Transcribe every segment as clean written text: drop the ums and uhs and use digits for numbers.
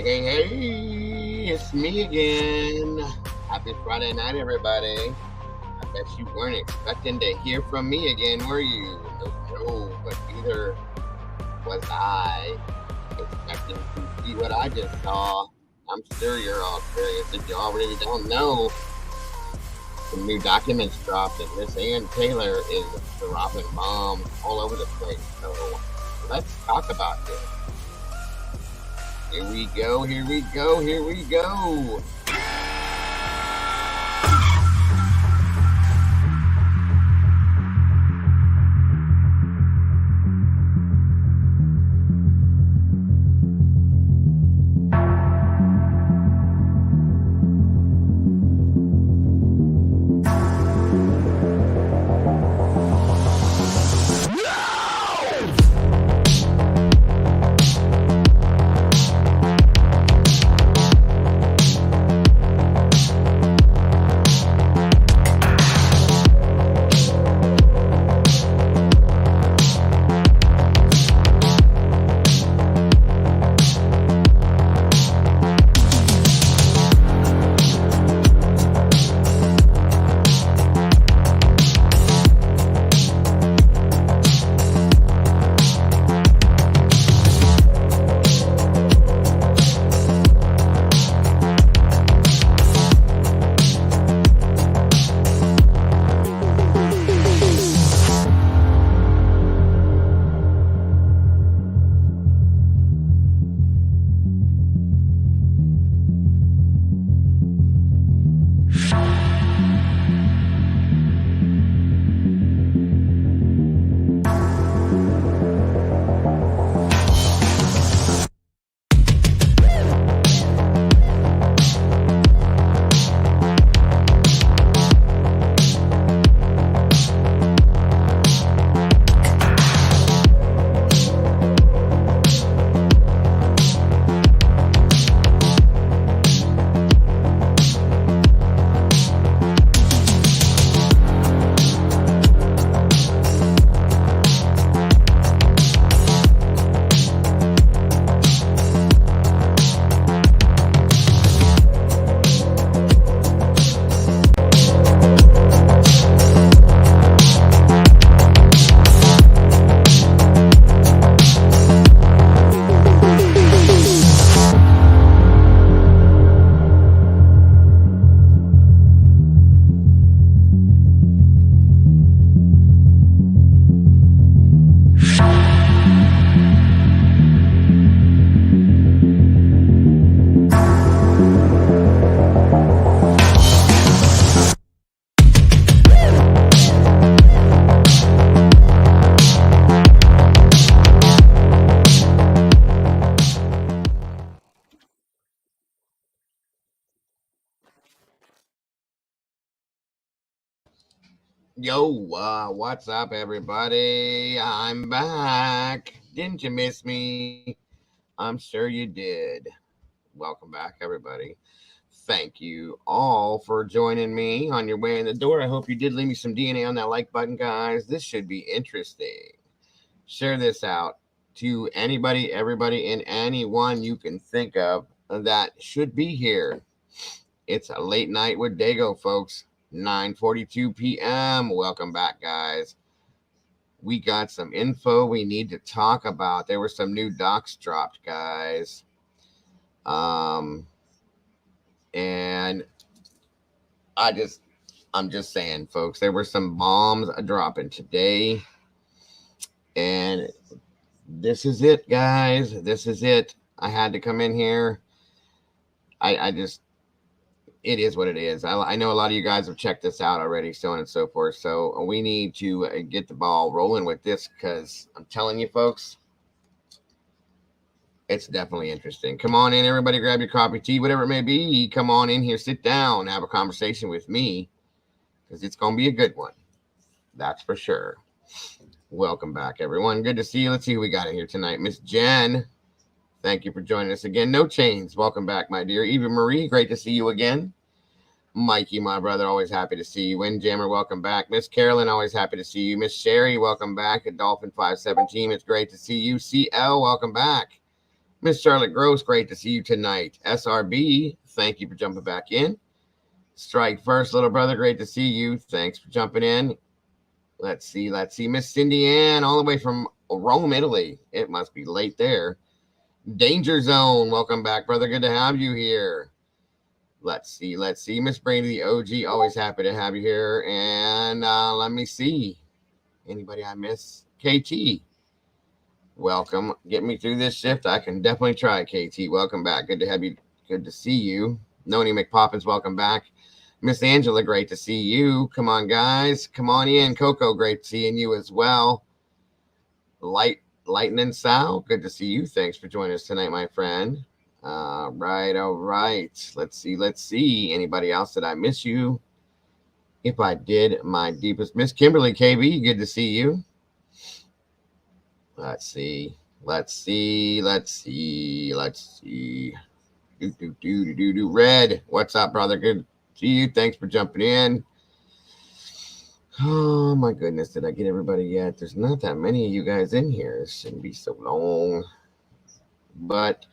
Hey, it's me again. Happy Friday night, everybody. I bet you weren't expecting to hear from me again, were you? No, but neither was I expecting to see what I just saw. I'm sure you're all curious if you already don't know. Some new documents dropped, and Miss Ann Taylor is dropping bombs all over the place. So let's talk about this. Here we go. Yo, what's up, everybody? I'm back. Didn't you miss me? I'm sure you did. Welcome back, everybody. Thank you all for joining me on your way in the door. I hope you did leave me some DNA on that like button, guys. This should be interesting. Share this out to anybody, everybody, and anyone you can think of that should be here. It's a late night with Dago, folks. 9:42 p.m. Welcome back, guys. We got some info we need to talk about. There were some new docs dropped, guys. And I'm just saying, folks, there were some bombs dropping today. And this is it, guys. This is it. I had to come in here. It is what it is. I know a lot of you guys have checked this out already, so on and so forth. So we need to get the ball rolling with this because I'm telling you, folks, it's definitely interesting. Come on in, everybody. Grab your coffee, tea, whatever it may be. Come on in here, sit down, have a conversation with me because it's going to be a good one. That's for sure. Welcome back, everyone. Good to see you. Let's see who we got in here tonight. Miss Jen. Thank you for joining us again. No Chains. Welcome back, my dear. Eva Marie, great to see you again. Mikey, my brother, always happy to see you. Windjammer, welcome back. Miss Carolyn, always happy to see you. Miss Sherry, welcome back. At Dolphin 517, it's great to see you. CL, welcome back. Miss Charlotte Gross, great to see you tonight. SRB, thank you for jumping back in. Strike First, little brother, great to see you. Thanks for jumping in. Let's see. Miss Cindy Ann, all the way from Rome, Italy. It must be late there. Danger Zone, welcome back, brother. Good to have you here. Let's see. Miss Brady, the OG, always happy to have you here. And let me see. Anybody I miss? KT, welcome. Get me through this shift. I can definitely try, KT. Welcome back. Good to have you. Good to see you. Noni McPoppins, welcome back. Miss Angela, great to see you. Come on, guys. Come on in. Coco, great seeing you as well. Lightning Sal, good to see you. Thanks for joining us tonight, my friend. All right. Let's see. Anybody else? Did I miss you? If I did, my deepest. Miss Kimberly KB, good to see you. Let's see. Red, what's up, brother? Good to see you. Thanks for jumping in. Oh my goodness, did I get everybody yet? There's not that many of you guys in here. It shouldn't be so long, but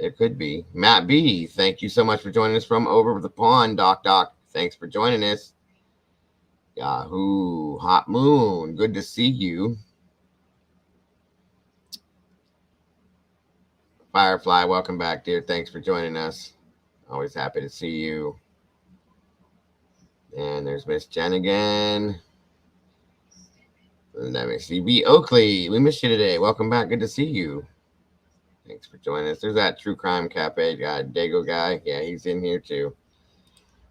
it could be. Matt B, thank you so much for joining us from over the pond. Doc, thanks for joining us. Yahoo, Hot Moon, good to see you. Firefly, welcome back, dear. Thanks for joining us. Always happy to see you. And there's Miss Jen again. Let me see. B. Oakley, we missed you today. Welcome back. Good to see you. Thanks for joining us. There's that True Crime Cafe guy, Dago guy. Yeah, he's in here too.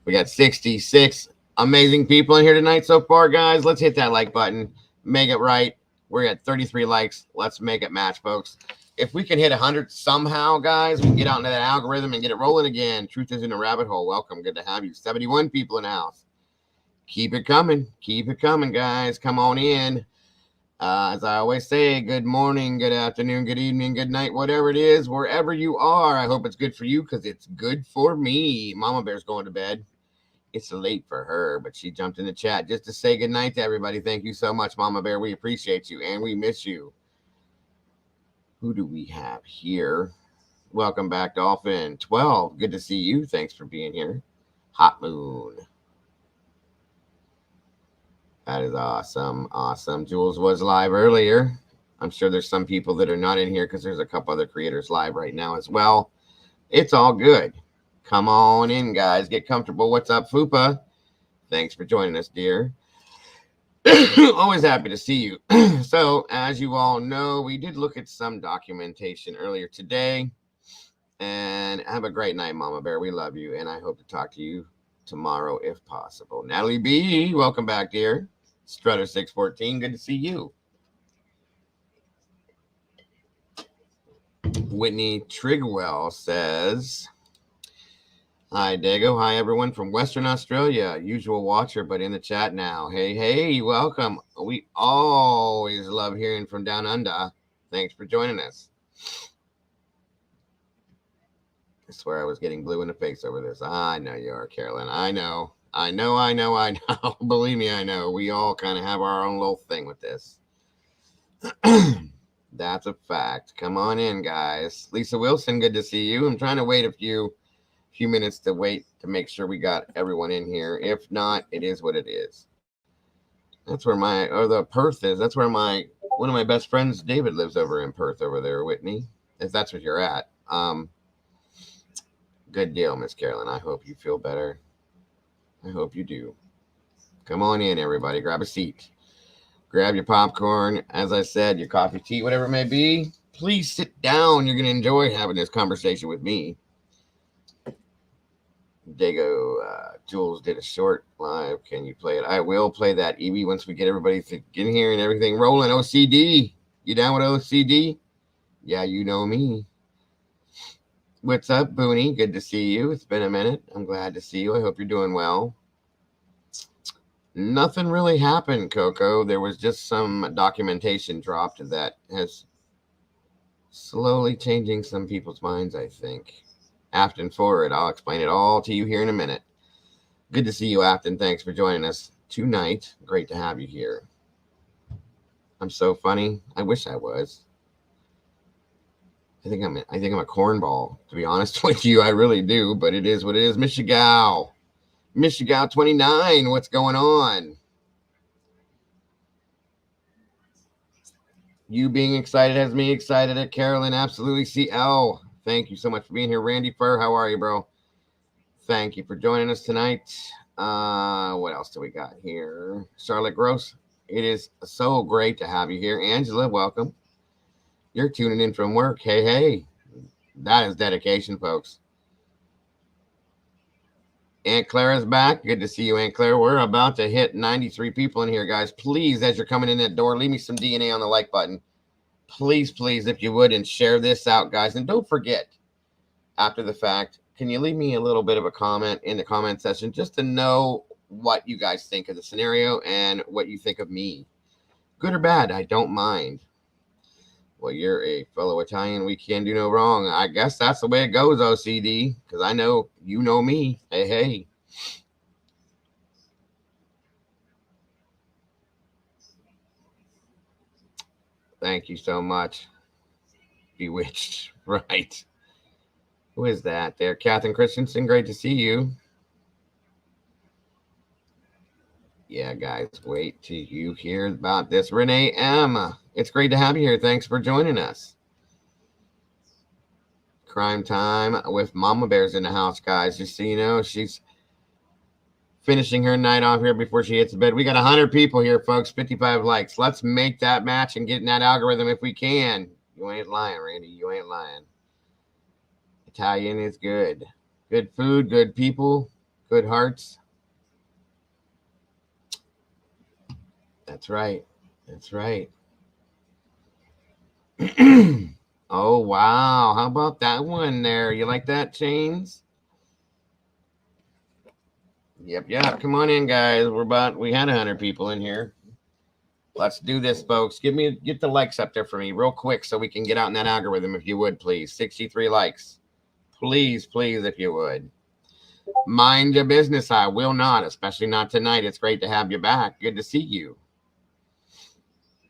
We got 66 amazing people in here tonight so far, guys. Let's hit that like button. Make it right. We're at 33 likes. Let's make it match, folks. If we can hit 100 somehow, guys, we can get out into that algorithm and get it rolling again. Truth is in a rabbit hole. Welcome. Good to have you. 71 people in the house. Keep it coming. Keep it coming, guys. Come on in. As I always say, good morning, good afternoon, good evening, good night, whatever it is, wherever you are. I hope it's good for you because it's good for me. Mama Bear's going to bed. It's late for her, but she jumped in the chat just to say good night to everybody. Thank you so much, Mama Bear. We appreciate you and we miss you. Who do we have here? Welcome back, Dolphin. 12. Good to see you. Thanks for being here. Hot Moon. That is awesome. Awesome. Jules was live earlier. I'm sure there's some people that are not in here because there's a couple other creators live right now as well. It's all good. Come on in, guys. Get comfortable. What's up, Fupa? Thanks for joining us, dear. Always happy to see you. So, as you all know, we did look at some documentation earlier today. And have a great night, Mama Bear. We love you. And I hope to talk to you tomorrow if possible. Natalie B, welcome back, dear. Strutter 614, good to see you. Whitney Trigwell says, hi, Dago. Hi, everyone from Western Australia. Usual watcher, but in the chat now. Hey, welcome. We always love hearing from down under. Thanks for joining us. I swear I was getting blue in the face over this. I know you are, Carolyn. I know. Believe me, I know. We all kind of have our own little thing with this. That's a fact. Come on in, guys. Lisa Wilson, good to see you. I'm trying to wait a few minutes to make sure we got everyone in here. If not, it is what it is. That's where the Perth is. That's where one of my best friends, David, lives over in Perth over there, Whitney. If that's where you're at. Good deal, Miss Carolyn. I hope you feel better. I hope you do. Come on in, everybody. Grab a seat. Grab your popcorn. As I said, your coffee, tea, whatever it may be. Please sit down. You're going to enjoy having this conversation with me. Dago, Jules did a short live. Can you play it? I will play that, Evie, once we get everybody in here and everything rolling. OCD. You down with OCD? Yeah, you know me. What's up, Booney? Good to see you. It's been a minute. I'm glad to see you. I hope you're doing well. Nothing really happened, Coco. There was just some documentation dropped that has slowly changing some people's minds, I think. Afton Forward, I'll explain it all to you here in a minute. Good to see you, Afton. Thanks for joining us tonight. Great to have you here. I'm so funny. I wish I was. I think I'm a cornball, to be honest with you. I really do, but it is what it is. Michigan. Michigan 29. What's going on? You being excited has me excited at Carolyn. Absolutely. CL. Thank you so much for being here. Randy Fur, how are you, bro? Thank you for joining us tonight. What else do we got here? Charlotte Gross. It is so great to have you here. Angela, welcome. You're tuning in from work. Hey, hey. That is dedication, folks. Aunt Clara's back. Good to see you, Aunt Clara. We're about to hit 93 people in here, guys. Please, as you're coming in that door, leave me some DNA on the like button. Please, please, if you would, and share this out, guys. And don't forget, after the fact, can you leave me a little bit of a comment in the comment section just to know what you guys think of the scenario and what you think of me? Good or bad, I don't mind. Well, you're a fellow Italian. We can do no wrong. I guess that's the way it goes, OCD, because I know you know me. Hey, hey. Thank you so much. Bewitched. Right. Who is that there? Catherine Christensen. Great to see you. Yeah, guys, wait till you hear about this. Renee M. It's great to have you here. Thanks for joining us. Crime time with Mama Bear's in the house, guys. Just so you know, she's finishing her night off here before she hits the bed. We got 100 people here, folks. 55 likes. Let's make that match and get in that algorithm if we can. You ain't lying, Randy. You ain't lying. Italian is good. Good food, good people, good hearts. That's right. That's right. Oh, wow. How about that one there? You like that, Chains? Yep, yep. Come on in, guys. We had 100 people in here. Let's do this, folks. Get the likes up there for me real quick so we can get out in that algorithm, if you would, please. 63 likes. Please, please, if you would. Mind your business. I will not, especially not tonight. It's great to have you back. Good to see you.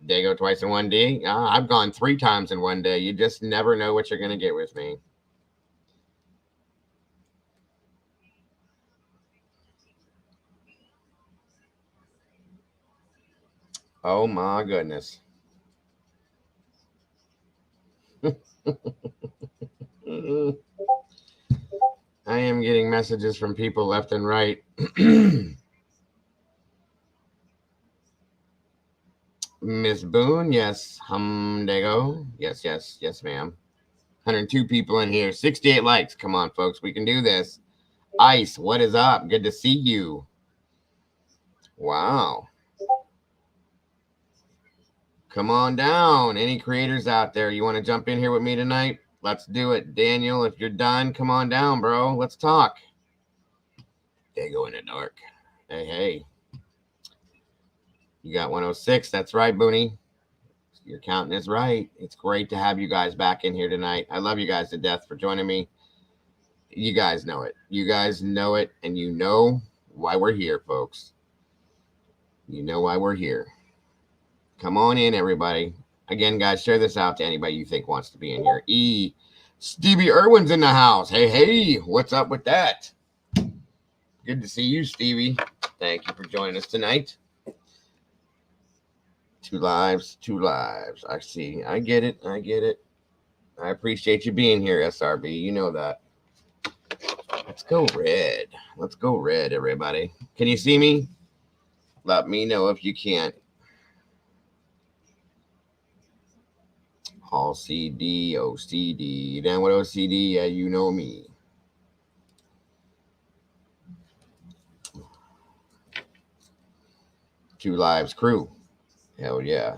They go twice in one day. I've gone 3 times in one day. You just never know what you're going to get with me. Oh, my goodness. I am getting messages from people left and right. Miss Boone, yes. There go. Yes, yes, yes, ma'am. 102 people in here. 68 likes. Come on, folks. We can do this. Ice, what is up? Good to see you. Wow. Come on down. Any creators out there? You want to jump in here with me tonight? Let's do it. Daniel, if you're done, come on down, bro. Let's talk. They go in the dark. Hey, hey. You got 106. That's right, Booney. Your counting is right. It's great to have you guys back in here tonight. I love you guys to death for joining me. You guys know it. You guys know it, and you know why we're here, folks. You know why we're here. Come on in, everybody. Again, guys, share this out to anybody you think wants to be in here. Stevie Irwin's in the house. Hey, hey, what's up with that? Good to see you, Stevie. Thank you for joining us tonight. 2 lives, 2 lives. I see. I get it. I get it. I appreciate you being here, SRB. You know that. Let's go red. Let's go red, everybody. Can you see me? Let me know if you can't. All CD, OCD. Down with OCD, yeah, you know me. Two lives crew. Hell yeah.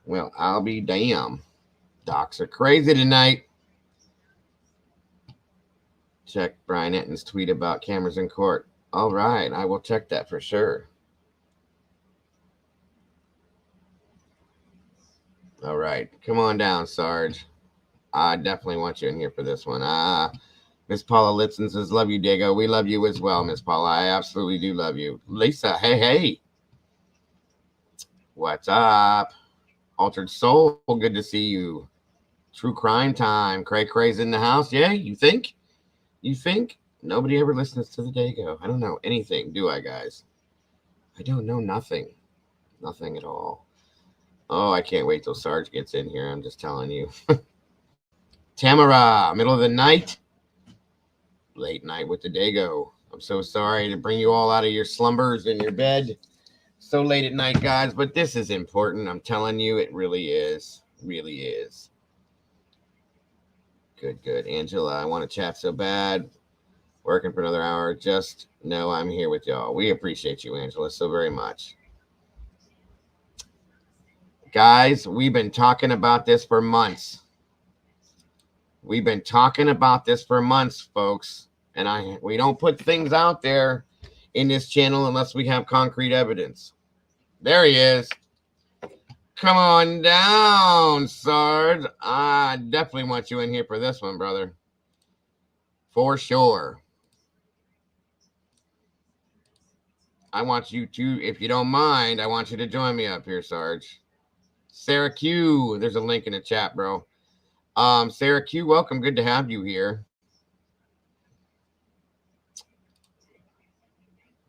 Well, I'll be damned. Docs are crazy tonight. Check Bryan Etton's tweet about cameras in court. All right, I will check that for sure. All right, come on down, Sarge. I definitely want you in here for this one. Miss Paula Litson says, love you, Diego. We love you as well, Miss Paula. I absolutely do love you. Lisa, hey. What's up? Altered Soul, good to see you. True crime time. Cray's in the house. Yeah, you think? You think? Nobody ever listens to the Dago. I don't know anything, do I, guys? I don't know nothing. Nothing at all. Oh, I can't wait till Sarge gets in here. I'm just telling you. Tamara, middle of the night. Late night with the Dago. I'm so sorry to bring you all out of your slumbers in your bed so late at night, guys, but this is important. I'm telling you, it really is. Really is. Good. Angela, I want to chat so bad. Working for another hour. Just know I'm here with y'all. We appreciate you, Angela, so very much. Guys, we've been talking about this for months. We've been talking about this for months, folks. And we don't put things out there in this channel unless we have concrete evidence. There he is. Come on down, Sarge. I definitely want you in here for this one, brother. For sure. I want you to, if you don't mind, I want you to join me up here, Sarge. Sarah Q. There's a link in the chat, bro. Sarah Q, welcome. Good to have you here.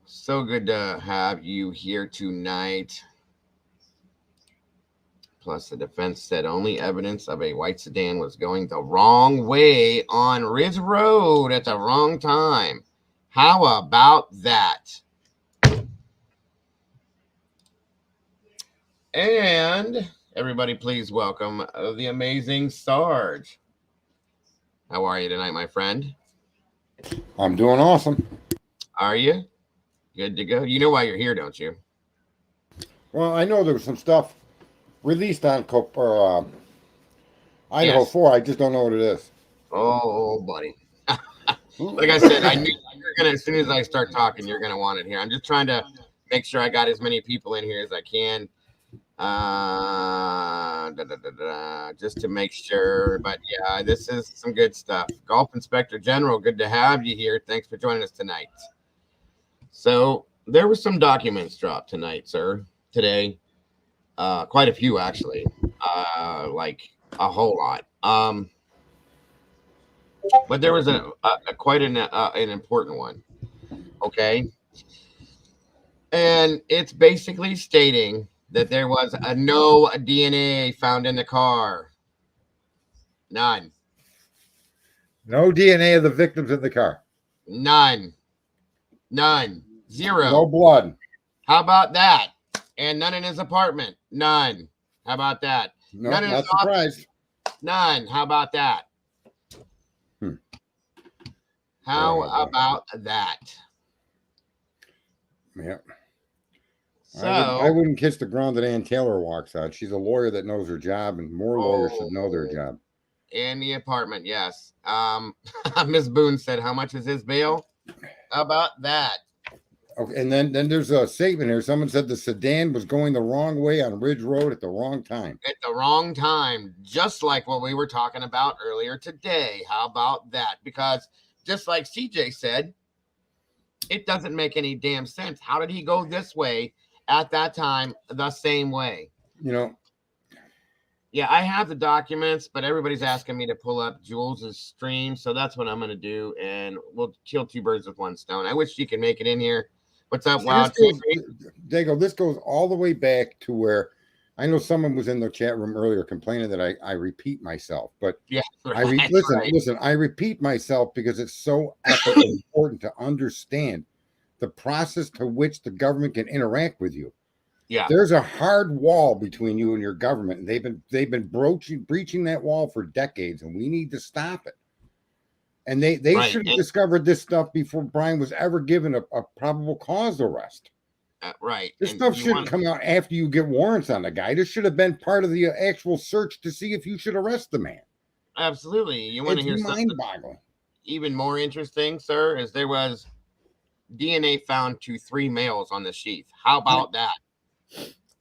So good to have you here tonight. Plus, the defense said only evidence of a white sedan was going the wrong way on Ridge Road at the wrong time. How about that? And everybody, please welcome the amazing Sarge. How are you tonight, my friend? I'm doing awesome. Are you? Good to go. You know why you're here, don't you? Well, I know there was some stuff released on IDAHO 4. I just don't know what it is. Oh, buddy. Like I said, I knew you're going to, as soon as I start talking, you're going to want it here. I'm just trying to make sure I got as many people in here as I can. Just to make sure. But yeah, this is some good stuff. Golf Inspector General, good to have you here. Thanks for joining us tonight. So there were some documents dropped tonight, sir. Today, quite a few actually, like a whole lot. But there was quite an important one. Okay, and it's basically stating that there was no DNA found in the car. None. No DNA of the victims in the car. None. Zero. No blood. How about that? And none in his apartment. None. How about that? No, none in not his surprised. Office. None. How about that? How about that? Yeah. So I wouldn't kiss the ground that Ann Taylor walks on. She's a lawyer that knows her job, and more lawyers should know their job. In the apartment, yes. Ms. Boone said, how much is his bail? How about that? Okay, and then there's a statement here. Someone said the sedan was going the wrong way on Ridge Road at the wrong time. At the wrong time, just like what we were talking about earlier today. How about that? Because just like CJ said, it doesn't make any damn sense. How did he go this way at that time the same way? You know. Yeah, I have the documents, but everybody's asking me to pull up Jules's stream, so that's what I'm going to do, and we'll kill two birds with one stone. I wish you could make it in here. What's up, Wild? This goes all the way back to where I know someone was in the chat room earlier complaining that I repeat myself, but yeah, listen, I repeat myself because it's so important to understand the process to which the government can interact with you. Yeah, there's a hard wall between you and your government, and they've been breaching that wall for decades, and we need to stop it. And they should have discovered this stuff before Bryan was ever given a probable cause arrest. Right. This And stuff you shouldn't want come out after you get warrants on the guy. This should have been part of the actual search to see if you should arrest the man. absolutely. You want to It's hear something mind-boggling. even more interesting, sir? Is there was DNA found to 3 males on the sheath. How about that?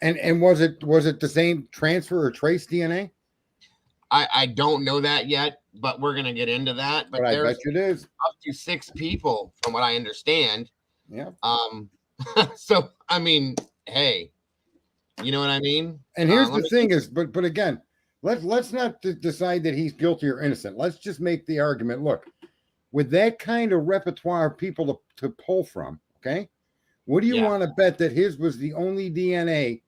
And was it the same transfer or trace DNA? I don't know that yet, but we're gonna get into that. But But I there's bet you it is. up to 6 people, from what I understand. Yeah. So I mean, hey, you know what I mean? And here's the thing is, but again, let's not decide that he's guilty or innocent. Let's just make the argument. Look, with that kind of repertoire of people to pull from, okay? What do you want to bet that his was the only DNA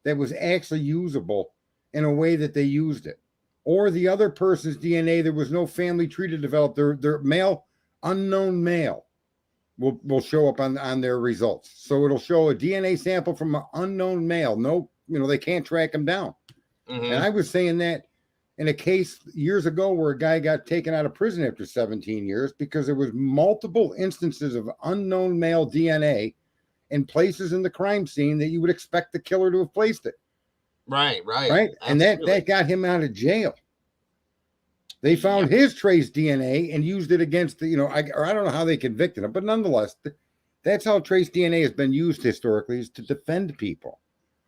that was actually usable in a way that they used it? Or the other person's DNA, there was no family tree to develop. Their male, unknown male will show up on their results. So it'll show a DNA sample from an unknown male. No, they can't track him down. Mm-hmm. And I was saying that in a case years ago where a guy got taken out of prison after 17 years because there was multiple instances of unknown male DNA in places in the crime scene that you would expect the killer to have placed it. Right. And that got him out of jail. They found his trace DNA and used it against I don't know how they convicted him, but nonetheless, that's how trace DNA has been used historically, is to defend people,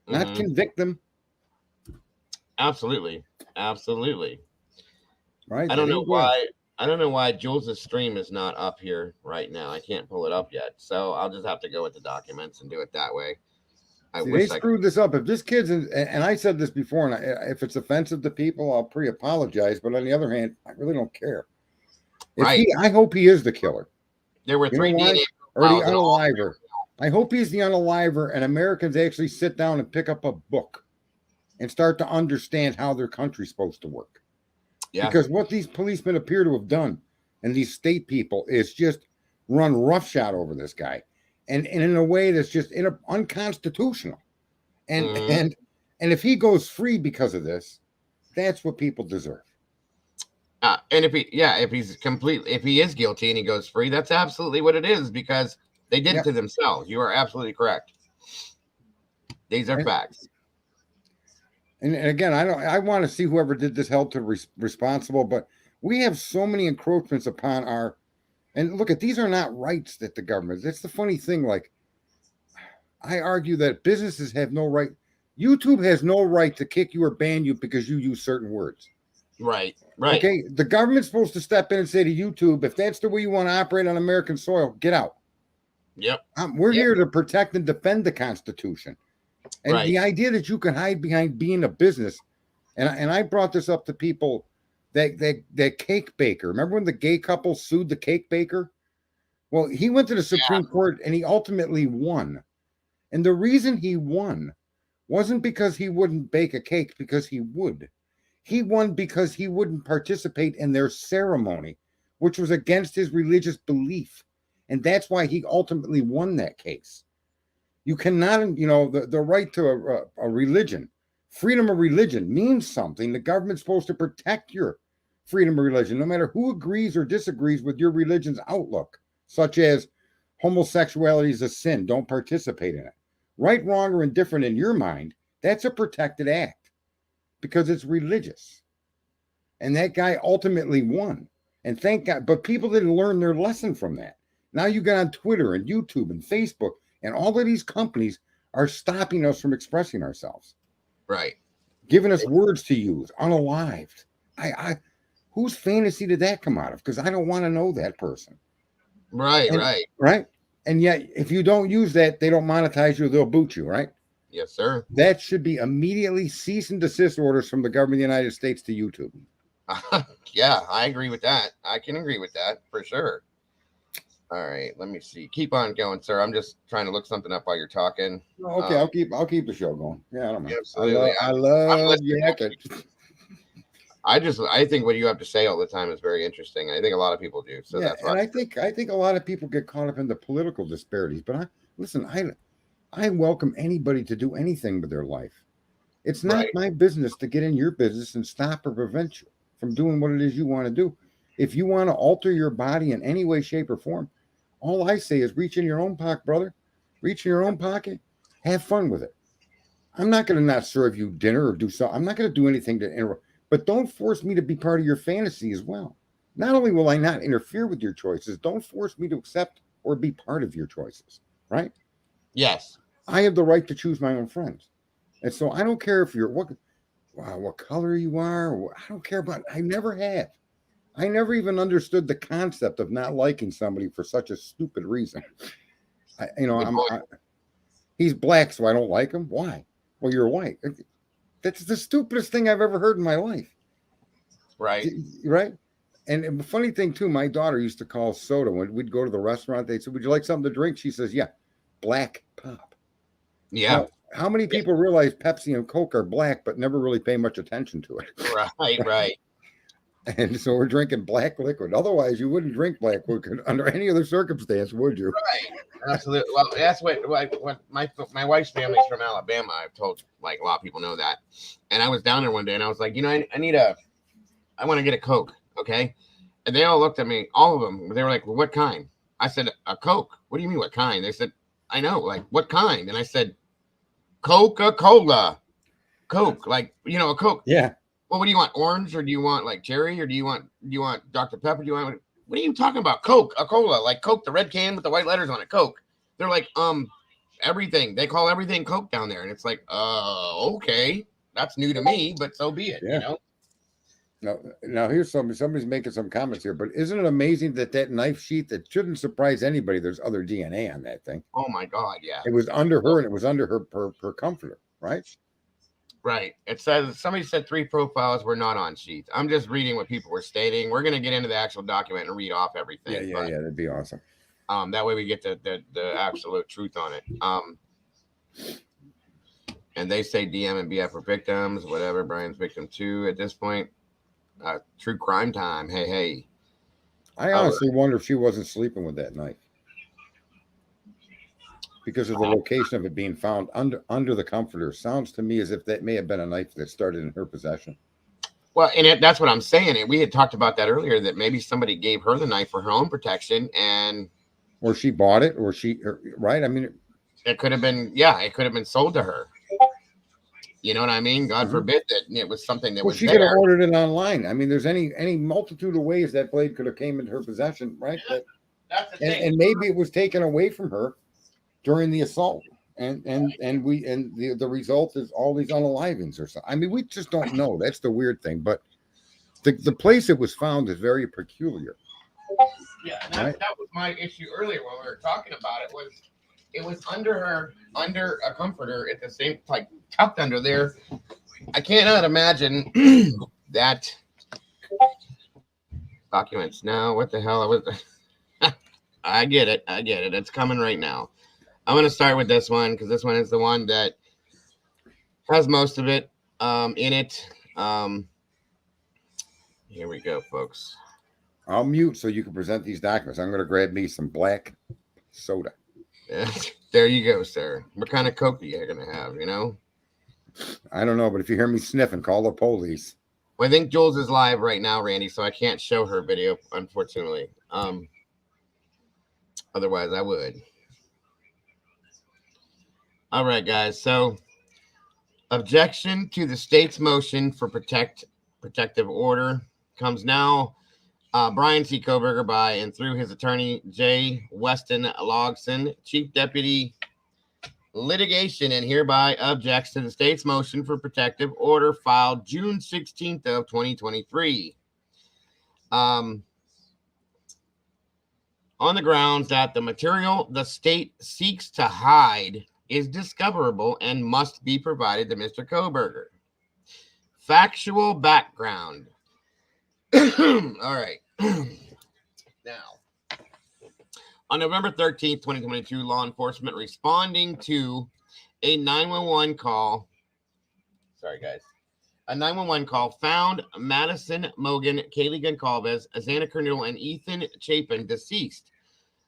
not convict them. Absolutely. Right. I don't know why Jules' stream is not up here right now. I can't pull it up yet, so I'll just have to go with the documents and do it that way. They screwed this up. If this kid's and I said this before, and if it's offensive to people, I'll pre-apologize. But on the other hand, I really don't care. I hope he is the killer. There were 3 DNA or the unaliver. I hope he's the unaliver, and Americans actually sit down and pick up a book and start to understand how their country's supposed to work. Yeah. Because what these policemen appear to have done, and these state people, is just run roughshod over this guy. And in a way that's just unconstitutional. And if he goes free because of this, that's what people deserve. And if he is guilty and he goes free, that's absolutely what it is, because they did it to themselves. You are absolutely correct. These are facts. And again, I want to see whoever did this held to responsible, but we have so many encroachments upon our. And look, these are not rights that the government. That's the funny thing. Like, I argue that businesses have no right. YouTube has no right to kick you or ban you because you use certain words. Right. Okay. The government's supposed to step in and say to YouTube, if that's the way you want to operate on American soil, get out. Yep. We're here to protect and defend the Constitution. And the idea that you can hide behind being a business, and I brought this up to people. That cake baker. Remember when the gay couple sued the cake baker? Well, he went to the Supreme Court and he ultimately won. And the reason he won wasn't because he wouldn't bake a cake, because he would. He won because he wouldn't participate in their ceremony, which was against his religious belief. And that's why he ultimately won that case. You cannot, the right to a religion, freedom of religion means something. The government's supposed to protect your freedom of religion, no matter who agrees or disagrees with your religion's outlook, such as homosexuality is a sin, don't participate in it. Right, wrong, or indifferent in your mind, that's a protected act because it's religious. And that guy ultimately won. And thank God, but people didn't learn their lesson from that. Now you got on Twitter and YouTube and Facebook, and all of these companies are stopping us from expressing ourselves. Right. Giving us words to use, unalived. Whose fantasy did that come out of? Because I don't want to know that person. Right. And yet, if you don't use that, they don't monetize you, they'll boot you, right? Yes, sir. That should be immediately cease and desist orders from the government of the United States to YouTube. Yeah, I agree with that. I can agree with that for sure. All right, let me see. Keep on going, sir. I'm just trying to look something up while you're talking. Okay, I'll keep the show going. Yeah, I don't know. Absolutely. I love I I think what you have to say all the time is very interesting. I think a lot of people do. So that's why. I think a lot of people get caught up in the political disparities. But I welcome anybody to do anything with their life. It's not my business to get in your business and stop or prevent you from doing what it is you want to do. If you want to alter your body in any way, shape, or form, all I say is reach in your own pocket, brother. Reach in your own pocket have fun with it. I'm not going to not serve you dinner or do something. I'm not going to do anything to interrupt, but don't force me to be part of your fantasy as well. Not only will I not interfere with your choices, don't force me to accept or be part of your choices, right? Yes. I have the right to choose my own friends. And so I don't care if you're what color you are. I don't care about, I never have. I never even understood the concept of not liking somebody for such a stupid reason. He's black, so I don't like him. Why? Well, you're white. That's the stupidest thing I've ever heard in my life. Right. Right. And the funny thing too, my daughter used to call soda when we'd go to the restaurant. They'd say, "Would you like something to drink?" She says, "Yeah, black pop." Yeah. Well, how many people realize Pepsi and Coke are black, but never really pay much attention to it? Right. And so we're drinking black liquid. Otherwise, you wouldn't drink black liquid under any other circumstance, would you? Right. Absolutely. Well, that's what my wife's family's from Alabama. I've told like a lot of people know that. And I was down there one day and I was like, I want to get a Coke. Okay. And they all looked at me, all of them. They were like, well, what kind? I said, a Coke. What do you mean, what kind? They said, I know, like, what kind? And I said, Coca-Cola. Coke, like, a Coke. Yeah. Well, what do you want? Orange, or do you want like cherry, or do you want Dr. Pepper? Do you want, what are you talking about? Coca-Cola, like Coke, the red can with the white letters on it. Coke. They're like, everything. They call everything Coke down there. And it's like, okay. That's new to me, but so be it, yeah. Now here's somebody's making some comments here, but isn't it amazing that knife sheath, that shouldn't surprise anybody, there's other DNA on that thing. Oh my God, yeah. It was under her, and it was under her comforter, right? Right. It says, somebody said 3 profiles were not on sheets. I'm just reading what people were stating. We're going to get into the actual document and read off everything. Yeah, that'd be awesome. That way we get the absolute truth on it. And they say DM and BF are victims, whatever. Brian's victim too at this point. True crime time. Hey. I honestly wonder if she wasn't sleeping with that knife because of the location of it being found under the comforter. Sounds to me as if that may have been a knife that started in her possession. Well, and that's what I'm saying. And we had talked about that earlier, that maybe somebody gave her the knife for her own protection, or she bought it, right? I mean, it could have been, it could have been sold to her. You know what I mean? God forbid that it was something that was she could have ordered it online. I mean, there's any multitude of ways that blade could have came into her possession, right? That's the thing. And maybe it was taken away from her during the assault, and the result is all these unalivings or something. I mean, we just don't know. That's the weird thing. But the place it was found is very peculiar. Yeah, that was my issue earlier when we were talking about it. It was under a comforter at the same, like tucked under there. I cannot imagine that. Documents now. What the hell? I get it. It's coming right now. I'm going to start with this one because this one is the one that has most of it in it. Here we go, folks. I'll mute so you can present these documents. I'm going to grab me some black soda. There you go, sir. What kind of Coke are you going to have, I don't know, but if you hear me sniffing, call the police. Well, I think Jules is live right now, Randy, so I can't show her video, unfortunately. Otherwise, I would. All right, guys. So, objection to the state's motion for protective order comes now. Bryan C. Kohberger by and through his attorney, J. Weston Logson, Chief Deputy Litigation, and hereby objects to the state's motion for protective order filed June 16th of 2023. On the grounds that the material the state seeks to hide is discoverable and must be provided to Mr. Kohberger. Factual background. All right. Now, on November 13th, 2022, law enforcement responding to a 911 call. Sorry, guys. A 911 call found Madison Mogan, Kaylee Goncalves, Xana Kernodle, and Ethan Chapin deceased.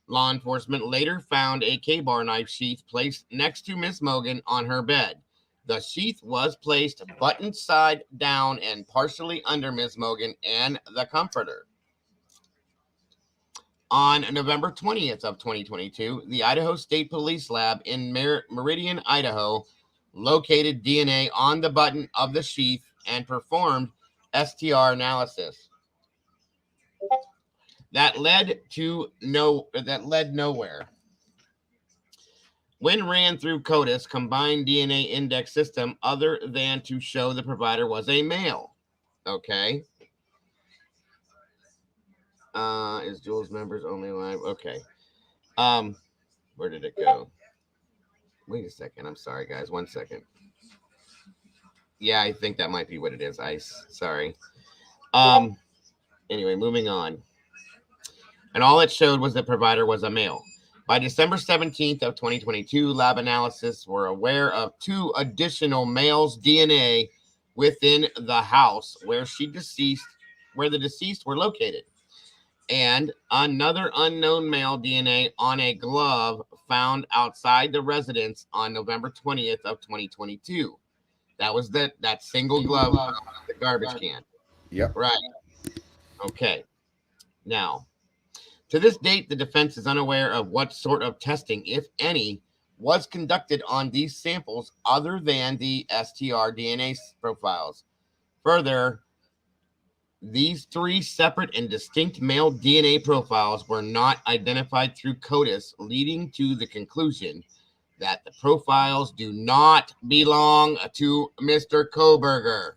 Law enforcement later found a K-bar knife sheath placed next to Miss Mogan on her bed. The sheath was placed button side down and partially under Miss Mogan and the comforter. On November 20th of 2022, the Idaho State Police Lab in Meridian, Idaho, located DNA on the button of the sheath and performed STR analysis. That led nowhere. When ran through CODIS combined DNA index system, other than to show the provider was a male. Okay. Is Jules members only live? Okay. Where did it go? Wait a second. I'm sorry, guys. 1 second. Yeah, I think that might be what it is. Sorry. Anyway, moving on. And all it showed was the provider was a male. By December 17th of 2022, lab analysis were aware of 2 additional males' DNA within the house where the deceased were located, and another unknown male DNA on a glove found outside the residence on November 20th of 2022. That was that single glove on the garbage can. Yep. Right. Okay. Now, to this date, the defense is unaware of what sort of testing, if any, was conducted on these samples other than the STR DNA profiles. Further, these 3 separate and distinct male DNA profiles were not identified through CODIS, leading to the conclusion that the profiles do not belong to Mr. Kohberger.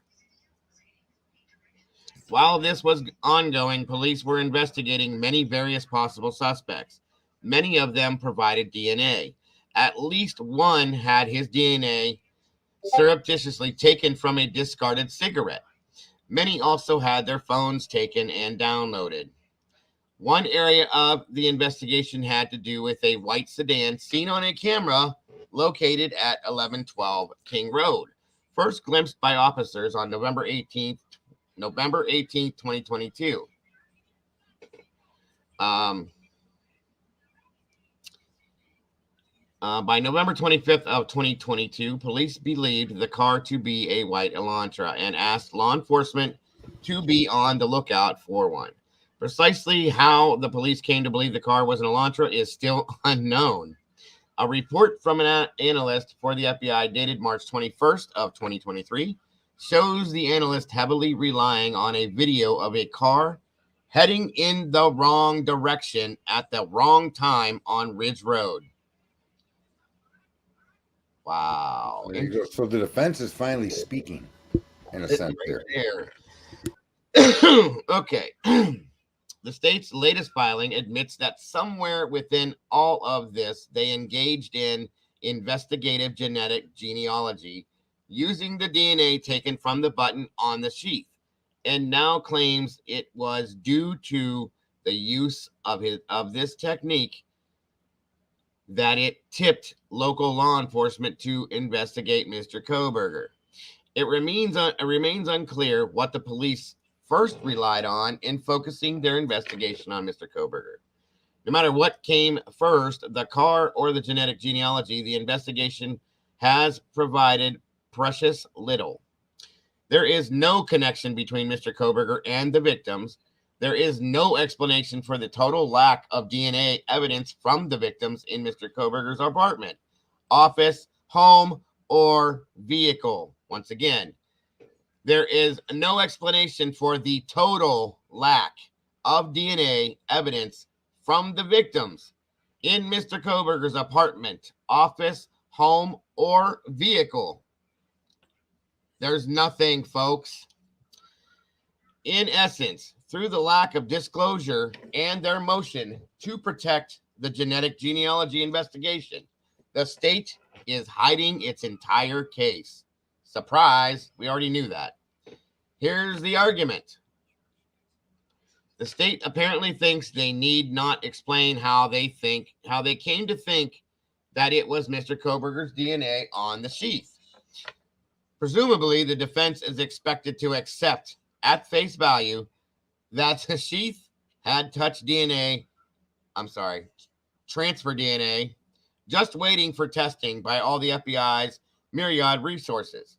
While this was ongoing, police were investigating many various possible suspects. Many of them provided DNA. At least one had his DNA surreptitiously taken from a discarded cigarette. Many also had their phones taken and downloaded. One area of the investigation had to do with a white sedan seen on a camera located at 1112 King Road, first glimpsed by officers on November 18th, 2022. By November 25th of 2022, police believed the car to be a white Elantra and asked law enforcement to be on the lookout for one. Precisely how the police came to believe the car was an Elantra is still unknown. A report from an analyst for the FBI dated March 21st of 2023 shows the analyst heavily relying on a video of a car heading in the wrong direction at the wrong time on Ridge Road. Wow. So the defense is finally speaking, in a sense, right there. Okay. The state's latest filing admits that somewhere within all of this, they engaged in investigative genetic genealogy using the DNA taken from the button on the sheath, and now claims it was due to the use of this technique that it tipped local law enforcement to investigate Mr. Kohberger. It remains unclear what the police first relied on in focusing their investigation on Mr. Kohberger. No matter what came first, the car or the genetic genealogy, the investigation has provided precious little. There is no connection between Mr. Kohberger and the victims. There is no explanation for the total lack of DNA evidence from the victims in Mr. Kohberger's apartment, office, home, or vehicle. Once again, there is no explanation for the total lack of DNA evidence from the victims in Mr. Kohberger's apartment, office, home, or vehicle. There's nothing, folks. In essence, through the lack of disclosure and their motion to protect the genetic genealogy investigation, the state is hiding its entire case. Surprise, we already knew that. Here's the argument. The state apparently thinks they need not explain how they came to think that it was Mr. Kohberger's DNA on the sheath. Presumably, the defense is expected to accept at face value that the sheath had transfer DNA, just waiting for testing by all the FBI's myriad resources.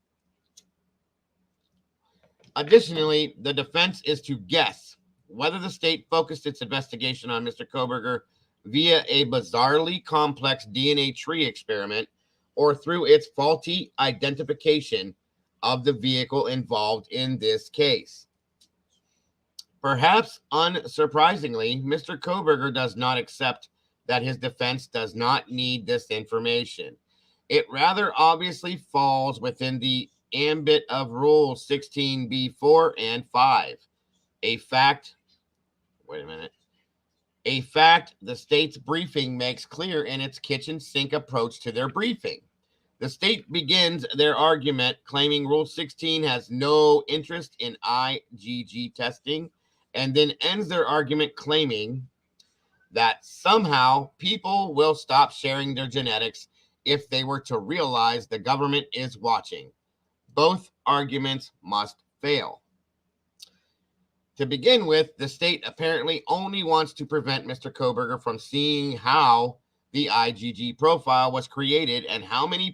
Additionally, the defense is to guess whether the state focused its investigation on Mr. Kohberger via a bizarrely complex DNA tree experiment or through its faulty identification of the vehicle involved in this case. Perhaps unsurprisingly, Mr. Kohberger does not accept that his defense does not need this information. It rather obviously falls within the ambit of Rule 16b-4 and 5. A fact the state's briefing makes clear in its kitchen sink approach to their briefing. The state begins their argument claiming Rule 16 has no interest in IgG testing, and then ends their argument claiming that somehow people will stop sharing their genetics if they were to realize the government is watching. Both arguments must fail. To begin with, the state apparently only wants to prevent Mr. Kohberger from seeing how the IgG profile was created and how many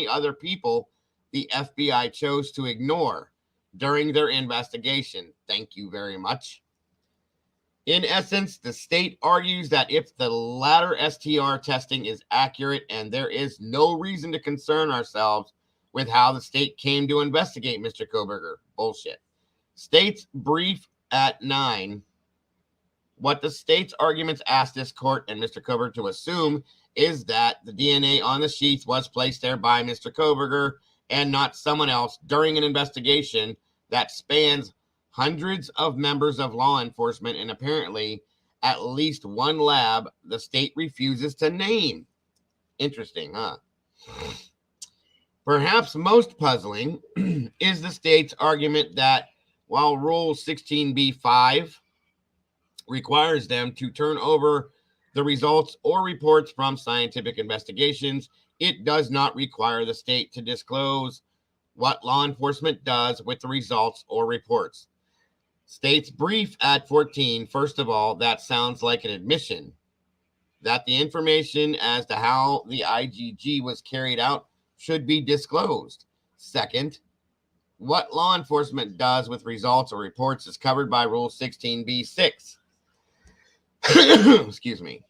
other people the FBI chose to ignore during their investigation. Thank you very much. In essence, the state argues that if the latter STR testing is accurate and there is no reason to concern ourselves with how the state came to investigate Mr. Kohberger. Bullshit. State's brief at 9. What the state's arguments ask this court and Mr. Kohberger to assume is that the DNA on the sheets was placed there by Mr. Kohberger and not someone else during an investigation that spans hundreds of members of law enforcement and apparently at least one lab the state refuses to name. Interesting, huh? Perhaps most puzzling is the state's argument that while Rule 16b-5 requires them to turn over the results or reports from scientific investigations, it does not require the state to disclose what law enforcement does with the results or reports. State's brief at 14, first of all, that sounds like an admission that the information as to how the IgG was carried out should be disclosed. Second, what law enforcement does with results or reports is covered by Rule 16b-6. Excuse me.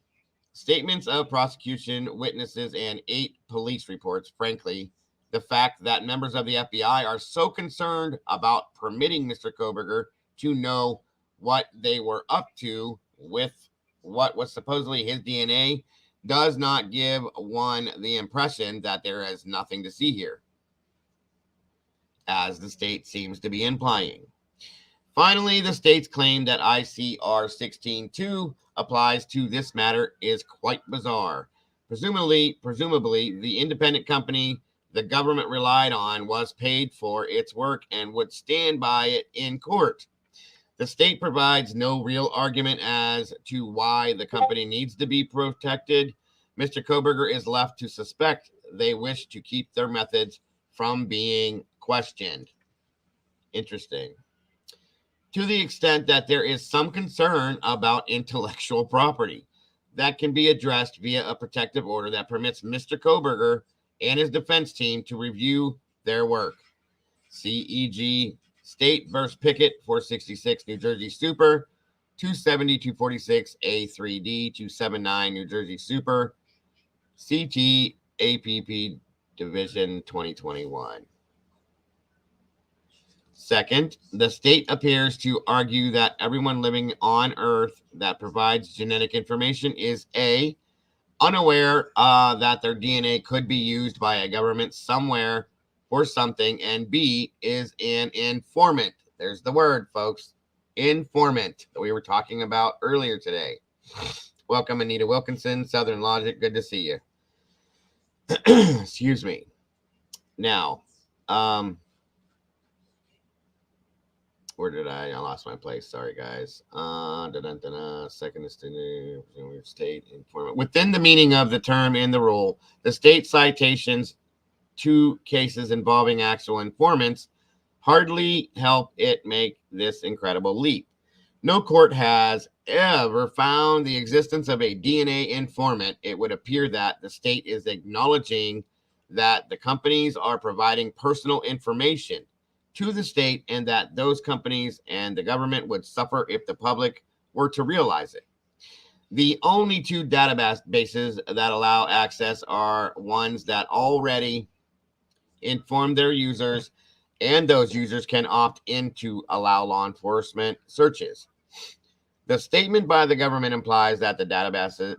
Statements of prosecution, witnesses, and 8 police reports. Frankly, the fact that members of the FBI are so concerned about permitting Mr. Kohberger to know what they were up to with what was supposedly his DNA does not give one the impression that there is nothing to see here, as the state seems to be implying. Finally, the state's claim that ICR 16.2 applies to this matter is quite bizarre. Presumably, the independent company the government relied on was paid for its work and would stand by it in court. The state provides no real argument as to why the company needs to be protected. Mr. Kohberger is left to suspect they wish to keep their methods from being questioned. Interesting. To the extent that there is some concern about intellectual property that can be addressed via a protective order that permits Mr. Kohberger and his defense team to review their work. CEG State versus Pickett, 466 New Jersey Super, 270, 246 A3D, 279 New Jersey Super, CT APP Division 2021. Second, the state appears to argue that everyone living on Earth that provides genetic information is A, unaware that their DNA could be used by a government somewhere for something, and B, is an informant. There's the word, folks. Informant that we were talking about earlier today. Welcome, Anita Wilkinson, Southern Logic. Good to see you. Excuse me. Now, where did I lost my place. Sorry, guys. Second is the state informant. Within the meaning of the term in the rule, the state citations to cases involving actual informants hardly help it make this incredible leap. No court has ever found the existence of a DNA informant. It would appear that the state is acknowledging that the companies are providing personal information, to the state, and that those companies and the government would suffer if the public were to realize it. The only two databases that allow access are ones that already inform their users, and those users can opt in to allow law enforcement searches. The statement by the government implies that the databases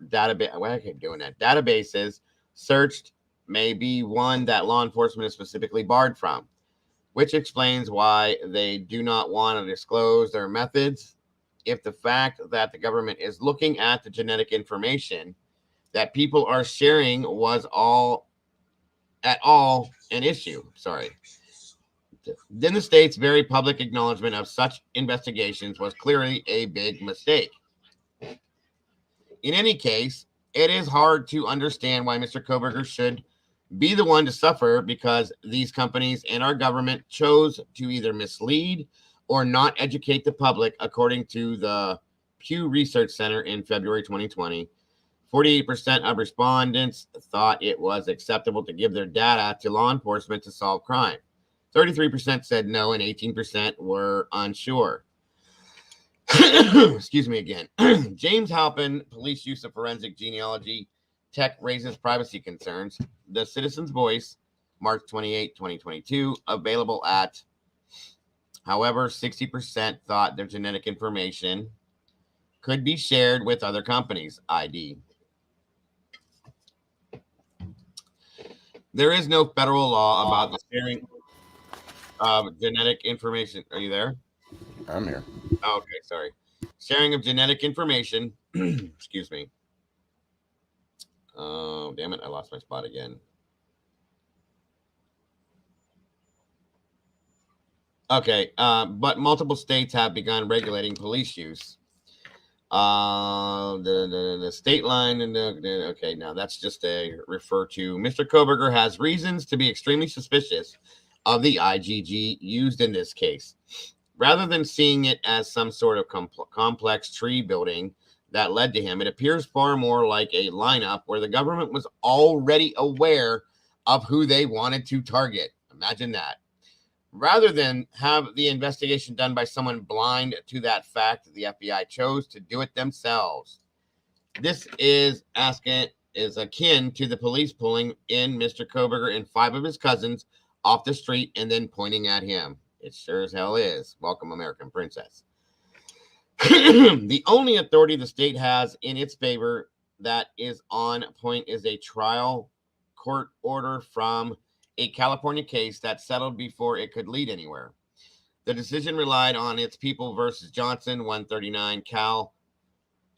searched may be one that law enforcement is specifically barred from, which explains why they do not want to disclose their methods. If the fact that the government is looking at the genetic information that people are sharing was at all an issue, then the state's very public acknowledgement of such investigations was clearly a big mistake. In any case, it is hard to understand why Mr. Kohberger should be the one to suffer, because these companies and our government chose to either mislead or not educate the public. According to the Pew Research Center in February 2020, 48% of respondents thought it was acceptable to give their data to law enforcement to solve crime. 33% said no, and 18% were unsure. Excuse me again. James Halpin, police use of forensic genealogy tech raises privacy concerns. The Citizen's Voice, March 28, 2022, available at, however, 60% thought their genetic information could be shared with other companies, ID. There is no federal law about the sharing of genetic information. Are you there? I'm here. Oh, okay, sorry. Sharing of genetic information. Excuse me. Oh, damn it. I lost my spot again. Okay, but multiple states have begun regulating police use. The state line and okay, now that's just a refer to. Mr. Kohberger has reasons to be extremely suspicious of the IGG used in this case. Rather than seeing it as some sort of complex tree building that led to him, it appears far more like a lineup where the government was already aware of who they wanted to target. Imagine that. Rather than have the investigation done by someone blind to that fact, the FBI chose to do it themselves. This is akin to the police pulling in Mr. Kohberger and 5 of his cousins off the street and then pointing at him. It sure as hell is. Welcome, American Princess. The only authority the state has in its favor that is on point is a trial court order from a California case that settled before it could lead anywhere. The decision relied on its People versus Johnson, 139 Cal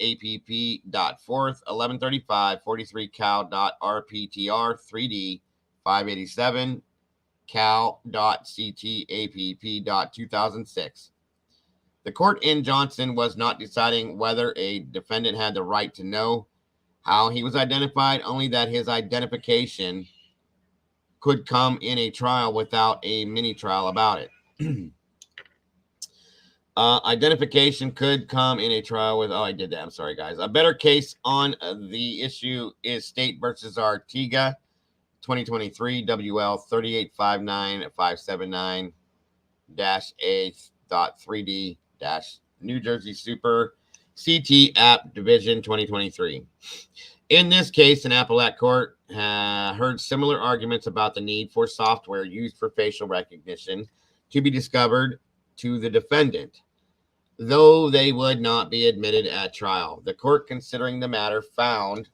APP.4th, 1135, 43 Cal.RPTR 3D, 587 Cal.CTAPP.2006. The court in Johnson was not deciding whether a defendant had the right to know how he was identified, only that his identification could come in a trial without a mini trial about it. Identification could come in a trial with, I did that. I'm sorry, guys. A better case on the issue is State versus Artiga, 2023 WL 3859579-A.3D New Jersey Super CT App Division 2023. In this case, an appellate court heard similar arguments about the need for software used for facial recognition to be discovered to the defendant, though they would not be admitted at trial. The court, considering the matter, found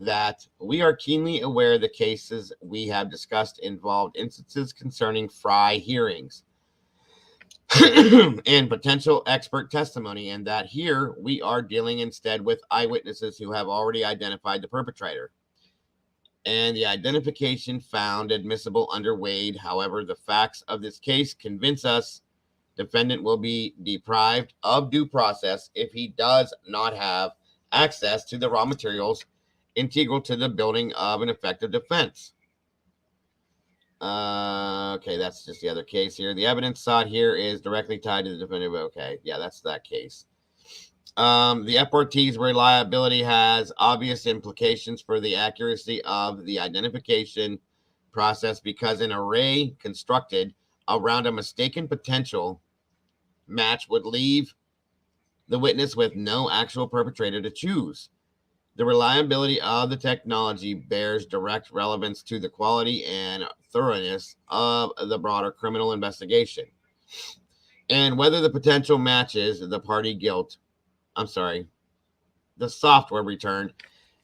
that we are keenly aware the cases we have discussed involved instances concerning Fry hearings and potential expert testimony, and that here we are dealing instead with eyewitnesses who have already identified the perpetrator, and the identification found admissible under Wade. However, the facts of this case convince us defendant will be deprived of due process if he does not have access to the raw materials integral to the building of an effective defense. Okay, that's just the other case here. The evidence sought here is directly tied to the defendant. Okay, yeah, that's that case. The FRT's reliability has obvious implications for the accuracy of the identification process because an array constructed around a mistaken potential match would leave the witness with no actual perpetrator to choose. The reliability of the technology bears direct relevance to the quality and thoroughness of the broader criminal investigation. And whether the potential matches the the software returned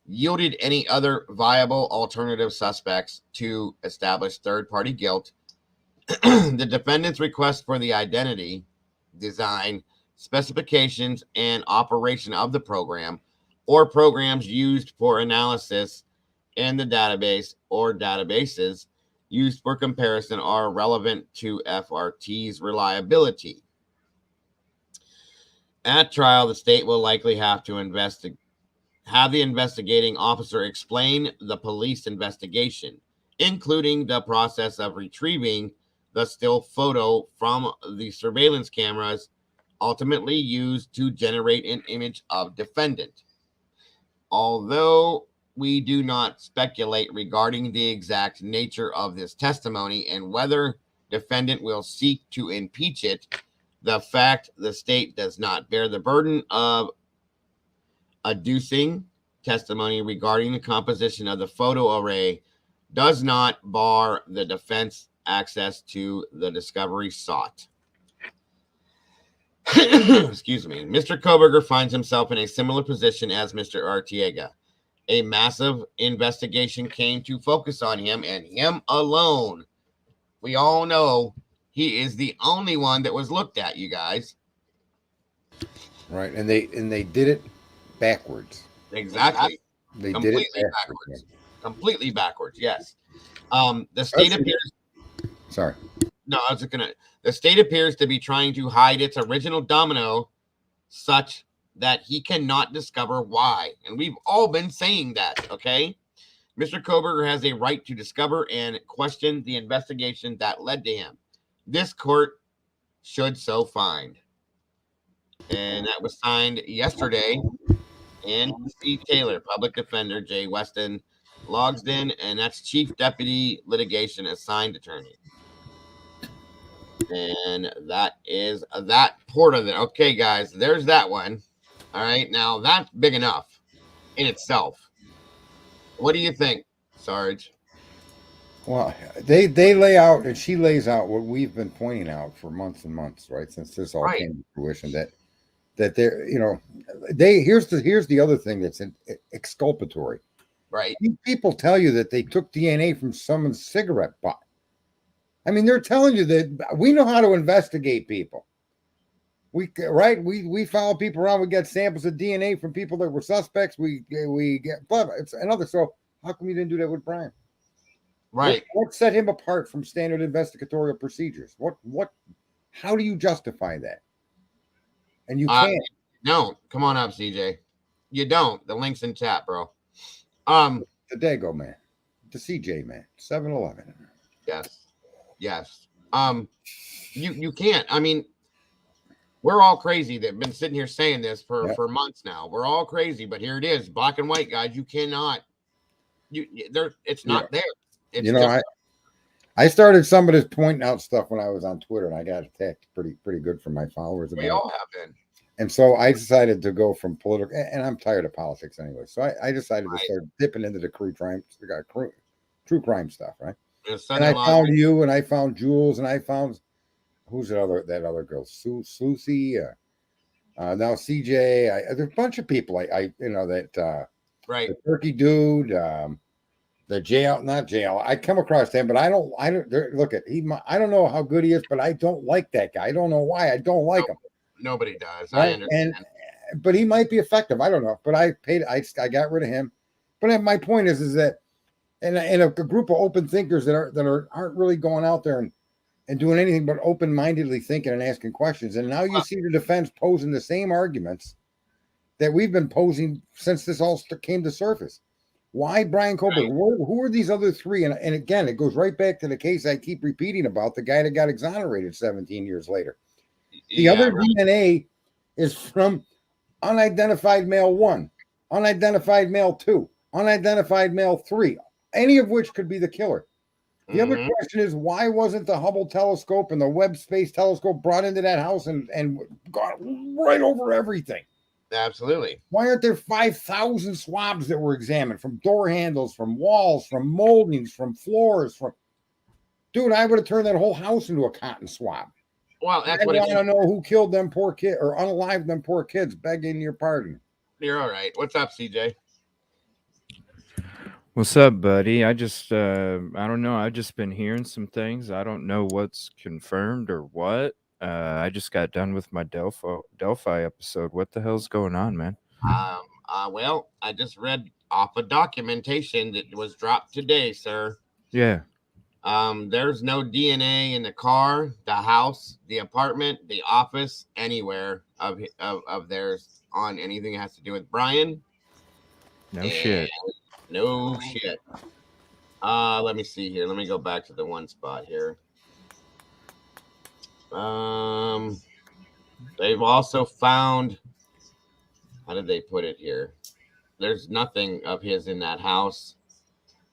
yielded any other viable alternative suspects to establish third-party guilt. The defendant's request for the identity, design, specifications, and operation of the program or programs used for analysis in the database or databases used for comparison are relevant to FRT's reliability. At trial, the state will likely have to have the investigating officer explain the police investigation, including the process of retrieving the still photo from the surveillance cameras ultimately used to generate an image of defendant. Although we do not speculate regarding the exact nature of this testimony and whether defendant will seek to impeach it, the fact the state does not bear the burden of adducing testimony regarding the composition of the photo array does not bar the defense access to the discovery sought. Excuse me. Mr. Kohberger finds himself in a similar position as Mr. Arteaga. A massive investigation came to focus on him and him alone. We all know he is the only one that was looked at, you guys. Right, and they did it backwards. Exactly. They completely did it backwards. Completely backwards. Yes. The state appears. Sorry. No, I was just gonna. The state appears to be trying to hide its original domino, such that he cannot discover why. And we've all been saying that. Okay. Mr. Kohberger has a right to discover and question the investigation that led to him. This court should so find. And that was signed yesterday. And Steve Taylor, public defender, Jay Weston, logs in, and that's Chief Deputy Litigation Assigned Attorney. And that is that port of it. Okay, guys, there's that one. All right, now that's big enough in itself. What do you think, Sarge? Well, they lay out, and she lays out what we've been pointing out for months and months, right? Since this all came to fruition, that they're, here's the other thing that's exculpatory. Right. These people tell you that they took DNA from someone's cigarette butt. I mean, they're telling you that we know how to investigate people. We follow people around. We get samples of DNA from people that were suspects. We get blah, blah. It's another. So how come you didn't do that with Bryan? Right. What set him apart from standard investigatorial procedures? How do you justify that? And you can't. No, come on up, CJ. You don't. The link's in chat, bro. The Dago man, the CJ man, 7-Eleven. Yes. You can't. I mean, we're all crazy that have been sitting here saying this for months now. We're all crazy, but here it is, black and white, guys. You cannot. It's not there. It's I started some of this pointing out stuff when I was on Twitter, and I got attacked pretty good from my followers. We all have been. And so I decided to go from political, and I'm tired of politics anyway. So I decided to start dipping into the true crime stuff, right? And I found you, and I found Jules, and I found who's that other girl, Sluicy, now CJ. There's a bunch of people right. The turkey dude, the not jail. I come across him, but I don't look at I don't know how good he is, but I don't like that guy. I don't know why I don't like him. Nobody does. Right? I understand. But he might be effective. I don't know. But I got rid of him. But my point is that in a group of open thinkers that aren't really going out there and doing anything but open-mindedly thinking and asking questions. And now you see the defense posing the same arguments that we've been posing since this all came to surface. Why Bryan Kohberger? Right. Who are these other three? And again, it goes right back to the case I keep repeating about, the guy that got exonerated 17 years later. The other DNA is from unidentified male 1, unidentified male 2, unidentified male 3, any of which could be the killer. The other question is, why wasn't the Hubble telescope and the Webb Space Telescope brought into that house and got right over everything? Absolutely. Why aren't there 5,000 swabs that were examined from door handles, from walls, from moldings, from floors? Dude, I would have turned that whole house into a cotton swab. Well, that's I what want to know who killed them poor kids or unalived them poor kids, begging your pardon. You're all right. What's up, CJ? What's up, buddy? I just, I don't know. I've just been hearing some things. I don't know what's confirmed or what. I just got done with my Delphi episode. What the hell's going on, man? Well, I just read off a documentation that was dropped today, sir. Yeah. There's no DNA in the car, the house, the apartment, the office, anywhere of theirs on anything that has to do with Bryan. No shit. No shit. Let me see here. Let me go back to the one spot here. They've also found, how did they put it here? There's nothing of his in that house.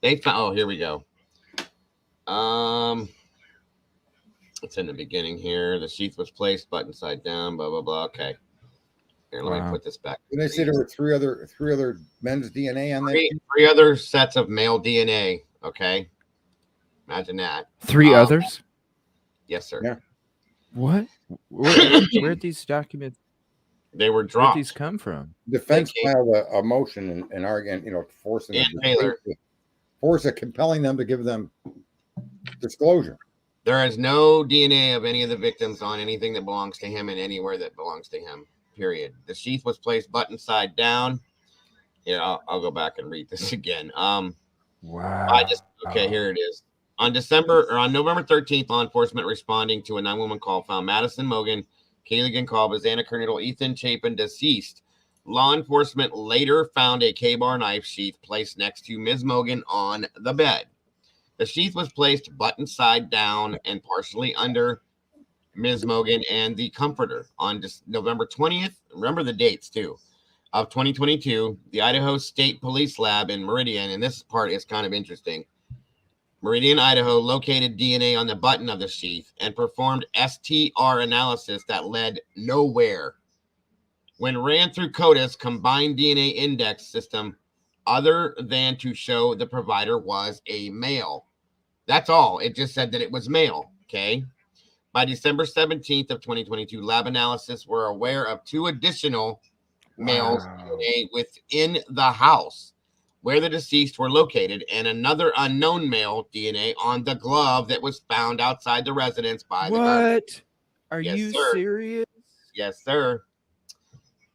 They found, oh, here we go. It's in the beginning here. The sheath was placed, button side down, blah, blah, blah. Okay. Here, let me put this back. Did I say there were three other men's DNA on that? Three other sets of male DNA. Okay. Imagine that. Three others? Yes, sir. Yeah. What? Where'd these documents? They were dropped. Where'd these come from? Defense filed a motion and arguing, forcing compelling them to give them disclosure. There is no DNA of any of the victims on anything that belongs to him and anywhere that belongs to him. Period. The sheath was placed button side down. Yeah, I'll go back and read this again. Wow. Here it is. On November 13th, law enforcement responding to a 911 call found Madison Mogan, Kaylee Ginkalb, Xana Kernadle, Ethan Chapin deceased. Law enforcement later found a K-bar knife sheath placed next to Ms. Mogan on the bed. The sheath was placed button side down and partially under Ms. Mogan and the comforter. On November 20th, remember the dates too, of 2022, the Idaho State Police Lab in Meridian, and this part is kind of interesting, Meridian, Idaho, located DNA on the button of the sheath and performed STR analysis that led nowhere. When ran through CODIS combined DNA index system, other than to show the provider was a male. That's all. It just said that it was male. Okay. By December 17th of 2022, lab analysis were aware of two additional males DNA within the house where the deceased were located, and another unknown male DNA on the glove that was found outside the residence by the garbage. Are you serious? Yes, sir.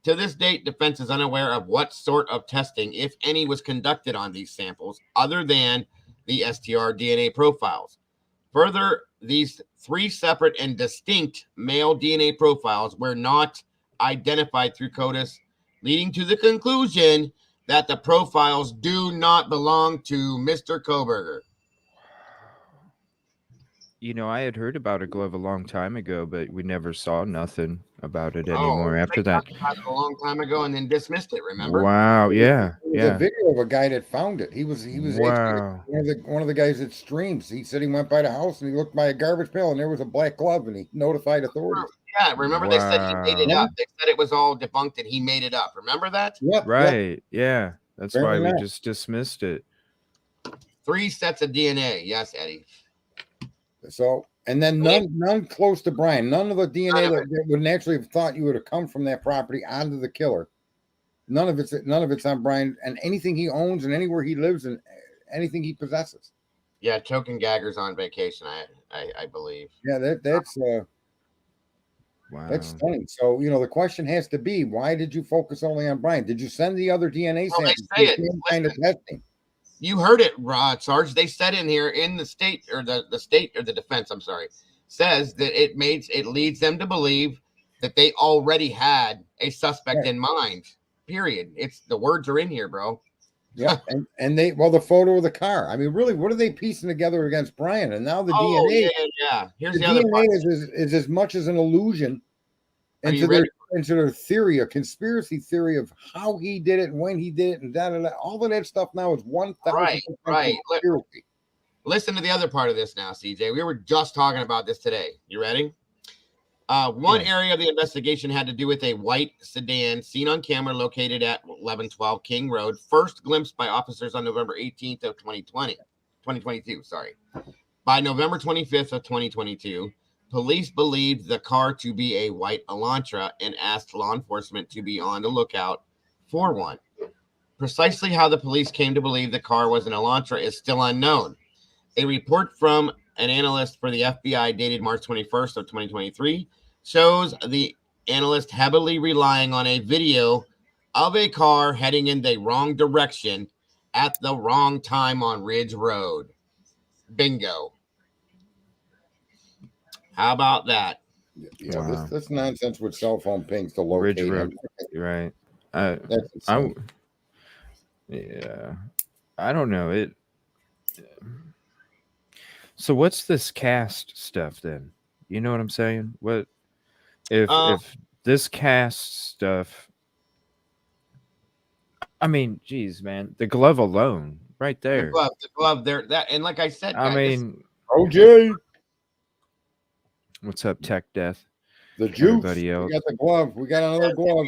To this date, defense is unaware of what sort of testing, if any, was conducted on these samples other than the STR DNA profiles. Further, these three separate and distinct male DNA profiles were not identified through CODIS, leading to the conclusion that the profiles do not belong to Mr. Kohberger. I had heard about a glove a long time ago, but we never saw nothing about it anymore after that. About it a long time ago and then dismissed it, remember? Wow, yeah. There's a video of a guy that found it. He was wow. one of the guys that streams. He said he went by the house and he looked by a garbage pail and there was a black glove and he notified authorities. Yeah, remember they said he made it up. They said it was all debunked and he made it up. Remember that? Yep. Right. Yeah. That's why we enough. just dismissed it. 3 sets of DNA. Yes, Eddie. So, and then none close to Bryan. None of the DNA that would naturally have thought you would have come from that property onto the killer. None of it's on Bryan, and anything he owns and anywhere he lives and anything he possesses. Yeah, Token Gagger's on vacation, I believe. Yeah, that's wow. That's stunning. So, the question has to be, why did you focus only on Bryan? Did you send the other DNA samples? They say it. Kind of testing? You heard it, Sarge. They said in here in the state or the defense, I'm sorry, says that it leads them to believe that they already had a suspect in mind. Period. It's the words are in here, bro. Yeah, and the photo of the car. I mean, really, what are they piecing together against Bryan? And now the DNA. Yeah. Here's the other DNA part. is as much as an illusion into their theory, a conspiracy theory of how he did it and when he did it and da. All of that stuff now is 1,000% right. conspiracy. Listen to the other part of this now, CJ. We were just talking about this today. You ready? One area of the investigation had to do with a white sedan seen on camera located at 1112 King Road, first glimpsed by officers on November 18th of 2022. By November 25th of 2022, police believed the car to be a white Elantra and asked law enforcement to be on the lookout for one. Precisely how the police came to believe the car was an Elantra is still unknown. A report from an analyst for the FBI dated March 21st of 2023 shows the analyst heavily relying on a video of a car heading in the wrong direction at the wrong time on Ridge Road. Bingo. How about that? Yeah, wow. This nonsense with cell phone pings to locate Ridge Road. Right. I don't know it. So what's this cast stuff then? You know what I'm saying? What if this cast stuff? I mean, geez, man, the glove alone, right there. The glove there. That and like I said, I mean, OJ. What's up, Tech Death? The juice. Everybody else. We got the glove. We got another glove.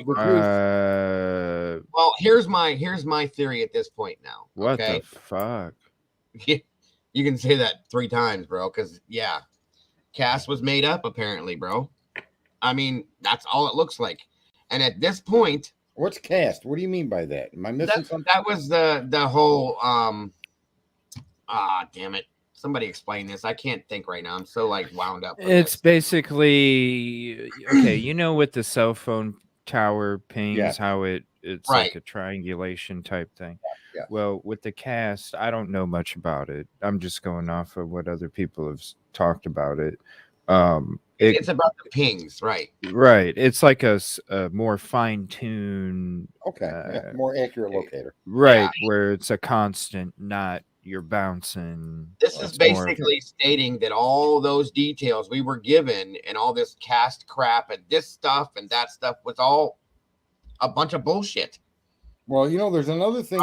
Well, here's my theory at this point now. What the fuck? You can say that 3 times, bro. Because Cass was made up apparently, bro. I mean, that's all it looks like. And at this point, what's cast? What do you mean by that? Am I missing something? That was the whole damn it. Somebody explain this. I can't think right now. I'm so wound up. It's basically okay. You know, with the cell phone tower pings, how it's like a triangulation type thing. Yeah. Well, with the cast, I don't know much about it. I'm just going off of what other people have talked about it. It's about the pings, right? Right. It's like a more fine-tuned, more accurate locator, right? Where it's a constant, not you're bouncing. This is basically stating that all those details we were given and all this cast crap and this stuff and that stuff was all a bunch of bullshit. Well, you know, there's another thing.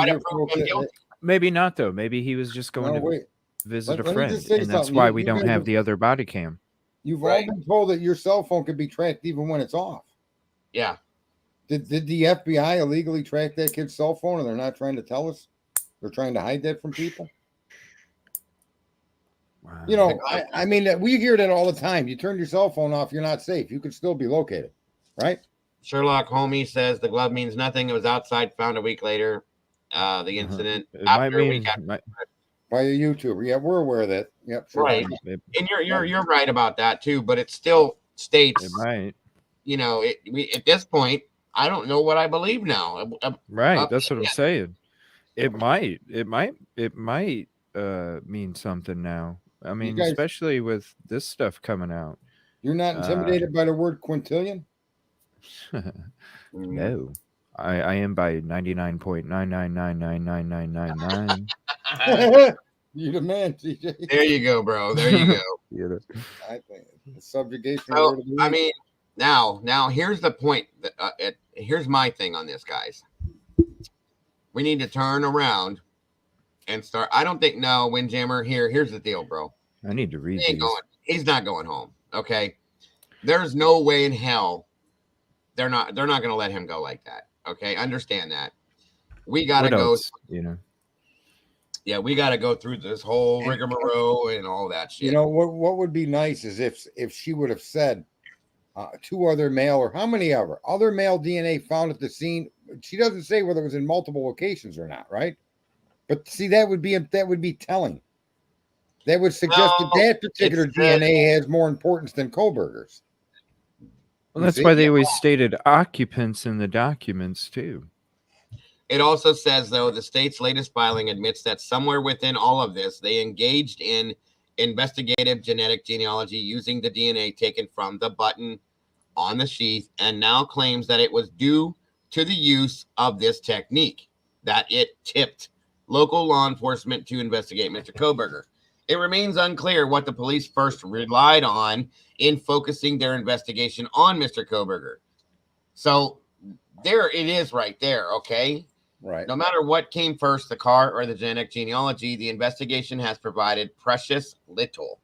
Maybe not, though. Maybe he was just going to visit a friend, and that's why we don't have the other body cam. You've all been told that your cell phone can be tracked even when it's off. Yeah. Did the FBI illegally track that kid's cell phone and they're not trying to tell us? They're trying to hide that from people? Wow. You know, I mean, we hear that all the time. You turn your cell phone off, you're not safe. You could still be located, right? Sherlock Homie says the glove means nothing. It was outside, found a week later. The incident after a week after. By a YouTuber. Yeah, we're aware of that. Yep. Sure. Right. And you're right about that too, but it still states, you know, at this point, I don't know what I believe now. Right. That's what I'm saying. It might mean something now. I mean, especially with this stuff coming out. You're not intimidated by the word quintillion? No. I am by 99.999999999. You the man, TJ. There you go, bro. There you go. I think the subjugation. So, I mean, now here's the point. Here's my thing on this, guys. We need to turn around and start. I don't think Windjammer. Here's the deal, bro. I need to read. He's not going home. Okay. There's no way in hell they're not going to let him go like that. Okay, understand that. We got to go. Yeah, we got to go through this whole rigmarole and all that shit. You know what would be nice is if she would have said 2 other male or how many other male DNA found at the scene. She doesn't say whether it was in multiple locations or not, right? But see, that would be telling. That would suggest that particular DNA has more importance than Kohberger's. Well, that's why they always stated occupants in the documents, too. It also says, though, the state's latest filing admits that somewhere within all of this, they engaged in investigative genetic genealogy using the DNA taken from the button on the sheath and now claims that it was due to the use of this technique that it tipped local law enforcement to investigate Mr. Kohberger. It remains unclear what the police first relied on in focusing their investigation on Mr. Kohberger. So there it is right there, okay? Right. No matter what came first, the car or the genetic genealogy, the investigation has provided precious little.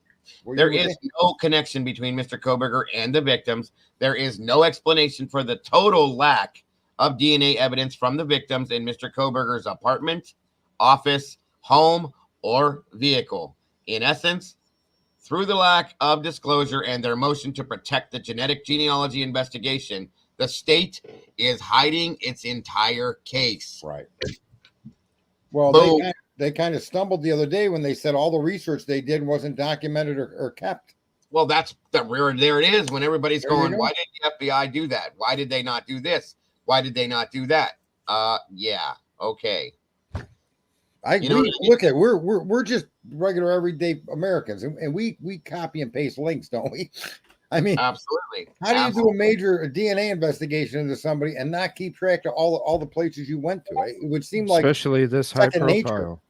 There is no connection between Mr. Kohberger and the victims. There is no explanation for the total lack of DNA evidence from the victims in Mr. Kohberger's apartment, office, home, or vehicle. In essence, through the lack of disclosure and their motion to protect the genetic genealogy investigation, the state is hiding its entire case. Right. Well, they kind of stumbled the other day when they said all the research they did wasn't documented or kept. Well, that's there it is when everybody's going, why did the FBI do that? Why did they not do this? Why did they not do that? Yeah, okay. Look at we're just regular everyday Americans, and we copy and paste links, don't we? I mean, absolutely. How do you do a major DNA investigation into somebody and not keep track of all the places you went to? It would seem like, especially this high profile.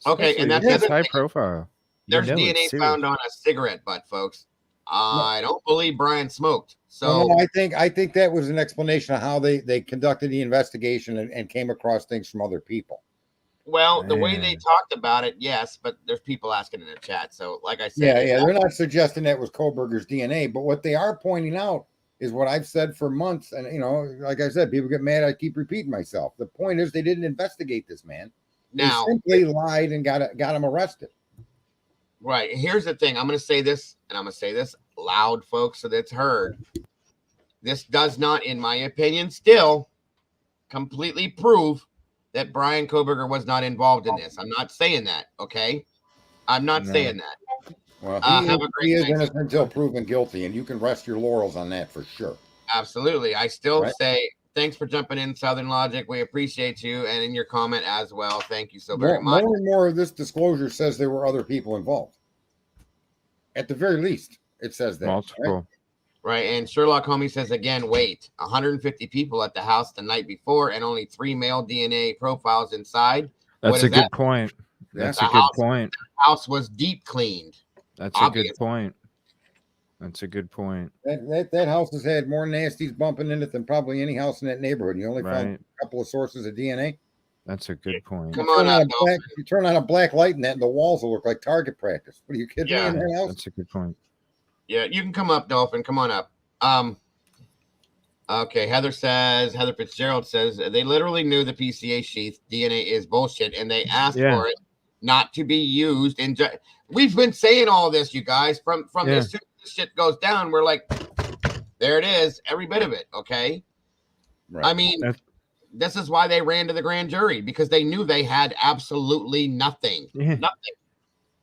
Okay, and that's high profile. There's DNA found on a cigarette butt, folks. I don't believe Bryan smoked. So no, I think that was an explanation of how they conducted the investigation and came across things from other people. Well, the way they talked about it, yes, but there's people asking in the chat. So, like I said, they're not suggesting that was Kohberger's DNA, but what they are pointing out is what I've said for months. And like I said, people get mad. I keep repeating myself. The point is, they didn't investigate this man. Now, they simply lied and got him arrested. Right. Here's the thing. I'm going to say this, and I'm going to say this loud, folks, so that it's heard. This does not, in my opinion, still completely prove that Bryan Kohberger was not involved in this. I'm not saying that, okay? I'm not saying that. Well, he is innocent until proven guilty, and you can rest your laurels on that for sure. Absolutely. I still say thanks for jumping in, Southern Logic. We appreciate you, and in your comment as well. Thank you so very much. More and more of this disclosure says there were other people involved. At the very least, it says that. Multiple. Right, and Sherlock Homie says again, wait, 150 people at the house the night before and only 3 male DNA profiles inside. That's a good point. That's a good point. The house was deep cleaned. That's a good point. That's a good point. That house has had more nasties bumping in it than probably any house in that neighborhood. You only found a couple of sources of DNA. That's a good point. Come on out, you turn on a black light in that, and the walls will look like target practice. What are you kidding me? In that house? That's a good point. Yeah, you can come up, Dolphin. Come on up. Okay, Heather Fitzgerald says they literally knew the PCA sheath DNA is bullshit, and they asked for it not to be used. We've been saying all this, you guys, from this shit goes down. We're like, there it is, every bit of it. Okay, right. I mean, this is why they ran to the grand jury, because they knew they had absolutely nothing. Nothing.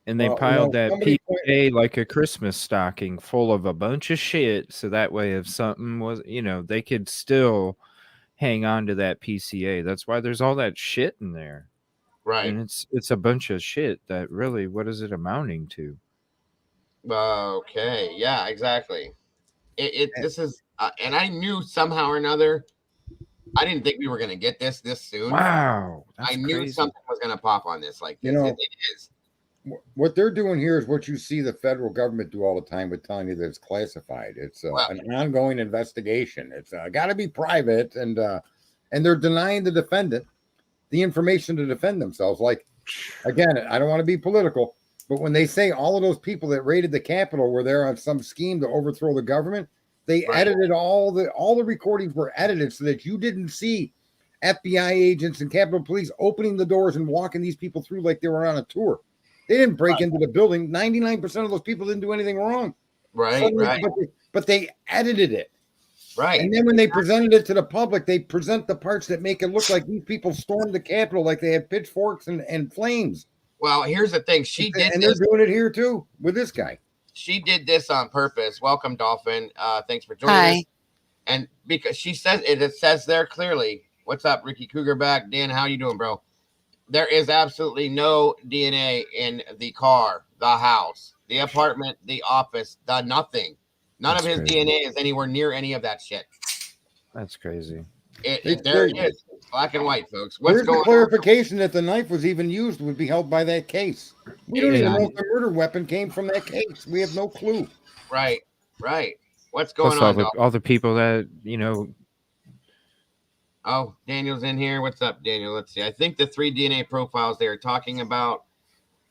And they piled that PCA like a Christmas stocking full of a bunch of shit. So that way, if something was, they could still hang on to that PCA. That's why there's all that shit in there. Right. And it's a bunch of shit that really, what is it amounting to? Okay. Yeah, exactly. This is, and I knew somehow or another, I didn't think we were going to get this soon. Wow. I knew crazy. Something was going to pop on this like this. It is. What they're doing here is what you see the federal government do all the time with telling you that it's classified. It's an ongoing investigation. It's got to be private, and they're denying the defendant the information to defend themselves. Like, again, I don't want to be political, but when they say all of those people that raided the Capitol were there on some scheme to overthrow the government, they edited all the recordings were edited so that you didn't see FBI agents and Capitol Police opening the doors and walking these people through like they were on a tour. They didn't break into the building. 99% of those people didn't do anything wrong. Right. But they edited it. Right. And then when they presented it to the public, they present the parts that make it look like these people stormed the Capitol like they had pitchforks and flames. Well, here's the thing. And they're doing it here too with this guy. She did this on purpose. Welcome, Dolphin. Thanks for joining us. And because she says it says there clearly, what's up, Ricky Cougar back? Dan, how you doing, bro? There is absolutely no DNA in the car, the house, the apartment, the office, the nothing. None of his DNA is anywhere near any of that shit. That's crazy. There it is. Black and white, folks. Where's the clarification that the knife was even used would be held by that case? We don't even know if the murder weapon came from that case. We have no clue. Right. What's going on? All the people that, Oh, Daniel's in here. What's up, Daniel? Let's see. I think the 3 DNA profiles they were talking about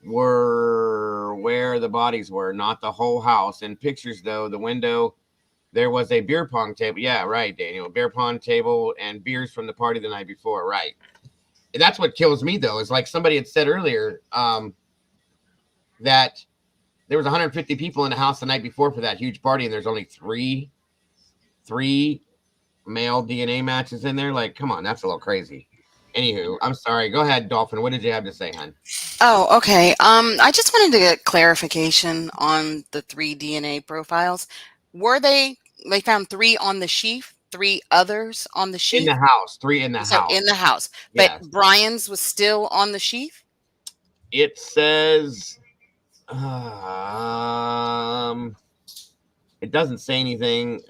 were where the bodies were, not the whole house. In pictures, though, the window, there was a beer pong table. Yeah, right, Daniel. Beer pong table and beers from the party the night before. Right. That's what kills me, though. Is like somebody had said earlier that there was 150 people in the house the night before for that huge party, and there's only three male DNA matches in there. Like, come on, that's a little crazy. Anywho, I'm sorry. Go ahead, Dolphin. What did you have to say, hon? Oh, okay. I just wanted to get clarification on the 3 DNA profiles. Were they found 3 on the sheaf, 3 others on the In sheaf? the house. 3 in the So house. in the house. But Yes. Bryan's was still on the sheaf? It says it doesn't say anything.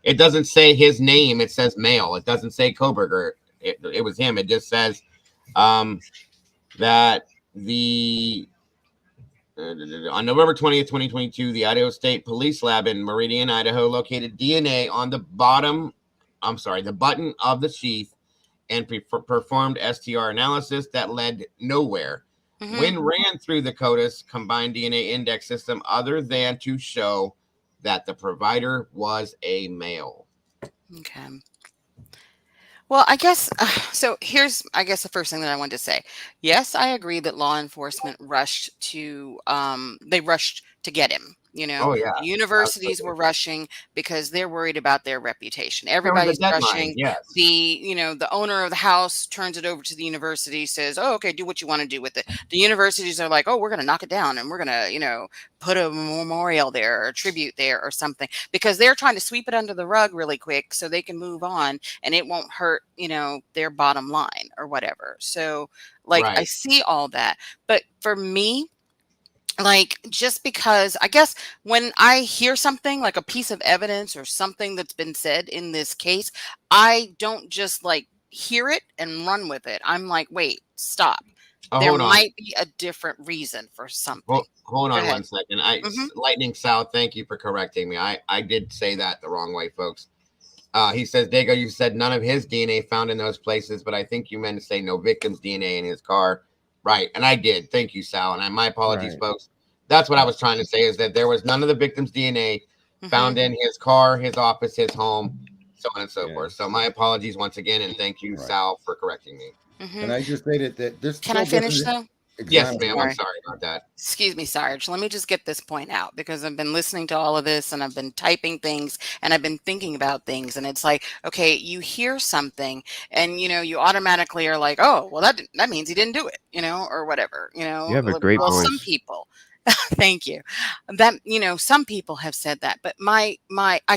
It doesn't say his name. It says male. It doesn't say Kohberger. It was him. It just says that on November 20th, 2022, the Idaho State Police Lab in Meridian, Idaho, located DNA on the button of the sheath and performed STR analysis that led nowhere. Mhm. When ran through the CODIS combined DNA index system, other than to show that the provider was a male. Okay. Well, I guess so. Here's, I guess, the first thing that I wanted to say. Yes, I agree that law enforcement rushed to get him. Oh yeah, The universities absolutely. were rushing because they're worried about their reputation. There was a Everybody's deadline. rushing. Yes. The owner of the house turns it over to the university, says, "Oh, okay, do what you want to do with it." The universities are like, "Oh, we're going to knock it down and we're going to, put a memorial there or a tribute there or something," because they're trying to sweep it under the rug really quick so they can move on and it won't hurt, their bottom line or whatever. So, like, I Right. see all that. But for me, like, just because I guess when I hear something like a piece of evidence or something that's been said in this case, I don't just like hear it and run with it. I'm like, wait, stop. Oh, There hold on. might be a different reason for something. Hold Go on ahead. 1 second. Hmm. Lightning South, thank you for correcting me. I did say that the wrong way, folks. He says, Dago, you said none of his DNA found in those places, but I think you meant to say no victim's DNA in his car. Right. And I did. Thank you, Sal. And my apologies, Right. folks. That's what I was trying to say, is that there was none of the victim's DNA found Hmm. in his car, his office, his home, so on and so Yeah. forth. So my apologies once again, and thank you, Right. Sal, for correcting me. Hmm. And I just stated that this Can still I finish doesn't though? Yes, exonerate. ma'am. I'm Sorry. sorry about that. Excuse me, Sarge. Let me just get this point out because I've been listening to all of this and I've been typing things and I've been thinking about things. And it's like, okay, you hear something and, you automatically are like, oh, well, that means he didn't do it, or whatever, You have a great Well, some voice. people, thank you. That, some people have said that, but I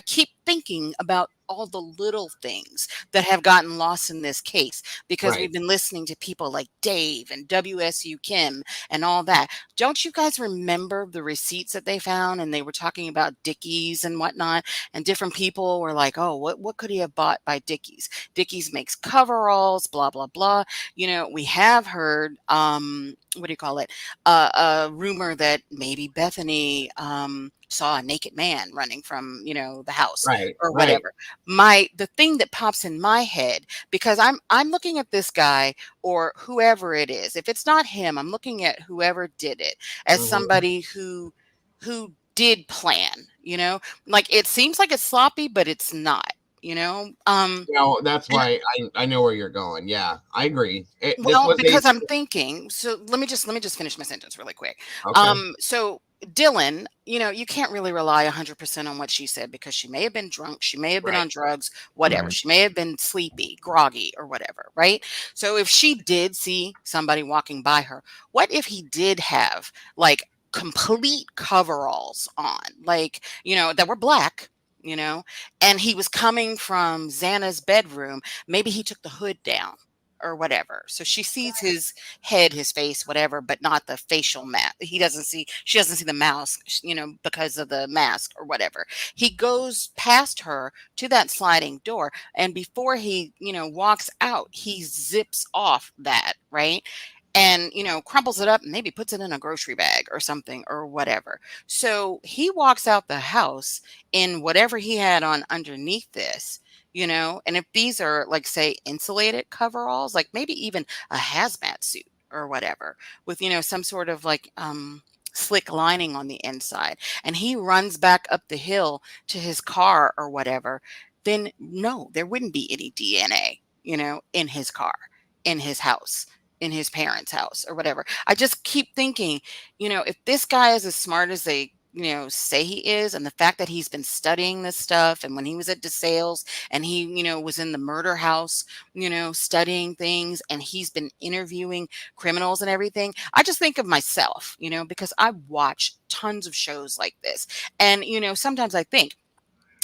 keep thinking about all the little things that have gotten lost in this case because Right. we've been listening to people like Dave and WSU Kim and all that. Don't you guys remember the receipts that they found? And they were talking about Dickies and whatnot. And different people were like, oh, what could he have bought by Dickies? Dickies makes coveralls, blah, blah, blah. We have heard, what do you call it? A rumor that maybe Bethany saw a naked man running from, the house Right. or Right. whatever. The thing that pops in my head, because I'm looking at this guy or whoever it is. If it's not him, I'm looking at whoever did it as Mhm. somebody who did plan, like it seems like it's sloppy, but it's not, That's and why I know where you're going. Yeah, I agree. This well, was because I'm thinking, so let me just finish my sentence really quick. okay. So Dylan, you can't really rely 100% on what she said because she may have been drunk, she may have been Right. on drugs, whatever. Right. She may have been sleepy, groggy, or whatever, right? So if she did see somebody walking by her, what if he did have like complete coveralls on, like, that were black, and he was coming from Xana's bedroom, maybe he took the hood down or whatever. So she sees his head, his face, whatever, but not the facial mask. She doesn't see the mask, because of the mask or whatever. He goes past her to that sliding door. And before he, walks out, he zips off that, right? and, crumples it up and maybe puts it in a grocery bag or something or whatever. So he walks out the house in whatever he had on underneath this, and if these are like, say, insulated coveralls, like maybe even a hazmat suit or whatever with, some sort of like, slick lining on the inside, and he runs back up the hill to his car or whatever, then no, there wouldn't be any DNA, in his car, in his house, in his parents' house or whatever. I just keep thinking, if this guy is as smart as they, say he is, and the fact that he's been studying this stuff, and when he was at DeSales and he, was in the murder house, studying things, and he's been interviewing criminals and everything, I just think of myself, because I watch tons of shows like this. And, sometimes I think,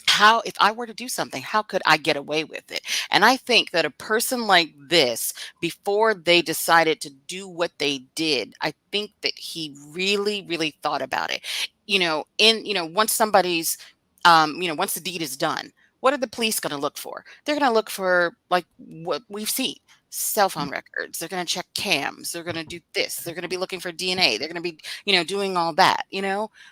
how, if I were to do something, how could I get away with it? And I think that a person like this, before they decided to do what they did, I think that he really, really thought about it. Once somebody's, once the deed is done, what are the police going to look for? They're going to look for, like, what we've seen: cell phone records. They're going to check cams. They're going to do this. They're going to be looking for DNA. They're going to be, doing all that,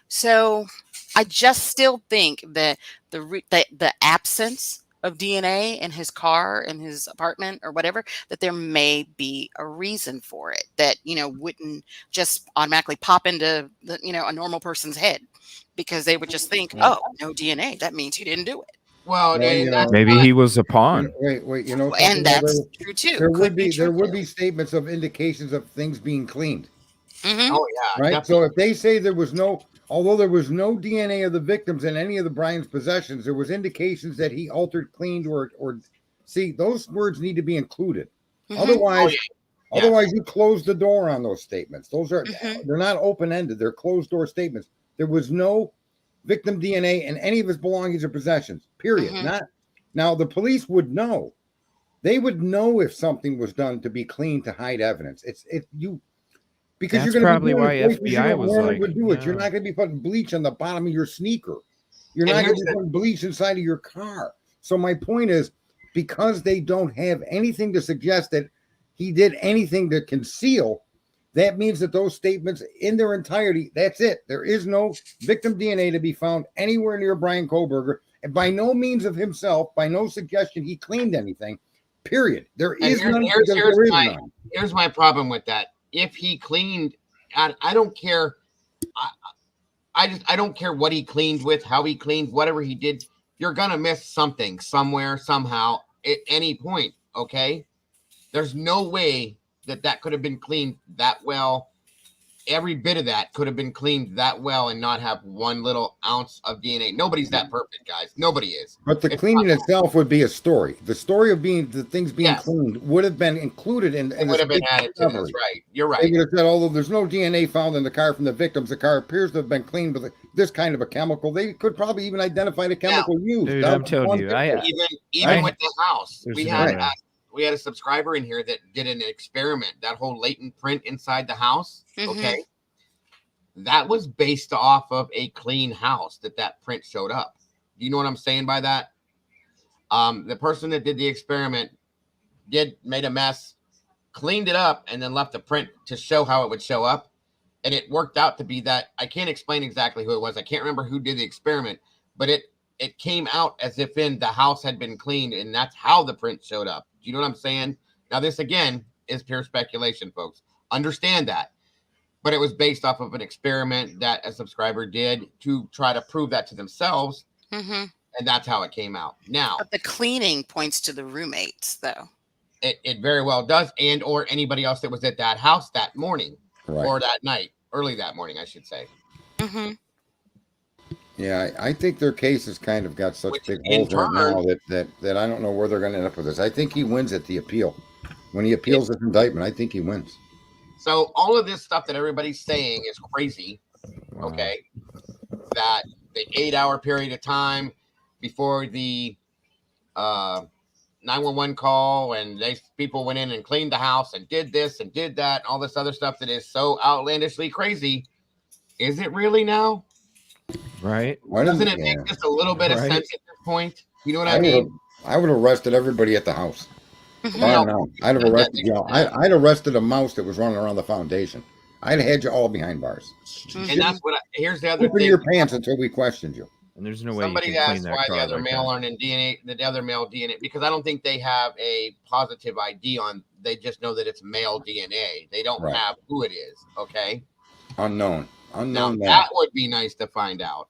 So I just still think that the absence of DNA in his car, in his apartment or whatever, that there may be a reason for it that, wouldn't just automatically pop into the, a normal person's head, because they would just think, oh, no DNA, that means he didn't do it. Well, maybe he was a pawn. Wait, and that's true too. There would be statements of indications of things being cleaned. Mm-hmm. Oh yeah, right. definitely. So if they say although there was no DNA of the victims in any of the Bryan's possessions, there was indications that he altered, cleaned, or see, those words need to be included. Mm-hmm. Otherwise, you close the door on those statements. Those are they're not open-ended; they're closed-door statements. There was no victim DNA in any of his belongings or possessions. Period. Now the police would know. They would know if something was done to be clean to hide evidence. Because that's you're going to probably why FBI was like, would do it. You're not going to be putting bleach on the bottom of your sneaker. You're not going to be putting bleach inside of your car. So my point is, because they don't have anything to suggest that he did anything to conceal, that means that those statements in their entirety, that's it. There is no victim DNA to be found anywhere near Bryan Kohberger, and by no means of himself, by no suggestion he cleaned anything, period. There is none. Here's my problem with that. If he cleaned, I don't care. I don't care what he cleaned with, how he cleaned, whatever he did. You're gonna miss something somewhere, somehow, at any point. Okay, there's no way that could have been cleaned that well. Every bit of that could have been cleaned that well and not have one little ounce of DNA. Nobody's that perfect, guys. Nobody is. But the cleaning itself would be a story. The story of the things being cleaned would have been included in. It would have been added to this, right? You're right. They would have said, although there's no DNA found in the car from the victims, the car appears to have been cleaned with this kind of a chemical. They could probably even identify the chemical used. Dude, I'm telling you, even with the house, we had a subscriber in here that did an experiment. That whole latent print inside the house, okay, that was based off of a clean house that print showed up. Do you know what I'm saying by that? The person that did the experiment made a mess, cleaned it up, and then left the print to show how it would show up. And it worked out to be that. I can't explain exactly who it was. I can't remember who did the experiment, but it came out as if the house had been cleaned, and that's how the print showed up. Do you know what I'm saying? Now, this again is pure speculation, folks. Understand that. But it was based off of an experiment that a subscriber did to try to prove that to themselves. And that's how it came out. Now, but the cleaning points to the roommates, though. It very well does, and or anybody else that was at that house that morning or that night, early that morning, I should say. Yeah, I think their case has kind of got such big holes right now that I don't know where they're going to end up with this. I think he wins at the appeal. When he appeals this indictment, I think he wins. So all of this stuff that everybody's saying is crazy, okay? That the 8-hour period of time before the 911 call, and people went in and cleaned the house and did this and did that and all this other stuff that is so outlandishly crazy. Is it really now? Right. Doesn't it make just a little bit of sense at this point? You know what I mean? I would have arrested everybody at the house. Far now. I'd have arrested you all. I'd arrested a mouse that was running around the foundation. I'd have had you all behind bars. And that's what. Here's the other Open thing. your pants until we questioned you. And there's no way Somebody you can clean asked that why the car other like male that. aren't in DNA. The other male DNA because I don't think they have a positive ID on. They just know that it's male DNA. They don't have who it is. Okay. Unknown. Now that would be nice to find out.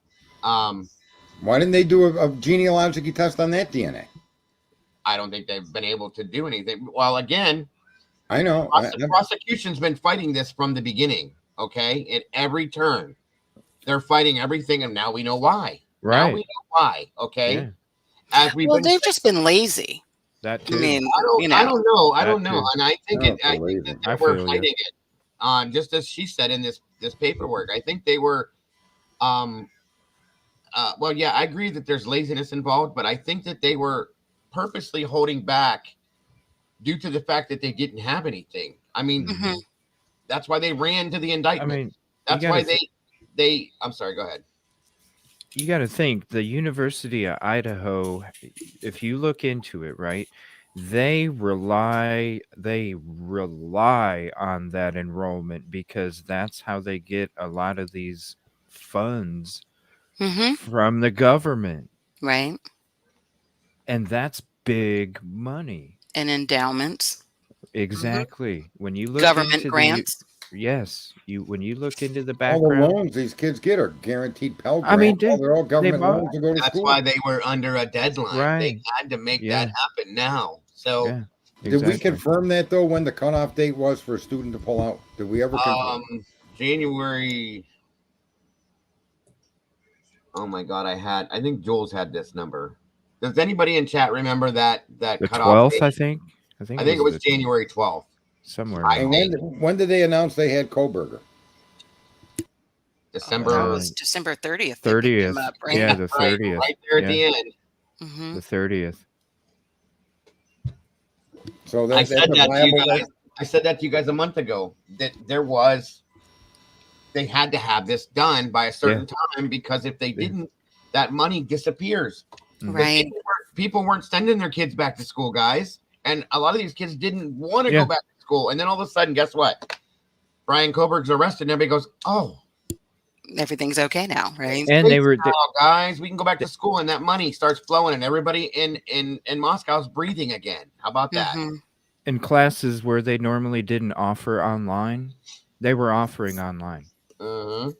Why didn't they do a genealogical test on that DNA? I don't think they've been able to do anything. Well, again, I know the prosecution's been fighting this from the beginning. Okay, at every turn, they're fighting everything, and now we know why. Right. Now we know why. Okay. Yeah. As we've been they've just been lazy. That too. I mean, I don't know. I That don't know. too. And I think that they were feel you. hiding it. Just as she said in this paperwork, I think they were. Well, yeah, I agree that there's laziness involved, but I think that they were purposely holding back due to the fact that they didn't have anything. I mean, that's why they ran to the indictment. I mean, that's why they. I'm sorry. Go ahead. You got to think the University of Idaho, if you look into it, right, they rely on that enrollment because that's how they get a lot of these funds from the government. Right. And that's big money. And endowments. Exactly. When you look government into grants. When you look into the all background, the loans these kids get are guaranteed Pell Grants. I mean, they're all government loans to go to That's school. why they were under a deadline. Right. They had to make that happen now. So, Did we confirm that though? When the cutoff date was for a student to pull out? Did we ever confirm? January. Oh my God, I think Jules had this number. Does anybody in chat remember that the cutoff 12th, date? I think it was January 12th. Somewhere. And when did they announce they had Kohberger? December. It was December 30th. 30th. Right? Yeah, the 30th. Right there at the end. The 30th. So I said that to you guys a month ago that they had to have this done by a certain time because if they didn't, that money disappears. Right. People weren't sending their kids back to school, guys. And a lot of these kids didn't want to go back to school. And then all of a sudden, guess what? Bryan Kohberger's arrested and everybody goes, oh. Everything's okay now, right? And they were guys, we can go back to school and that money starts flowing and everybody in Moscow's breathing again. How about that? In classes where they normally didn't offer online, they were offering online. It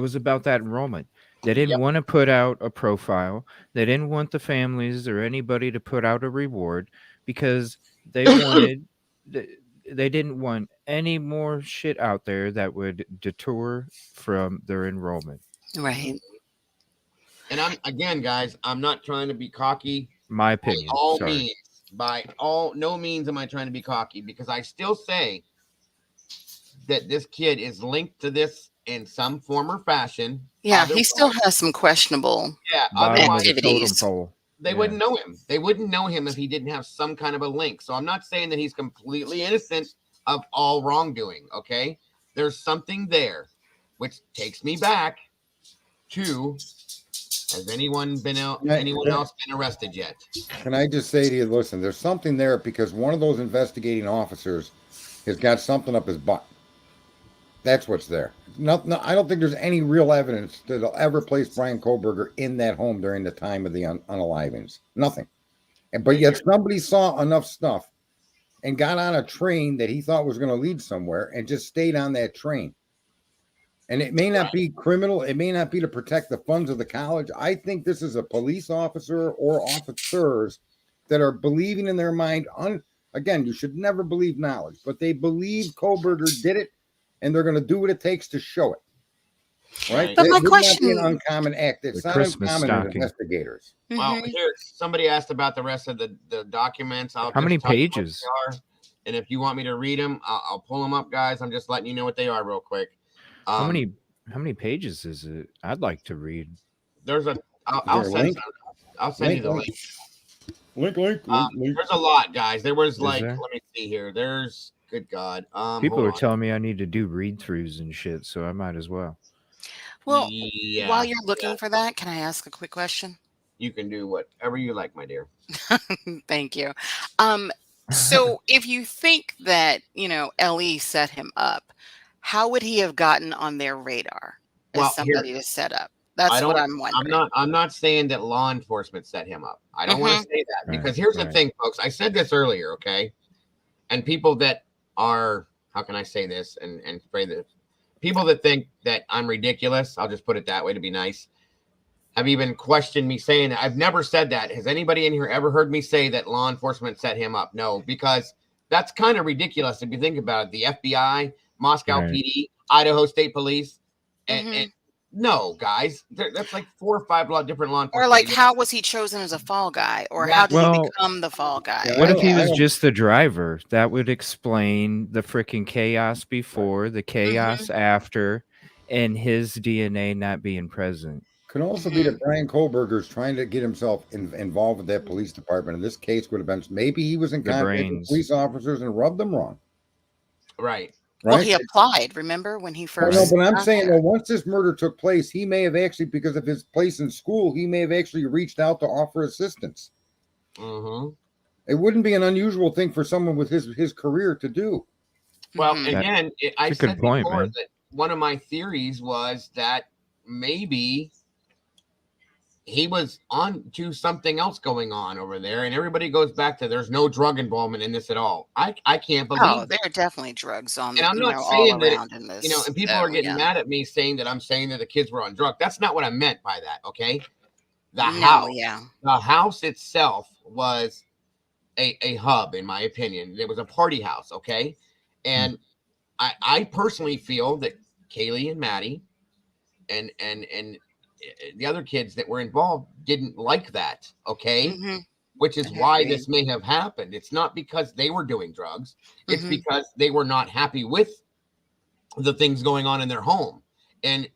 was about that enrollment. They didn't want to put out a profile. They didn't want the families or anybody to put out a reward because they wanted they didn't want any more shit out there that would detour from their enrollment. Right. And I'm not trying to be cocky. My opinion. By no means am I trying to be cocky because I still say that this kid is linked to this in some form or fashion. Yeah, he still has some questionable activities. They wouldn't know him. They wouldn't know him if he didn't have some kind of a link. So I'm not saying that he's completely innocent of all wrongdoing. Okay, there's something there, which takes me back to: has anyone else been arrested yet? Can I just say to you, listen, there's something there because one of those investigating officers has got something up his butt. That's what's there. No, I don't think there's any real evidence that'll ever place Bryan Kohberger in that home during the time of the unalivings. Nothing. But yet somebody saw enough stuff and got on a train that he thought was going to lead somewhere and just stayed on that train. And it may not be criminal. It may not be to protect the funds of the college. I think this is a police officer or officers that are believing in their mind. Again, you should never believe knowledge, but they believe Kohberger did it. And they're going to do what it takes to show it, right? But my question is an uncommon act. It's not uncommon in investigators. Well, here somebody asked about the rest of the documents. How many pages? And if you want me to read them, I'll pull them up, guys. I'm just letting you know what they are real quick. How many pages is it? I'd like to read. There's I'll send you the link. Link. There's a lot, guys. There was let me see here. There's. Good God. People are telling me I need to do read-throughs and shit, so I might as well. Well, while you're looking for that, can I ask a quick question? you can do whatever you like, my dear. Thank you. So if you think that, LE set him up, how would he have gotten on their radar as Well, here, somebody to set up? I That's what don't. I'm wondering. I'm not saying that law enforcement set him up. I don't want to Mhm. say that because Right, here's the right. thing, folks. I said this earlier, okay? And people that are, how can I say this and pray this? People that think that I'm ridiculous, I'll just put it that way to be nice, have even questioned me saying that. I've never said that. Has anybody in here ever heard me say that law enforcement set him up? No, because that's kind of ridiculous if you think about it. The FBI, Moscow Right. PD, Idaho State Police, and Mhm. no, guys, that's like 4 or 5 different law Or enforcement. like, how was he chosen as a fall guy, or how did he Well, become the fall guy? Yeah, what if I he guess. was just the driver? That would explain the freaking chaos before, the chaos after, and his DNA not being present. Could also be that Bryan Kohberger's trying to get himself involved with that police department. In this case, would have been maybe he was in The contact with brains. police officers and rubbed them wrong. Right. Well, Right? he applied. Remember when he No, first? but I'm got saying there? that once this murder took place, he may have actually, because of his place in school, he may have actually reached out to offer assistance. Mm-hmm. It wouldn't be an unusual thing for someone with his career to do. Well, Mhm. again, I That's a good said point, before man. that one of my theories was that maybe he was on to something else going on over there, and everybody goes back to there's no drug involvement in this at all. I can't believe Oh, that. there are definitely drugs on, And I'm not all saying that around in this. and people are Oh, getting yeah. mad at me saying that I'm saying that the kids were on drugs. That's not what I meant by that, okay? The No, yeah. house itself was a hub, in my opinion. It was a party house, okay? And I personally feel that Kaylee and Maddie and the other kids that were involved didn't like that, okay? Mhm. Which is I why agree. this may have happened. It's not because they were doing drugs. It's Mhm. because they were not happy with the things going on in their home. And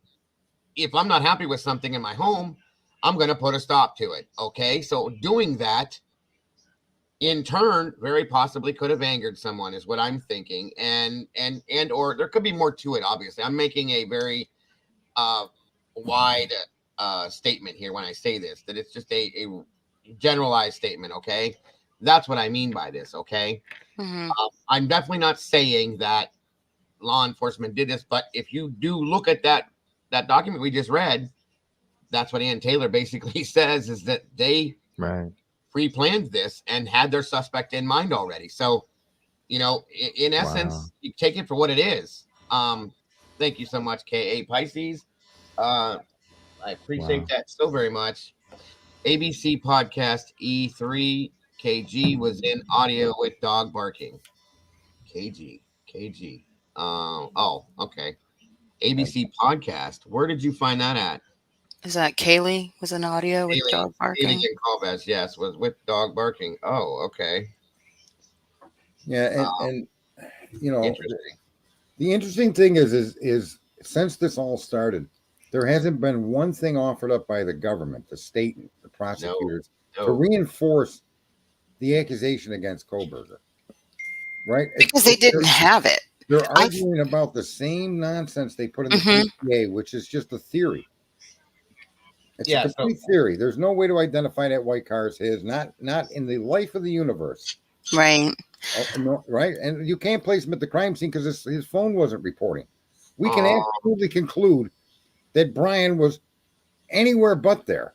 if I'm not happy with something in my home, I'm going to put a stop to it, okay? So doing that in turn very possibly could have angered someone is what I'm thinking. And or there could be more to it. Obviously, I'm making a very wide statement here when I say this, that it's just a generalized statement, okay? That's what I mean by this, okay? Mhm. I'm definitely not saying that law enforcement did this, but if you do look at that document we just read, that's what Ann Taylor basically says, is that they Right. pre-planned this and had their suspect in mind already. So, in essence, Wow. you take it for what it is. Thank you so much, KA Pisces. I appreciate Wow. that so very much. ABC podcast E3 KG was in audio with dog barking. KG. Oh, okay. ABC podcast. Where did you find that at? Is that Kaylee was an audio with Kaylee dog barking? and Callbest, yes, was with dog barking. Oh, okay. Yeah, and you know, Interesting. the interesting thing is since this all started, there hasn't been one thing offered up by the government, the state, the prosecutors, to No. reinforce the accusation against Kohberger. Right? Because they didn't have it. They're I- arguing about the same nonsense they put in the Mhm. PCA, which is just a theory. It's Yeah, a complete theory. There's no way to identify that white car as his, not in the life of the universe. Right. Oh, no, right? And you can't place him at the crime scene because his phone wasn't reporting. We can absolutely conclude that Bryan was anywhere but there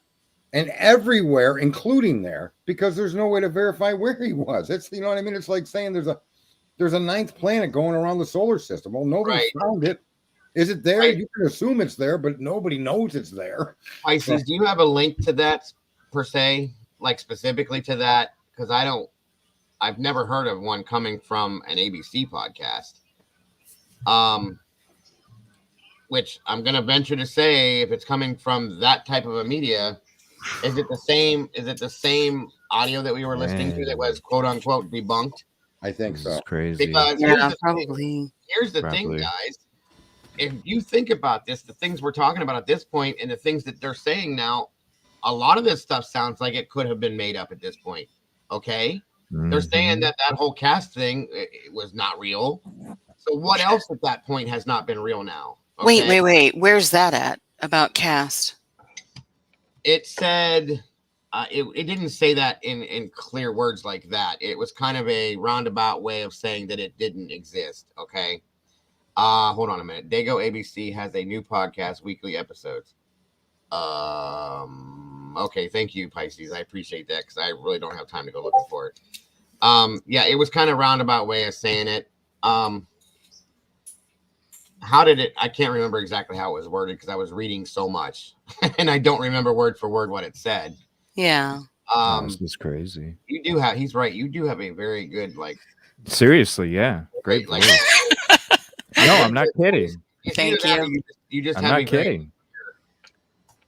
and everywhere, including there, because there's no way to verify where he was. It's, you know what I mean? It's like saying there's a ninth planet going around the solar system. Well, nobody found it. Is it there? Right. You can assume it's there, but nobody knows it's there. Pisces, do you have a link to that per se, like specifically to that? Because I've never heard of one coming from an ABC podcast. Which I'm gonna venture to say, if it's coming from that type of a media, is it the same audio that we were listening to that was quote unquote debunked? I think This so. is crazy. Because Yeah, probably. here's the thing, Probably. guys. If you think about this, the things we're talking about at this point and the things that they're saying now, a lot of this stuff sounds like it could have been made up at this point. Okay. They're saying that whole cast thing it was not real. So what else at that point has not been real now? Okay? Wait. Where's that at? About cast? It said it didn't say that in clear words like that. It was kind of a roundabout way of saying that it didn't exist. Okay. Hold on a minute. Dago ABC has a new podcast, weekly episodes. Okay, thank you, Pisces. I appreciate that because I really don't have time to go looking for it. Yeah, it was kind of roundabout way of saying it. How did it? I can't remember exactly how it was worded because I was reading so much, and I don't remember word for word what it said. Yeah. This is crazy. You do have. He's right. You do have a very good Seriously, yeah, great voice. No, I'm not kidding. Thank you. You just. I'm not kidding.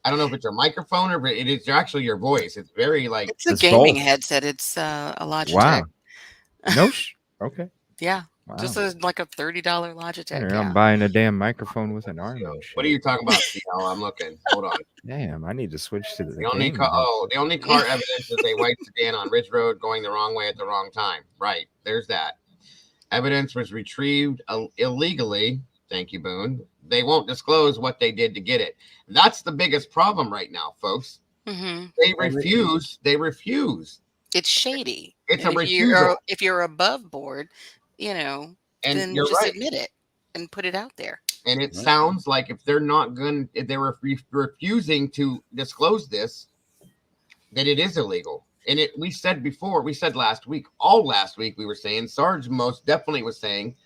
I don't know if it's your microphone or it is actually your voice. It's very it's a gaming headset. It's a Logitech. Wow. No. Okay. Yeah. Wow. Just like a $30 Logitech. I'm buying a damn microphone with an arm and shit. What are you talking about? I'm looking. Hold on. Damn, I need to switch to the only car evidence is a white sedan on Ridge Road going the wrong way at the wrong time. Right. There's that. Evidence was retrieved illegally. Thank you, Boone. They won't disclose what they did to get it. That's the biggest problem right now, folks. Mm-hmm. They refuse. It's shady. It's a refusal. If you're above board, then you just admit it and put it out there. And it sounds like if they're refusing to disclose this, that it is illegal. And we said last week, we were saying, Sarge most definitely was saying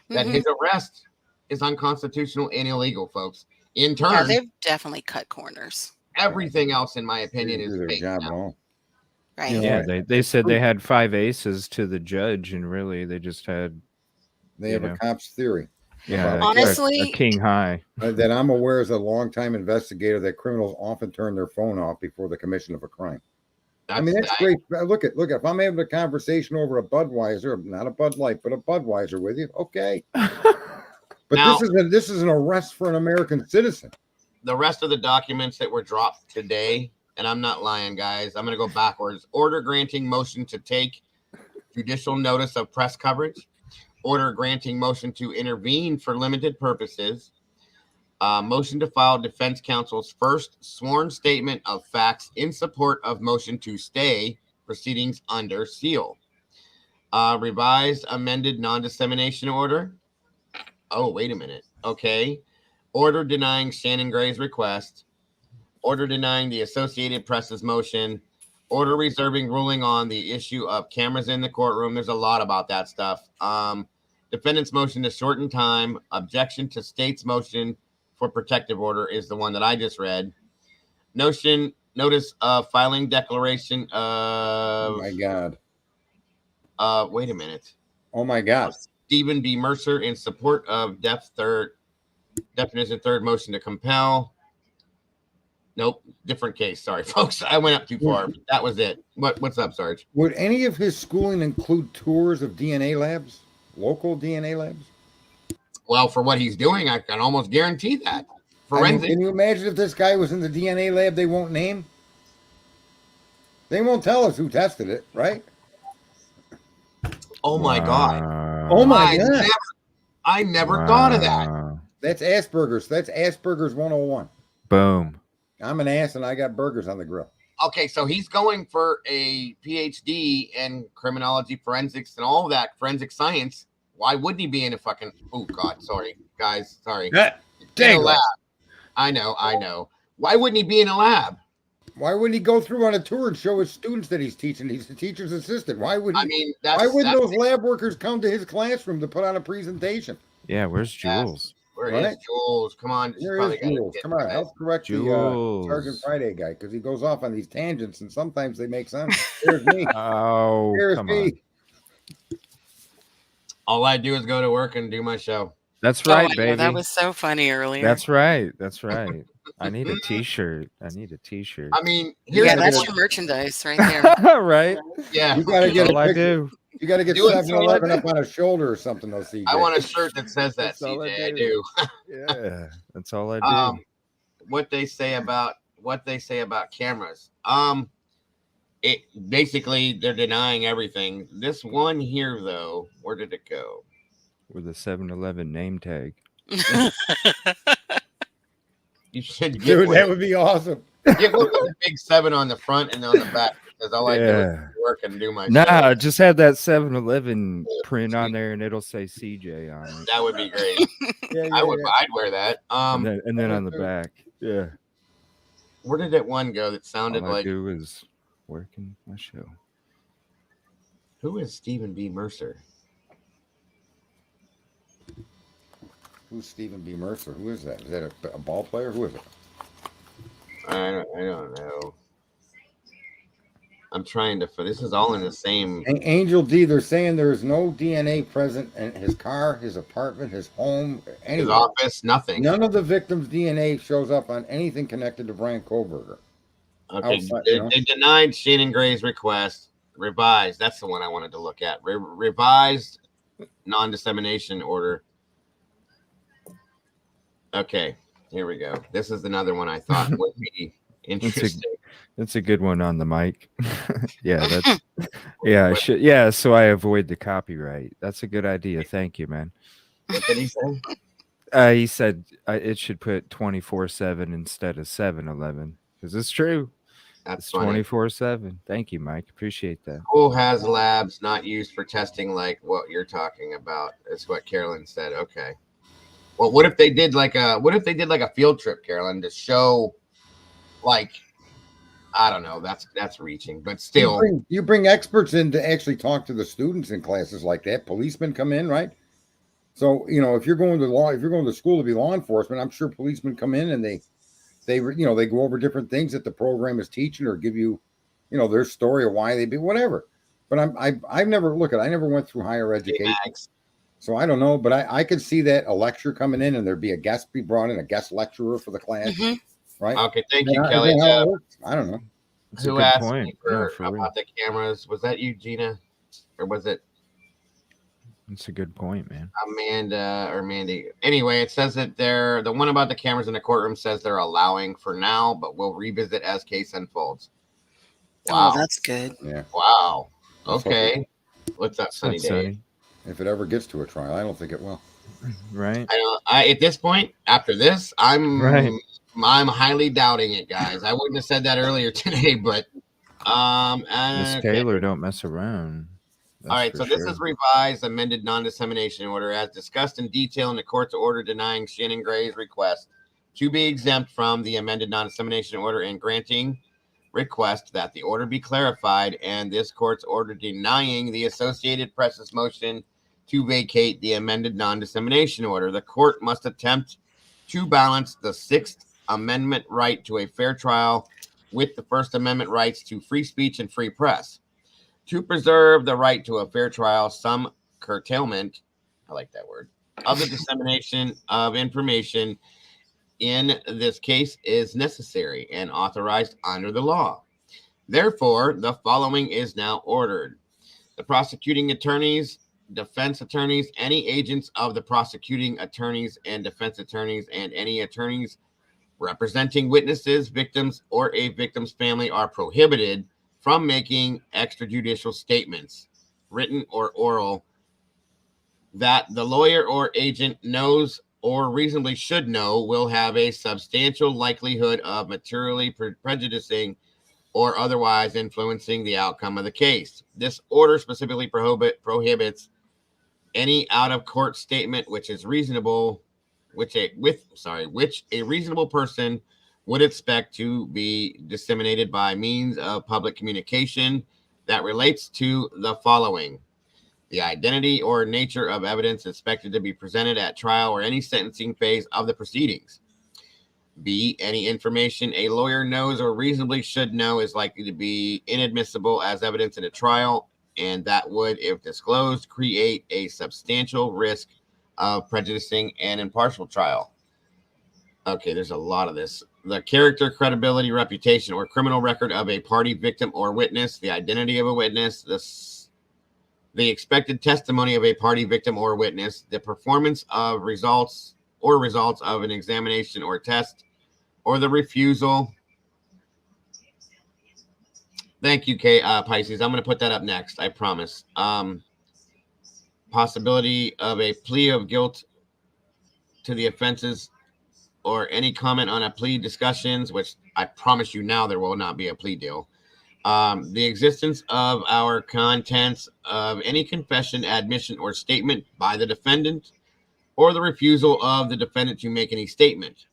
that his arrest is unconstitutional and illegal, folks. In turn, they've definitely cut corners. Everything else, in my opinion, is fake now. Right. Yeah, they said they had 5 aces to the judge, and really they just had. They have a cop's theory. Yeah, honestly, a king high. That I'm aware as a longtime investigator that criminals often turn their phone off before the commission of a crime. That's great. Look, if I'm having a conversation over a Budweiser, not a Bud Light, but a Budweiser with you, okay. But now, this is an arrest for an American citizen. The rest of the documents that were dropped today, and I'm not lying, guys. I'm going to go backwards. Order granting motion to take judicial notice of press coverage. Order granting motion to intervene for limited purposes. Motion to file defense counsel's first sworn statement of facts in support of motion to stay proceedings under seal. Revised amended non-dissemination order. Oh, wait a minute. Okay. Order denying Shannon Gray's request. Order denying the Associated Press's motion. Order reserving ruling on the issue of cameras in the courtroom. There's a lot about that stuff. Defendant's motion to shorten time. Objection to state's motion for protective order is the one that I just read. Notice of filing declaration of. Oh my God. Wait a minute. Oh my God. Stephen B. Mercer in support of definition third motion to compel. Nope, different case. Sorry, folks. I went up too far. But that was it. What's up, Sarge? Would any of his schooling include tours of DNA labs? Local DNA labs? Well, for what he's doing, I can almost guarantee that. Forensic. Can you imagine if this guy was in the DNA lab they won't name? They won't tell us who tested it, right? Oh my God. Oh my God. I never thought of that. That's Asperger's. That's Asperger's 101. Boom. I'm an ass and I got burgers on the grill. Okay, so he's going for a PhD in criminology, forensics, and all of that, forensic science. Why wouldn't he be in a fucking... Oh, God, sorry. Guys, sorry. In a lab. I know. Why wouldn't he be in a lab? Why wouldn't he go through on a tour and show his students that he's teaching? He's the teacher's assistant. Why wouldn't those lab workers come to his classroom to put on a presentation? Yeah, where's Jules? Where is Jules? Come on. Where is Jules? Come on, help correct the Sergeant Friday guy, because he goes off on these tangents and sometimes they make sense. Here's me. Oh, Here's me. All I do is go to work and do my show. That's right, baby. That was so funny earlier. That's right. I need a t-shirt. I mean, that's your merchandise right there. Right? Yeah. You got to get I do. You got to get 7-Eleven up on a shoulder or something, though, CJ. I want a shirt that says that, CJ. I do. Yeah, that's all I do. What they say about cameras. It basically they're denying everything. This one here, though, where did it go? With a 7-Eleven name tag. You should get Dude, that would be awesome. Get one with the big 7 on the front and on the back, because all I do is work and do my show. Just have that 7-Eleven print on there, and it'll say CJ on it. That would be great. I'd wear that. And then on the back, Where did that one go that sounded all I like? do is working my show. Who is Stephen B. Mercer? Who's Stephen B. Mercer? Who is that? Is that a ball player? Who is it? I don't know. I'm trying to. This is all in the same. Angel D. They're saying there's no DNA present in his car, his apartment, his home, anywhere. His office, nothing. None of the victim's DNA shows up on anything connected to Bryan Kohberger. Okay, they denied Shannon Gray's request. Revised. That's the one I wanted to look at. Revised non-dissemination order. Okay, here we go. This is another one I thought would be interesting. That's a good one on the mic. I should. Yeah, so I avoid the copyright. That's a good idea. Thank you, man. What did he say? He said it should put 24/7 instead of 7-Eleven, because it's true. That's 24/7. Thank you, Mike. Appreciate that. School has labs not used for testing like what you're talking about. That's what Carolyn said. Okay. Well, what if they did like a field trip, Carolyn, to show, like, I don't know. That's reaching, but still, you bring experts in to actually talk to the students in classes like that. Policemen come in, right? So if you're going to school to be law enforcement, I'm sure policemen come in and they go over different things that the program is teaching, or give you, their story of why they be whatever. But I never went through higher education. So I don't know, but I could see that a lecture coming in and there'd be a guest be brought in, a guest lecturer for the class, right? Okay, thank you, Kelly. I don't know. Who asked me about the cameras? Was that you, Gina, or was it? That's a good point, man. Amanda or Mandy. Anyway, it says that the one about the cameras in the courtroom says they're allowing for now, but we'll revisit as case unfolds. Wow, that's good. Yeah. Wow. Okay. What's up, Sunny Day? If it ever gets to a trial, I don't think it will. Right. At this point, after this, I'm highly doubting it, guys. I wouldn't have said that earlier today, but Miss Taylor don't mess around. All right, so this is revised amended non-dissemination order as discussed in detail in the court's order denying Shannon Gray's request to be exempt from the amended non-dissemination order and granting request that the order be clarified, and this court's order denying the Associated Press's motion to vacate the amended non-dissemination order. The court must attempt to balance the Sixth Amendment right to a fair trial with the First Amendment rights to free speech and free press. To preserve the right to a fair trial, some curtailment, I like that word, of the dissemination of information in this case is necessary and authorized under the law. Therefore, the following is now ordered. The prosecuting attorneys, defense attorneys, any agents of the prosecuting attorneys and defense attorneys, and any attorneys representing witnesses, victims, or a victim's family are prohibited from making extrajudicial statements, written or oral, that the lawyer or agent knows or reasonably should know will have a substantial likelihood of materially prejudicing or otherwise influencing the outcome of the case. This order specifically prohibits any out-of-court statement which is reasonable, which a reasonable person would expect to be disseminated by means of public communication that relates to the following: the identity or nature of evidence expected to be presented at trial or any sentencing phase of the proceedings. B, any information a lawyer knows or reasonably should know is likely to be inadmissible as evidence in a trial, and that would, if disclosed, create a substantial risk of prejudicing an impartial trial. Okay, there's a lot of this. The character, credibility, reputation, or criminal record of a party, victim, or witness, the identity of a witness, the expected testimony of a party, victim, or witness, the performance of results of an examination or test, or the refusal. Thank you, Pisces. I'm going to put that up next, I promise. Possibility of a plea of guilt to the offenses or any comment on a plea discussions, which I promise you now there will not be a plea deal. The existence of our contents of any confession, admission, or statement by the defendant, or the refusal of the defendant to make any statement.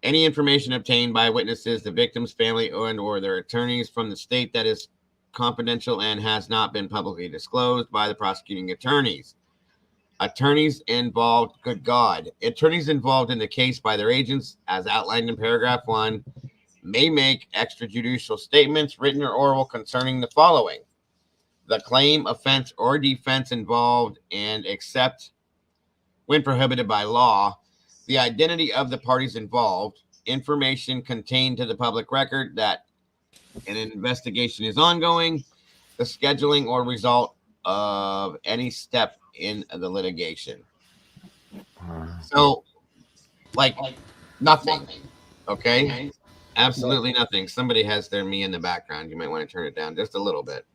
Any information obtained by witnesses, the victim's family, or their attorneys from the state that is confidential and has not been publicly disclosed by the prosecuting attorneys. Attorneys involved, good God, attorneys involved in the case by their agents, as outlined in paragraph 1, may make extrajudicial statements, written or oral, concerning the following: the claim, offense, or defense involved, and except when prohibited by law, the identity of the parties involved, information contained to the public record that an investigation is ongoing, the scheduling or result of any step in the litigation. So, like, nothing. Okay? Absolutely nothing. Somebody has their me in the background. You might want to turn it down just a little bit.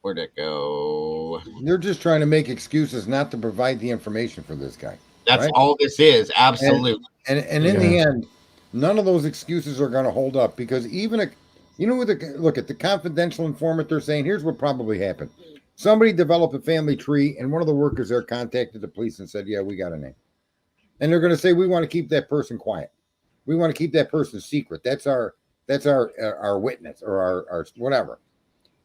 Where'd it go? They're just trying to make excuses not to provide the information for this guy. That's right? all this is. Absolutely. And in the end, none of those excuses are going to hold up, because even look at the confidential informant. They're saying, here's what probably happened. Somebody developed a family tree, and one of the workers there contacted the police and said, yeah, we got a name. And they're going to say, we want to keep that person quiet. We want to keep that person secret. That's our witness, or our whatever.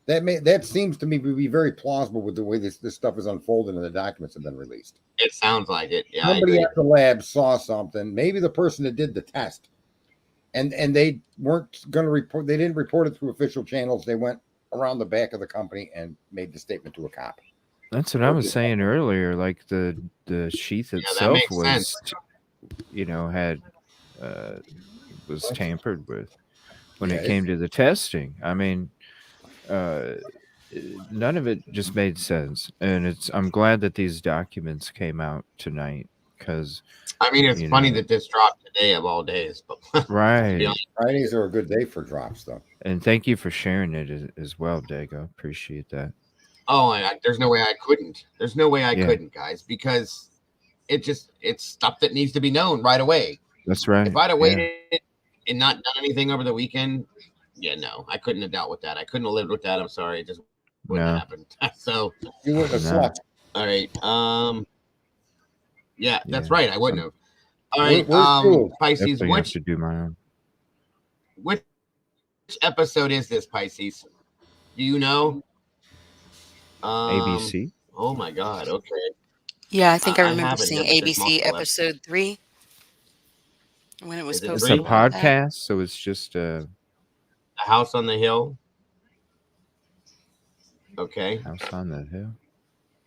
That seems to me to be very plausible with the way this stuff is unfolded and the documents have been released. It sounds like it. Yeah, somebody at the lab saw something. Maybe the person that did the test, and they weren't going to report. They didn't report it through official channels. They went around the back of the company and made the statement to a cop. That's what I was saying earlier. Like the sheath itself was, was tampered with when it came to the testing. I mean, none of it just made sense, and I'm glad that these documents came out tonight, because I mean, it's funny that this dropped today of all days, but right. Fridays are a good day for drops, though. And thank you for sharing it as well, Dago. Appreciate that. Oh, there's no way I couldn't. There's no way I couldn't, guys, because it's stuff that needs to be known right away. That's right. If I'd have waited and not done anything over the weekend, no, I couldn't have dealt with that. I couldn't have lived with that. I'm sorry. It just wouldn't have happened. So you wouldn't have slept. All right. That's right. I wouldn't have. All right. Pisces, to do my own. Which episode is this, Pisces? Do you know? ABC. Oh my God. Okay. Yeah, I think I remember seeing ABC episode 3 when it was It's posted. a podcast, so it's just a House on the Hill. Okay. House on the Hill.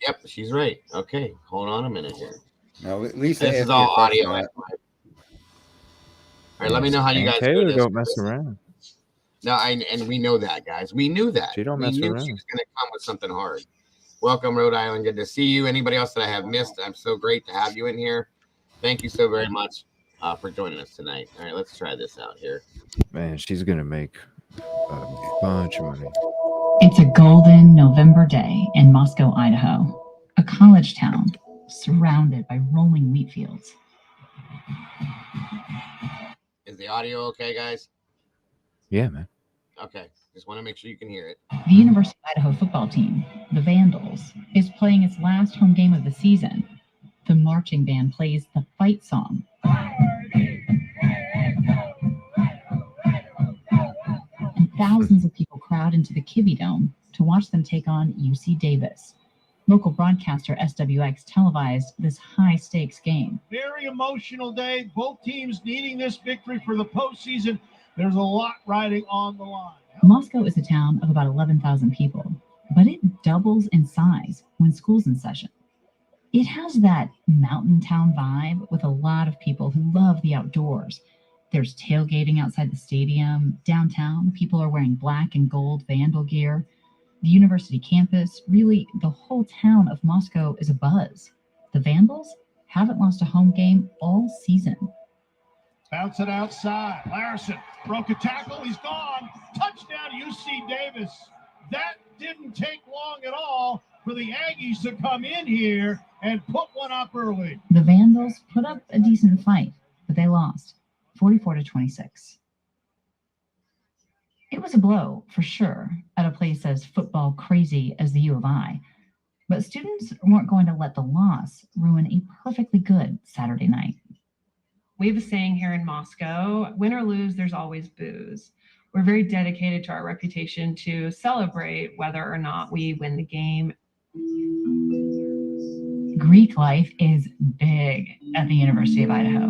Yep, she's right. Okay, hold on a minute here. No, Lisa, this is all audio. All right, let me know how you guys Taylor do this. Don't mess around. No, and we know that, guys. We knew that. She don't we mess knew around. She was going to come with something hard. Welcome, Rhode Island. Good to see you. Anybody else that I have missed, I'm so great to have you in here. Thank you so very much for joining us tonight. All right, let's try this out here. Man, she's going to make a bunch of money. It's a golden November day in Moscow, Idaho, a college town surrounded by rolling wheat fields. Is the audio okay, guys? Yeah, man. Okay, just want to make sure you can hear it. The University of Idaho football team, the Vandals, is playing its last home game of the season. The marching band plays the fight song. And thousands of people crowd into the Kibbe Dome to watch them take on UC Davis. Local broadcaster SWX televised this high-stakes game. Very emotional day. Both teams needing this victory for the postseason. There's a lot riding on the line. Moscow is a town of about 11,000 people, but it doubles in size when school's in session. It has that mountain town vibe with a lot of people who love the outdoors. There's tailgating outside the stadium. Downtown, people are wearing black and gold Vandal gear. The university campus, really the whole town of Moscow is abuzz. The Vandals haven't lost a home game all season. Bounce it outside. Larson broke a tackle. He's gone. Touchdown UC Davis. That didn't take long at all. for the Aggies to come in here and put one up early. The Vandals put up a decent fight, but they lost 44-26. It was a blow, for sure, at a place as football crazy as the U of I. But students weren't going to let the loss ruin a perfectly good Saturday night. We have a saying here in Moscow, win or lose, there's always booze. We're very dedicated to our reputation to celebrate whether or not we win the game. Greek life is big at the University of Idaho.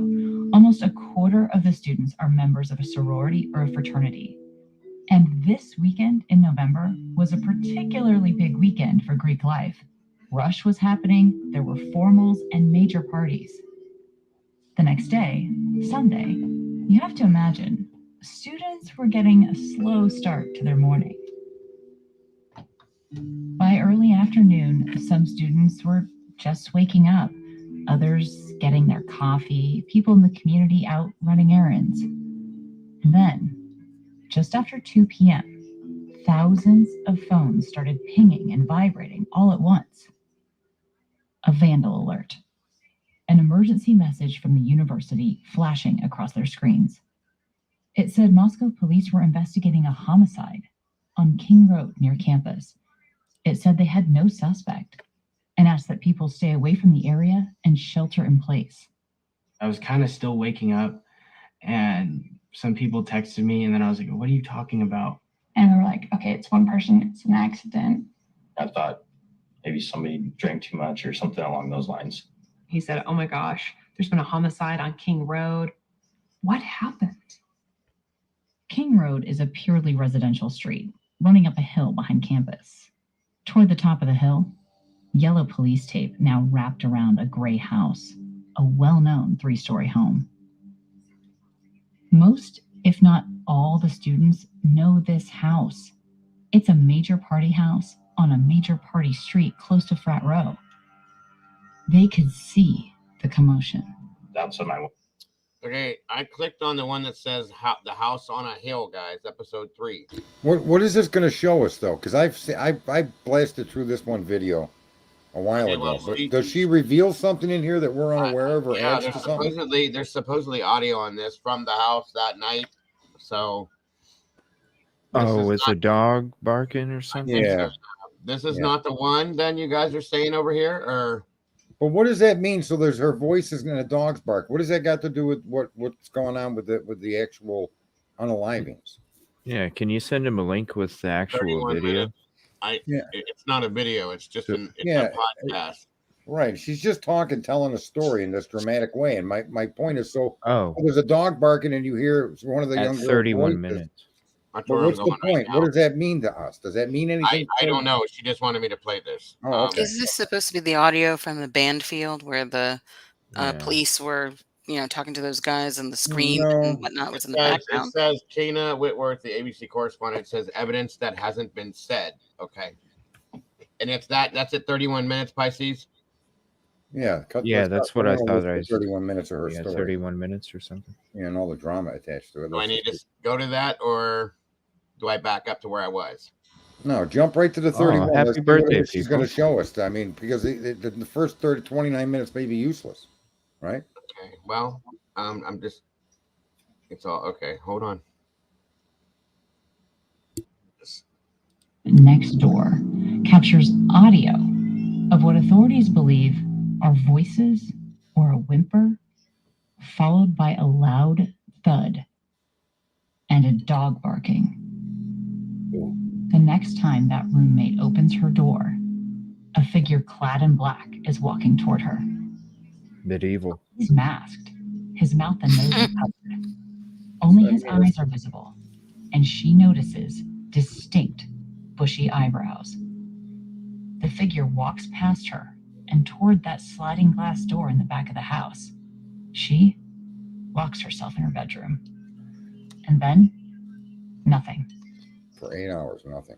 Almost a quarter of the students are members of a sorority or a fraternity. And this weekend in November was a particularly big weekend for Greek life. Rush was happening, there were formals and major parties. The next day, Sunday, you have to imagine, students were getting a slow start to their morning. By early afternoon, some students were just waking up, others getting their coffee, people in the community out running errands. And then, just after 2 p.m., thousands of phones started pinging and vibrating all at once. A vandal alert. An emergency message from the university flashing across their screens. It said Moscow police were investigating a homicide on King Road near campus. It said they had no suspect and asked that people stay away from the area and shelter in place. I was kind of still waking up, and some people texted me, and then I was like, what are you talking about? And they were like, okay, it's one person, it's an accident. I thought maybe somebody drank too much or something along those lines. He said, oh my gosh, there's been a homicide on King Road. What happened? King Road is a purely residential street running up a hill behind campus. Toward the top of the hill, yellow police tape now wrapped around a gray house, a well-known 3-story home. Most, if not all, the students know this house. It's a major party house on a major party street close to Frat Row. They could see the commotion. That's what I. Okay, I clicked on the one that says the house on a hill, guys. Episode 3. What is this going to show us though? Because I blasted through this one video a while ago. Well, but does she reveal something in here that we're unaware of, or yeah, adds to something? there's supposedly audio on this from the house that night. So. Oh, is a dog barking or something? Yeah. This is not the one. Then you guys are saying over here, or. But what does that mean? So there's her voice is in a dog's bark. What does that got to do with what's going on with the actual unalivings? Yeah, can you send him a link with the actual video? It's not a video. It's just a podcast. Right. She's just talking, telling a story in this dramatic way. And my point is, there's a dog barking, and you hear one of the young 31 minutes. But what's the point? What does that mean to us? Does that mean anything? I don't know. She just wanted me to play this. Oh, okay. Is this supposed to be the audio from the band field where the police were, talking to those guys and the scream and whatnot was in the background? It says Kana Whitworth, the ABC correspondent, says evidence that hasn't been said. Okay. And if that's at 31 minutes, Pisces? Yeah. That's what I thought. 31 minutes of her story. 31 minutes or something. Yeah, and all the drama attached to it. Do I need to go to that, or do I back up to where I was? No, jump right to the 31. Happy birthday, she's going to show us. I mean, because the first 29 minutes may be useless, right? Okay. Well, I'm just. It's all okay. Hold on. Next door captures audio of what authorities believe are voices or a whimper, followed by a loud thud and a dog barking. The next time that roommate opens her door, a figure clad in black is walking toward her. Medieval. He's masked, his mouth and nose are covered. Only his eyes are visible, and she notices distinct bushy eyebrows. The figure walks past her and toward that sliding glass door in the back of the house. She locks herself in her bedroom. And then, nothing. For 8 hours, nothing.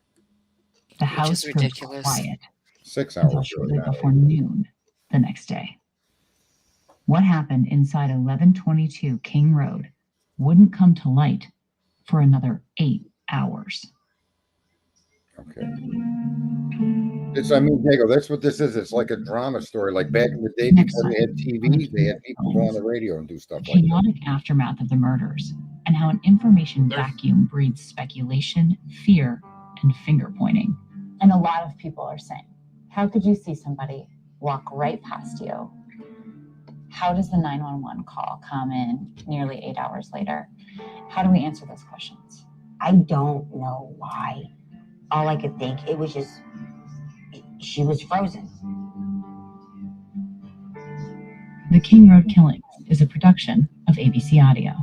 The house goes quiet. 6 hours. Until shortly before noon the next day. What happened inside 1122 King Road wouldn't come to light for another 8 hours. Okay. It's, I mean, Diego, that's what this is. It's like a drama story. Like back in the day Next before they had time, TV, they had people go on the radio and do the stuff like that. chaotic aftermath of the murders, and how an information vacuum breeds speculation, fear, and finger pointing. And a lot of people are saying, how could you see somebody walk right past you? How does the 911 call come in nearly 8 hours later? How do we answer those questions? I don't know why. All I could think, it was just, she was frozen. The King Road Killings is a production of ABC Audio.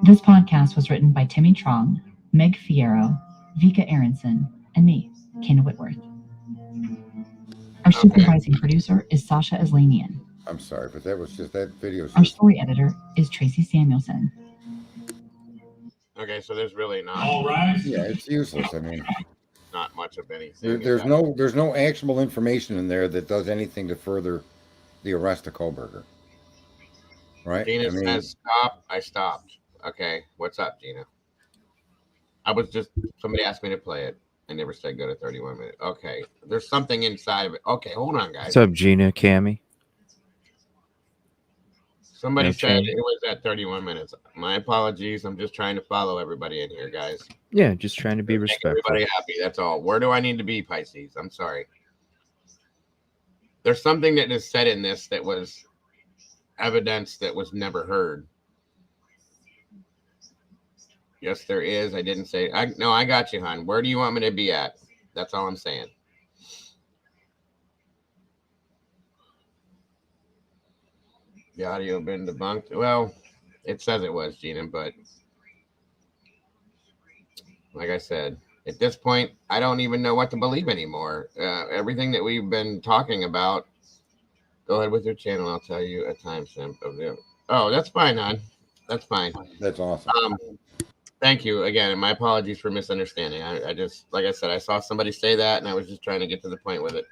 This podcast was written by Timmy Trong, Meg Fierro, Vika Aronson, and me, Kana Whitworth. Our supervising producer is Sasha Aslanian. I'm sorry, but that was just that video. Our story editor is Tracy Samuelson. Okay, so there's really not. All right. Yeah, it's useless. I mean, not much of anything. there's no actionable information in there that does anything to further the arrest of Kohberger. Right? Gina says stop. I stopped. Okay, what's up, Gina? I was just, somebody asked me to play it. I never said go to 31 minutes. Okay, there's something inside of it. Okay, hold on, guys. What's up, Gina, Cammy? Somebody said it was at 31 minutes. My apologies. I'm just trying to follow everybody in here, guys. Yeah, just trying to be Make respectful. everybody happy. That's all. Where do I need to be, Pisces? I'm sorry. There's something that is said in this that was evidence that was never heard. Yes, there is. I didn't say. No, I got you, hon. Where do you want me to be at? That's all I'm saying. The audio been debunked. Well, it says it was, Gina, but like I said, at this point, I don't even know what to believe anymore. Everything that we've been talking about. Go ahead with your channel. I'll tell you a timestamp of it. Oh, that's fine, hon. That's fine. That's awesome. Thank you again, and my apologies for misunderstanding. I just, like I said, I saw somebody say that, and I was just trying to get to the point with it.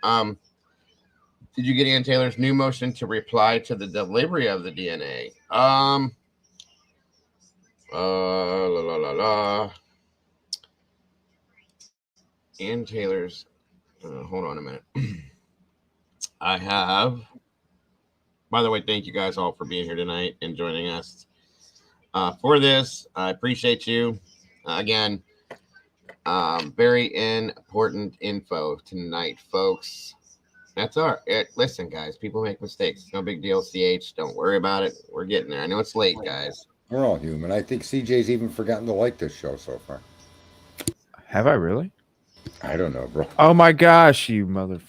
Did you get Ian Taylor's new motion to reply to the delivery of the DNA? Ian Taylor's. Hold on a minute. I have. By the way, thank you guys all for being here tonight and joining us for this. I appreciate you. Again, very important info tonight, folks. That's all right. Listen, guys, people make mistakes. It's no big deal. CH, don't worry about it. We're getting there. I know it's late, guys. We're all human. I think CJ's even forgotten to like this show so far. Have I really? I don't know, bro. Oh my gosh, you mother!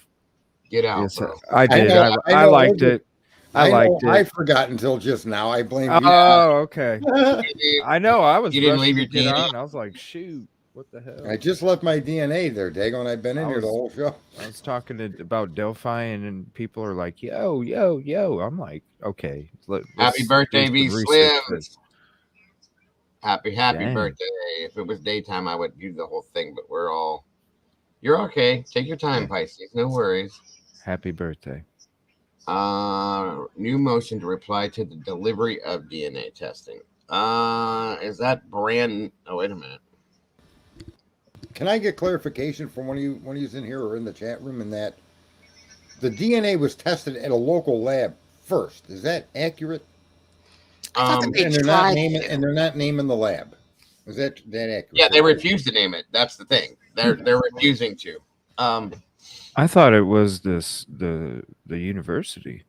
Get out, yes, bro. I did. I liked it. I liked it. I forgot until just now. I blame you. Oh, okay. I know. I was. You didn't leave your DNA DNA. I was like, shoot. What the hell? I just left my DNA there, Dago, and I've been in here the whole show. I was talking about Delphi, and people are like, yo, yo, yo. I'm like, okay. Happy birthday, V Slims. Happy Dang. birthday. If it was daytime, I would do the whole thing, but you're okay. Take your time, Pisces. No worries. Happy birthday. New motion to reply to the delivery of DNA testing. Is that Bryan? Oh, wait a minute. Can I get clarification from one of you in here or in the chat room in that the DNA was tested at a local lab first? Is that accurate? And they're not naming the lab. Is that accurate? Yeah, they refuse to name it. That's the thing. They're refusing to. I thought it was the university.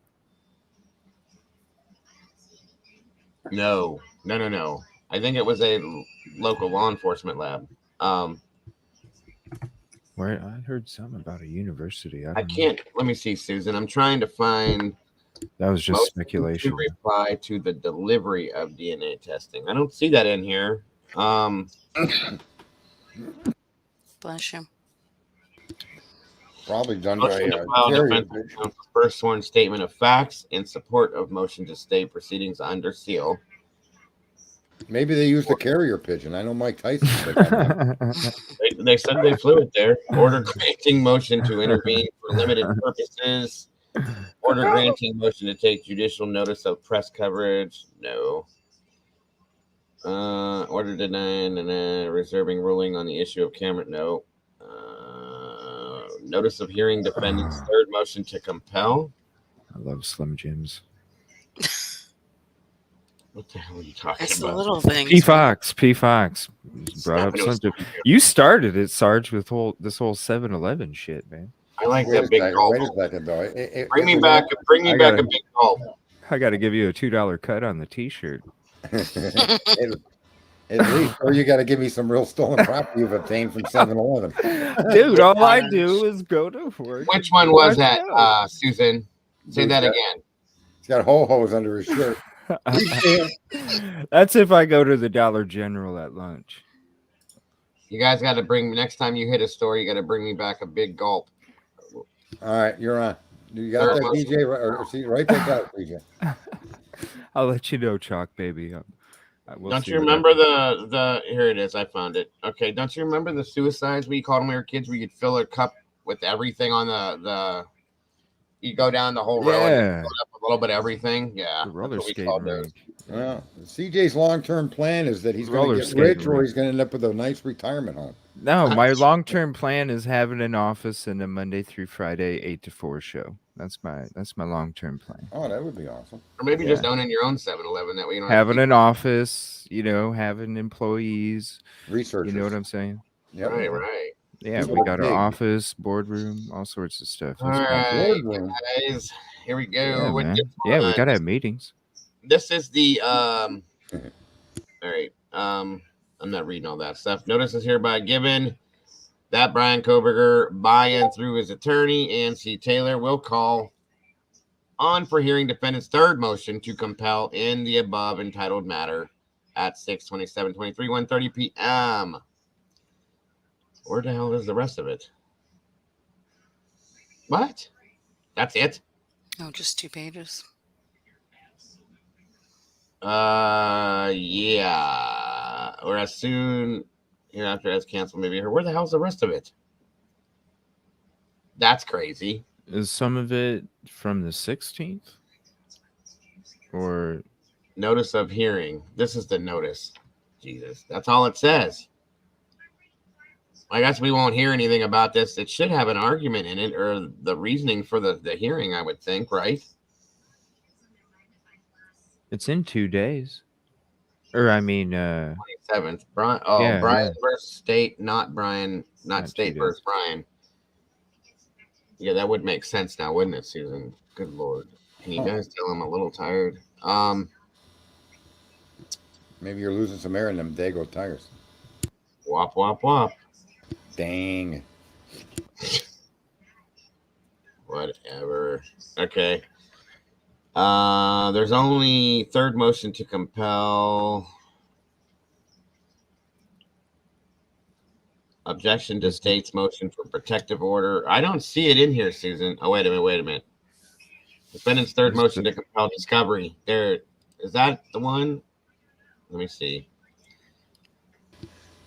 No. I think it was a local law enforcement lab. Where I heard something about a university. I can't. Let me see, Susan. I'm trying to find. That was just speculation. To reply to the delivery of DNA testing. I don't see that in here. Bless you. Probably done by first sworn statement of facts in support of motion to stay proceedings under seal. Maybe they used a carrier pigeon. I know Mike Tyson said that. They said they flew it there. Order granting motion to intervene for limited purposes. Order granting motion to take judicial notice of press coverage. No. Order denying and reserving ruling on the issue of camera. No. Notice of hearing defendant's third motion to compel. I love Slim Jims. What the hell are you talking It's the about? little things. P Fox brought up something. You started it, Sarge, with this whole 7-Eleven shit, man. I like that big gulp. Wait a second, though. Bring me back a big gulp. I got to give you a $2 cut on the T-shirt. At least, or you got to give me some real stolen property you've obtained from 7-Eleven. Dude, all I do is go to work. Which one was that, Susan? Say that again. He's got ho-hos under his shirt. That's if I go to the Dollar General at lunch. You guys got to bring, next time you hit a store, you got to bring me back a big gulp. All right, you're on. You got that, DJ? Write that down, DJ. I'll let you know, Chalk, baby. Don't you remember the here it is, I found it. Okay, don't you remember the suicides we called when we were kids, where you'd fill a cup with everything on the you go down the whole row and fill up a little bit of everything? Yeah, the roller that's what we skating called those. Well, CJ's long-term plan is that he's going to get rich, or he's going to end up with a nice retirement home. No, my long-term plan is having an office and a Monday through Friday 8 to 4 show. That's my long-term plan. Oh, that would be awesome. Or maybe just owning your own 7-Eleven, that way you don't having an office, having employees, researchers. You know what I'm saying? Yeah, right. Yeah, we got an office, boardroom, all sorts of stuff. All right, guys, here we go. Yeah, we gotta have meetings. This is the all right. I'm not reading all that stuff. Notice is hereby given that Bryan Kohberger, by and through his attorney, Ann C. Taylor, will call on for hearing defendant's third motion to compel in the above entitled matter at 6/27/23, 1:30 p.m. Where the hell is the rest of it? What? That's it? Oh, just 2 pages. Yeah. Or as soon hereafter as canceled, maybe. Where the hell's the rest of it? That's crazy. Is some of it from the 16th? Or notice of hearing. This is the notice. Jesus. That's all it says. I guess we won't hear anything about this. It should have an argument in it, or the reasoning for the hearing, I would think, right? It's in 2 days. Or I mean 27th. Bryan versus State, not State versus Bryan. Yeah, that would make sense now, wouldn't it, Susan? Good Lord. Can you guys tell I'm a little tired? Maybe you're losing some air in them Dago tires. Wop, wop, wop. Dang. Whatever. Okay. There's only third motion to compel. Objection to state's motion for protective order. I don't see it in here, Susan. Oh, wait a minute. Defendant's third motion to compel discovery. There, is that the one? Let me see.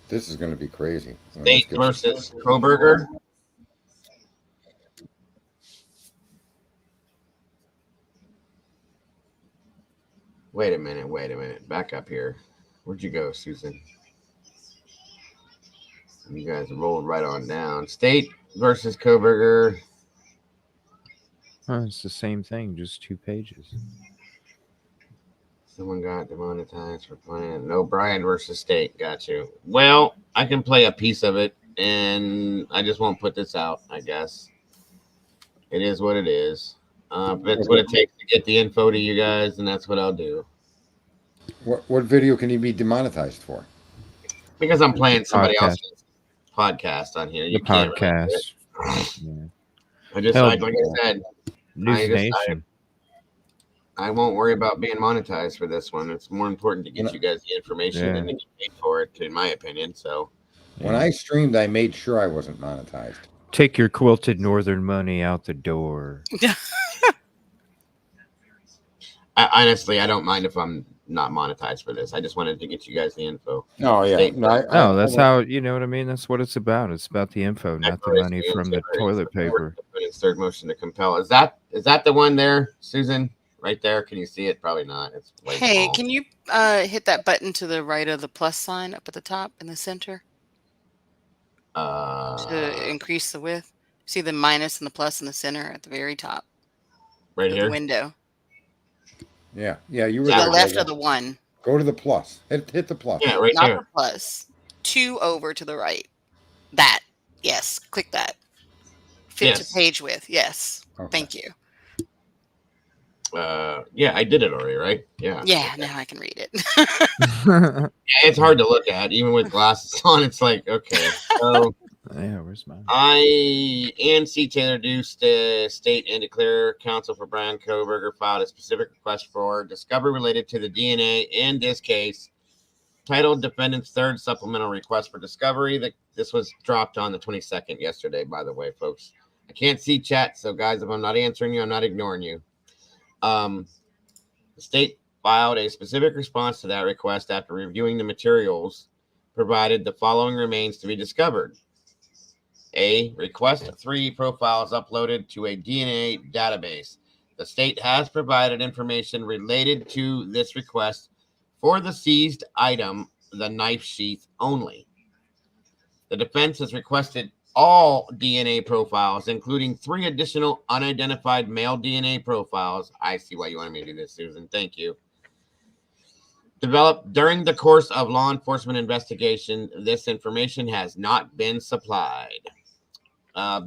This is going to be crazy. State versus Kohberger. Wait a minute. Back up here. Where'd you go, Susan? You guys rolled right on down. State versus Kohberger. Oh, it's the same thing, just 2 pages. Someone got demonetized for playing. No, Bryan versus State. Got you. Well, I can play a piece of it, and I just won't put this out, I guess. It is what it is. That's what it takes to get the info to you guys, and that's what I'll do. What video can you be demonetized for? Because I'm playing somebody else's podcast on here. The podcast. Yeah. I just, like I said, News Nation. I won't worry about being monetized for this one. It's more important to get you guys the information than to get paid for it, in my opinion. So when I streamed, I made sure I wasn't monetized. Take your quilted northern money out the door. Honestly, I don't mind if I'm not monetized for this. I just wanted to get you guys the info. Oh, yeah. No, that's how, you know what I mean? That's what it's about. It's about the info, not the money from the toilet paper. Third motion to compel. Is that the one there, Susan? Right there. Can you see it? Probably not. It's hey, can you hit that button to the right of the plus sign up at the top in the center? To increase the width. See the minus and the plus in the center at the very top Right of here. the window. Yeah, you were To there. the left of the 1. Go to the plus. Hit the plus. Yeah, right Not there. the plus. 2 over to the right. That. Yes. Click that. Fit to page width. Yes. Okay. Thank you. Yeah, I did it already, right? Yeah. Yeah, now I can read it. Yeah, it's hard to look at, even with glasses on. It's like, okay. So, yeah, where's mine? Ann C. Taylor Deuce, state and declare counsel for Bryan Kohberger filed a specific request for discovery related to the DNA in this case, titled Defendant's Third Supplemental Request for Discovery. This was dropped on the 22nd yesterday, by the way, folks. I can't see chat, so guys, if I'm not answering you, I'm not ignoring you. The state filed a specific response to that request after reviewing the materials provided. The following remains to be discovered. A, request 3 profiles uploaded to a DNA database. The state has provided information related to this request for the seized item, the knife sheath only. The defense has requested all DNA profiles, including 3 additional unidentified male DNA profiles. I see why you wanted me to do this, Susan. Thank you. Developed during the course of law enforcement investigation. This information has not been supplied.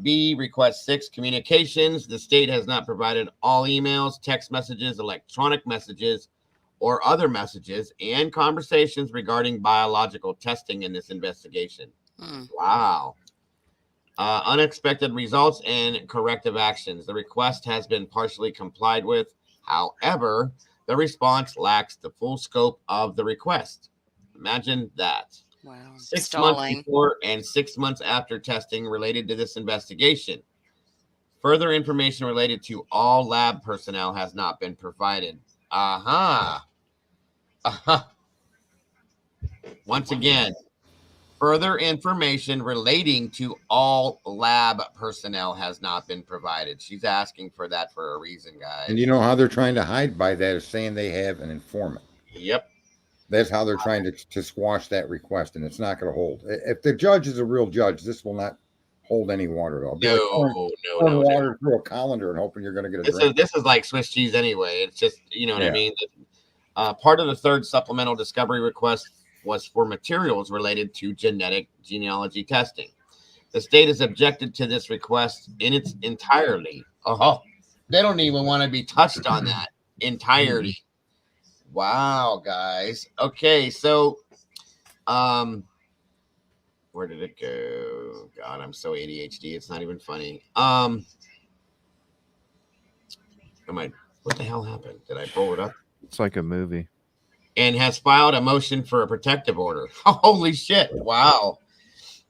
B, request 6 communications. The state has not provided all emails, text messages, electronic messages, or other messages and conversations regarding biological testing in this investigation. Wow. Unexpected results and corrective actions. The request has been partially complied with. However, the response lacks the full scope of the request. Imagine that. Wow. 6 months before and 6 months after testing related to this investigation. Further information related to all lab personnel has not been provided. Once again, further information relating to all lab personnel has not been provided. She's asking for that for a reason, guys. And you know how they're trying to hide by that is saying they have an informant. Yep. That's how they're trying to squash that request, and it's not going to hold. If the judge is a real judge, this will not hold any water at all. No. Water through a colander and hoping you're going to get a drink. This is like Swiss cheese anyway. It's just, you know what I mean? Part of the third supplemental discovery request was for materials related to genetic genealogy testing. The state has objected to this request in its entirety. They don't even want to be touched on that entirety. Wow, guys. Okay, so where did it go? God, I'm so ADHD. It's not even funny. What the hell happened? Did I pull it up? It's like a movie. And has filed a motion for a protective order. Holy shit. Wow.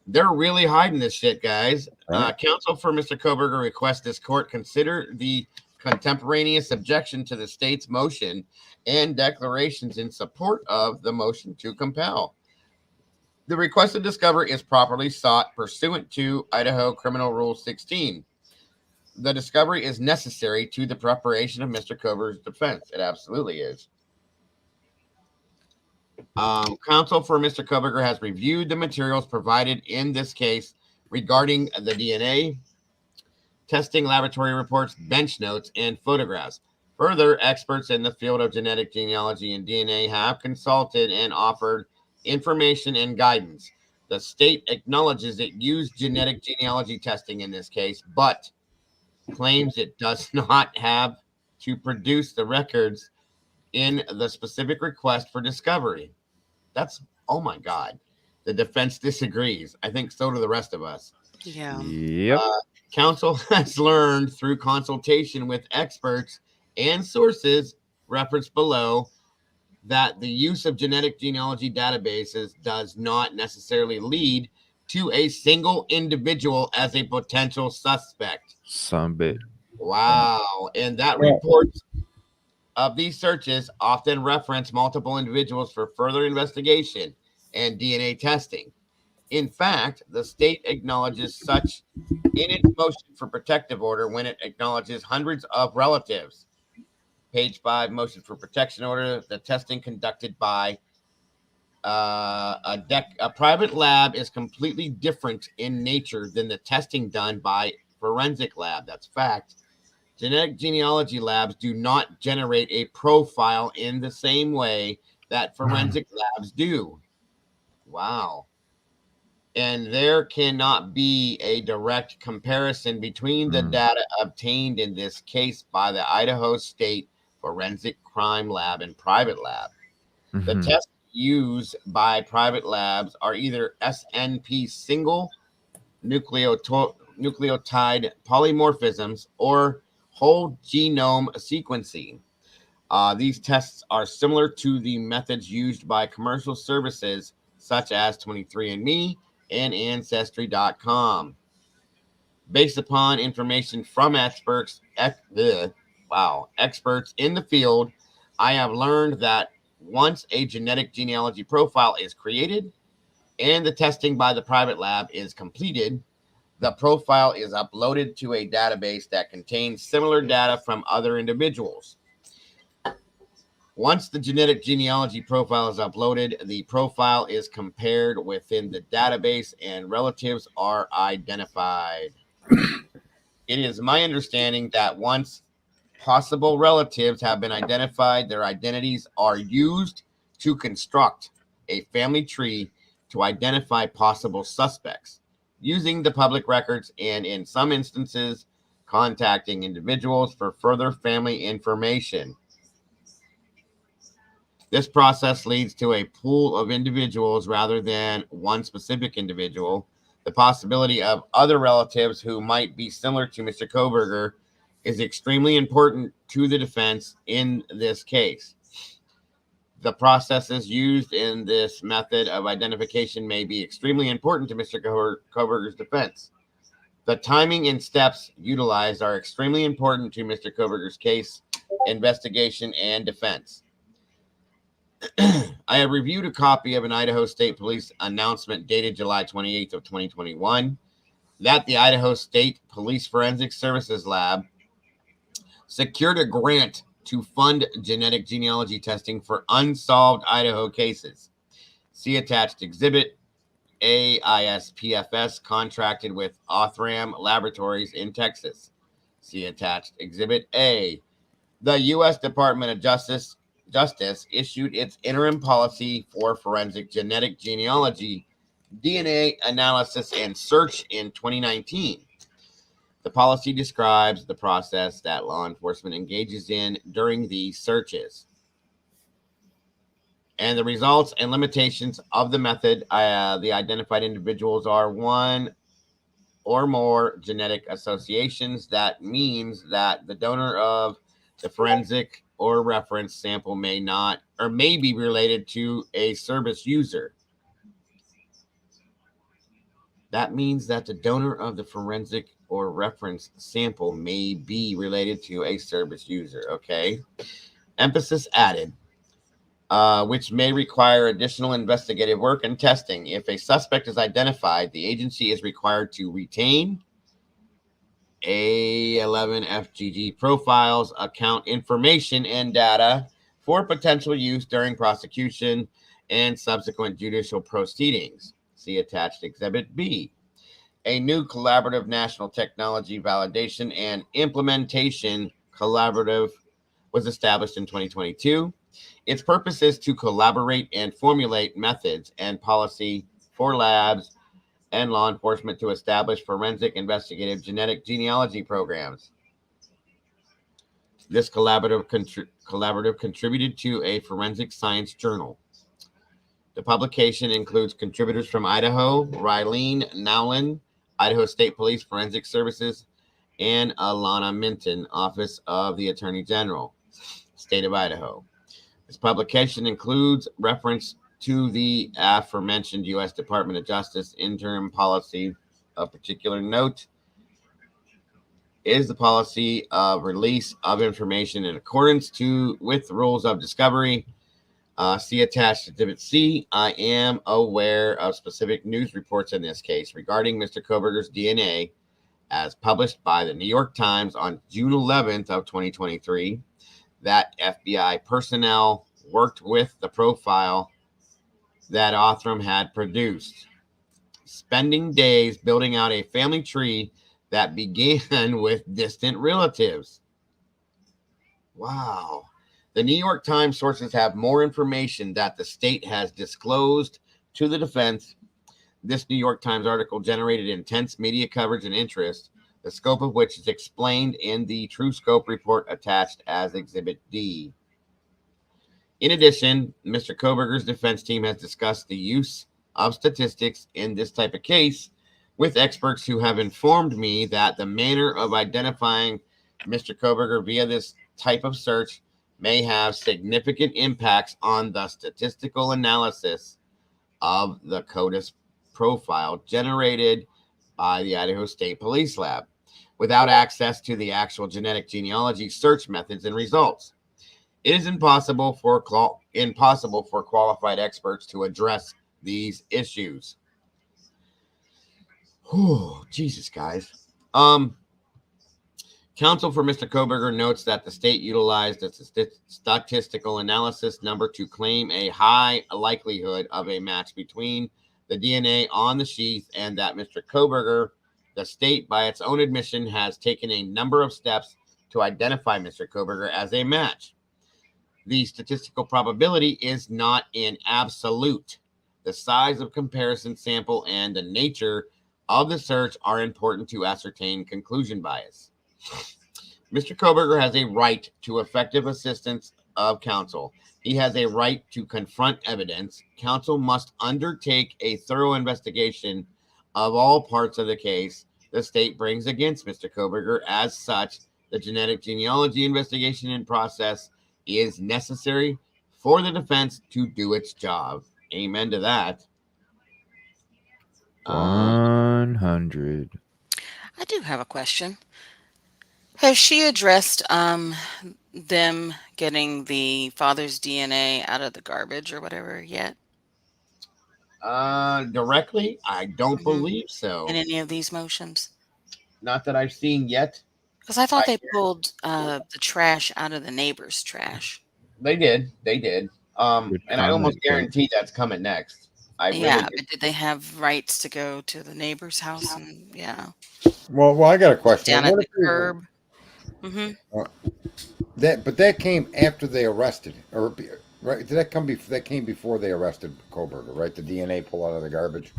They're really hiding this shit, guys. Counsel for Mr. Kohberger requests this court consider the contemporaneous objection to the state's motion and declarations in support of the motion to compel. The requested discovery is properly sought pursuant to Idaho Criminal Rule 16. The discovery is necessary to the preparation of Mr. Kohberger's defense. It absolutely is. Counsel for Mr. Kohberger has reviewed the materials provided in this case regarding the DNA testing, laboratory reports, bench notes, and photographs. Further, experts in the field of genetic genealogy and DNA have consulted and offered information and guidance. The state acknowledges it used genetic genealogy testing in this case, but claims it does not have to produce the records in the specific request for discovery. That's, oh my God. The defense disagrees. I think so do the rest of us. Yeah. Yep. Counsel has learned through consultation with experts and sources referenced below that the use of genetic genealogy databases does not necessarily lead to a single individual as a potential suspect. Some bit. Wow. And that reports of these searches often reference multiple individuals for further investigation and DNA testing. In fact, the state acknowledges such in its motion for protective order when it acknowledges hundreds of relatives. Page 5, motion for protection order. The testing conducted by a private lab is completely different in nature than the testing done by forensic lab. That's fact. Genetic genealogy labs do not generate a profile in the same way that forensic labs do. Wow. And there cannot be a direct comparison between the data obtained in this case by the Idaho State Forensic Crime Lab and private lab. The tests used by private labs are either SNP single nucleotide polymorphisms or whole genome sequencing. These tests are similar to the methods used by commercial services such as 23andMe and Ancestry.com. Based upon information from experts in the field, I have learned that once a genetic genealogy profile is created and the testing by the private lab is completed, the profile is uploaded to a database that contains similar data from other individuals. Once the genetic genealogy profile is uploaded, the profile is compared within the database and relatives are identified. It is my understanding that once possible relatives have been identified, their identities are used to construct a family tree to identify possible suspects, using the public records and, in some instances, contacting individuals for further family information. This process leads to a pool of individuals rather than one specific individual. The possibility of other relatives who might be similar to Mr. Kohberger is extremely important to the defense in this case. The processes used in this method of identification may be extremely important to Mr. Kohberger's defense. The timing and steps utilized are extremely important to Mr. Kohberger's case, investigation, and defense. I have reviewed a copy of an Idaho State Police announcement dated July 28th of 2021 that the Idaho State Police Forensic Services Lab secured a grant to fund genetic genealogy testing for unsolved Idaho cases. See attached Exhibit A. ISPFS contracted with Othram Laboratories in Texas. See attached Exhibit A. The U.S. Department of Justice issued its interim policy for forensic genetic genealogy, DNA analysis, and search in 2019. The policy describes the process that law enforcement engages in during these searches and the results and limitations of the method. The identified individuals are one or more genetic associations. That means that the donor of the forensic or reference sample may not or may be related to a service user. That means that the donor of the forensic or reference sample may be related to a service user. Okay. Emphasis added, which may require additional investigative work and testing. If a suspect is identified, the agency is required to retain A11FGG profiles, account information, and data for potential use during prosecution and subsequent judicial proceedings. See attached Exhibit B. A new collaborative national technology validation and implementation collaborative was established in 2022. Its purpose is to collaborate and formulate methods and policy for labs and law enforcement to establish forensic investigative genetic genealogy programs. This collaborative contributed to a forensic science journal. The publication includes contributors from Idaho, Rylene Nowlin, Idaho State Police Forensic Services, and Alana Minton, Office of the Attorney General, State of Idaho. This publication includes reference to the aforementioned U.S. Department of Justice interim policy. Of particular note is the policy of release of information in accordance with rules of discovery. See attached Exhibit C. I am aware of specific news reports in this case regarding Mr. Kohberger's DNA as published by the New York Times on June 11th of 2023 that FBI personnel worked with the profile that Othram had produced, spending days building out a family tree that began with distant relatives. Wow. The New York Times sources have more information that the state has disclosed to the defense. This New York Times article generated intense media coverage and interest, the scope of which is explained in the True Scope report attached as Exhibit D. In addition, Mr. Kohberger's defense team has discussed the use of statistics in this type of case with experts who have informed me that the manner of identifying Mr. Kohberger via this type of search may have significant impacts on the statistical analysis of the CODIS profile generated by the Idaho State Police Lab without access to the actual genetic genealogy search methods and results. It is impossible for qualified experts to address these issues. Oh, Jesus, guys. Counsel for Mr. Kohberger notes that the state utilized a statistical analysis number to claim a high likelihood of a match between the DNA on the sheath and that Mr. Kohberger, the state, by its own admission, has taken a number of steps to identify Mr. Kohberger as a match. The statistical probability is not an absolute. The size of comparison sample and the nature of the search are important to ascertain conclusion bias. Mr. Kohberger has a right to effective assistance of counsel. He has a right to confront evidence. Counsel must undertake a thorough investigation of all parts of the case the state brings against Mr. Kohberger. As such, the genetic genealogy investigation and process is necessary for the defense to do its job. Amen to that. 100. I do have a question. Has she addressed them getting the father's DNA out of the garbage or whatever yet? Directly? I don't believe so. In any of these motions? Not that I've seen yet. Because I thought they pulled the trash out of the neighbor's trash. They did. And I almost guarantee that's coming next. But did they have rights to go to the neighbor's house? And Well, I got a question. Down at the curb. That came after they arrested, or right? Did that come before? That came before they arrested Kohberger, right? The DNA pull out of the garbage.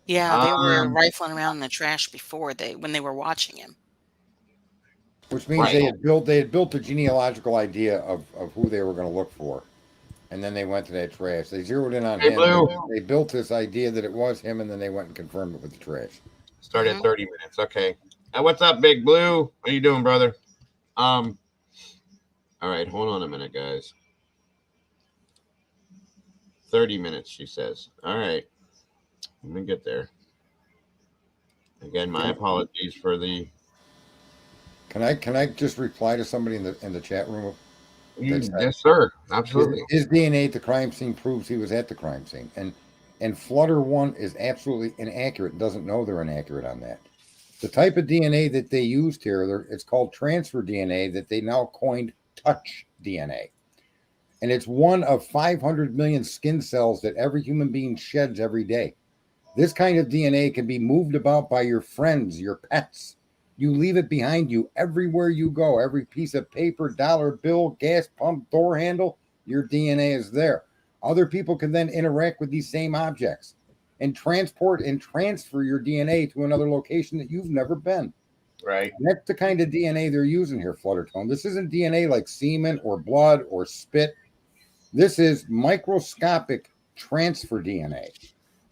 Yeah, they were rifling around in the trash before when they were watching him. Which means they had built a genealogical idea of who they were going to look for, and then they went to that trash. They zeroed in on him. They built this idea that it was him, and then they went and confirmed it with the trash. Start at 30 minutes. Okay. What's up, Big Blue? How you doing, brother? All right, hold on a minute, guys. 30 minutes, she says. All right. Let me get there. Again, my apologies for the. Can I just reply to somebody in the chat room? Yes, sir. Absolutely. His DNA at the crime scene proves he was at the crime scene, and Flutter 1 is absolutely inaccurate and doesn't know they're inaccurate on that. The type of DNA that they used here, it's called transfer DNA, that they now coined touch DNA. And it's one of 500 million skin cells that every human being sheds every day. This kind of DNA can be moved about by your friends, your pets. You leave it behind you everywhere you go. Every piece of paper, dollar bill, gas pump, door handle, your DNA is there. Other people can then interact with these same objects and transport and transfer your DNA to another location that you've never been. Right. And that's the kind of DNA they're using here, Fluttertone. This isn't DNA like semen or blood or spit. This is microscopic transfer DNA.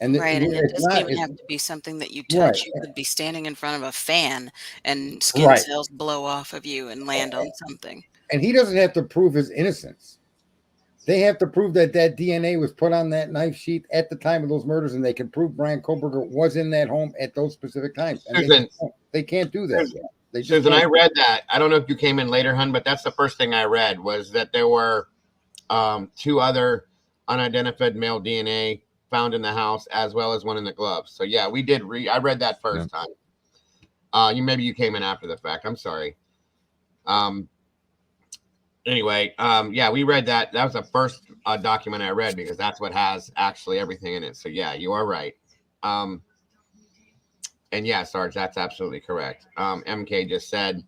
And it doesn't even have to be something that you touch. You could be standing in front of a fan and skin cells blow off of you and land on something. And he doesn't have to prove his innocence. They have to prove that DNA was put on that knife sheet at the time of those murders, and they can prove Bryan Kohberger was in that home at those specific times. And Susan, they can't do that yet. Susan, I read that. I don't know if you came in later, hun, but that's the first thing I read was that there were 2 other unidentified male DNA found in the house, as well as one in the gloves. So yeah, we did I read that first time. Maybe you came in after the fact. I'm sorry. Anyway, we read that. That was the first document I read because that's what has actually everything in it. So yeah, you are right. And yeah, Sarge, that's absolutely correct. MK just said,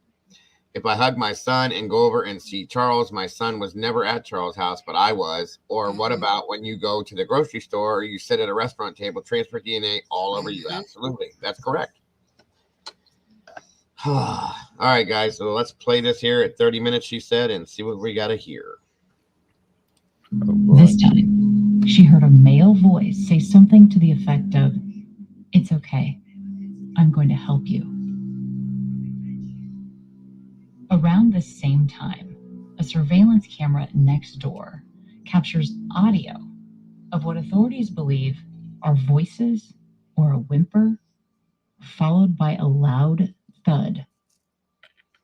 if I hug my son and go over and see Charles, my son was never at Charles' house, but I was. Or what about when you go to the grocery store or you sit at a restaurant table, transfer DNA all over you? Absolutely. That's correct. All right, guys. So let's play this here at 30 minutes, she said, and see what we got to hear. This time, she heard a male voice say something to the effect of, "It's okay. I'm going to help you." Around the same time, a surveillance camera next door captures audio of what authorities believe are voices or a whimper, followed by a loud thud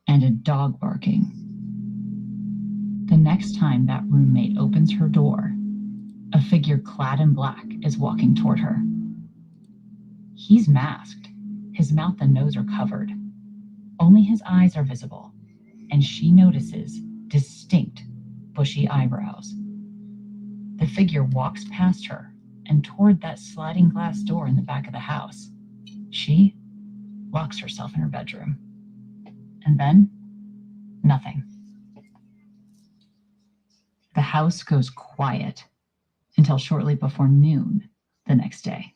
and a dog barking. The next time that roommate opens her door, a figure clad in black is walking toward her. He's masked. His mouth and nose are covered. Only his eyes are visible, and she notices distinct bushy eyebrows. The figure walks past her and toward that sliding glass door in the back of the house. She locks herself in her bedroom. And then, nothing. The house goes quiet until shortly before noon the next day.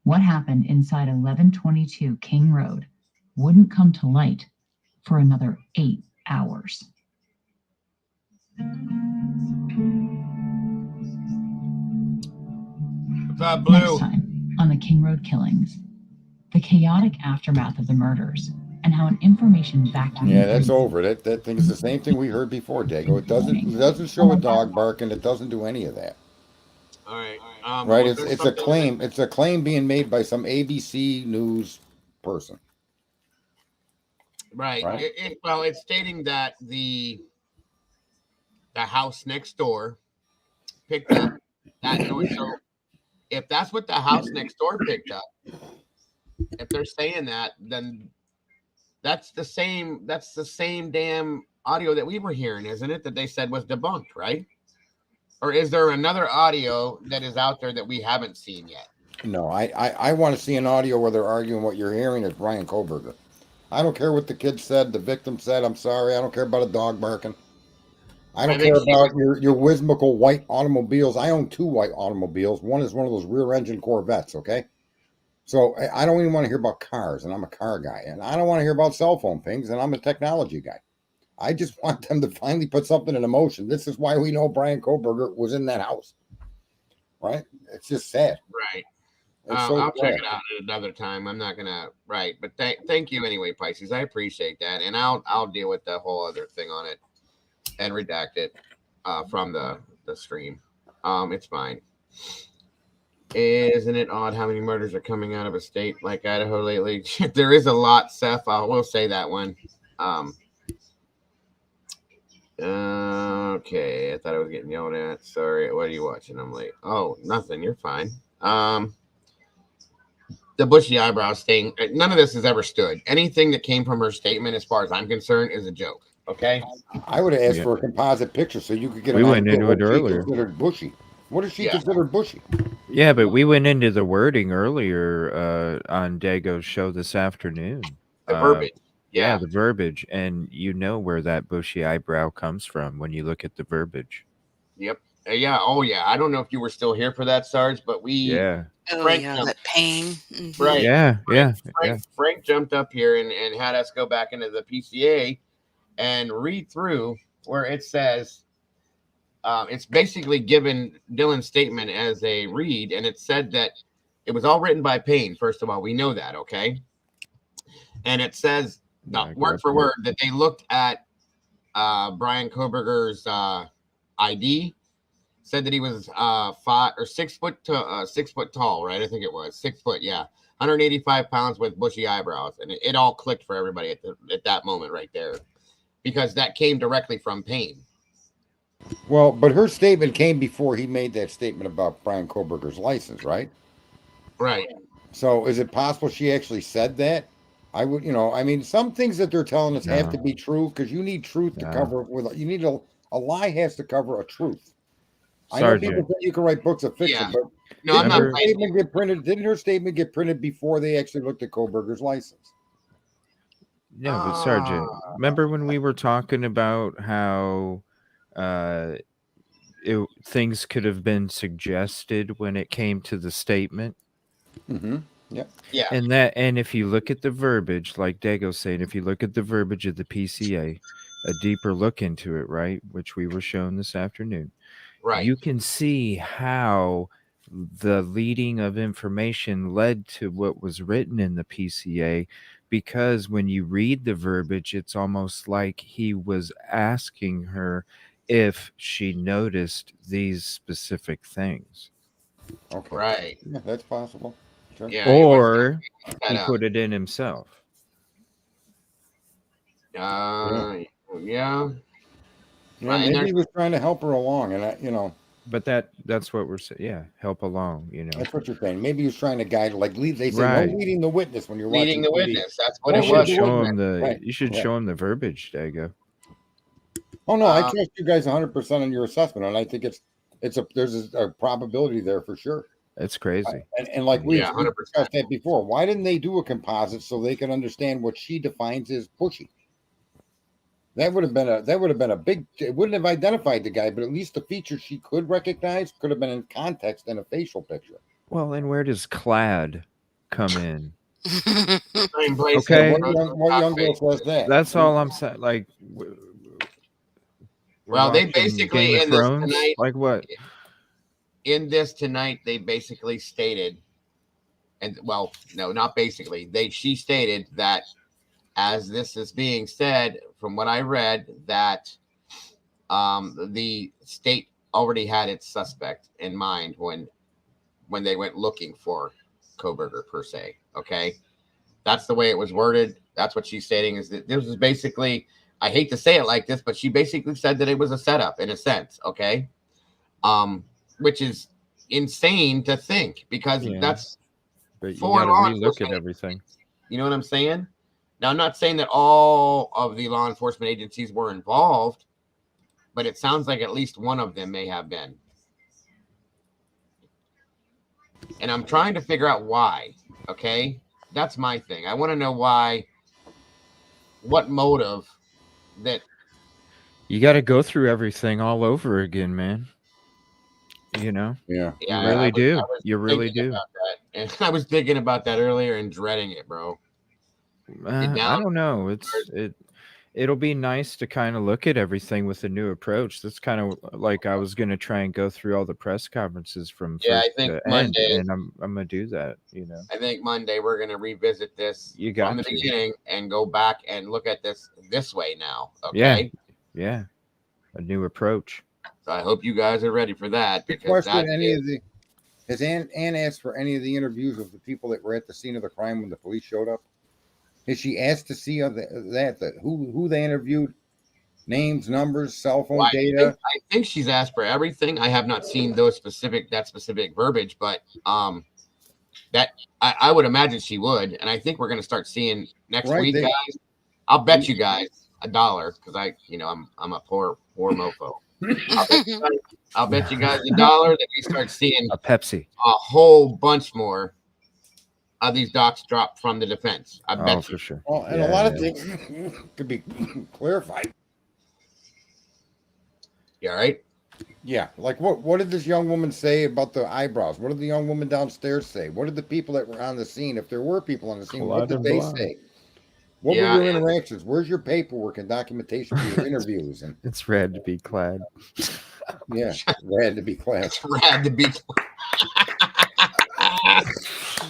What happened inside 1122 King Road wouldn't come to light for another 8 hours. What's up, Blue? Next time on the King Road killings, the chaotic aftermath of the murders and how an information vacuum. Yeah, that's over. That thing is the same thing we heard before, Dago. It doesn't show a dog barking. It doesn't do any of that. All right. Right? It's a claim. It's a claim being made by some ABC News person. Right. Well, it's stating that the house next door picked up that noise. So if that's what the house next door picked up, if they're saying that, then that's the same damn audio that we were hearing, isn't it? That they said was debunked, right? Or is there another audio that is out there that we haven't seen yet? No, I want to see an audio where they're arguing what you're hearing is Bryan Kohberger. I don't care what the kid said, the victim said, I'm sorry. I don't care about a dog barking. I don't care about your whimsical white automobiles. I own 2 white automobiles. One is one of those rear-engine Corvettes, okay? So I don't even want to hear about cars, and I'm a car guy. And I don't want to hear about cell phone things, and I'm a technology guy. I just want them to finally put something into motion. This is why we know Bryan Kohberger was in that house, right? It's just sad. Right. So I'll check it out at another time. I'm not gonna but thank you anyway, Pisces. I appreciate that, and I'll deal with the whole other thing on it and redact it from the stream. It's fine. Isn't it odd how many murders are coming out of a state like Idaho lately? There is a lot, Seth. I will say that one. Okay, I thought I was getting yelled at. Sorry, what are you watching? I'm late. Oh, nothing. You're fine. The bushy eyebrows thing, none of this has ever stood. Anything that came from her statement, as far as I'm concerned, is a joke. Okay? I would have asked for a composite picture so you could get an idea of what she considered bushy. What is she considered bushy? Yeah, but we went into the wording earlier on Dago's show this afternoon. The verbiage. Yeah, the verbiage. And you know where that bushy eyebrow comes from when you look at the verbiage. Yep. Yeah. Oh, yeah. I don't know if you were still here for that, Sarge, but we. Yeah. That pain. Mm-hmm. Right. Yeah. Frank jumped up here and had us go back into the PCA and read through where it says, it's basically given Dylan's statement as a read, and it said that it was all written by Payne. First of all, we know that, okay? And it says, word for word, that they looked at Bryan Kohberger's ID, said that he was 6 foot tall, right? I think it was 6 foot, 185 pounds with bushy eyebrows, and it all clicked for everybody at that moment right there, because that came directly from Payne. Well, but her statement came before he made that statement about Bryan Kohberger's license, right? Right. So is it possible she actually said that? I would, I mean, some things that they're telling us have to be true, because you need truth to cover with. You need a lie has to cover a truth. I know people think you can write books of fiction, but no, I'm not. Her statement get printed? Didn't her statement get printed before they actually looked at Kohberger's license? No, but Sergeant, remember when we were talking about how things could have been suggested when it came to the statement? Mm-hmm. Yeah. Yeah. And if you look at the verbiage, like Dago's saying, if you look at the verbiage of the PCA, a deeper look into it, right, which we were shown this afternoon, right, you can see how the leading of information led to what was written in the PCA, because when you read the verbiage, it's almost like he was asking her if she noticed these specific things. Okay. Right. Yeah, that's possible. Sure. Yeah. Or he put it in himself. Yeah. Yeah, maybe he was trying to help her along, and But that's what we're saying. Yeah, help along. That's what you're saying. Maybe he was trying to guide, like lead. They say no leading the witness when you're leading watching the TV. witness. That's what it was. Show him you should show him the verbiage, Dago. Oh no, I trust you guys 100% on your assessment, and I think there's a probability there for sure. It's crazy. And like we discussed that before, why didn't they do a composite so they could understand what she defines as pushy? That would have been a big. It wouldn't have identified the guy, but at least the features she could recognize could have been in context and a facial picture. Well, and where does clad come in? Okay, what young girl says that? That's all I'm saying. Like, well, they basically Game of in this Thrones? tonight, like what? In this tonight, they basically stated, and well, no, not basically. She stated that, as this is being said, from what I read, that the state already had its suspect in mind when they went looking for Kohberger per se. Okay, that's the way it was worded. That's what she's stating, is that this is basically, I hate to say it like this, but she basically said that it was a setup in a sense. Okay, which is insane to think, because that's but you gotta relook at everything. You know what I'm saying? Now, I'm not saying that all of the law enforcement agencies were involved, but it sounds like at least one of them may have been. And I'm trying to figure out why. Okay, that's my thing. I want to know why. What motive that you got to go through everything all over again, man. You know? Yeah. You really do. You really do. About that. And I was thinking about that earlier and dreading it, bro. I don't know. It'll be nice to kind of look at everything with a new approach. That's kind of like I was going to try and go through all the press conferences from I think Monday, and I'm going to do that. You know, I think Monday we're going to revisit this from the beginning and go back and look at this way now. Okay. Yeah. A new approach. So I hope you guys are ready for that. Has Ann asked for any of the interviews of the people that were at the scene of the crime when the police showed up? Has she asked to see who they interviewed, names, numbers, cell phone data? I think she's asked for everything. I have not seen that specific verbiage, but that I would imagine she would, and I think we're going to start seeing next week, guys. I'll bet you guys $1 because I'm a poor mofo. I'll bet you guys $1 that we start seeing a Pepsi, a whole bunch more of these docs dropped from the defense. I bet you. For sure. Well, and a lot of things could be clarified. You all right? Yeah. Like what did this young woman say about the eyebrows? What did the young woman downstairs say? What did the people that were on the scene, if there were people on the scene, what did they say? What were your interactions? Where's your paperwork and documentation for your interviews? And it's rad to be clad. Yeah, rad to be clad. It's rad to be clad.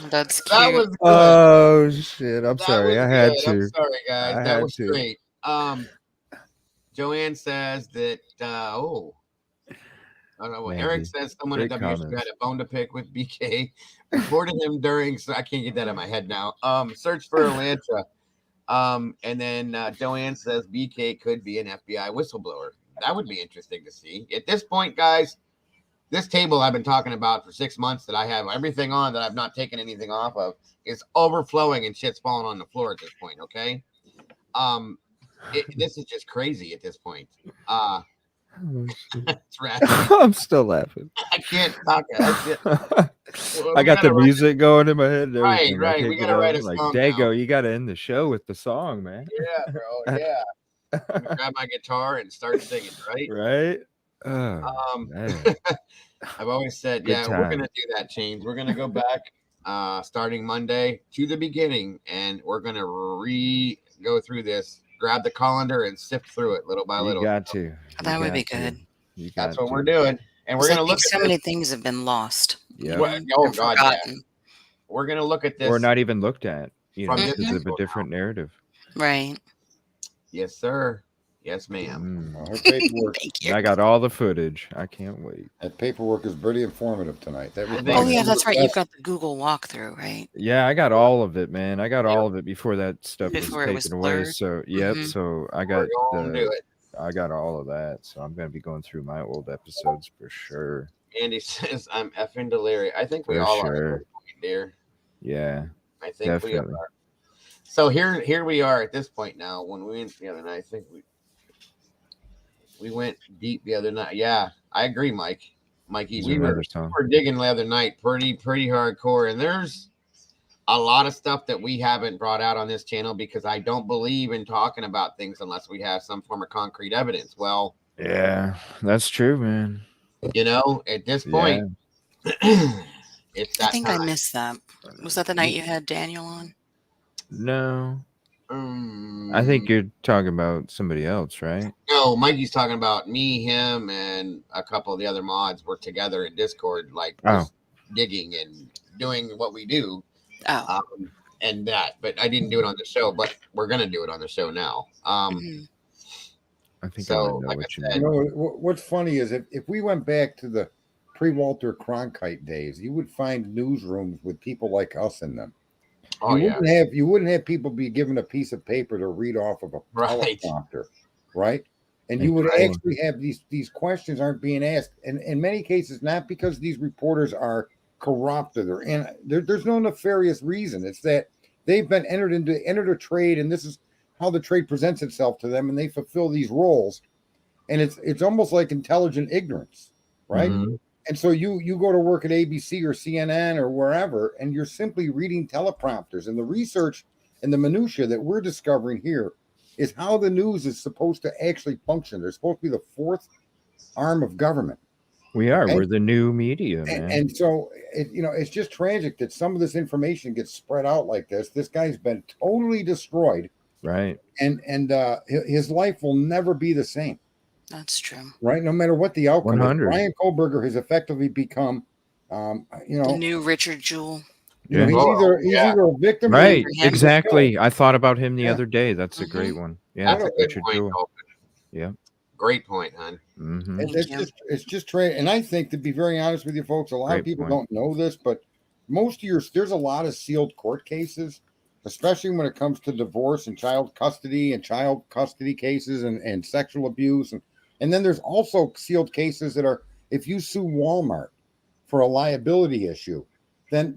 That's cute. That was good. Oh shit! I'm sorry. I had to. I'm sorry, guys. That was great. Joanne says that. I don't know what Eric says. Someone at WSU had a bone to pick with BK. Reported him during. So I can't get that out of my head now. Search for Atlanta. And then Joanne says BK could be an FBI whistleblower. That would be interesting to see. At this point, guys, this table I've been talking about for 6 months that I have everything on that I've not taken anything off of is overflowing and shit's falling on the floor at this point. Okay. This is just crazy at this point. Oh, shit. It's rad. I'm still laughing. I can't talk. I got the music going in my head. And Right, everything. right. I We can't gotta get write over. a Like, song Dago, you got to end the show with the song, man. Yeah, bro. Yeah. I'm gonna grab my guitar and start singing. Right. Right. Oh, man. I've always said, Good yeah, we're time. gonna do that change. We're gonna go back starting Monday to the beginning, and we're gonna go through this, grab the colander and sift through it little by You little. got to. That would be good. That's what we're doing. And we're I gonna think look at so this. many things have been lost. Yeah. Oh and God, yeah. forgotten. We're gonna look at this. Or not even looked at, you know, from because this of a different narrative. Right. Yes, sir. Yes, ma'am. Her paperwork. I got all the footage. I can't wait. That paperwork is very informative tonight. That was Oh yeah, that's right. You've got the Google walkthrough, right? Yeah, I got all of it, man. I got all of it before that stuff Before it was was taken away. blurred. So, yep. Mhm. So I got gonna do it. I got all of that. So I'm gonna be going through my old episodes for sure. Andy says I'm effing delirious. I think we For all sure. are, dear. Yeah. I think definitely. we are. So here we are at this point now. When we went the other night, I think we went deep the other night. Yeah, I agree, Mike. Mikey, There's we another were song. digging the other night pretty hardcore, and there's a lot of stuff that we haven't brought out on this channel because I don't believe in talking about things unless we have some form of concrete evidence. Well, Yeah, that's true, man. you know, at this point, it's that I think time. I missed that. Was that the night you had Daniel on? No. I think you're talking about somebody else, right? No, Mikey's talking about me, him, and a couple of the other mods were together in Discord, like just digging and doing what we do. And that, but I didn't do it on the show, but we're gonna do it on the show now. I think I know like what you You mean. know, what's funny is if we went back to the pre-Walter Cronkite days, you would find newsrooms with people like us in them. Oh, You wouldn't have people be given a piece of paper to read off of a teleprompter, right? And you would actually have these questions aren't being asked, and in many cases, not because these reporters are corrupted or there's no nefarious reason. It's that they've been entered a trade, and this is how the trade presents itself to them, and they fulfill these roles, and it's almost like intelligent ignorance, right? Mm-hmm. And so you go to work at ABC or CNN or wherever, and you're simply reading teleprompters. And the research and the minutia that we're discovering here is how the news is supposed to actually function. They're supposed to be the fourth arm of government. We are. We're the new media, man. And so, it's just tragic that some of this information gets spread out like this. This guy's been totally destroyed. Right. And his life will never be the same. That's true. Right. No matter what the outcome 100. is, Bryan Kohberger has effectively become, the new Richard Jewell. He's either a victim, right? Or Exactly. I thought about him the other day. That's a great one. Yeah, That's a good Richard point. Jewell. Yeah. Great point, hon. Mm-hmm. It's just trade. And I think, to be very honest with you folks, a lot of people don't know this, but there's a lot of sealed court cases, especially when it comes to divorce and child custody cases and sexual abuse. And then there's also sealed cases that are, if you sue Walmart for a liability issue,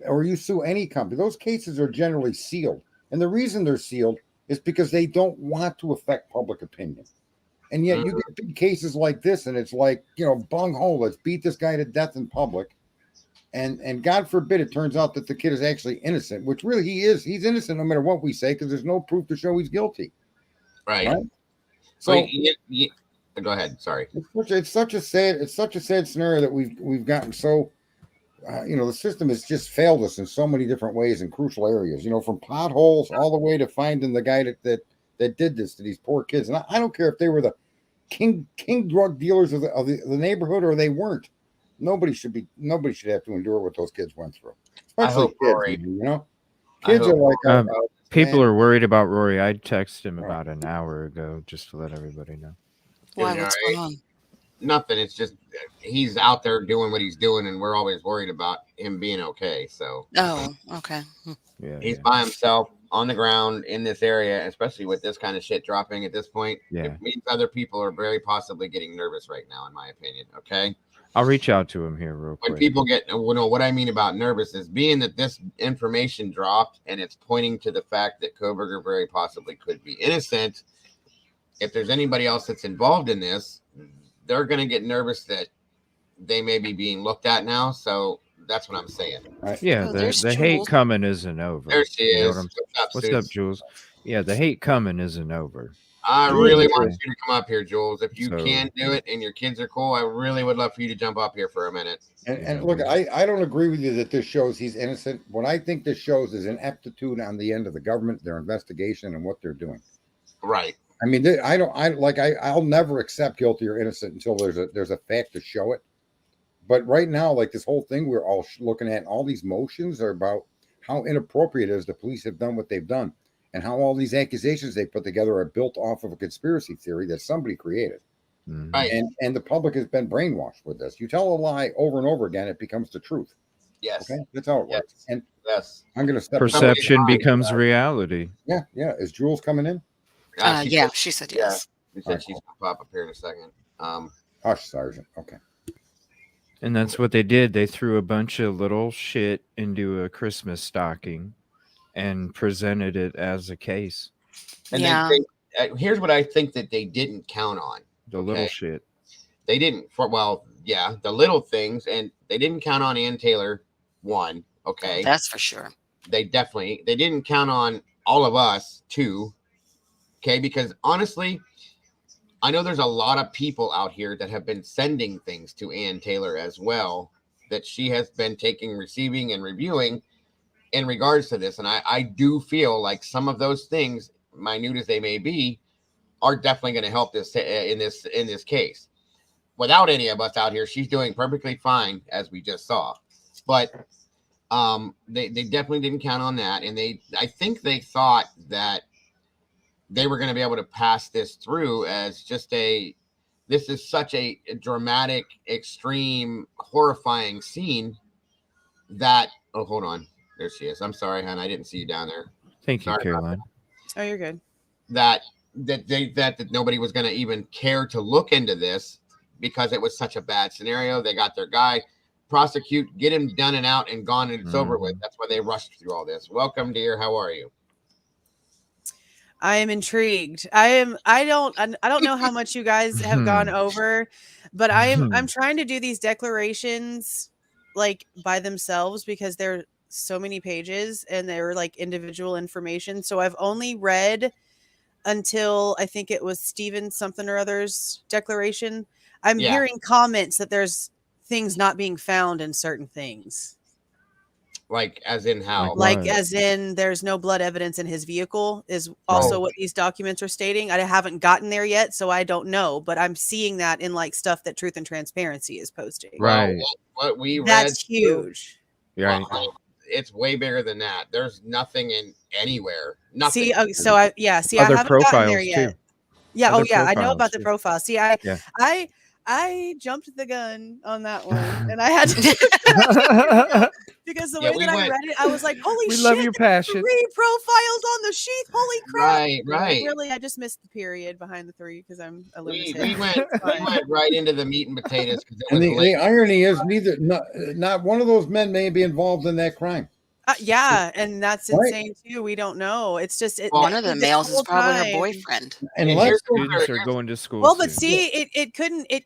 or you sue any company, those cases are generally sealed. And the reason they're sealed is because they don't want to affect public opinion. And yet you get big cases like this, and it's like, bung ho, let's beat this guy to death in public. And God forbid it turns out that the kid is actually innocent, which really he is. He's innocent no matter what we say, because there's no proof to show he's guilty. Right? So go ahead. Sorry. It's such a sad scenario that we've gotten so. The system has just failed us in so many different ways in crucial areas. From potholes all the way to finding the guy that did this to these poor kids. And I don't care if they were the king drug dealers of the neighborhood or they weren't. Nobody should have to endure what those kids went through. Especially kids, Kids are like people are worried about Rory. I texted him about an hour ago just to let everybody know. Why? What's going on? Nothing. It's just he's out there doing what he's doing, and we're always worried about him being okay. So. Oh, okay. Yeah. He's by himself on the ground in this area, especially with this kind of shit dropping at this point. Yeah. It means other people are very possibly getting nervous right now, in my opinion. Okay. I'll reach out to him here real quick. When people get, what I mean about nervous is being that this information dropped and it's pointing to the fact that Kohberger very possibly could be innocent. If there's anybody else that's involved in this, they're going to get nervous that they may be being looked at now. So that's what I'm saying. Right. Yeah, Oh, the there's hate Jules. coming isn't over. There she You know is. what I'm- What's up, What's up, Suits? Jules? Yeah, the hate coming isn't over. I Jules really is want here. you to come up here, Jules. If you So- can do it and your kids are cool, I really would love for you to jump up here for a minute. And look, I don't agree with you that this shows he's innocent. What I think this shows is ineptitude on the end of the government, their investigation, and what they're doing. Right. I mean, I'll never accept guilty or innocent until there's a fact to show it. But right now, like this whole thing we're all looking at, all these motions are about how inappropriate it is the police have done what they've done, and how all these accusations they put together are built off of a conspiracy theory that somebody created. Mhm. Right. And the public has been brainwashed with this. You tell a lie over and over again, it becomes the truth. Yes. Okay, that's how it works. Yes. And Yes. I'm gonna step Perception Somebody's becomes lying. reality. Yeah. Is Jules coming in? She Yeah, said- she said yeah. yes. She said she's gonna pop up here in a second. Hush, Sergeant. Okay. And that's what they did. They threw a bunch of little shit into a Christmas stocking and presented it as a case. And Yeah. here's what I think that they didn't count on. The little shit. They didn't the little things, and they didn't count on Ann Taylor. One, okay. That's for sure. They didn't count on all of us too. Okay, because honestly, I know there's a lot of people out here that have been sending things to Ann Taylor as well that she has been receiving and reviewing in regards to this. And I do feel like some of those things, minute as they may be, are definitely going to help this in this case. Without any of us out here, she's doing perfectly fine, as we just saw. But they definitely didn't count on that. And I think they thought that they were going to be able to pass this through as just this is such a dramatic, extreme, horrifying scene that, oh, hold on. There she is. I'm sorry, hon. I didn't see you down there. Thank you, Sorry about Caroline. Oh, you're good. That nobody was going to even care to look into this because it was such a bad scenario. They got their guy, prosecute, get him done and out and gone, and it's over with. That's why they rushed through all this. Welcome, dear. How are you? I am intrigued. I don't know how much you guys have gone over, but I'm trying to do these declarations like by themselves because they're so many pages and they're like individual information. So I've only read until I think it was Steven something or other's declaration. I'm hearing comments that there's things not being found in certain things. Like, as in how? Like, as in, there's no blood evidence in his vehicle is also what these documents are stating. I haven't gotten there yet, so I don't know. But I'm seeing that in like stuff that Truth and Transparency is posting. Right. What we read. That's huge. Right. It's way bigger than that. There's nothing in anywhere. Nothing. See, so I haven't gotten there yet. Too. Yeah. Other I know profiles, about the too. profile. See, I jumped the gun on that one, and I had to because the way that I read it, I was like, "Holy We shit!" love your passion. 3 profiles on the sheath. Holy crap! Right. Really, I just missed the period behind the 3 because I'm a We lunatic. went right into the meat and potatoes. And the irony is, not one of those men may be involved in that crime. Yeah, and that's Right. insane too. We don't know. It's just One of the this males is whole probably her time- boyfriend. And Students are going to school. Well, but soon. see, it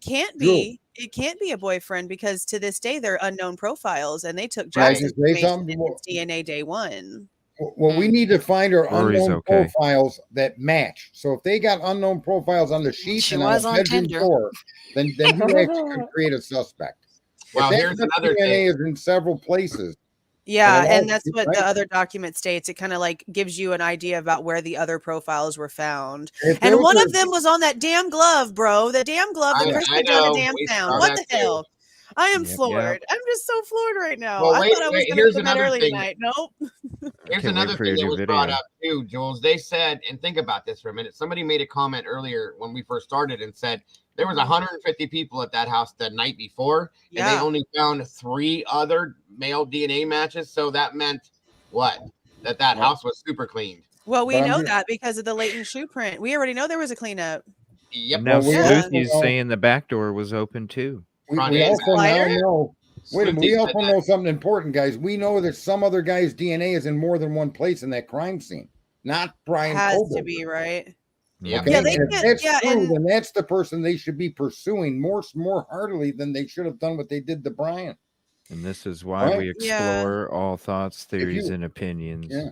can't be. It can't be a boyfriend because to this day they're unknown profiles, and they took Can I Jackson's just say information something? in his DNA day one. What we need to find are Rory's unknown okay. profiles that match. So if they got unknown profiles on the sheet She and on was the on bedroom Tinder. door, then you actually can create a suspect. Well, if here's that another DNA thing. is in several places. Yeah, it and all- that's what right? the other document states. It kind of like gives you an idea about where the other profiles were found. If there And was one a- of them was on that damn glove, bro. The damn glove that I Kristen know. Jonadam We found. saw What that the too. hell? I am Yep, floored. I'm just so floored right now. Well, I wait, thought I was wait, going to here's go to bed another early thing. tonight. Nope. Here's Can't wait another for thing your that new was video. brought up too, Jules. They said, and think about this for a minute. Somebody made a comment earlier when we first started and said there was 150 people at that house the night before, and they Yeah. only found 3 other male DNA matches. So that meant what? That house was super cleaned. Well, we But I'm know gonna- that because of the latent shoe print. We already know there was a cleanup. Yep. And now Well, we Sleuthie's also know- saying the back door was open too. We Front also end. now Lighter? know. Wait a minute. We Sleuthie also said know something important, guys. We know that some other guy's DNA is in more than one place in that crime scene. Not Bryan Has Kohberger. to be, right? Yeah, Okay? Yeah, they and if could- that's yeah, true, and- then that's the person they should be pursuing more heartily than they should have done what they did to Bryan. And this is why Right? we explore all thoughts, theories, and opinions. Yeah.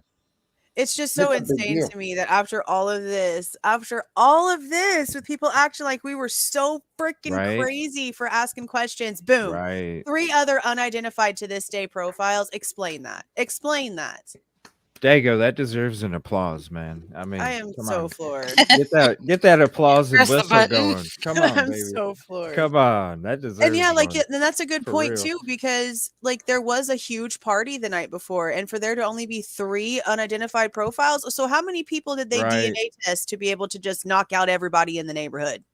It's just so It's a big insane deal. to me that after all of this, with people acting like we were so freaking Right. crazy for asking questions, boom, Right. 3 other unidentified to this day profiles. Explain that. Explain that. Dago, that deserves an applause, man. I mean, I am come so on. floored. Get that applause and Press the whistle button. going. Come on, I'm baby. so floored. Come on, that deserves. And yeah, like one. and that's a good For point real. too, because like there was a huge party the night before, and for there to only be 3 unidentified profiles. So how many people did they Right. DNA test to be able to just knock out everybody in the neighborhood?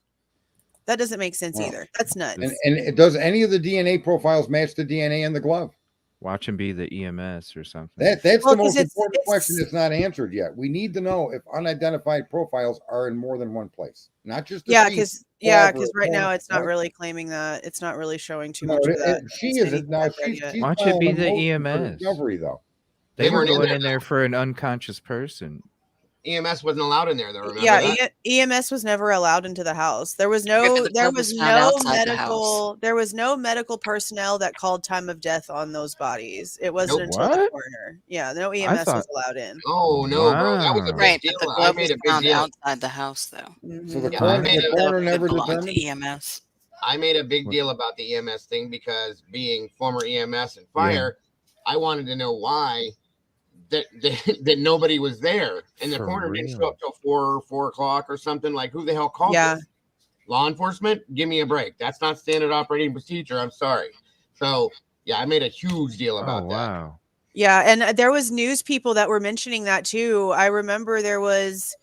That doesn't make sense Wow. either. That's nuts. And does any of the DNA profiles match the DNA in the glove? Watch him be the EMS or something. That's Well, the 'cause most it's- important question that's not answered yet. We need to know if unidentified profiles are in more than one place, not just the Yeah, scene, because or right now home, it's not right? really claiming that. It's not really showing too No, much of that. she It's isn't. No, anything she's, yet. she's Watch it filing be a the motion for EMS. discovery, though. They were weren't in going there, in there for an unconscious person. EMS wasn't allowed in there, though. Remember Yeah, that? EMS was never allowed into the house. There was Yeah, 'cause no the there blood was was found no outside the house. medical there was no medical personnel that called time of death on those bodies. It wasn't Nope. until the What? coroner. Yeah, no EMS was allowed in. Oh no, bro, that was a Wow. big Right, deal. but the I glove made was a big found deal. outside the house, though. So the Yeah, coroner, I made the a- coroner It never belonged to determined. EMS. I made a big deal about the EMS thing because being former EMS and fire, I wanted to know why that nobody was there, and the For coroner didn't show real. up till 4 o'clock or something. Like, who the hell called Yeah. this? Law enforcement? Give me a break. That's not standard operating procedure. I'm sorry. So yeah, I made a huge deal about Oh that. wow. Yeah, and there was news people that were mentioning that too. I remember there was,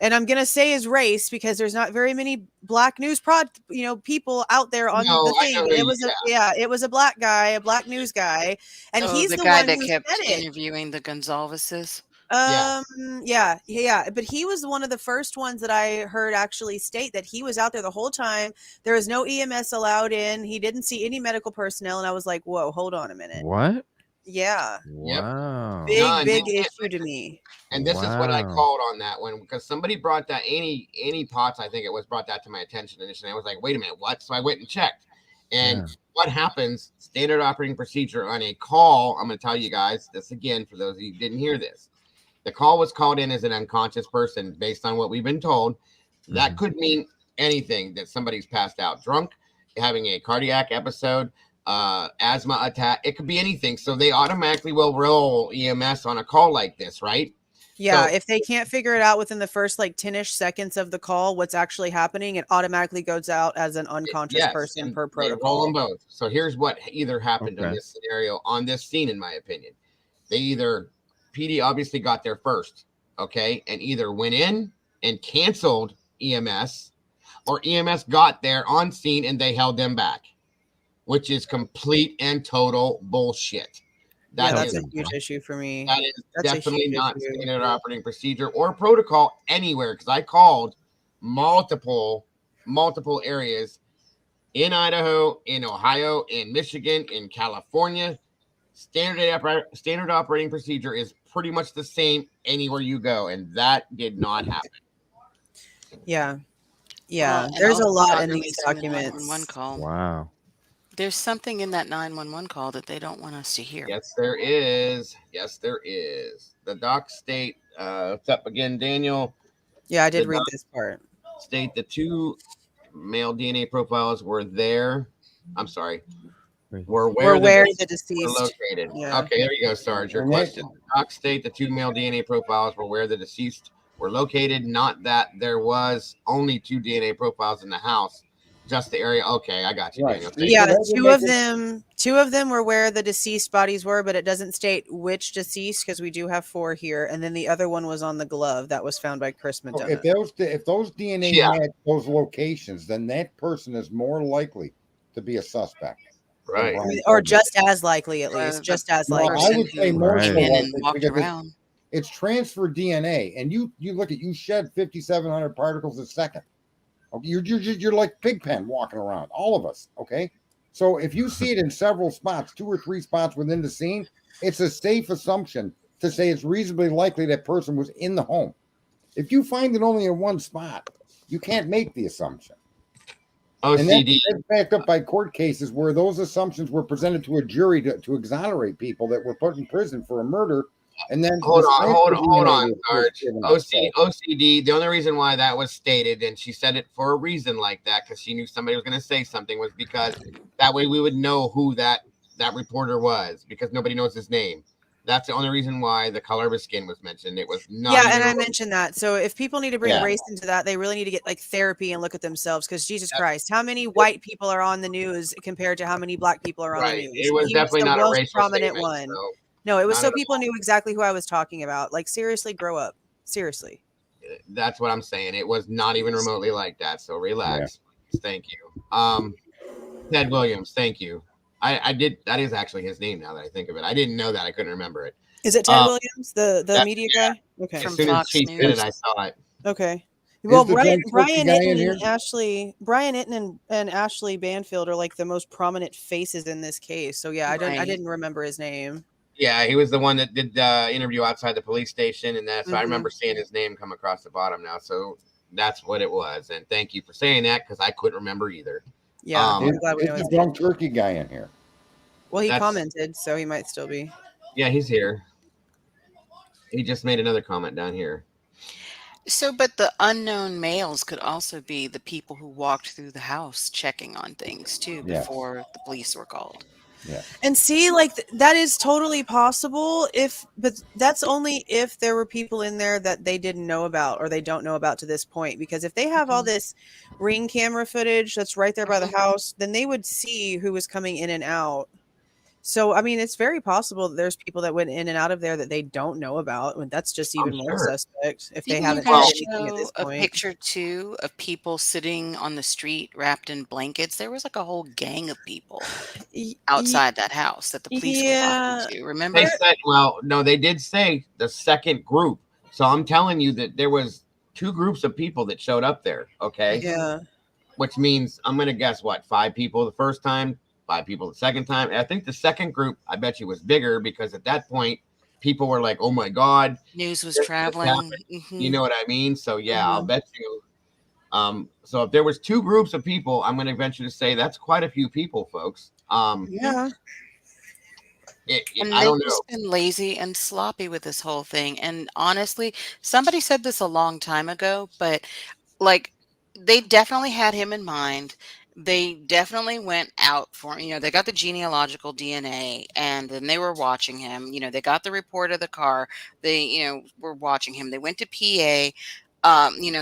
and I'm gonna say his race because there's not very many black news people out there on No, the I thing. know It who was you- it was a black guy, a black news guy, and Oh, he's the the guy one that who kept said it. interviewing the Gonzalez's. Yeah. Yeah, but he was one of the first ones that I heard actually state that he was out there the whole time. There was no EMS allowed in. He didn't see any medical personnel, and I was like, "Whoa, hold on a minute." What? Yeah, Wow. big No, and big this- issue to me. And this is what I Wow. called on that one because somebody brought that Annie Potts, I think it was, brought that to my attention initially. I was like, wait a minute, what? So I went and checked. And Yeah. what happens, standard operating procedure on a call, I'm going to tell you guys this again for those of you who didn't hear this. The call was called in as an unconscious person based on what we've been told. That could mean anything, that somebody's passed out drunk, having a cardiac episode, asthma attack. It could be anything. So they automatically will roll EMS on a call like this, right? Yeah, So- if they can't figure it out within the first like 10-ish seconds of the call, what's actually happening, it automatically goes out as an unconscious Yes, person and per they roll protocol. them both. So here's what either happened in Okay. this scenario on this scene, in my opinion. They either PD obviously got there first, okay, and either went in and canceled EMS, or EMS got there on scene and they held them back, which is complete and total bullshit. Yeah, That that's is a huge issue for me. that is That's a definitely huge not issue. standard operating procedure or protocol anywhere, because I called multiple areas in Idaho, in Ohio, in Michigan, in California. Standard operating procedure is pretty much the same anywhere you go, and that did not happen. Yeah. Well, and There's a also lot not in these releasing the documents. 911 call. Wow. There's something in that 911 call that they don't want us to hear. Yes, there is. Yes, there is. The doc state, what's up again, Daniel? Yeah, I did The read doc this part. State the 2 male DNA profiles were there. I'm sorry. Were where the were deceased. located. Yeah. Okay, there you go, Sarge. Your And that- question. Doc state the 2 male DNA profiles were where the deceased were located, not that there was only 2 DNA profiles in the house, just the area. Okay, I got you, Right. Daniel. Yeah, Yeah, that would two make of it- them were where the deceased bodies were, but it doesn't state which deceased because we do have 4 here, and then the other one was on the glove that was found by Chris So McDonough. if those DNA Yeah. match those locations, then that person is more likely to be a suspect. than Right. Bryan Or Kohberger. just as likely, at least, just as No, likely. I would say more Right. so Came in likely and walked because around. it's transfer DNA, and you look at, you shed 5,700 particles a second. Okay, you're like Pigpen walking around, all of us. Okay, so if you see it in several spots, 2 or 3 spots within the scene, it's a safe assumption to say it's reasonably likely that person was in the home. If you find it only in one spot, you can't make the assumption. OCD. And that's backed up by court cases where those assumptions were presented to a jury to exonerate people that were put in prison for a murder. And then hold on, Sarge. OCD. The only reason why that was stated, and she said it for a reason like that, because she knew somebody was going to say something, was because that way we would know who that reporter was, because nobody knows his name. That's the only reason why the color of his skin was mentioned. It was not. Yeah, and I mentioned that. So if people need to bring race into that, they really need to get like therapy and look at themselves. Because Jesus Christ, how many white people are on the news compared to how many black people are on the news? It was definitely not a racial prominent statement, one. So no, it was so people knew exactly who I was talking about. Like seriously, grow up. Seriously. That's what I'm saying. It was not even remotely like that. So relax. Yeah. Thank you. Ted Williams. Thank you. I did. That is actually his name now that I think of it. I didn't know that. I couldn't remember it. Is it Ted Williams, the media guy? Okay. As soon as she said it, I saw it. Okay. Well, Bryan Itten and Ashley Banfield are like the most prominent faces in this case. So yeah, I didn't remember his name. Yeah, he was the one that did the interview outside the police station, and that's I remember seeing his name come across the bottom now. So that's what it was. And thank you for saying that, because I couldn't remember either. Yeah, I'm glad we know the drunk turkey guy in here. Well, he commented, so he might still be. Yeah, he's here. He just made another comment down here. So, but the unknown males could also be the people who walked through the house checking on things too before the police were called. Yeah. And see, like that is totally possible but that's only if there were people in there that they didn't know about or they don't know about to this point. Because if they have all this Ring camera footage that's right there by the house, then they would see who was coming in and out. So, I mean, it's very possible that there's people that went in and out of there that they don't know about. And that's just even more suspect if they haven't had anything at this point. A picture too of people sitting on the street wrapped in blankets. There was like a whole gang of people outside that house that the police were talking to. Remember? They said, well, no, they did say the second group. So I'm telling you that there was 2 groups of people that showed up there. Okay. Yeah. Which means I'm going to guess 5 people the first time, 5 people the second time. And I think the second group, I bet you, was bigger, because at that point people were like, oh my God, news was traveling. You know what I mean? So yeah, I'll bet you. So if there was 2 groups of people, I'm going to venture to say that's quite a few people, folks. Yeah. And they've just been lazy and sloppy with this whole thing. And honestly, somebody said this a long time ago, but like they definitely had him in mind. They definitely went out for him. They got the genealogical DNA, and then they were watching him. They got the report of the car. They, were watching him. They went to PA.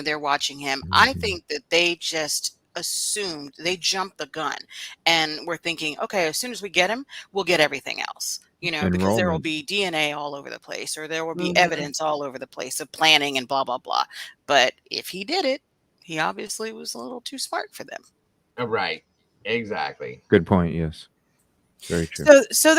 They're watching him. I think that they just assumed, they jumped the gun and were thinking, okay, as soon as we get him, we'll get everything else. Because there will be DNA all over the place, or there will be evidence all over the place of planning and blah, blah, blah. But if he did it, he obviously was a little too smart for them. Right. Exactly. Good point. Yes. Very true. So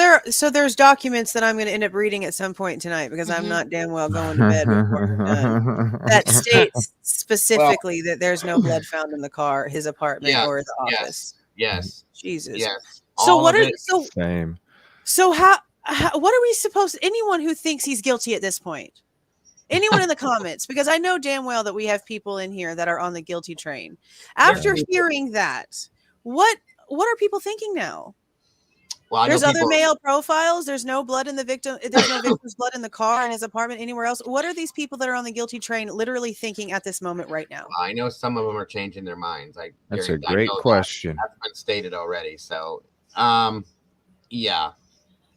there's documents that I'm going to end up reading at some point tonight, because I'm not damn well going to bed before we're done, that states specifically that there's no blood found in the car, his apartment, or the office. Yes. Jesus. Yes. So what are same. So how what are we supposed? Anyone who thinks he's guilty at this point, anyone in the comments, because I know damn well that we have people in here that are on the guilty train. After hearing that, what are people thinking now? Well, there's other male profiles. There's no blood in the victim. There's no victim's blood in the car, in his apartment, anywhere else. What are these people that are on the guilty train literally thinking at this moment right now? I know some of them are changing their minds. That's a great question. That's been stated already. So, yeah.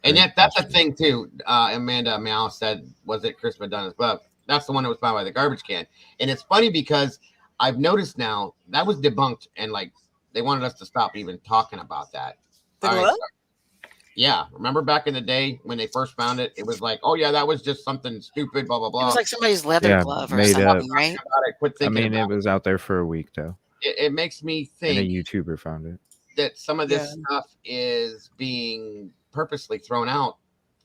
And yet that's a thing too. Amanda Mal said, was it Chris Madonna's glove? That's the one that was found by the garbage can. And it's funny because I've noticed now that was debunked, and like they wanted us to stop even talking about that. Yeah. Remember back in the day when they first found it, it was like, oh yeah, that was just something stupid, blah, blah, blah. It was like somebody's leather glove or something, right? It was out there for a week though. It makes me think. And a YouTuber found it. That some of this stuff is being purposely thrown out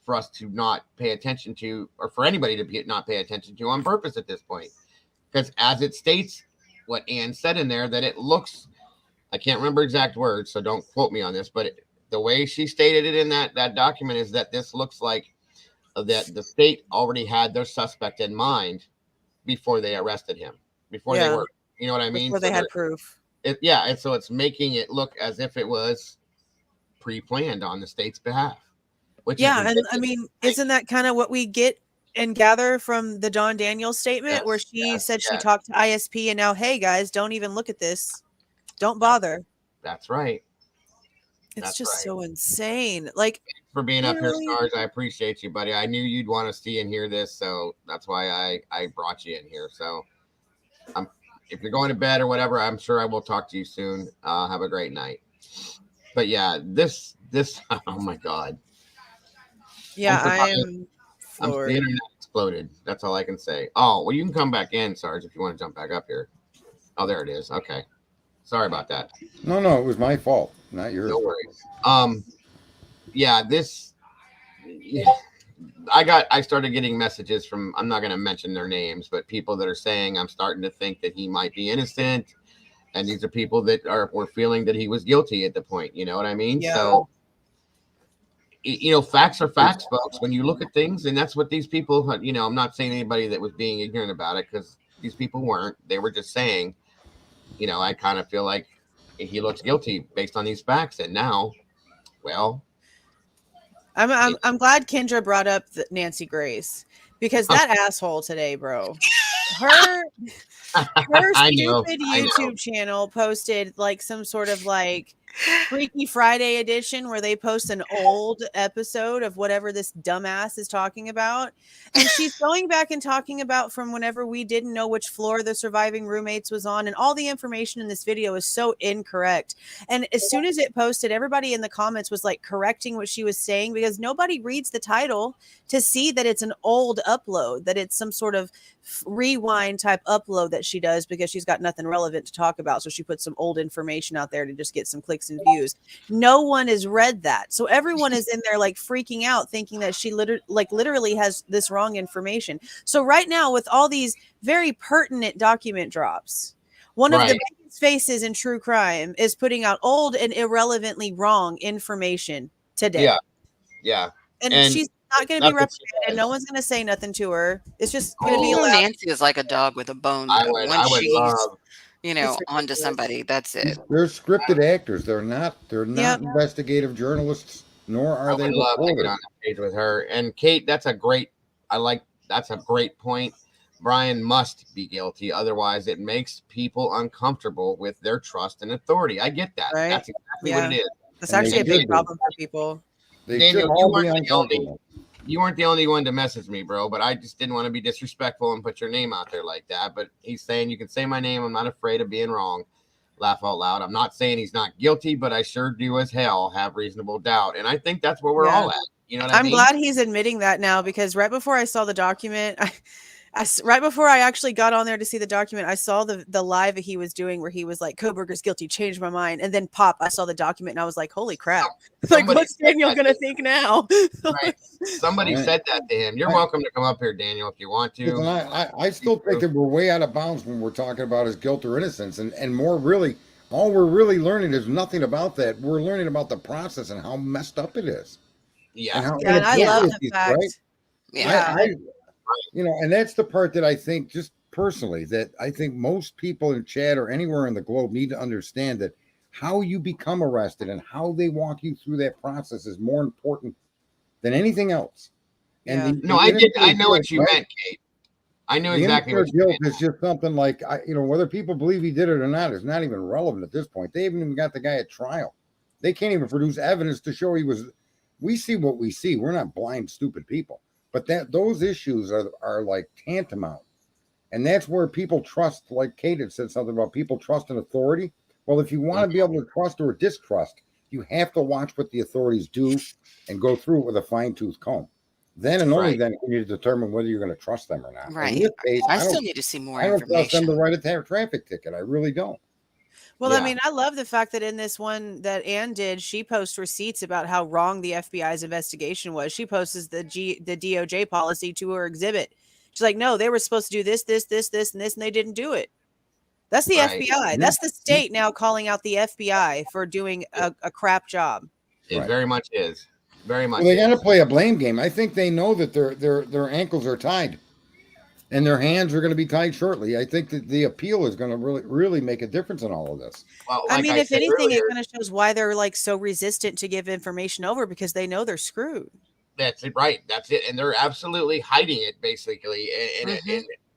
for us to not pay attention to, or for anybody to not pay attention to on purpose at this point. Because as it states, what Ann said in there, that it looks, I can't remember exact words, so don't quote me on this, but the way she stated it in that document is that this looks like that the state already had their suspect in mind before they arrested him, before they were, you know what I mean? Before they had proof. And so it's making it look as if it was pre-planned on the state's behalf. Which and I mean, isn't that kind of what we get and gather from the Dawn Daniels statement, where she said she talked to ISP, and now, hey guys, don't even look at this, don't bother. That's right. It's just so insane. Like, thanks for being up here, Sarge. I appreciate you, buddy. I knew you'd want to see and hear this, so that's why I brought you in here. So, if you're going to bed or whatever, I'm sure I will talk to you soon. Have a great night. But yeah, this oh my god. Yeah, the internet exploded. That's all I can say. Oh, well, you can come back in, Sarge, if you want to jump back up here. Oh, there it is. Okay. Sorry about that. No, it was my fault, not yours. No worries. Yeah, I started getting messages from, I'm not going to mention their names, but people that are saying I'm starting to think that he might be innocent. And these are people that were feeling that he was guilty at the point. You know what I mean? Yeah. So, facts are facts, folks. When you look at things, and that's what these people, I'm not saying anybody that was being ignorant about it, because these people weren't. They were just saying, I kind of feel like he looks guilty based on these facts. And now, well, I'm glad Kendra brought up Nancy Grace, because that asshole today, bro, her stupid YouTube channel posted like some sort of like Freaky Friday edition where they post an old episode of whatever this dumbass is talking about. And she's going back and talking about from whenever we didn't know which floor the surviving roommates was on. And all the information in this video is so incorrect. And as soon as it posted, everybody in the comments was like correcting what she was saying, because nobody reads the title to see that it's an old upload, that it's some sort of rewind type upload that she does because she's got nothing relevant to talk about. So she puts some old information out there to just get some clicks and views. No one has read that. So everyone is in there like freaking out, thinking that she literally has this wrong information. So right now, with all these very pertinent document drops, one of the biggest faces in true crime is putting out old and irrelevantly wrong information today. Yeah. And she's not going to be reprimanded. No one's going to say nothing to her. It's just going to be allowed. Nancy is like a dog with a bone. I would love, onto somebody. That's it. They're scripted actors. They're not investigative journalists, nor are they love to get reporters. on the page with her. And Kate, that's a great point. Bryan must be guilty. Otherwise, it makes people uncomfortable with their trust and authority. I get that. Right? That's exactly what it is. That's actually a big problem for people. Daniel, you weren't the only one to message me, bro, but I just didn't want to be disrespectful and put your name out there like that. But he's saying you can say my name. I'm not afraid of being wrong. Laugh out loud. I'm not saying he's not guilty, but I sure do as hell have reasonable doubt. And I think that's where we're all at. You know what I mean? I'm glad he's admitting that now, because right before I saw the document, right before I actually got on there to see the document, I saw the live that he was doing where he was like, Kohberger's guilty, changed my mind. And then I saw the document and I was like, holy crap. Like, what's Daniel going to think now? Right. Somebody said that to him. You're welcome to come up here, Daniel, if you want to. I still think that we're way out of bounds when we're talking about his guilt or innocence. And more really, all we're really learning is nothing about that. We're learning about the process and how messed up it is. Yeah. And I love the fact. Right? Yeah. And that's the part that I think, just personally, that I think most people in chat or anywhere in the globe need to understand, that how you become arrested and how they walk you through that process is more important than anything else. And I know what you meant, Kate. I know exactly what you meant. It's just something like, whether people believe he did it or not is not even relevant at this point. They haven't even got the guy at trial. They can't even produce evidence to show he was. We see what we see. We're not blind, stupid people. But those issues are like tantamount. And that's where people trust, like Kate had said something about people trust in authority. Well, if you want to be able to trust or distrust, you have to watch what the authorities do and go through it with a fine-tooth comb. Then and only then can you determine whether you're going to trust them or not. Right. In this case, I still need to see more information. I don't trust them to write a traffic ticket. I really don't. Well, I mean, I love the fact that in this one that Ann did, she posts receipts about how wrong the FBI's investigation was. She posts the DOJ policy to her exhibit. She's like, no, they were supposed to do this, and this, and they didn't do it. That's the FBI. That's the state now calling out the FBI for doing a crap job. It very much is. Very much. Well, they got to play a blame game. I think they know that their ankles are tied. and their hands are going to be tied shortly. I think that the appeal is going to really make a difference in all of this. Well, I like mean, I if said anything, earlier, it kind of shows why they're like so resistant to give information over, because they know they're screwed. that's it, right? That's it, and they're absolutely hiding it, basically. And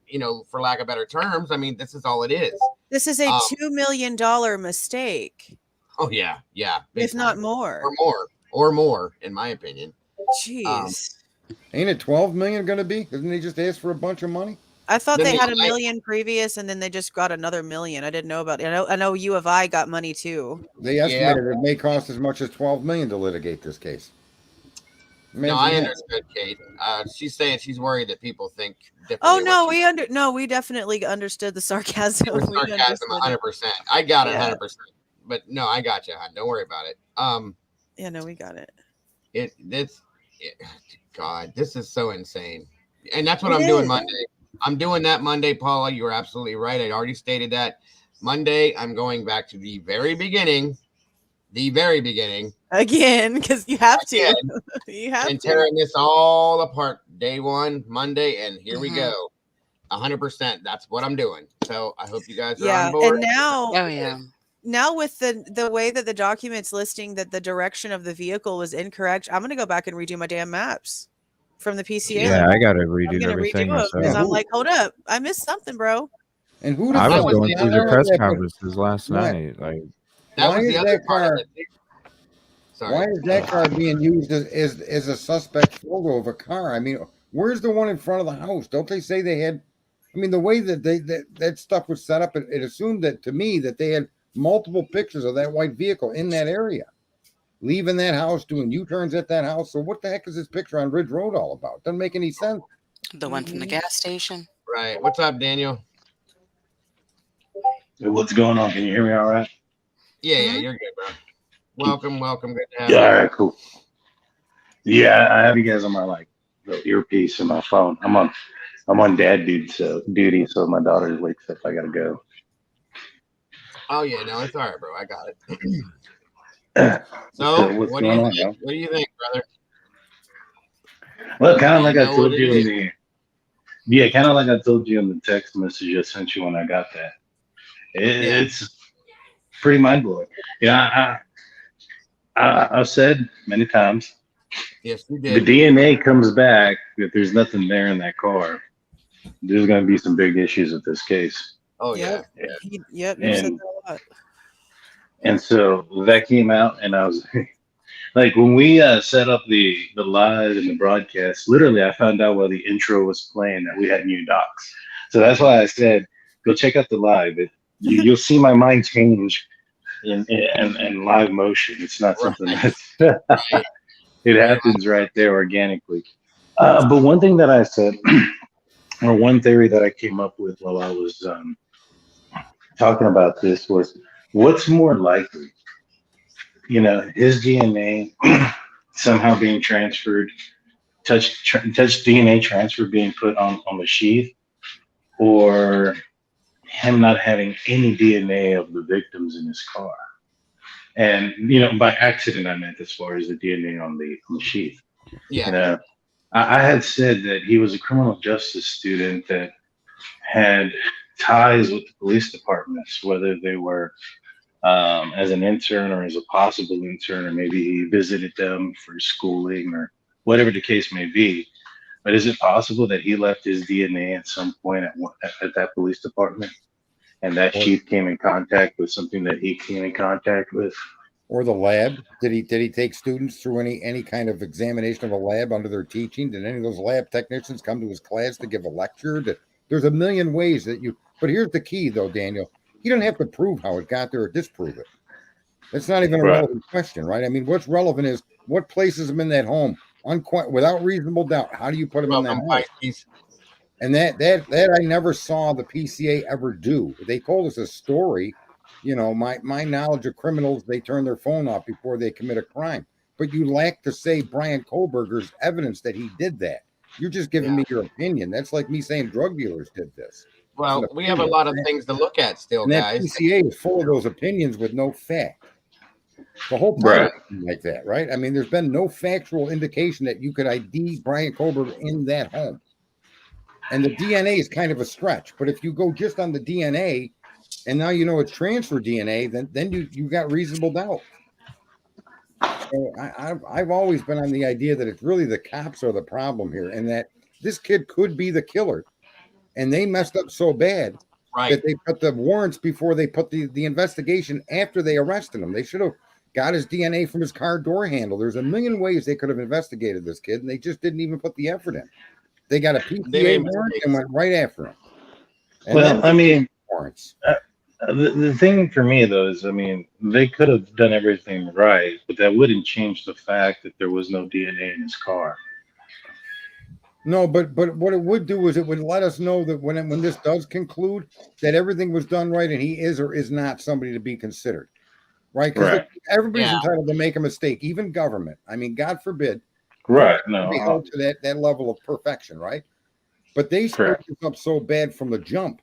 you know, for lack of better terms, I mean, this is all it is. This is a $2 million mistake. Oh yeah, big if not time. more, or more, in my opinion. Jeez. Ain't it 12 million going to be? Doesn't he just ask for a bunch of money? I thought they had $1 million previous, and then they just got another $1 million. I didn't know about it. I know U of I got money too. They estimated it may cost as much as 12 million to litigate this case. No, I understood, Kate. She's saying she's worried that people think differently. Oh no, we definitely understood the sarcasm. Sarcasm, 100%. I got it, 100%. But no, I got you, hon. Don't worry about it. Yeah, no, we got it. God, this is so insane, and that's what I'm doing Monday. I'm doing that Monday, Paula. You're absolutely right. I already stated that. Monday, I'm going back to the very beginning again, because you have to. You have and to. tearing this all apart. Day one, Monday, and here we go. 100%. That's what I'm doing. So I hope you guys are on board. And now with the way that the document's listing that the direction of the vehicle was incorrect, I'm going to go back and redo my damn maps from the PCA. Yeah, I got to redo everything myself. Because I'm like, hold up, I missed something, bro. And who? I was going through the press conferences last night. Like, why is that car? Why is that car being used as a suspect photo of a car? I mean, where's the one in front of the house? Don't they say they had? I mean, the way that that stuff was set up, it assumed that to me that they had multiple pictures of that white vehicle in that area, leaving that house, doing U-turns at that house. So what the heck is this picture on Ridge Road all about? Doesn't make any sense. The one from the gas station. Right. What's up, Daniel? Hey, what's going on? Can you hear me all right? Yeah, you're good, bro. Welcome. Good to have you. you. All right, cool. Yeah, I have you guys on my the earpiece in my phone. I'm on dad duty, so my daughter wakes up. I gotta go. Oh yeah, no, it's all right, bro. I got it. So, what do you think? What do you think, brother? Well, kind of like I told you in the text message I sent you when I got that. It's pretty mind blowing. Yeah, I've said many times. Yes, you did. The DNA comes back that there's nothing there in that car. There's going to be some big issues with this case. Oh yeah. Yep. You said that a lot. And so that came out, and I was like, when we set up the live and the broadcast, literally, I found out while the intro was playing that we had new docs. So that's why I said, go check out the live. You'll see my mind change in live motion. It's not something that's it happens right there organically. But one thing that I said, or one theory that I came up with while I was talking about this was, what's more likely? His DNA somehow being transferred, touch DNA transfer being put on the sheath, or him not having any DNA of the victims in his car. And, by accident, I meant as far as the DNA on the sheath. Yeah. I had said that he was a criminal justice student that had ties with the police departments, whether they were as an intern or as a possible intern, or maybe he visited them for schooling or whatever the case may be. But is it possible that he left his DNA at some point at that police department, and that sheath came in contact with something that he came in contact with? Or the lab? Did he take students through any kind of examination of a lab under their teaching? Did any of those lab technicians come to his class to give a lecture? There's a million ways that you. But here's the key, though, Daniel. You don't have to prove how it got there or disprove it. That's not even a relevant question, right? I mean, what's relevant is what places him in that home without reasonable doubt. How do you put him in that home? And that I never saw the PCA ever do. They told us a story. My knowledge of criminals, they turn their phone off before they commit a crime. But you lack to say Bryan Kohberger's evidence that he did that. You're just giving me your opinion. That's like me saying drug dealers did this. Well, we have a lot of things to look at still, and guys. That PCA is full of those opinions with no fact. The whole time like that, right? I mean, there's been no factual indication that you could ID Bryan Kohberger in that home. And the DNA is kind of a stretch. But if you go just on the DNA, and now you know it's transfer DNA, then you got reasonable doubt. So I've always been on the idea that it's really the cops are the problem here, and that this kid could be the killer, and they messed up so bad that they put the warrants before they put the investigation after they arrested him. They should have got his DNA from his car door handle. There's a million ways they could have investigated this kid, and they just didn't even put the effort in. They got a PCA warrant and went right after him. And well, I mean, warrants. The thing for me though is, I mean, they could have done everything right, but that wouldn't change the fact that there was no DNA in his car. No, but what it would do is it would let us know that when this does conclude, that everything was done right and he is or is not somebody to be considered, right? Because everybody's entitled to make a mistake, even government. I mean, God forbid, right? No, be held to that level of perfection, right? But they screwed this up so bad from the jump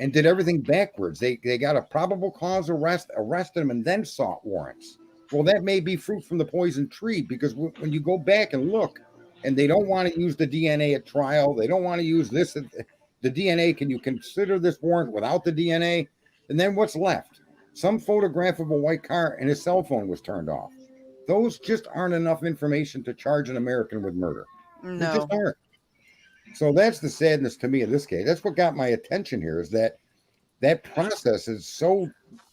and did everything backwards. They got a probable cause arrest, arrested him, and then sought warrants. Well, that may be fruit from the poison tree, because when you go back and look, and they don't want to use the DNA at trial, they don't want to use this, the DNA. Can you consider this warrant without the DNA? And then what's left? Some photograph of a white car, and his cell phone was turned off. Those just aren't enough information to charge an American with murder. No. They just aren't. So that's the sadness to me in this case. That's what got my attention here, is that process is so,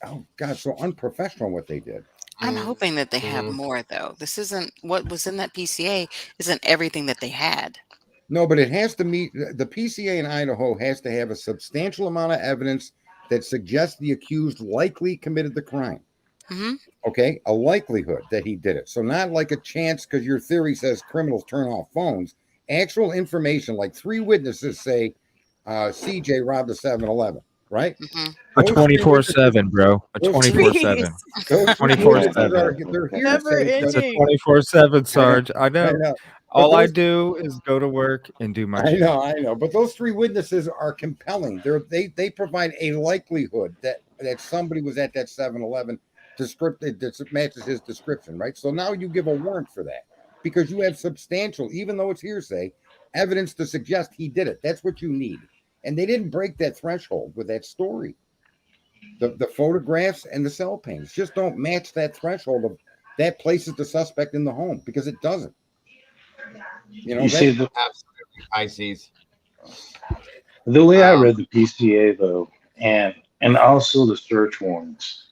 oh God, so unprofessional what they did. I'm hoping that they have more, though. This isn't what was in that PCA, isn't everything that they had. No, but it has to meet, the PCA in Idaho has to have a substantial amount of evidence that suggests the accused likely committed the crime. Okay, a likelihood that he did it. So not like a chance, because your theory says criminals turn off phones. Actual information, like 3 witnesses say CJ robbed a 7-Eleven, right? A 24/7, bro. A 24/7. 24/7. They're Never ending. 24/7, Sarge. I know. All I do is go to work and do my shit. I know. But those 3 witnesses are compelling. They provide a likelihood that somebody was at that 7-Eleven that matches his description, right? So now you give a warrant for that, because you have substantial, even though it's hearsay, evidence to suggest he did it. That's what you need. And they didn't break that threshold with that story. The photographs and the cell pains just don't match that threshold of that places the suspect in the home, because it doesn't. You know, absolutely Pisces. The way I read the PCA though, and also the search warrants,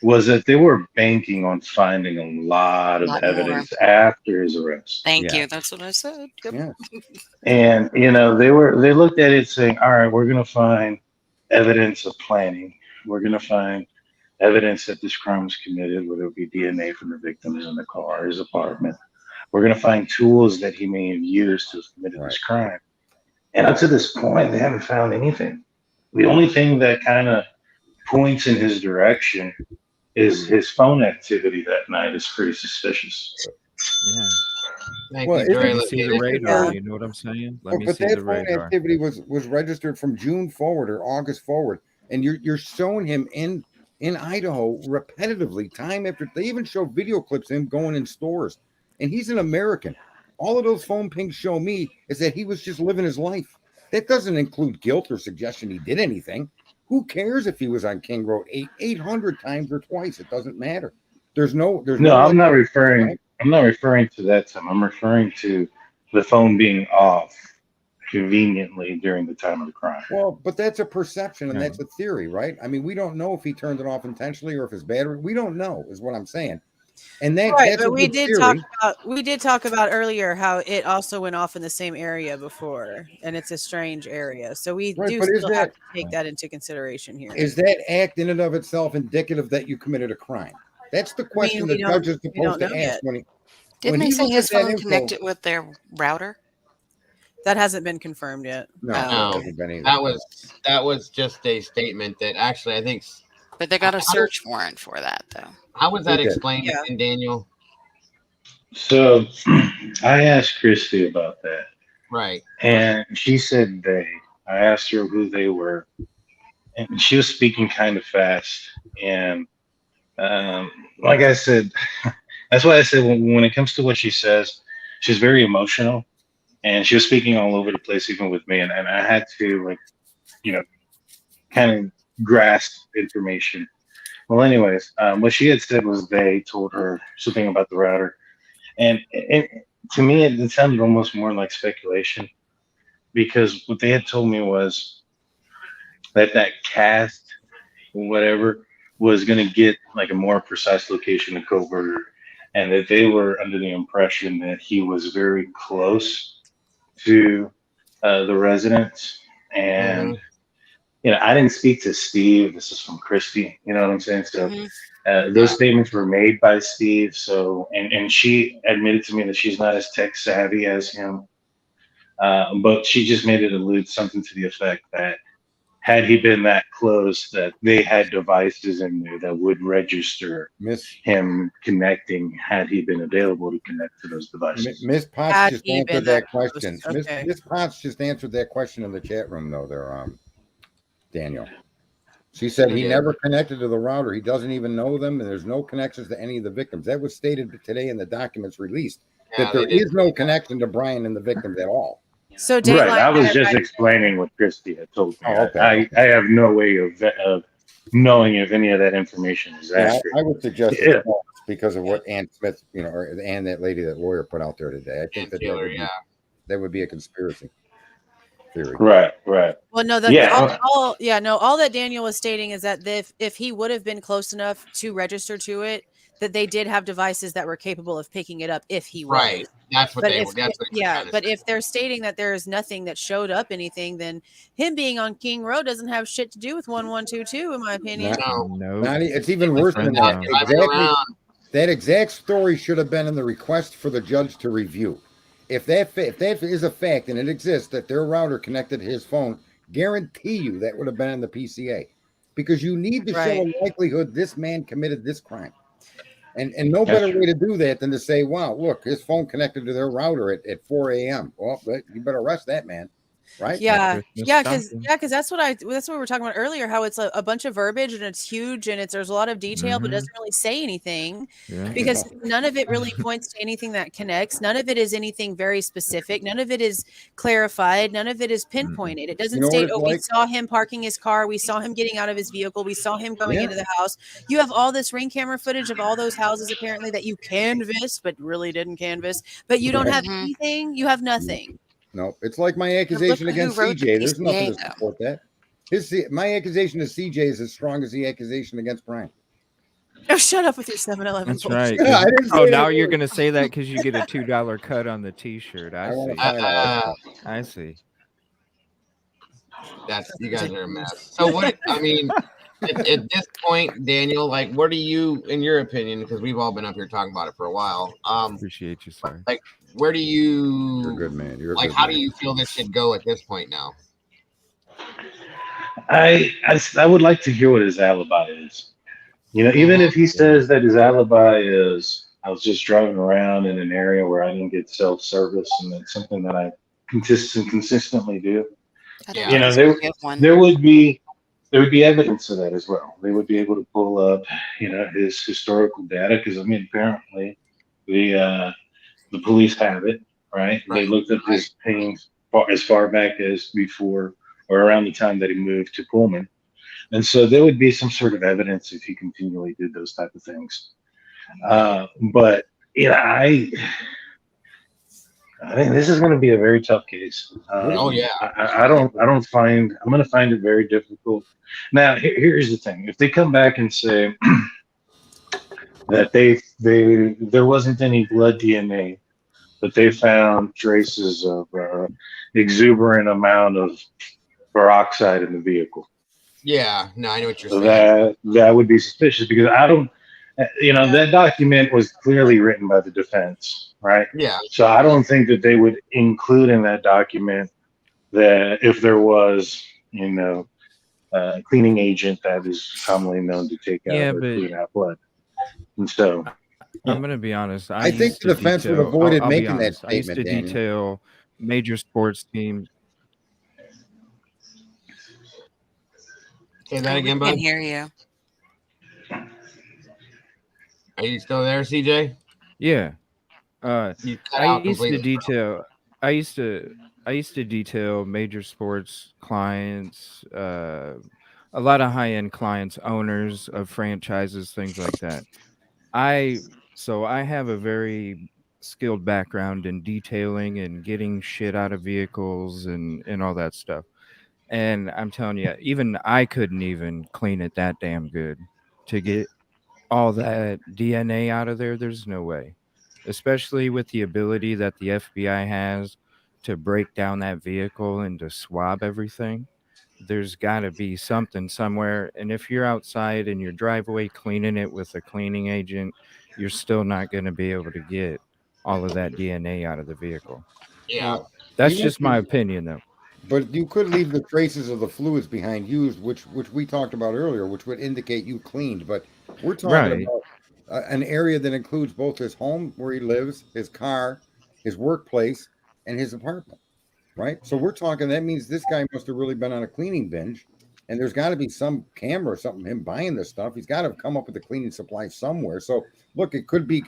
was that they were banking on finding a lot of evidence after his arrest. Thank you. That's what I said. Yep. Yeah. And you know, they looked at it saying, all right, we're going to find evidence of planning. We're going to find evidence that this crime was committed, whether it be DNA from the victims in the car, his apartment. We're going to find tools that he may have used to have committed this crime. And up to this point, they haven't found anything. The only thing that kind of points in his direction is his phone activity that night is pretty suspicious. Yeah. Thank Well, you, if Dre. you Let me see the radar. You know what I'm saying? Let me but see that the phone radar. activity was registered from June forward or August forward, and you're showing him in Idaho repetitively, time after. They even show video clips of him going in stores, and he's an American. All of those phone pings show me is that he was just living his life. That doesn't include guilt or suggestion he did anything. Who cares if he was on King Road 800 times or twice? It doesn't matter. No, I'm not referring. Right? I'm not referring to that time. I'm referring to the phone being off conveniently during the time of the crime. Well, but that's a perception and that's a theory, right? I mean, we don't know if he turned it off intentionally or if his battery. We don't know, is what I'm saying. And that's but we did theory. talk about earlier how it also went off in the same area before, and it's a strange area. So we do still have to take that into consideration here. Is that act in and of itself indicative that you committed a crime? That's the question the judge is supposed to ask when he. Didn't they say his phone connected with their router? That hasn't been confirmed yet. No, that was just a statement that actually I think. But they got a search warrant for that, though. How was that explained, Daniel? So I asked Christy about that. Right. And she said they. I asked her who they were. And she was speaking kind of fast. And like I said, that's why I said when it comes to what she says, she's very emotional. and she was speaking all over the place, even with me, and I had to, like, you know, kind of grasp information. Well, anyways, what she had said was they told her something about the router, and to me, it sounded almost more like speculation, because what they had told me was that cast, whatever, was going to get like a more precise location of Kohberger, and that they were under the impression that he was very close to the residents. And you know, I didn't speak to Steve. This is from Christy. You know what I'm saying? So those statements were made by Steve. So, and she admitted to me that she's not as tech savvy as him, but she just made it allude something to the effect that had he been that close, that they had devices in there that would register him connecting had he been available to connect to those devices. Miss Potts just answered that question. Miss Potts just answered that question in the chat room, though. There, Daniel. She said he never connected to the router. He doesn't even know them, and there's no connections to any of the victims. That was stated today in the documents released, that there is no connection to Bryan and the victims at all. So right, I was just explaining what Christy had told me. Oh, okay. I have no way of knowing if any of that information is accurate. I would suggest it's false because of what Ann Smith, you know, or Ann, that lady, that lawyer, put out there today. I think that would be a conspiracy theory. Right. Well, no, all that Daniel was stating is that if he would have been close enough to register to it, that they did have devices that were capable of picking it up if he was. Right. That's what they were. But if they're stating that there is nothing that showed up anything, then him being on King Road doesn't have shit to do with 1122, in my opinion. No. It's even worse than that. That exact story should have been in the request for the judge to review. If that is a fact and it exists that their router connected to his phone, guarantee you that would have been in the PCA, because you need to show a likelihood this man committed this crime. And no better way to do that than to say, wow, look, his phone connected to their router at 4 a.m. Well, you better arrest that man. Right. Because that's what we were talking about earlier, how it's a bunch of verbiage and it's huge and there's a lot of detail, but it doesn't really say anything because none of it really points to anything that connects. None of it is anything very specific. None of it is clarified. None of it is pinpointed. It doesn't state, we saw him parking his car. We saw him getting out of his vehicle. We saw him going into the house. You have all this ring camera footage of all those houses apparently that you canvassed, but really didn't canvass, but you don't have anything. You have nothing. No, it's like my accusation against CJ. There's nothing to support that. My accusation to CJ is as strong as the accusation against Bryan. Oh, shut up with your 7-Eleven. That's right. Now you're going to say that because you get a $2 cut on the T-shirt. I see. You guys are a mess. So what? I mean, at this point, Daniel, like, what do you, in your opinion, because we've all been up here talking about it for a while. Appreciate you, sir. Like, where do you? You're a good man. How do you feel this should go at this point now? I would like to hear what his alibi is. You know, even if he says that his alibi is, I was just driving around in an area where I didn't get self-service, and that's something that I consistently do. You know, there would be evidence of that as well. They would be able to pull up, you know, his historical data, because I mean, apparently the police have it, right? They looked at his paintings as far back as before or around the time that he moved to Pullman. And so there would be some sort of evidence if he continually did those type of things. But, you know, I think this is going to be a very tough case. I'm going to find it very difficult. Now, here's the thing. If they come back and say that there wasn't any blood DNA, but they found traces of exuberant amount of peroxide in the vehicle. Yeah, no, I know what you're saying. That would be suspicious, because I don't, you know, that document was clearly written by the defense, right? Yeah. So I don't think that they would include in that document that if there was, you know, a cleaning agent that is commonly known to take out or clean out blood. And so I'm going to be honest. I think the defense would have avoided making that statement. I used to detail major sports teams. Say that again, bud. I can hear you. Are you still there, CJ? Yeah. I used to detail I used to detail major sports clients, a lot of high end clients, owners of franchises, things like that. I I have a very skilled background in detailing and getting shit out of vehicles and all that stuff. And I'm telling you, even I couldn't even clean it that damn good to get all that DNA out of there. There's no way. Especially with the ability that the FBI has to break down that vehicle and to swab everything. There's got to be something somewhere. And if you're outside in your driveway cleaning it with a cleaning agent, you're still not going to be able to get all of that DNA out of the vehicle. Yeah. That's just my opinion, though. But you could leave the traces of the fluids behind used, which we talked about earlier, which would indicate you cleaned. But we're talking Right. about an area that includes both his home where he lives, his car, his workplace, and his apartment. Right. So we're talking. That means this guy must have really been on a cleaning binge, and there's got to be some camera or something. Him buying this stuff. He's got to come up with a cleaning supply somewhere. So look, it could be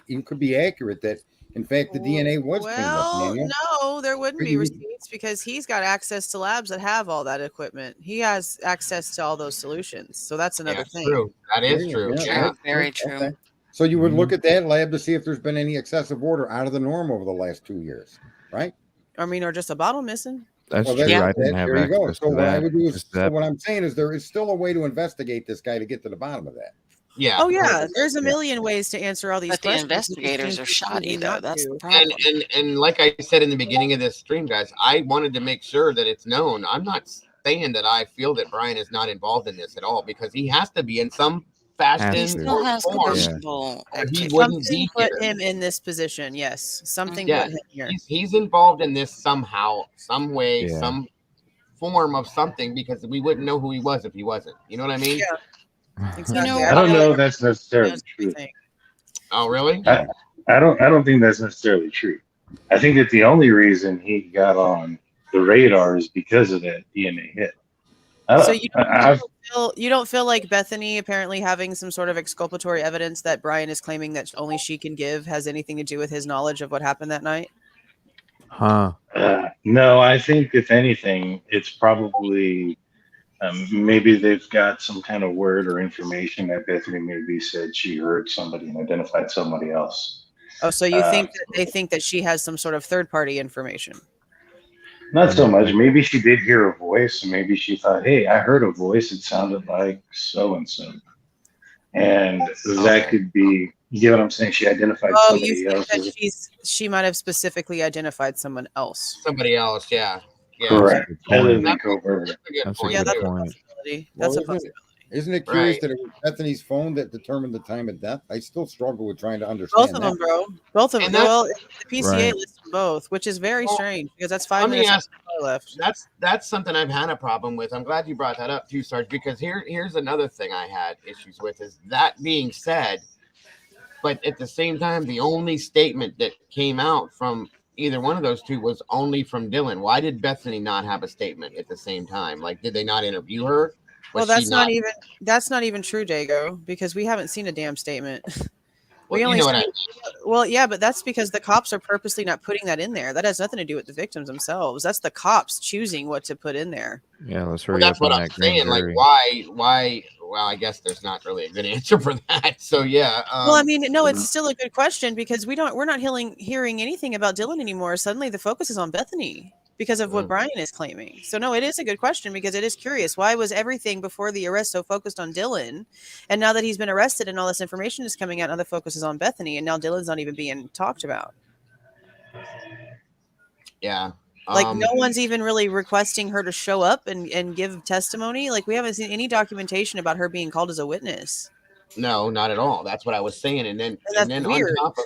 accurate that in fact the DNA was cleaned up. Well, Daniel. no, there wouldn't be receipts because he's got access to labs that have all that equipment. He has access to all those solutions. So that's another thing. True. That is true. Yeah. Very true. Okay. So you would look at that lab to see if there's been any excessive order out of the norm over the last 2 years, right? I mean, or just a bottle missing. That's true. I didn't have there you go. access So to what I that. would do is, Just so that. what I'm saying is there is still a way to investigate this guy to get to the bottom of that. Yeah. Oh yeah, there's a million ways to answer all these But the questions. investigators are shoddy, though. Not That's to. the problem. And like I said in the beginning of this stream, guys, I wanted to make sure that it's known. I'm not saying that I feel that Bryan is not involved in this at all, because he has to be in some fashion He still or has form. questionable He activity. wouldn't Something be put here. him in this position. Yes, something Yeah, put him here. he's involved in this somehow, some way, Yeah. some form of something, because we wouldn't know who he was if he wasn't. You know what I mean? Yeah, exactly. know, I don't know if that's necessarily knows true. everything. Oh, really? I don't think that's necessarily true. I think that the only reason he got on the radar is because of that DNA hit. So you don't feel like Bethany apparently having some sort of exculpatory evidence that Bryan is claiming that only she can give has anything to do with his knowledge of what happened that night? Huh. No, I think if anything, it's probably maybe they've got some kind of word or information that Bethany maybe said she heard somebody and identified somebody else. Oh, so you think that they think that she has some sort of third-party information? Not so much. Maybe she did hear a voice, and maybe she thought, "Hey, I heard a voice. It sounded like so and so," and that could be. You get what I'm saying? She identified Oh, somebody you think else. that she might have specifically identified someone else? Somebody else, yeah. Correct. Other than That's Kohberger. a good That's a point. good That's a point. possibility. Well, That's a isn't it- possibility. Isn't it curious Right. that it was Bethany's phone that determined the time of death? I still struggle with trying to understand Both of that. them, bro. Both of them. And that's- Well, the PCA Right. lists them both, which is very Well, strange because that's 5 let me minutes ask- left. That's something I've had a problem with. I'm glad you brought that up too, Sarge, because here's another thing I had issues with. Is that being said, but at the same time, the only statement that came out from either one of those two was only from Dylan. Why did Bethany not have a statement at the same time? Like, did they not interview her? Well, Was she that's not even true, Dago, because we haven't seen a damn statement. Well, you know what I mean. Well, yeah, but that's because the cops are purposely not putting that in there. That has nothing to do with the victims themselves. That's the cops choosing what to put in there. Yeah, let's Well, hurry that's up on what I'm that grand saying. Like, jury. why? Well, I guess there's not really a good answer for that. So yeah. Well, I mean, no, it's still a good question because we're not hearing anything about Dylan anymore. Suddenly, the focus is on Bethany because of what Bryan is claiming. So no, it is a good question because it is curious. Why was everything before the arrest so focused on Dylan, and now that he's been arrested and all this information is coming out, now the focus is on Bethany, and now Dylan's not even being talked about. Yeah. Like no one's even really requesting her to show up and give testimony. Like we haven't seen any documentation about her being called as a witness. No, not at all. That's what I was saying. And then weird. on top of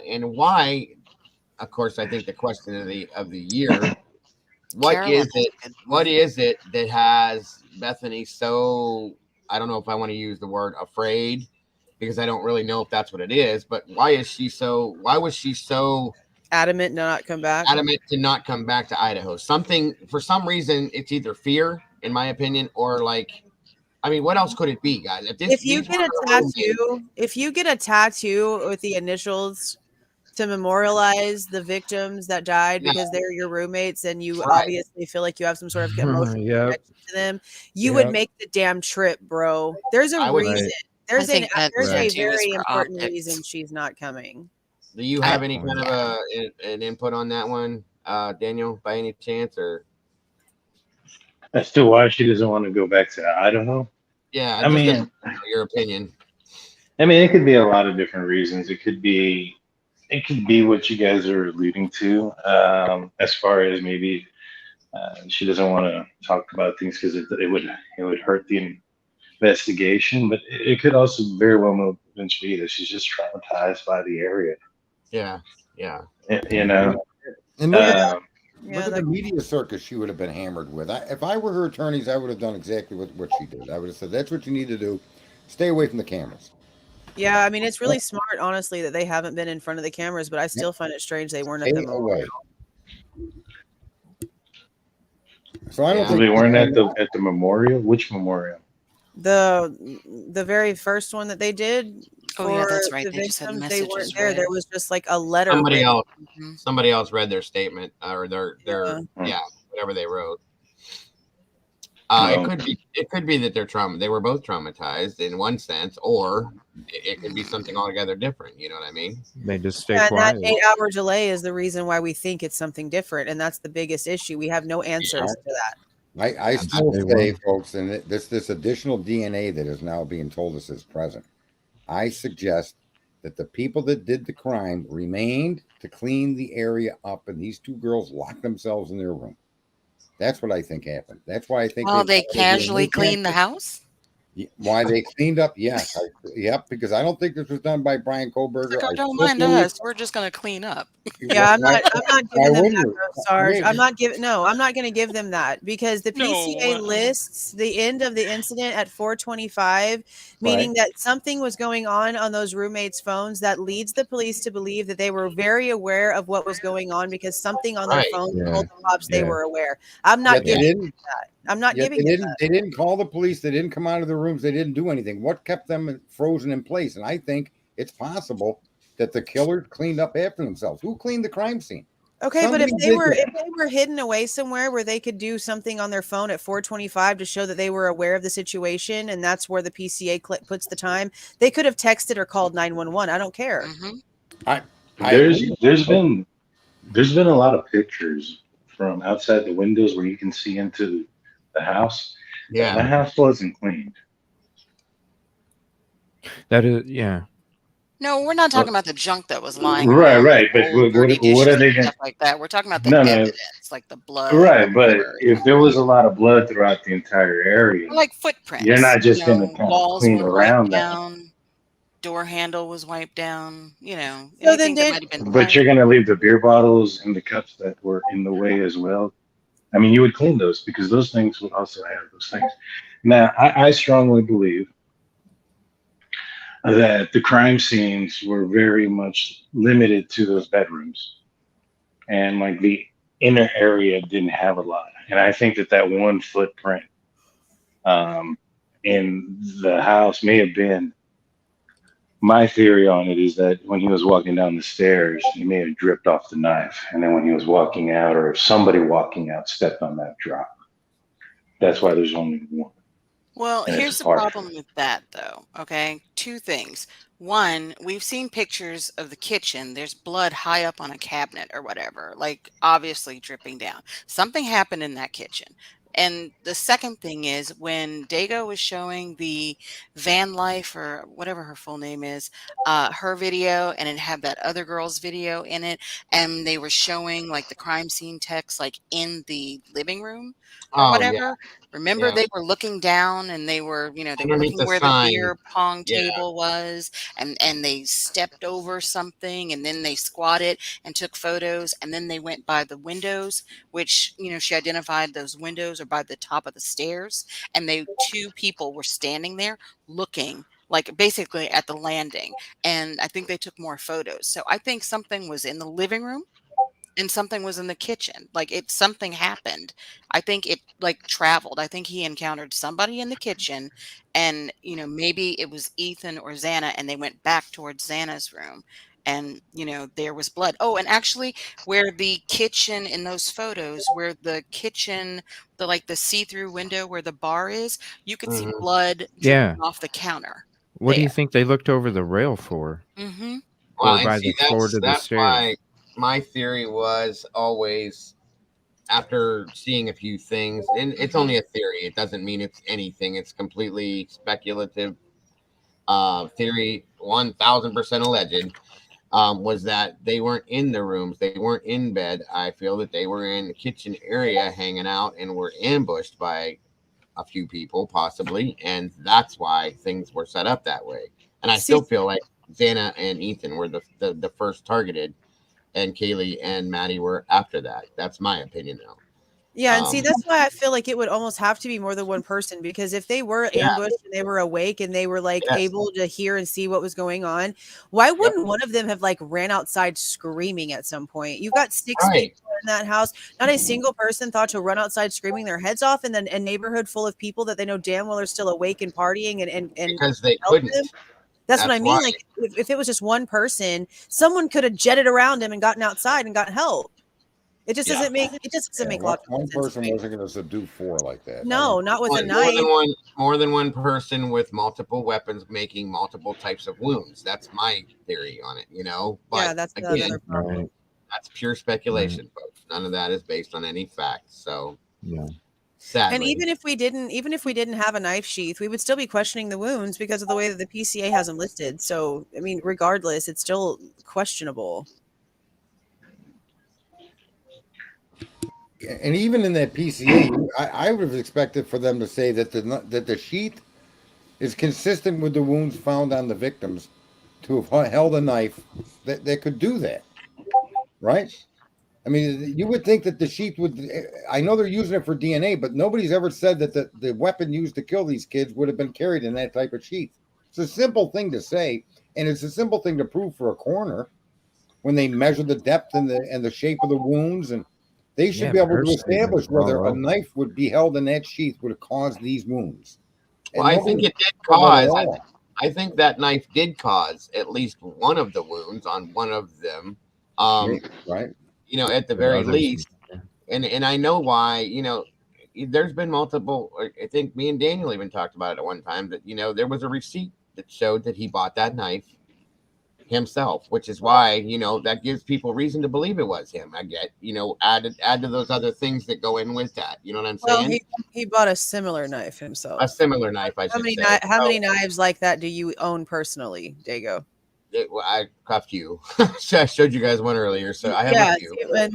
and why, of course, I think the question of the year, what is it that has Bethany so, I don't know if I want to use the word afraid, because I don't really know if that's what it is, but why was she so adamant to not come back? Adamant to not come back to Idaho. Something, for some reason, it's either fear, in my opinion, or like, I mean, what else could it be, guys? If you get a tattoo with the initials to memorialize the victims that died because they're your roommates and you obviously feel like you have some sort of emotional connection to them, you would make the damn trip, bro. There's a reason. There's a very important reason she's not coming. Do you have any kind of an input on that one, Daniel, by any chance, or? As to why she doesn't want to go back to Idaho? Yeah, I mean, your opinion. I mean, it could be a lot of different reasons. It could be what you guys are alluding to, as far as maybe she doesn't want to talk about things because it would hurt the investigation. But it could also very well eventually be that she's just traumatized by the area. Yeah. You know. And look at the media circus she would have been hammered with. If I were her attorneys, I would have done exactly what she did. I would have said, that's what you need to do. Stay away from the cameras. Yeah, I mean, it's really smart, honestly, that they haven't been in front of the cameras, but I still find it strange they weren't at the memorial. So I don't think they weren't at the memorial. Which memorial? The very first one that they did. That's right. The They just had victims, messages they weren't there. read. There was just like a letter. Somebody else read their statement or their whatever they wrote. It could be that they were both traumatized in one sense, or it could be something altogether different. You know what I mean? They just stay quiet. quiet. That 8-hour delay is the reason why we think it's something different, and that's the biggest issue. We have no answers to that. I still say, folks, and this additional DNA that is now being told us is present. I suggest that the people that did the crime remained to clean the area up, and these two girls locked themselves in their room. That's what I think happened. That's why I think. Well, they casually cleaned the house? Why they cleaned up? Yes. Yep. Because I don't think this was done by Bryan Kohberger. Like, don't mind us. We're just going to clean up. Yeah, I'm not giving them that, though, Sarge. I'm not going to give them that because the PCA lists the end of the incident at 4:25, meaning that something was going on those roommates' phones that leads the police to believe that they were very aware of what was going on because something on their phone told the cops they were aware. I'm not giving them that. I'm not giving them that. They didn't call the police. They didn't come out of their rooms. They didn't do anything. What kept them frozen in place? And I think it's possible that the killer cleaned up after themselves. Who cleaned the crime scene? Okay, but if they were hidden away somewhere where they could do something on their phone at 4:25 to show that they were aware of the situation, and that's where the PCA puts the time, they could have texted or called 911. I don't care. There's been a lot of pictures from outside the windows where you can see into the house. Yeah, the house wasn't cleaned. That is, yeah. No, we're not talking about the junk that was lying. Right. But what are they going stuff like that? We're talking about the evidence, like the blood. Right, but if there was a lot of blood throughout the entire area, like footprints, you're not just going to walls clean were around wiped that. down, door handle was wiped down. You know, so then but you're going to leave the beer bottles and the cups that were in the way as well. I mean, you would clean those because those things would also have those things. Now, I strongly believe that the crime scenes were very much limited to those bedrooms, and like the inner area didn't have a lot. And I think that one footprint in the house may have been. My theory on it is that when he was walking down the stairs, he may have dripped off the knife, and then when he was walking out, or if somebody walking out stepped on that drop. That's why there's only one. Well, here's the problem with that, though. Okay, two things. One, we've seen pictures of the kitchen. There's blood high up on a cabinet or whatever, like obviously dripping down. Something happened in that kitchen. And the second thing is when Dago was showing the van life or whatever her full name is, her video, and it had that other girl's video in it, and they were showing like the crime scene text like in the living room or whatever. Yeah. Remember, they were looking down and they were, they were looking where the beer pong table was, and they stepped over something, and then they squatted and took photos, and then they went by the windows, which, she identified those windows are by the top of the stairs, and two people were standing there looking like basically at the landing, and I think they took more photos. So I think something was in the living room and something was in the kitchen. Like something happened. I think it like traveled. I think he encountered somebody in the kitchen, and maybe it was Ethan or Xana, and they went back towards Xana's room. and there was blood. Oh, and actually, where the kitchen in those photos, where the kitchen, the see-through window where the bar is, you could see blood dripping off the counter. What do you think they looked over the rail for? Mm-hmm. Well, Or and by see, the floor to the that's stairs? why my theory was always, after seeing a few things, and it's only a theory. It doesn't mean it's anything. It's completely speculative. Theory, 1000% alleged. Was that they weren't in the rooms, they weren't in bed. I feel that they were in the kitchen area hanging out and were ambushed by a few people, possibly, and that's why things were set up that way. And I still feel like Xana and Ethan were the first targeted, and Kaylee and Maddie were after that. That's my opinion now. Yeah, and see, that's why I feel like it would almost have to be more than one person, because if they were ambushed and they were awake and they were able to hear and see what was going on, why wouldn't one of them have ran outside screaming at some point? You got 6 people in that house. Not a single person thought to run outside screaming their heads off in a neighborhood full of people that they know damn well are still awake and partying and because they couldn't. That's what I mean. Why. If it was just one person, someone could have jetted around him and gotten outside and gotten help. It just doesn't make logical sense. One person wasn't going to subdue 4 like that. No, not with a knife. More than one person with multiple weapons making multiple types of wounds. That's my theory on it, But yeah, that's again, that's pure speculation, folks. None of that is based on any facts. So sadly. And even if we didn't have a knife sheath, we would still be questioning the wounds because of the way that the PCA has them listed. So I mean, regardless, it's still questionable. And even in that PCA, I would have expected for them to say that the sheath is consistent with the wounds found on the victims, to have held a knife that could do that, right? I mean, you would think that the sheath would. I know they're using it for DNA, but nobody's ever said that the weapon used to kill these kids would have been carried in that type of sheath. It's a simple thing to say, and it's a simple thing to prove for a coroner when they measure the depth and the shape of the wounds, and they should be able to establish whether a knife would be held in that sheath would have caused these wounds. Well, I think it did cause. I think that knife did cause at least one of the wounds on one of them. Right. At the very least. And I know why. There's been multiple. I think me and Daniel even talked about it at one time. That there was a receipt that showed that he bought that knife himself, which is why that gives people reason to believe it was him. I get add to those other things that go in with that. You know what I'm saying? Well, he bought a similar knife himself. A similar knife, I should say. How many knives like that do you own personally, Dago? I cuffed you. I showed you guys one earlier, so I have a few. And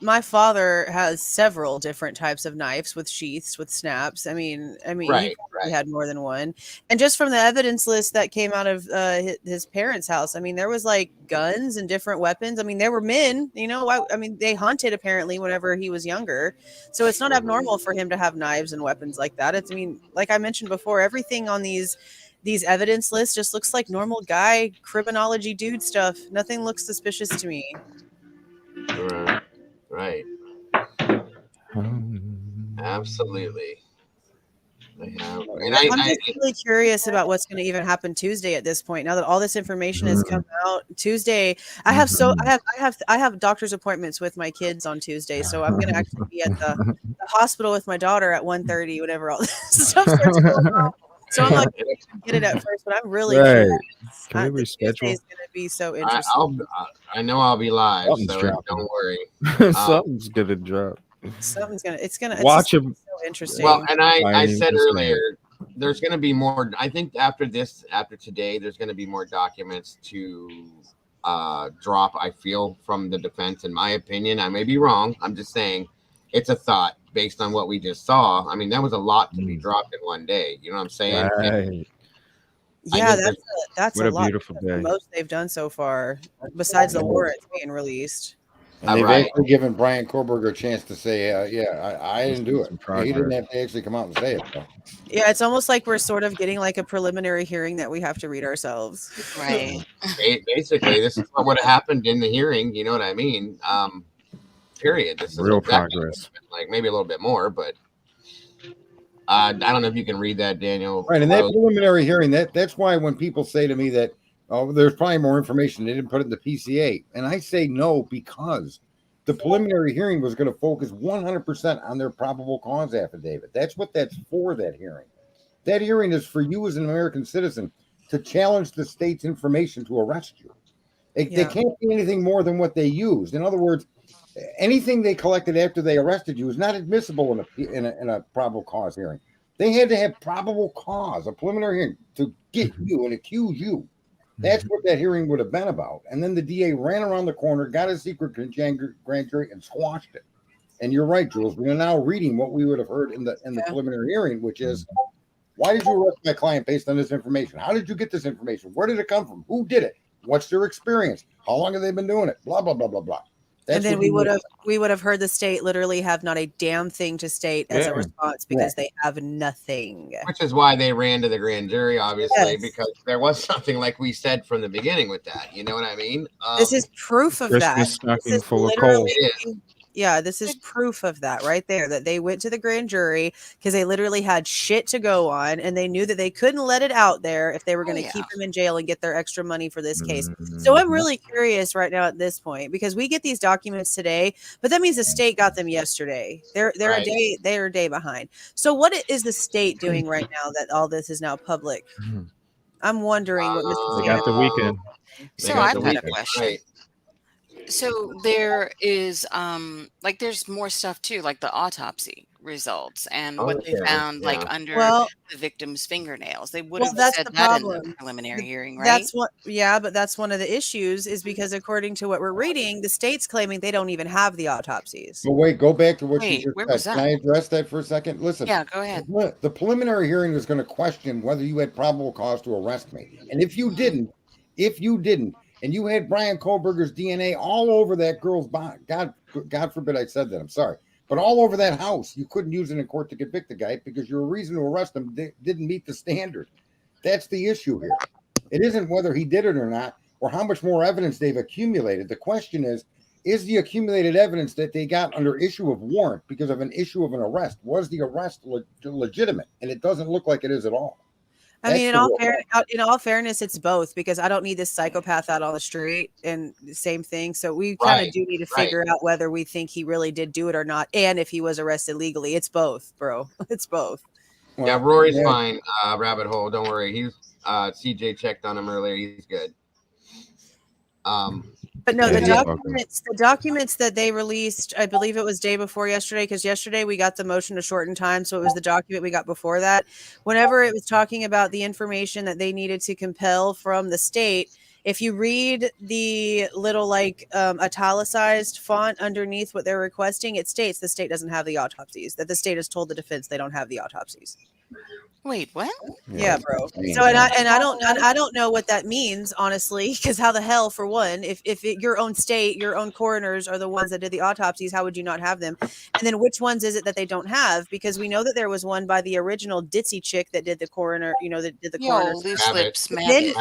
my father has several different types of knives with sheaths, with snaps. I mean, he had more than one. And just from the evidence list that came out of his parents' house, I mean, there was guns and different weapons. I mean, there were men. They hunted apparently whenever he was younger, so it's not abnormal for him to have knives and weapons like that. It's like I mentioned before, everything on these evidence lists just looks like normal guy criminology dude stuff. Nothing looks suspicious to me. Right. Absolutely. I'm just really curious about what's going to even happen Tuesday at this point. Now that all this information has come out, Tuesday, I have doctor's appointments with my kids on Tuesday, so I'm going to actually be at the hospital with my daughter at 1:30 whenever all this stuff starts going on. So I'm not going to get it at first, but I'm really curious. Can we reschedule? It's going to be so interesting. I know I'll be live, so don't worry. Something's going to drop. It's gonna watch him. So interesting. Well, and I said earlier, there's going to be more. I think after today, there's going to be more documents to drop. I feel from the defense, in my opinion. I may be wrong. I'm just saying, it's a thought based on what we just saw. I mean, that was a lot to be dropped in one day. You know what I'm saying? Right. Yeah, that's what a a lot. beautiful day. The most they've done so far, besides the warrants being released. And they've actually given Bryan Kohberger a chance to say, I didn't do it. He didn't have to actually come out and say it. Though. Yeah, it's almost like we're sort of getting a preliminary hearing that we have to read ourselves. Right. Basically, this is what would have happened in the hearing. You know what I mean? Period. This is real progress. Maybe a little bit more, but I don't know if you can read that, Daniel. Right, and that preliminary hearing, that's why when people say to me that Oh, there's probably more information. They didn't put it in the PCA. And I say no because the preliminary hearing was going to focus 100% on their probable cause affidavit. That's what that's for, that hearing. That hearing is for you as an American citizen to challenge the state's information to arrest you. They can't be anything more than what they used. In other words, anything they collected after they arrested you is not admissible in a probable cause hearing. They had to have probable cause, a preliminary hearing, to get you and accuse you. That's what that hearing would have been about. And then the DA ran around the corner, got a secret grand jury, and squashed it. And you're right, Jules. We are now reading what we would have heard in the preliminary hearing, which is, why did you arrest my client based on this information? How did you get this information? Where did it come from? Who did it? What's their experience? How long have they been doing it? Blah, blah, blah, blah, blah. And then we would have heard the state literally have not a damn thing to state as a response because they have nothing. Which is why they ran to the grand jury, obviously, because there was something like we said from the beginning with that. You know what I mean? This is proof of that. Christmas stocking full of coal. Yeah, this is proof of that right there, that they went to the grand jury because they literally had shit to go on and they knew that they couldn't let it out there if they were going to keep them in jail and get their extra money for this case. So I'm really curious right now at this point because we get these documents today, but that means the state got them yesterday. They're a day behind. So what is the state doing right now that all this is now public? I'm wondering what Mr. They got the weekend. So I've got a question. Right. So there is like there's more stuff too, like the autopsy results and what they found like under the victim's fingernails. They would have said that in the preliminary hearing, right? But that's one of the issues is because according to what we're reading, the state's claiming they don't even have the autopsies. But wait, go back to what you just said. Can I address that for a second? Listen. Yeah, go ahead. The preliminary hearing is going to question whether you had probable cause to arrest me. And if you didn't, and you had Bryan Kohberger's DNA all over that girl's body, God forbid I said that, I'm sorry, but all over that house, you couldn't use it in court to convict the guy because your reason to arrest him didn't meet the standard. That's the issue here. It isn't whether he did it or not, or how much more evidence they've accumulated. The question is the accumulated evidence that they got under issue of warrant because of an issue of an arrest, was the arrest legitimate? And it doesn't look like it is at all. I mean, in all fairness, it's both because I don't need this psychopath out on the street and the same thing. So we kind of do need to figure out whether we think he really did do it or not. And if he was arrested legally, it's both, bro. It's both. Well, yeah, Rory's fine. Rabbit hole. Don't worry. He's CJ checked on him earlier. He's good. But no, the documents that they released, I believe it was day before yesterday, because yesterday we got the motion to shorten time. So it was the document we got before that. Whenever it was talking about the information that they needed to compel from the state, if you read the little italicized font underneath what they're requesting, it states the state doesn't have the autopsies, that the state has told the defense they don't have the autopsies. Wait, what? Yeah, bro. So I don't know what that means, honestly, because how the hell, for one, if your own state, your own coroners are the ones that did the autopsies, how would you not have them? And then which ones is it that they don't have? Because we know that there was one by the original ditzy chick that did the coroner, that did the coroner. Loose lips, then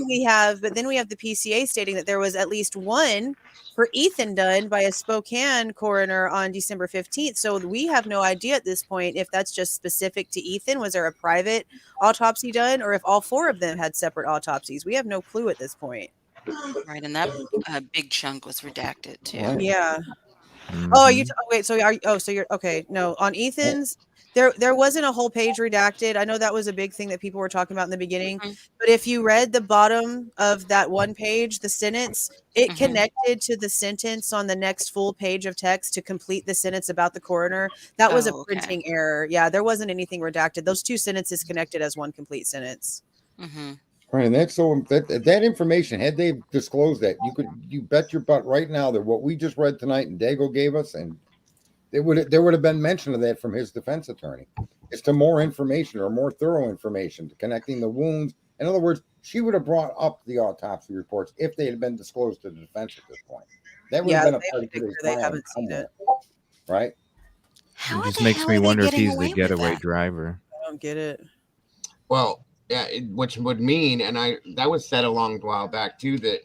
we have the PCA stating that there was at least one for Ethan done by a Spokane coroner on December 15th. So we have no idea at this point if that's just specific to Ethan. Was there a private autopsy done, or if all four of them had separate autopsies? We have no clue at this point. Right, and that big chunk was redacted too. Yeah. Oh, so you're okay. No, on Ethan's, there wasn't a whole page redacted. I know that was a big thing that people were talking about in the beginning. But if you read the bottom of that one page, the sentence, it connected to the sentence on the next full page of text to complete the sentence about the coroner. That was a printing error. Yeah, there wasn't anything redacted. Those two sentences connected as one complete sentence. Right, and that's so that information, had they disclosed that, you bet your butt right now that what we just read tonight and Dago gave us, and there would have been mention of that from his defense attorney. It's to more information or more thorough information to connecting the wounds. In other words, she would have brought up the autopsy reports if they had been disclosed to the defense at this point. That would have been a part of today's they haven't seen it. Right? It just makes me wonder if he's the getaway driver. I don't get it. Well, yeah, which would mean, and that was said a long while back too, that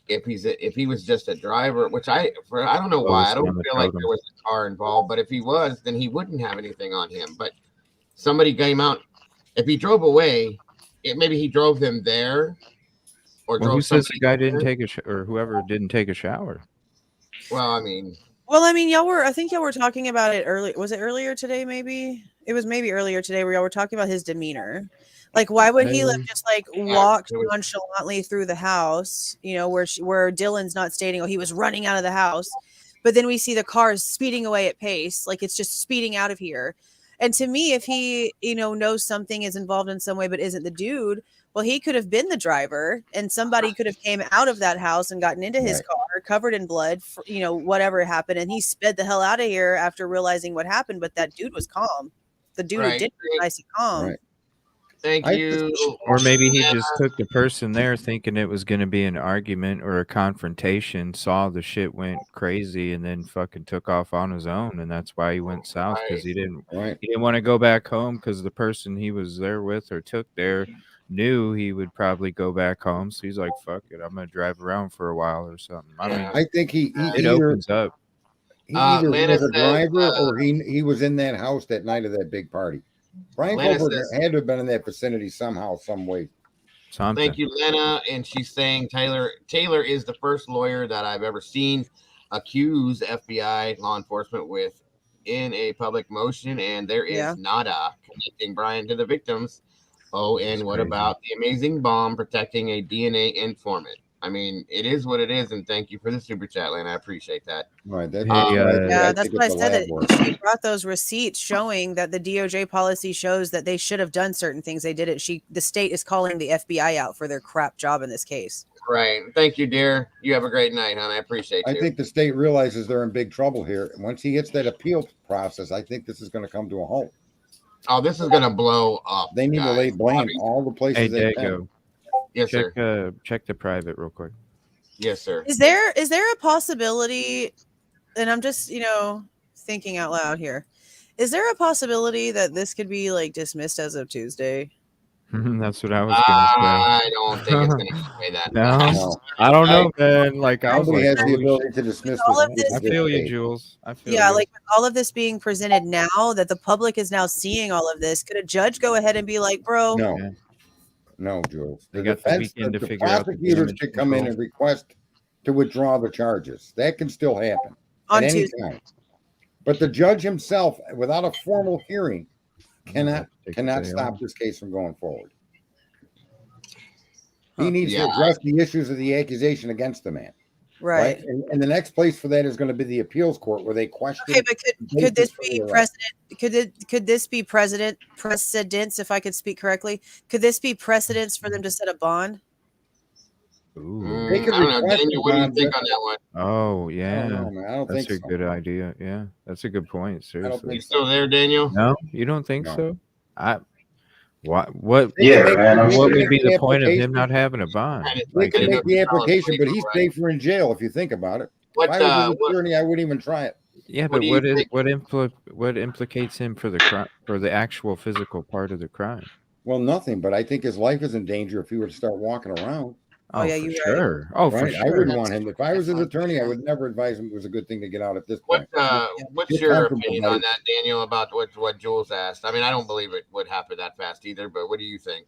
if he was just a driver, which I don't know why, I don't feel like there was a car involved, but if he was, then he wouldn't have anything on him. But somebody came out, if he drove away, maybe he drove them there or Well, drove who says somebody. the guy didn't take or whoever didn't take a shower? Well, I mean, I think y'all were talking about it early. Was it earlier today? Maybe it was maybe earlier today where y'all were talking about his demeanor. Like, why would he just like walk nonchalantly through the house, you know, where Dylan's not stating, oh, he was running out of the house. But then we see the cars speeding away at pace. Like, it's just speeding out of here. And to me, if he, you know, knows something is involved in some way, but isn't the dude, well, he could have been the driver and somebody could have came out of that house and gotten into his car covered in blood, for, you know, whatever happened. And he sped the hell out of here after realizing what happened. But that dude was calm. The dude who did it was nice and calm. Right. Thank you. Or maybe he just took the person there thinking it was going to be an argument or a confrontation, saw the shit went crazy, and then fucking took off on his own. And that's why he went south, because he didn't want to go back home, because the person he was there with or took there knew he would probably go back home. So he's like, fuck it, I'm going to drive around for a while or something. I mean, I think it opens up. He either was a driver or he was in that house that night of that big party. Bryan Kohberger had to have been in that vicinity somehow, some way. Thank you, Lena. And she's saying Taylor is the first lawyer that I've ever seen accuse FBI law enforcement with in a public motion, and there is nada connecting Bryan to the victims. Oh, and what about the amazing bomb protecting a DNA informant? I mean, it is what it is, and thank you for the super chat, Lana. I appreciate that. Right. That's what I said. That she brought those receipts showing that the DOJ policy shows that they should have done certain things. They didn't. The state is calling the FBI out for their crap job in this case. Right. Thank you, dear. You have a great night, hon. I appreciate you. I think the state realizes they're in big trouble here. And once he hits that appeal process, I think this is going to come to a halt. Oh, this is going to blow up. They need to lay blame all the places they can. Yes, sir. Check the private real quick. Yes, sir. Is there a possibility, and I'm just, you know, thinking out loud here, is there a possibility that this could be like dismissed as of Tuesday? That's what I was gonna say. I don't think it's gonna say that. No, I don't know, man. Like, I was like, has the ability to dismiss this. I feel you, Jules. I feel yeah, you. like with all of this being presented now, that the public is now seeing all of this, could a judge go ahead and be like, bro? No, Jules. They got the weekend to figure out. The prosecutors could come in and request to withdraw the charges. That can still happen on at any Tuesday. time. But the judge himself, without a formal hearing, cannot stop this case from going forward. He needs to address the issues of the accusation against the man. Right. And the next place for that is going to be the appeals court, where they question. Okay, but could this be precedent? Could this be precedence? If I could speak correctly, could this be precedence for them to set a bond? Ooh. They could I don't know, request Daniel. What do you think on that one? Oh yeah, I don't that's think a good idea. Yeah, that's a good point. Seriously, You still there, Daniel? no, you don't think so? What Yeah, man, what would be the point of him not having a bond? They can make the application, but he's safer in jail if you think about it. If I was an attorney, I wouldn't even try it. Yeah, but what implicates him for the crime, for the actual physical part of the crime? Well, nothing. But I think his life is in danger if he were to start walking around. Oh, yeah, you're sure. Right. Oh, for sure. I wouldn't want him. If I was his attorney, I would never advise him it was a good thing to get out at this point. What's your opinion on that, Daniel, about what Jules asked? I mean, I don't believe it would happen that fast either, but what do you think?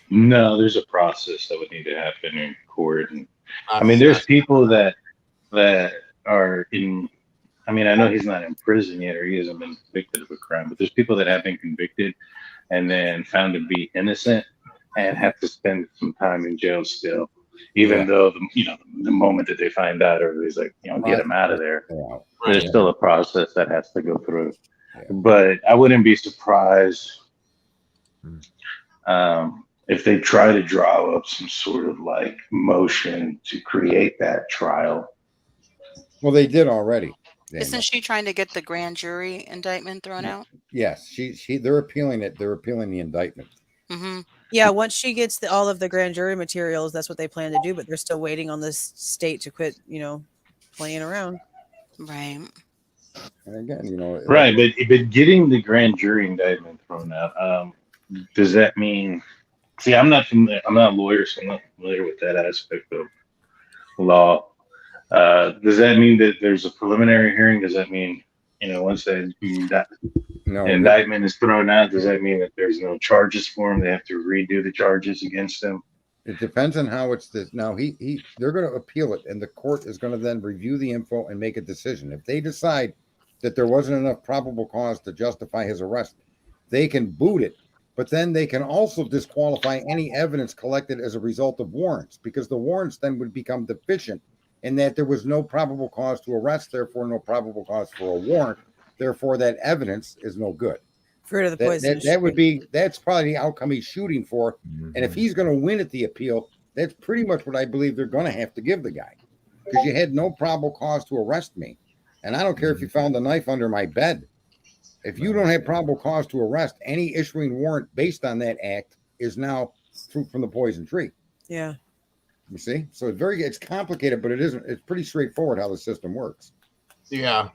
No, there's a process that would need to happen in court. And I mean, there's people that are in, I mean, I know he's not in prison yet, or he hasn't been convicted of a crime, but there's people that have been convicted and then found to be innocent and have to spend some time in jail still, even though the moment that they find out, everybody's like, get them out of there. There's still a process that has to go through. But I wouldn't be surprised if they try to draw up some sort of like motion to create that trial. Well, they did already. Isn't she trying to get the grand jury indictment thrown out? Yes, they're appealing it. They're appealing the indictment. Mm-hmm. Yeah, once she gets all of the grand jury materials, that's what they plan to do. But they're still waiting on this state to quit, playing around. Right. And again, right, but getting the grand jury indictment thrown out, does that mean? See, I'm not a lawyer, so I'm not familiar with that aspect of law. Does that mean that there's a preliminary hearing? Does that mean, once the indictment is thrown out, does that mean that there's no charges for him? They have to redo the charges against him? It depends on how it's this. Now they're going to appeal it, and the court is going to then review the info and make a decision. If they decide that there wasn't enough probable cause to justify his arrest, they can boot it. But then they can also disqualify any evidence collected as a result of warrants, because the warrants then would become deficient in that there was no probable cause to arrest, therefore no probable cause for a warrant, therefore that evidence is no good. Fruit of the poison. That's probably the outcome he's shooting for. And if he's going to win at the appeal, that's pretty much what I believe they're going to have to give the guy, because you had no probable cause to arrest me, and I don't care if you found a knife under my bed. If you don't have probable cause to arrest, any issuing warrant based on that act is now fruit from the poison tree. Yeah. You see, so it's complicated, but it's pretty straightforward how the system works. Yeah.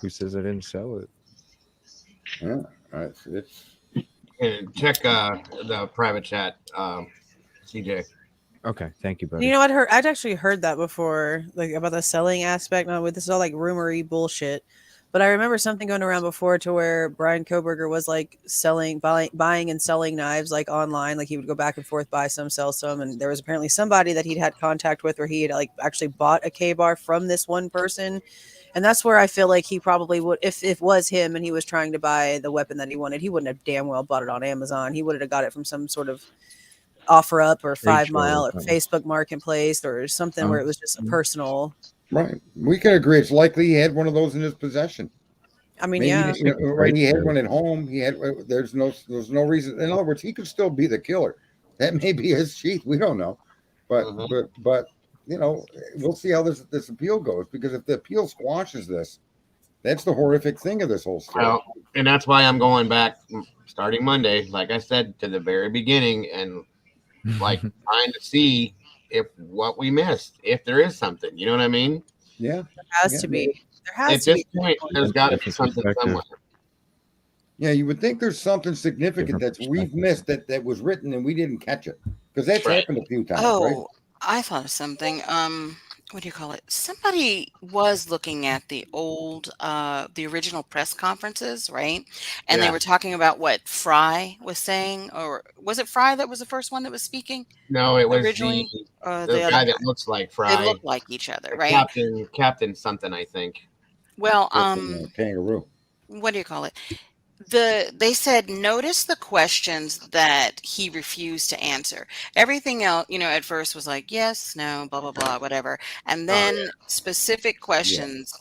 Who says I didn't sell it? Yeah. And check the private chat, CJ. Okay, thank you, buddy. You know, I'd actually heard that before, like about the selling aspect. No, this is all like rumory bullshit. But I remember something going around before to where Bryan Kohberger was like buying and selling knives like online. Like he would go back and forth, buy some, sell some. And there was apparently somebody that he'd had contact with where he had like actually bought a K-bar from this one person. And that's where I feel like he probably would, if it was him and he was trying to buy the weapon that he wanted, he wouldn't have damn well bought it on Amazon. He would have got it from some sort of offer up or 5 Mile or Facebook Marketplace or something where it was just a personal. Right. We can agree. It's likely he had one of those in his possession. I mean, maybe, yeah. Right. He had one at home. There's no reason. In other words, he could still be the killer. That may be his cheat. We don't know. But you know, we'll see how this appeal goes, because if the appeal squashes this, that's the horrific thing of this whole story. Well, and that's why I'm going back starting Monday, like I said, to the very beginning, and like trying to see if what we missed, if there is something. You know what I mean? Yeah. There has to be. There has At to this be. point, there's got to be something somewhere. Yeah, you would think there's something significant that we've missed that was written and we didn't catch it, because that's happened a few times, right? I thought of something. What do you call it? Somebody was looking at the old, the original press conferences, right? And they were talking about what Fry was saying, or was it Fry that was the first one that was speaking? No, it was originally the guy that looks like Fry. They look like each other, right? Captain something, I think. Well, kangaroo. What do you call it? They said, notice the questions that he refused to answer. Everything else, you know, at first was like, yes, no, blah, blah, blah, whatever. And then specific questions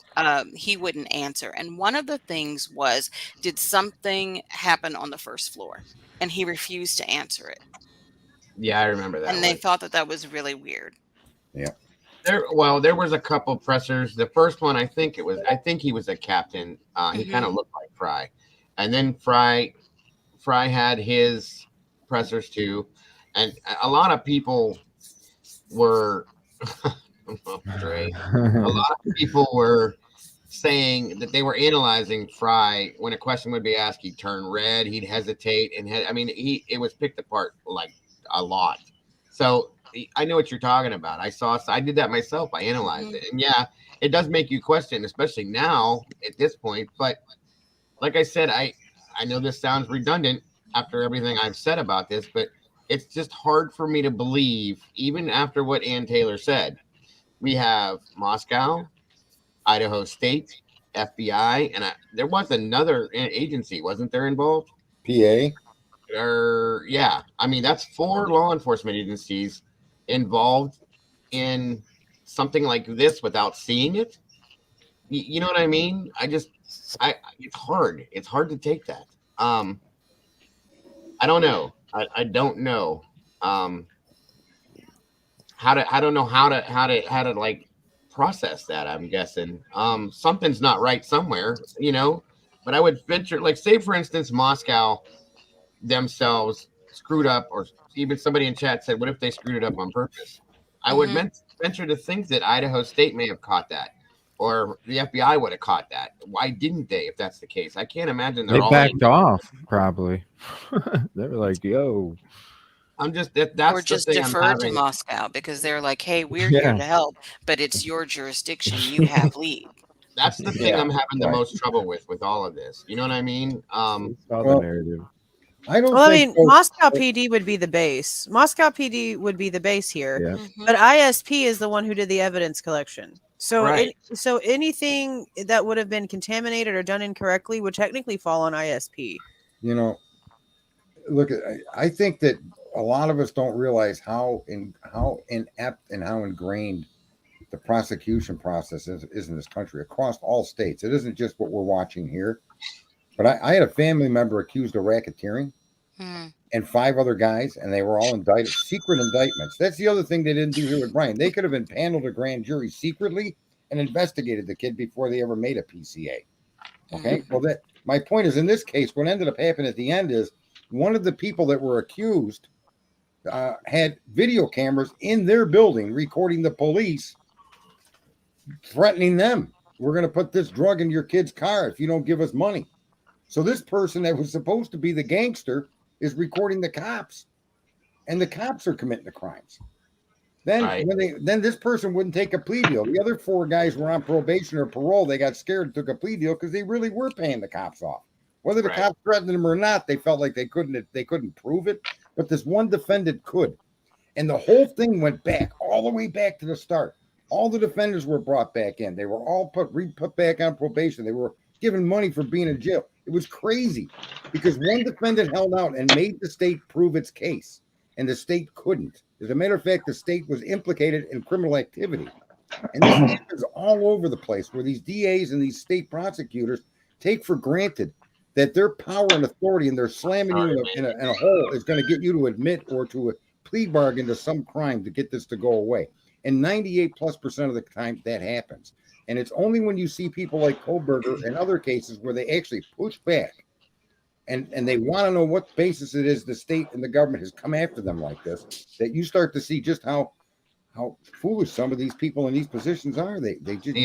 he wouldn't answer. And one of the things was, did something happen on the first floor? And he refused to answer it. Yeah, I remember that. And they thought that was really weird. Yeah. There was a couple pressers. The first one, I think he was a captain. He kind of looked like Fry. And then Fry had his pressers too, and a lot of people were a lot of people were saying that they were analyzing Fry. When a question would be asked, he'd turn red, he'd hesitate, and it was picked apart like a lot. So I know what you're talking about. I did that myself. I analyzed it, and yeah, it does make you question, especially now at this point. But like I said, I know this sounds redundant after everything I've said about this, but it's just hard for me to believe, even after what Ann Taylor said. We have Moscow, Idaho State, FBI, and there was another agency, wasn't there, involved? PA? Yeah. I mean, that's 4 law enforcement agencies involved in something like this without seeing it. You know what I mean? It's hard. It's hard to take that. I don't know. I don't know. I don't know how to like process that. I'm guessing something's not right somewhere, you know. But I would venture, like, say for instance, Moscow themselves screwed up, or even somebody in chat said, "What if they screwed it up on purpose?" I would venture to think that Idaho State may have caught that. Or the FBI would have caught that. Why didn't they, if that's the case? I can't imagine they backed off, probably. They were like, yo. I'm just, that's or just defer to Moscow, because they're like, hey, we're here to help, but it's your jurisdiction. You have lead. That's the thing I'm having the most trouble with all of this. You know what I mean? The narrative. I don't Well, I think mean, folks- Moscow PD would be the base. Moscow PD would be the base here, but ISP is the one who did the evidence collection. So, Right. so anything that would have been contaminated or done incorrectly would technically fall on ISP. you know, look, I think that a lot of us don't realize how inept and how ingrained the prosecution process is in this country across all states. It isn't just what we're watching here. But I had a family member accused of racketeering and 5 other guys, and they were all indicted, secret indictments. That's the other thing they didn't do here with Bryan. They could have been paneled a grand jury secretly and investigated the kid before they ever made a PCA. Okay. Well, that my point is, in this case, what ended up happening at the end is one of the people that were accused had video cameras in their building recording the police threatening them. We're going to put this drug in your kid's car if you don't give us money. So this person that was supposed to be the gangster is recording the cops, and the cops are committing the crimes. Then then this person wouldn't take a plea deal. The other 4 guys were on probation or parole. They got scared and took a plea deal because they really were paying the cops off. Whether the cops threatened them or not, they felt like they couldn't prove it. But this one defendant could, and the whole thing went back all the way back to the start. All the defenders were brought back in. They were all put back on probation. They were given money for being in jail. It was crazy because one defendant held out and made the state prove its case, and the state couldn't. As a matter of fact, the state was implicated in criminal activity. And this happens all over the place where these DAs and these state prosecutors take for granted that their power and authority and they're slamming you in a hole is going to get you to admit or to a plea bargain to some crime to get this to go away. And 98+% of the time that happens. And it's only when you see people like Kohberger and other cases where they actually push back and they want to know what basis it is the state and the government has come after them like this, that you start to see just how foolish some of these people in these positions are. They just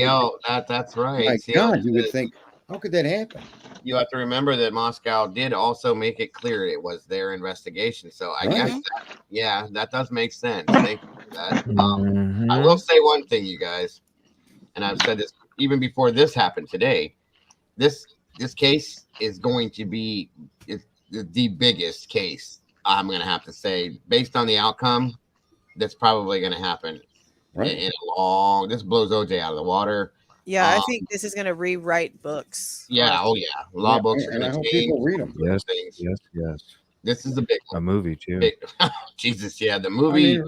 that's right. My God, you would think, how could that happen? You have to remember that Moscow did also make it clear it was their investigation. So I guess that does make sense. Thank you for that. I will say one thing, you guys, and I've said this even before this happened today. This case is going to be the biggest case, I'm going to have to say, based on the outcome. That's probably going to happen in a long. This blows OJ out of the water. Yeah, I think this is going to rewrite books. Yeah, law books are and I going to hope change. people read them. Yes. This is a big one. A movie too. Jesus, the movie.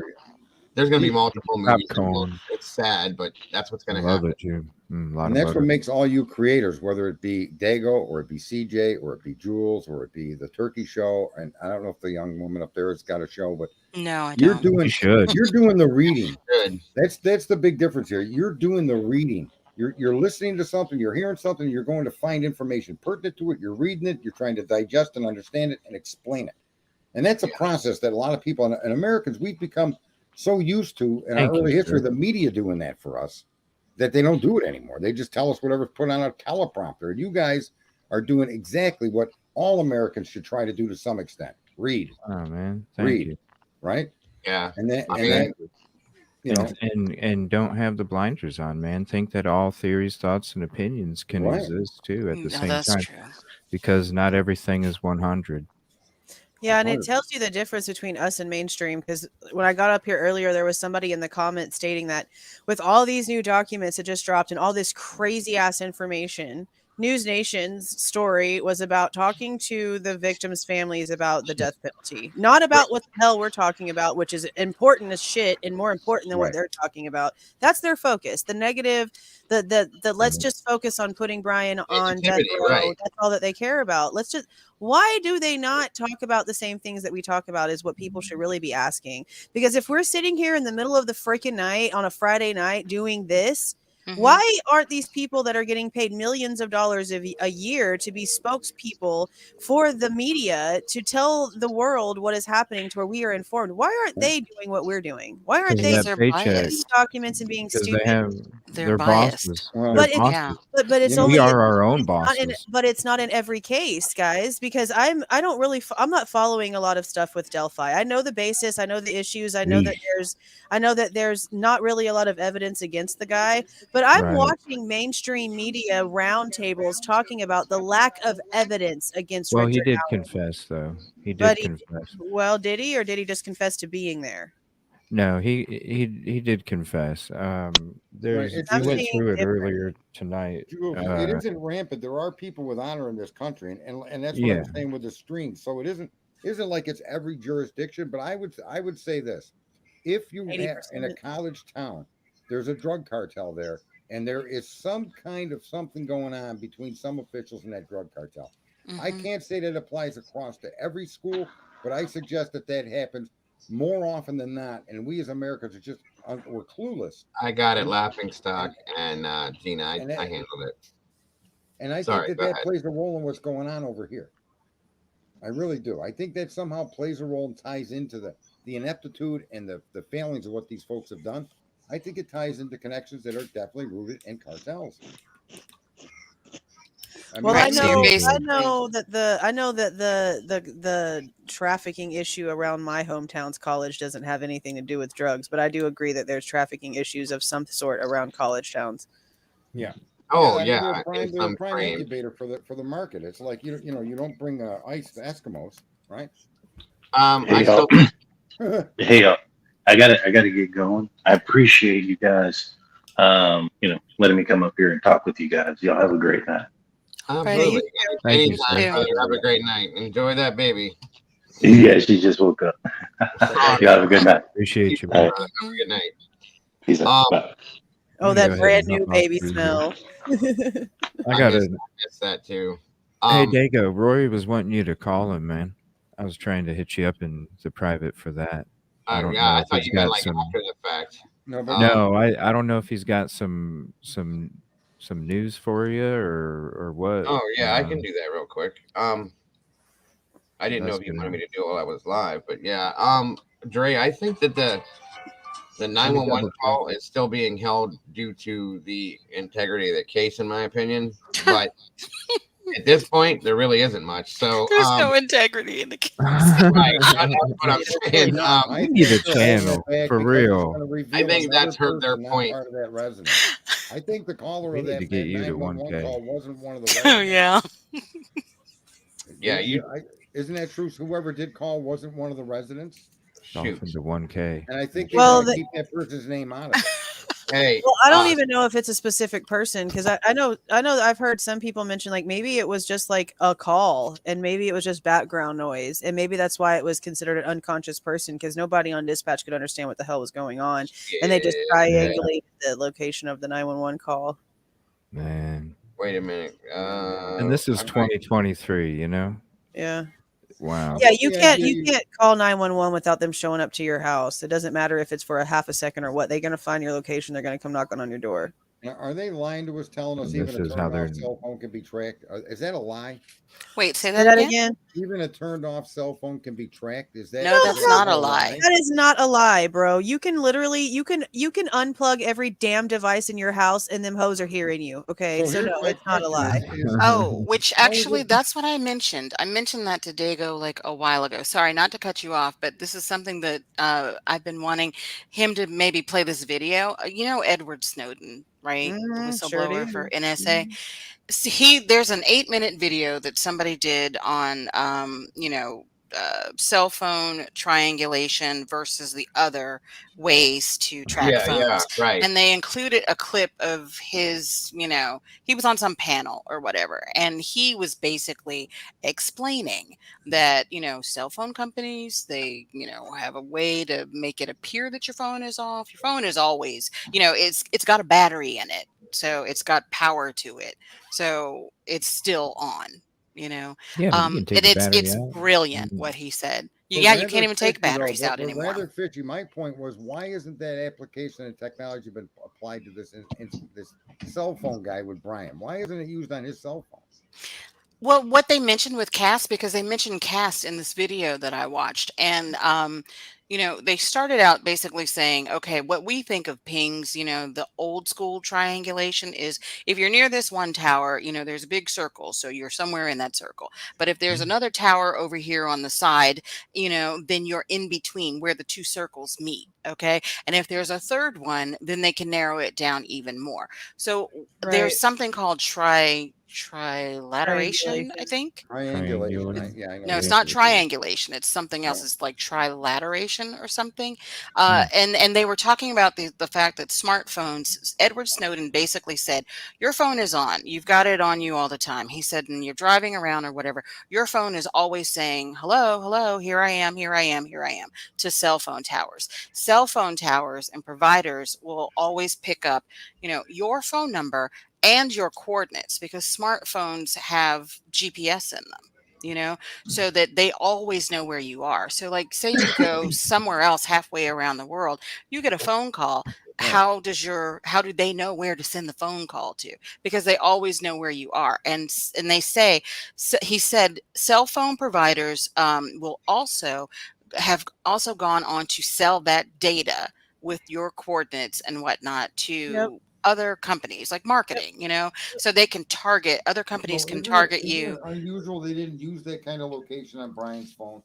There's going to be multiple movies. Popcorn. It's sad, but that's what's going to Love happen. it, Jim. And that's what makes all you creators, whether it be Dago or it be CJ or it be Jules or it be the Turkey Show, and I don't know if the young woman up there has got a show, but no, I you're don't. doing you're doing the reading. Good. That's the big difference here. You're doing the reading. You're listening to something, you're hearing something, you're going to find information pertinent to it, you're reading it, you're trying to digest and understand it and explain it. And that's a process that a lot of people and Americans, we've become so used to in our early history, the media doing that for us, that they don't do it anymore. They just tell us whatever's put on a teleprompter. And you guys are doing exactly what all Americans should try to do to some extent. Read. Oh man. Read. You. Right? Yeah. And that you know, and don't have the blinders on, man. Think that all theories, thoughts, and opinions can exist too at the same time. True. Because not everything is 100. Yeah, and it tells you the difference between us and mainstream, because when I got up here earlier, there was somebody in the comments stating that with all these new documents that just dropped and all this crazy ass information, News Nation's story was about talking to the victims' families about the death penalty, not about what the hell we're talking about, which is important as shit and more important than what they're talking about. That's their focus. The negative, the let's just focus on putting Bryan on death row. That's all that they care about. Why do they not talk about the same things that we talk about is what people should really be asking? Because if we're sitting here in the middle of the freaking night on a Friday night doing this, why aren't these people that are getting paid millions of dollars a year to be spokespeople for the media to tell the world what is happening to where we are informed? Why aren't they doing what we're doing? Why aren't they these documents and being stupid? They have their bosses. But it's only we are our own bosses. But it's not in every case, guys, because I'm not following a lot of stuff with Delphi. I know the basis, I know the issues, I know that there's not really a lot of evidence against the guy. But I'm Right. watching mainstream media roundtables talking about the lack of evidence against Well, he Richard did Allen. confess, though. He But did confess. well, did he, or did he just confess to being there? No, he did confess. There's It's we I'm went seeing through it different. earlier tonight. Jules, it isn't rampant. There are people with honor in this country, and that's what I Yeah. was saying with the stream. So it isn't like it's every jurisdiction, but I would say this: if you have in a 80%. college town, there's a drug cartel there, and there is some kind of something going on between some officials and that drug cartel. I can't say that applies across to every school, but I suggest that happens more often than not, and we as Americans are just we're clueless. I got it, laughing stock, and Gina, I that- handled it. And I Sorry, think go that ahead. plays a role in what's going on over here. I really do. I think that somehow plays a role and ties into the ineptitude and the failings of what these folks have done. I think it ties into connections that are definitely rooted in cartels. Well, Right, I so you're know basically- the trafficking issue around my hometown's college doesn't have anything to do with drugs, but I do agree that there's trafficking issues of some sort around college towns. Yeah. Oh, I mean, yeah, they're a in prime some frame. incubator for the market. It's like you don't bring ice to Eskimos, right? Hey, y'all. Hey, y'all. I gotta get going. I appreciate you guys, letting me come up here and talk with you guys. Y'all have a great night. Absolutely. Thank you, Anytime, sir. brother. Have a great night. Enjoy that baby. Yeah, she just woke up. Y'all have a good night. Appreciate you, All man. right. Have a good night. Peace out. Bye. Oh, Go that ahead brand and new hop off baby through here. smell. I got it. Missed that too. Hey, Dago, Roy was wanting you to call him, man. I was trying to hit you up in the private for that. I don't know I if thought he's you meant got like some. after the fact. No, I don't know if he's got some news for you or what. Oh yeah, I can do that real quick. I didn't know That's if you good. wanted me to do it while I was live, but yeah. Dre, I think that the 911 call is still being held due to the integrity of the case, in my opinion. But at this point, there really isn't much. So There's no integrity in the case. right, that's what I'm saying. We need a channel for real. I think that's their point. Part of that resident. I think the caller We of need that to get you to 911 1K. call wasn't one of the Oh residents. yeah. Yeah, isn't that true? Whoever did call wasn't one of the residents. Off into 1K. And I think they Well, gotta keep that person's name out of it. Hey, Well, I don't even know if it's a specific person because I know I've heard some people mention like maybe it was just like a call and maybe it was just background noise and maybe that's why it was considered an unconscious person because nobody on dispatch could understand what the hell was going on and they just triangulated the location of the 911 call. Man. Wait a minute. And this is 2023, you know? Yeah. Wow. Yeah, you can't call 911 without them showing up to your house. It doesn't matter if it's for a half a second or what. They're going to find your location. They're going to come knocking on your door. Now, are they lying to us, telling us And even this a is how turned they're- off cell phone can be tracked? Is that a lie? Wait, say Say that that again? again? Even a turned off cell phone can be tracked? Is that? No, is that's that not a lie. That is not a lie, bro. You can literally you can unplug every damn device in your house and them hoes are hearing you. Okay. So here's no, my it's not a lie. question is- Oh, which How is actually it- that's what I mentioned. I mentioned that to Dago like a while ago. Sorry, not to cut you off, but this is something that I've been wanting him to maybe play this video. You know Edward Snowden, right? The whistleblower do. for NSA. See, there's an 8-minute video that somebody did on cell phone triangulation versus the other ways to track phones. Yeah, right. And they included a clip of his, he was on some panel or whatever, and he was basically explaining that, cell phone companies, they, have a way to make it appear that your phone is off. Your phone is always, it's got a battery in it. So it's got power to it. So it's still on, Yeah, but you can take and the battery it's out. brilliant what he said. But Yeah, you rather can't even take fishy, though, batteries out but anymore. Rather fishy. My point was, why isn't that application and technology been applied to this this cell phone guy with Bryan? Why isn't it used on his cell phone? Well, what they mentioned with Cast, because they mentioned Cast in this video that I watched, and they started out basically saying, okay, what we think of pings, the old school triangulation is if you're near this one tower, there's a big circle. So you're somewhere in that circle. But if there's another tower over here on the side, then you're in between where the two circles meet. Okay. And if there's a third one, then they can narrow it down even more. So there's something called trilateration, I think. Triangulation. Yeah, I know. No, it's not triangulation. It's something else. It's like trilateration or something. And they were talking about the fact that smartphones, Edward Snowden basically said, your phone is on. You've got it on you all the time. He said, and you're driving around or whatever, your phone is always saying, hello, hello, here I am, here I am, here I am, to cell phone towers. Cell phone towers and providers will always pick up, your phone number and your coordinates, because smartphones have GPS in them, so that they always know where you are. So like, say you go somewhere else halfway around the world, you get a phone call. How do they know where to send the phone call to? Because they always know where you are. And they say, so he said, cell phone providers will have gone on to sell that data with your coordinates and whatnot to other companies, like marketing, so they can target, other companies can target you. Isn't it unusual they didn't use that kind of location on Bryan's phone?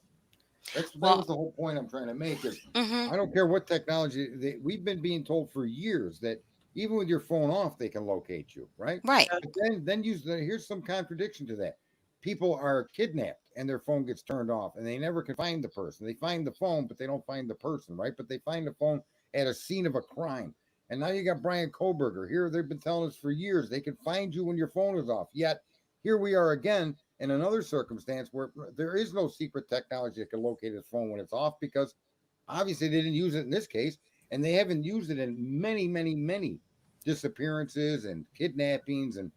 That was the whole point I'm trying to make is I don't care what technology, we've been being told for years that even with your phone off, they can locate you, right? Right. But then here's some contradiction to that. People are kidnapped and their phone gets turned off and they never can find the person. They find the phone, but they don't find the person, right? But they find the phone at a scene of a crime. And now you got Bryan Kohberger here. They've been telling us for years they can find you when your phone is off. Yet here we are again in another circumstance where there is no secret technology that can locate his phone when it's off, because obviously they didn't use it in this case, and they haven't used it in many, many, many disappearances and kidnappings and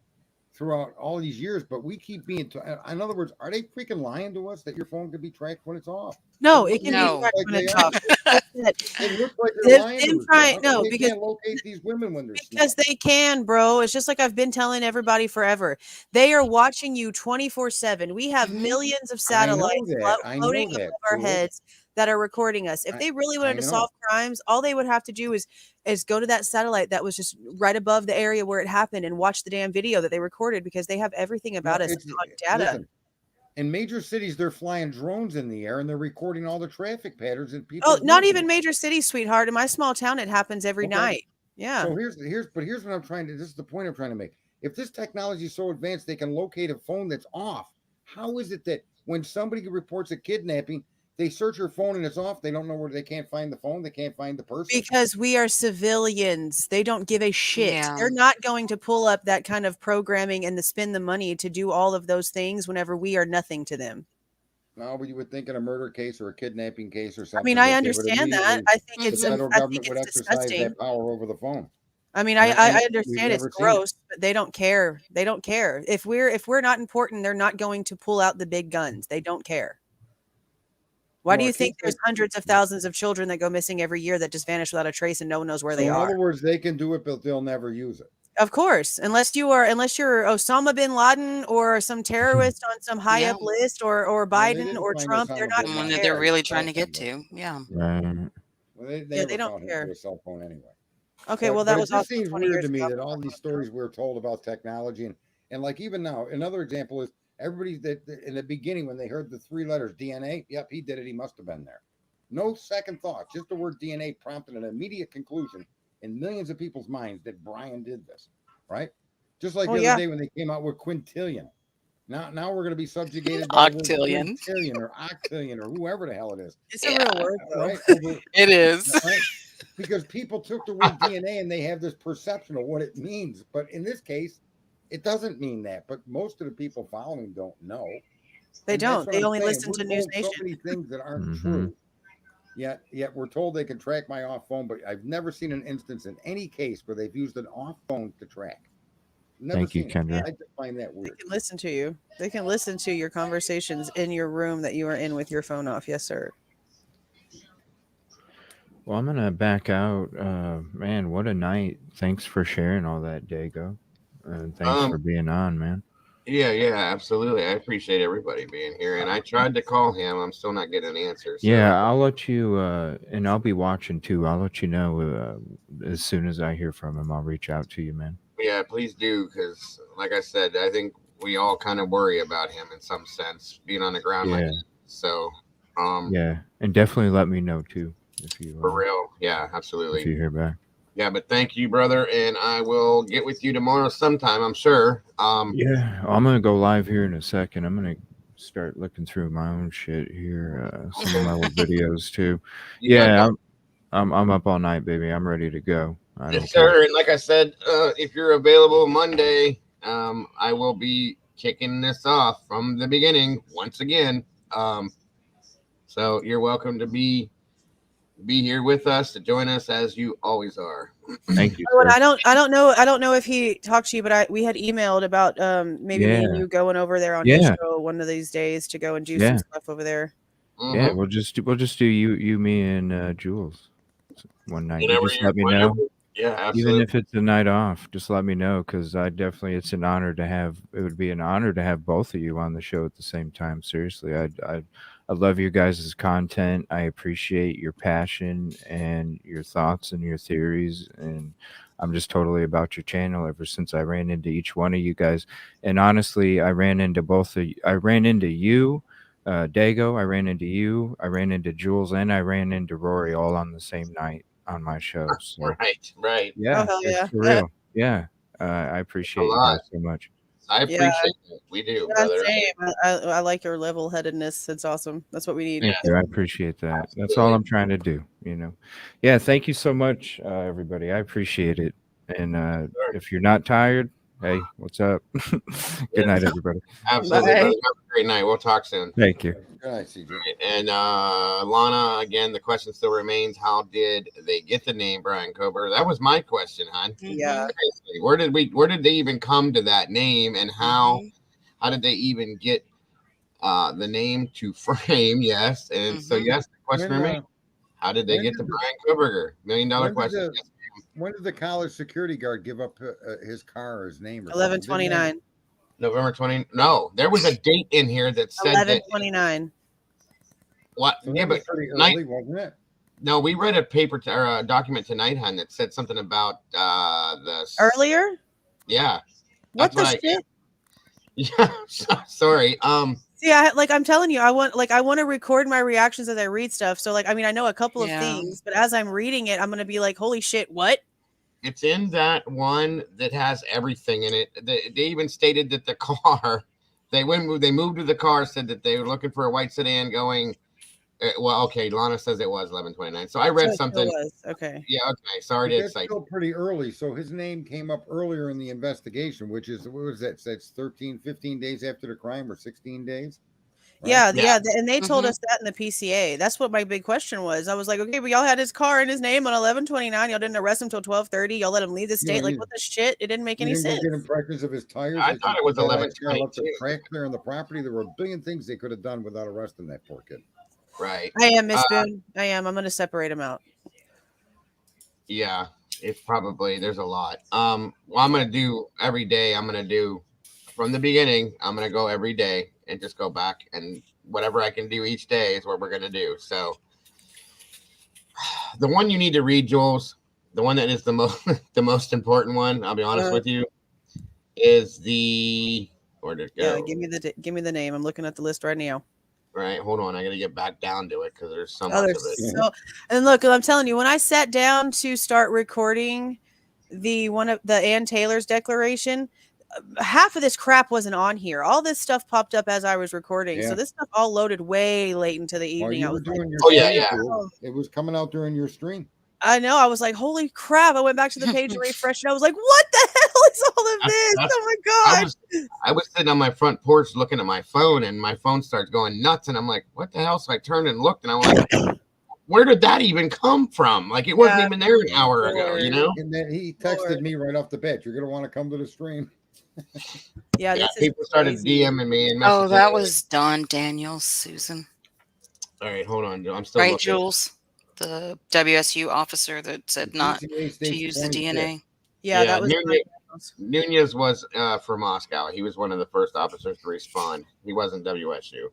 throughout all these years. But we keep being, in other words, are they freaking lying to us that your phone can be tracked when it's off? No, it can be tracked when it's off. It looks like they're lying to us. No, they because can't locate these women when they're because they can, bro. It's just like I've been telling everybody forever. They are watching you 24/7. We have millions of satellites floating above our heads that are recording us. If they really wanted to solve crimes, all they would have to do is go to that satellite that was just right above the area where it happened and watch the damn video that they recorded, because they have everything about us on data. Listen, in major cities, they're flying drones in the air and they're recording all the traffic patterns and people. Oh, not even major cities, sweetheart. In my small town, it happens every night. Yeah. So here's what I'm trying to. This is the point I'm trying to make. If this technology is so advanced, they can locate a phone that's off. How is it that when somebody reports a kidnapping, they search your phone and it's off? They don't know where, they can't find the phone. They can't find the person. Because we are civilians. They don't give a shit. Yeah. They're not going to pull up that kind of programming and spend the money to do all of those things whenever we are nothing to them. No, but you would think in a murder case or a kidnapping case or something. I mean, I understand that. I think the federal government would exercise that power over the phone. I mean, I understand it's gross, but they don't care. They don't care. If we're not important, they're not going to pull out the big guns. They don't care. Why do you think there's hundreds of thousands of children that go missing every year that just vanish without a trace and no one knows where they are? In other words, they can do it, but they'll never use it. Of course, unless you're Osama bin Laden or some terrorist on some high up list, or Biden or Trump, they're not the one that they're really trying to get to. Yeah. Well, they don't care. A cell phone anyway. Okay, well that was. It just seems weird to me that all these stories we're told about technology and like even now, another example is everybody that in the beginning when they heard the 3 letters DNA, yep, he did it. He must have been there. No second thought. Just the word DNA prompted an immediate conclusion in millions of people's minds that Bryan did this, right? Just like the other day when they came out with quintillion. Now we're going to be subjugated by octillion or octillion or whoever the hell it is. It's a real word, though. Right? It is. Right? Because people took the word DNA and they have this perception of what it means. But in this case, it doesn't mean that. But most of the people following don't know. They don't. They only listen to News Nation. So many things that aren't true. Yet we're told they can track my off phone, but I've never seen an instance in any case where they've used an off phone to track. Thank you, Kendra. I just find that weird. They can listen to you. They can listen to your conversations in your room that you are in with your phone off. Yes, sir. Well, I'm gonna back out. Man, what a night! Thanks for sharing all that, Dago, and thanks for being on, man. Yeah, absolutely. I appreciate everybody being here, and I tried to call him. I'm still not getting an answer. So. Yeah, I'll let you, and I'll be watching too. I'll let you know as soon as I hear from him. I'll reach out to you, man. Yeah, please do, because like I said, I think we all kind of worry about him in some sense, being on the ground like Yeah. that. So, Yeah, and definitely let me know too if you for real, yeah, if absolutely. you hear back. Yeah, but thank you, brother, and I will get with you tomorrow sometime, I'm sure. Yeah, I'm gonna go live here in a second. I'm gonna start looking through my own shit here, some of my old videos too. You got Yeah, that? I'm up all night, baby. I'm ready to go. I don't Yes, care. sir. And like I said, if you're available Monday, I will be kicking this off from the beginning once again. So you're welcome to be here with us, to join us as you always are. Thank you, Oh, and sir. I don't know if he talked to you, but we had emailed about maybe me and Yeah. you going over there on his Yeah. show one of these days to go and do Yeah. some stuff over there. Yeah, we'll just do you, me, and Jules one night. You Whenever just you're, let me know. whenever, yeah, Even absolutely. if it's a night off, just let me know, because it's an honor to have. It would be an honor to have both of you on the show at the same time. Seriously, I love you guys' content. I appreciate your passion and your thoughts and your theories, and I'm just totally about your channel ever since I ran into each one of you guys. And honestly, I ran into both of you. I ran into you, Dago. I ran into you. I ran into Jules, and I ran into Rory all on the same night on my show. So. Right. Yeah, hell it's yeah. for real. Yeah, I A appreciate you lot. guys so much. I Yeah. appreciate it. We do, Yeah, brother. same. I like your level headedness. It's awesome. That's what we need. Thank you. I appreciate that. That's all I'm trying to do. Yeah. Thank you so much, everybody. I appreciate it. And if you're not tired, hey, what's up? Good night, everybody. Absolutely, Bye. brother. Have a great night. We'll talk soon. Thank you. Good night, CJ. And Lana, again, the question still remains: how did they get the name Bryan Kohberger? That was my question, hon. Yeah. Seriously, where did they even come to that name, and how did they even get the name to frame? Yes, and so yes, the question remains: how did they get to Bryan Kohberger? $1 million question. When did the college security guard give up his car or his name? 11/29. November 20. No, there was a date in here that said that. 11/29. What? So yeah, that was but pretty early, wasn't it? no, we read a paper or a document tonight, hon, that said something about the Earlier? Yeah. What That's the shit? Yeah. Sorry. See, I'm telling you, I want to record my reactions as I read stuff. So I know a couple of things, but as I'm reading it, I'm gonna be like, holy shit, what? It's in that one that has everything in it. They even stated that the car, they moved to the car, said that they were looking for a white sedan going. Well, okay, Lana says it was 11/29. So I read So it something. was. Okay. Yeah, okay. Sorry But to that's excite. still pretty early. So his name came up earlier in the investigation, which is, what was that? That's 13, 15 days after the crime, or 16 days? Right? Yeah, and they told us that in the PCA. That's what my big question was. I was like, okay, but y'all had his car and his name on 11/29. Y'all didn't arrest him till 12:30. Y'all let him leave the state. Like, what the shit? It didn't make any sense. Get impressions of his tires. I thought it was 11/22. Left the track there on the property. There were a billion things they could have done without arresting that poor kid. Right. I am, Miss Boone. I am. I'm going to separate him out. Yeah, it's probably, there's a lot. Well, I'm going to do every day. I'm going to do from the beginning. I'm going to go every day and just go back, and whatever I can do each day is what we're going to do. So the one you need to read, Jules, the one that is the most important one, I'll be honest with you, is the, where did it go? Yeah, give me the name. I'm looking at the list right now. Right, hold on. I got to get back down to it because there's so much of it. And look, I'm telling you, when I sat down to start recording the Ann Taylor's declaration, half of this crap wasn't on here. All this stuff popped up as I was recording. Yeah. So this stuff all loaded way late into the evening. You I were was doing like, your It was coming out during your stream. I know. I was like, holy crap. I went back to the page and refreshed, and I was like, what the hell is all of this? Oh my God. I was sitting on my front porch looking at my phone, and my phone starts going nuts. And I'm like, what the hell? So I turned and looked, and I'm like, where did that even come from? Like, it wasn't even there an hour ago, you know? And then he texted me right off the bat, you're going to want to come to the stream. Yeah, people started DMing me and Oh, messaging that me. was Don Daniels, Susan. All right, hold on. I'm still right, looking. Jules, the WSU officer that said not to use the DNA. Yeah, that was Nunez was for Moscow. He was one of the first officers to respond. He wasn't WSU.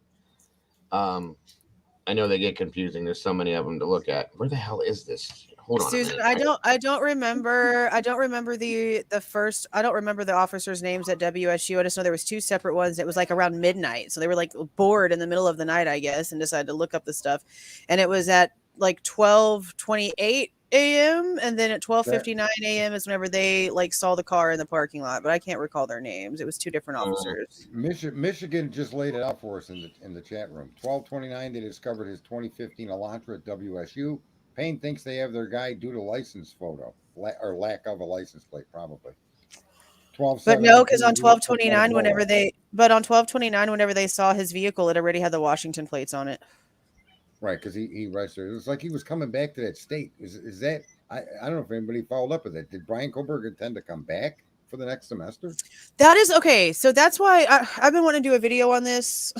I know they get confusing. There's so many of them to look at. Where the hell is this? Hold on, Susan, a minute. I don't remember the first. I don't remember the officers' names at WSU. I just know there was 2 separate ones. It was like around midnight, so they were like bored in the middle of the night, I guess, and decided to look up the stuff. And it was at like 12:28 a.m. and then at 12:59 a.m. is whenever they like saw the car in the parking lot. But I can't recall their names. It was 2 different officers. Michigan just laid it out for us in the chat room. 12:29, they discovered his 2015 Elantra at WSU. Payne thinks they have their guy due to license photo or lack of a license plate, probably. 12. But no, because on 12:29, on 12:29, whenever they saw his vehicle, it already had the Washington plates on it. Right, because he registered. It was like he was coming back to that state. Is that I don't know if anybody followed up with it. Did Bryan Kohberger intend to come back for the next semester? That is okay. So that's why I've been wanting to do a video on this,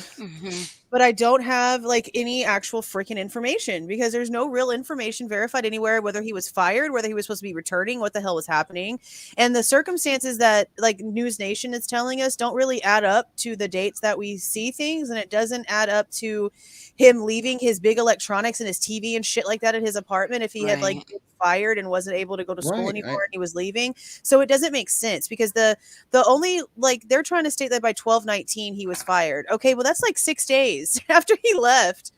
but I don't have like any actual freaking information because there's no real information verified anywhere, whether he was fired, whether he was supposed to be returning, what the hell was happening. And the circumstances that like News Nation is telling us don't really add up to the dates that we see things. And it doesn't add up to him leaving his big electronics and his TV and shit like that at his apartment if he had like been fired and wasn't able to go to school anymore and he was leaving. So it doesn't make sense because the only like they're trying to state that by 12/19 he was fired. Okay, well that's like 6 days after he left.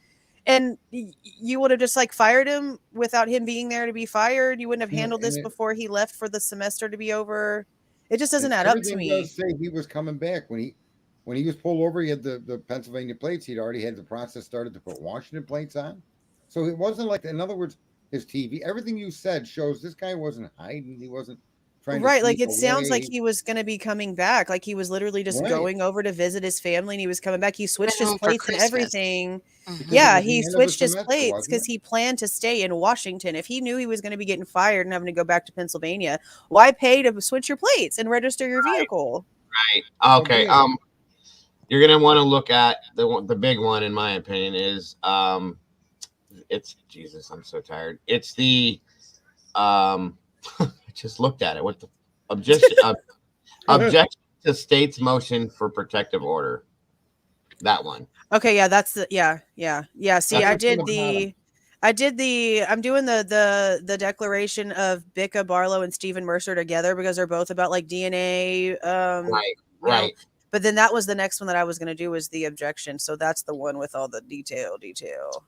And you would have just like fired him without him being there to be fired. You wouldn't have handled this before he left for the semester to be over. It just doesn't add up to me. Does say he was coming back when he was pulled over. He had the Pennsylvania plates. He'd already had the process started to put Washington plates on. So it wasn't like, in other words, his TV, everything you said shows this guy wasn't hiding. He wasn't trying to like it sounds like he was going to be coming back. Like he was literally just going over to visit his family and he was coming back. He switched his plates and everything. Yeah, he switched his plates because he planned to stay in Washington. If he knew he was going to be getting fired and having to go back to Pennsylvania, why pay to switch your plates and register your vehicle? Right. Okay. You're going to want to look at the big one, in my opinion, is it's Jesus. I'm so tired. It's the I just looked at it. What the objection? Objection to state's motion for protective order. That one. Okay, yeah, that's the yeah. See, I'm doing the declaration of Bicca Barlow and Stephen Mercer together because they're both about like DNA. Right. But then that was the next one that I was going to do was the objection. So that's the one with all the detail.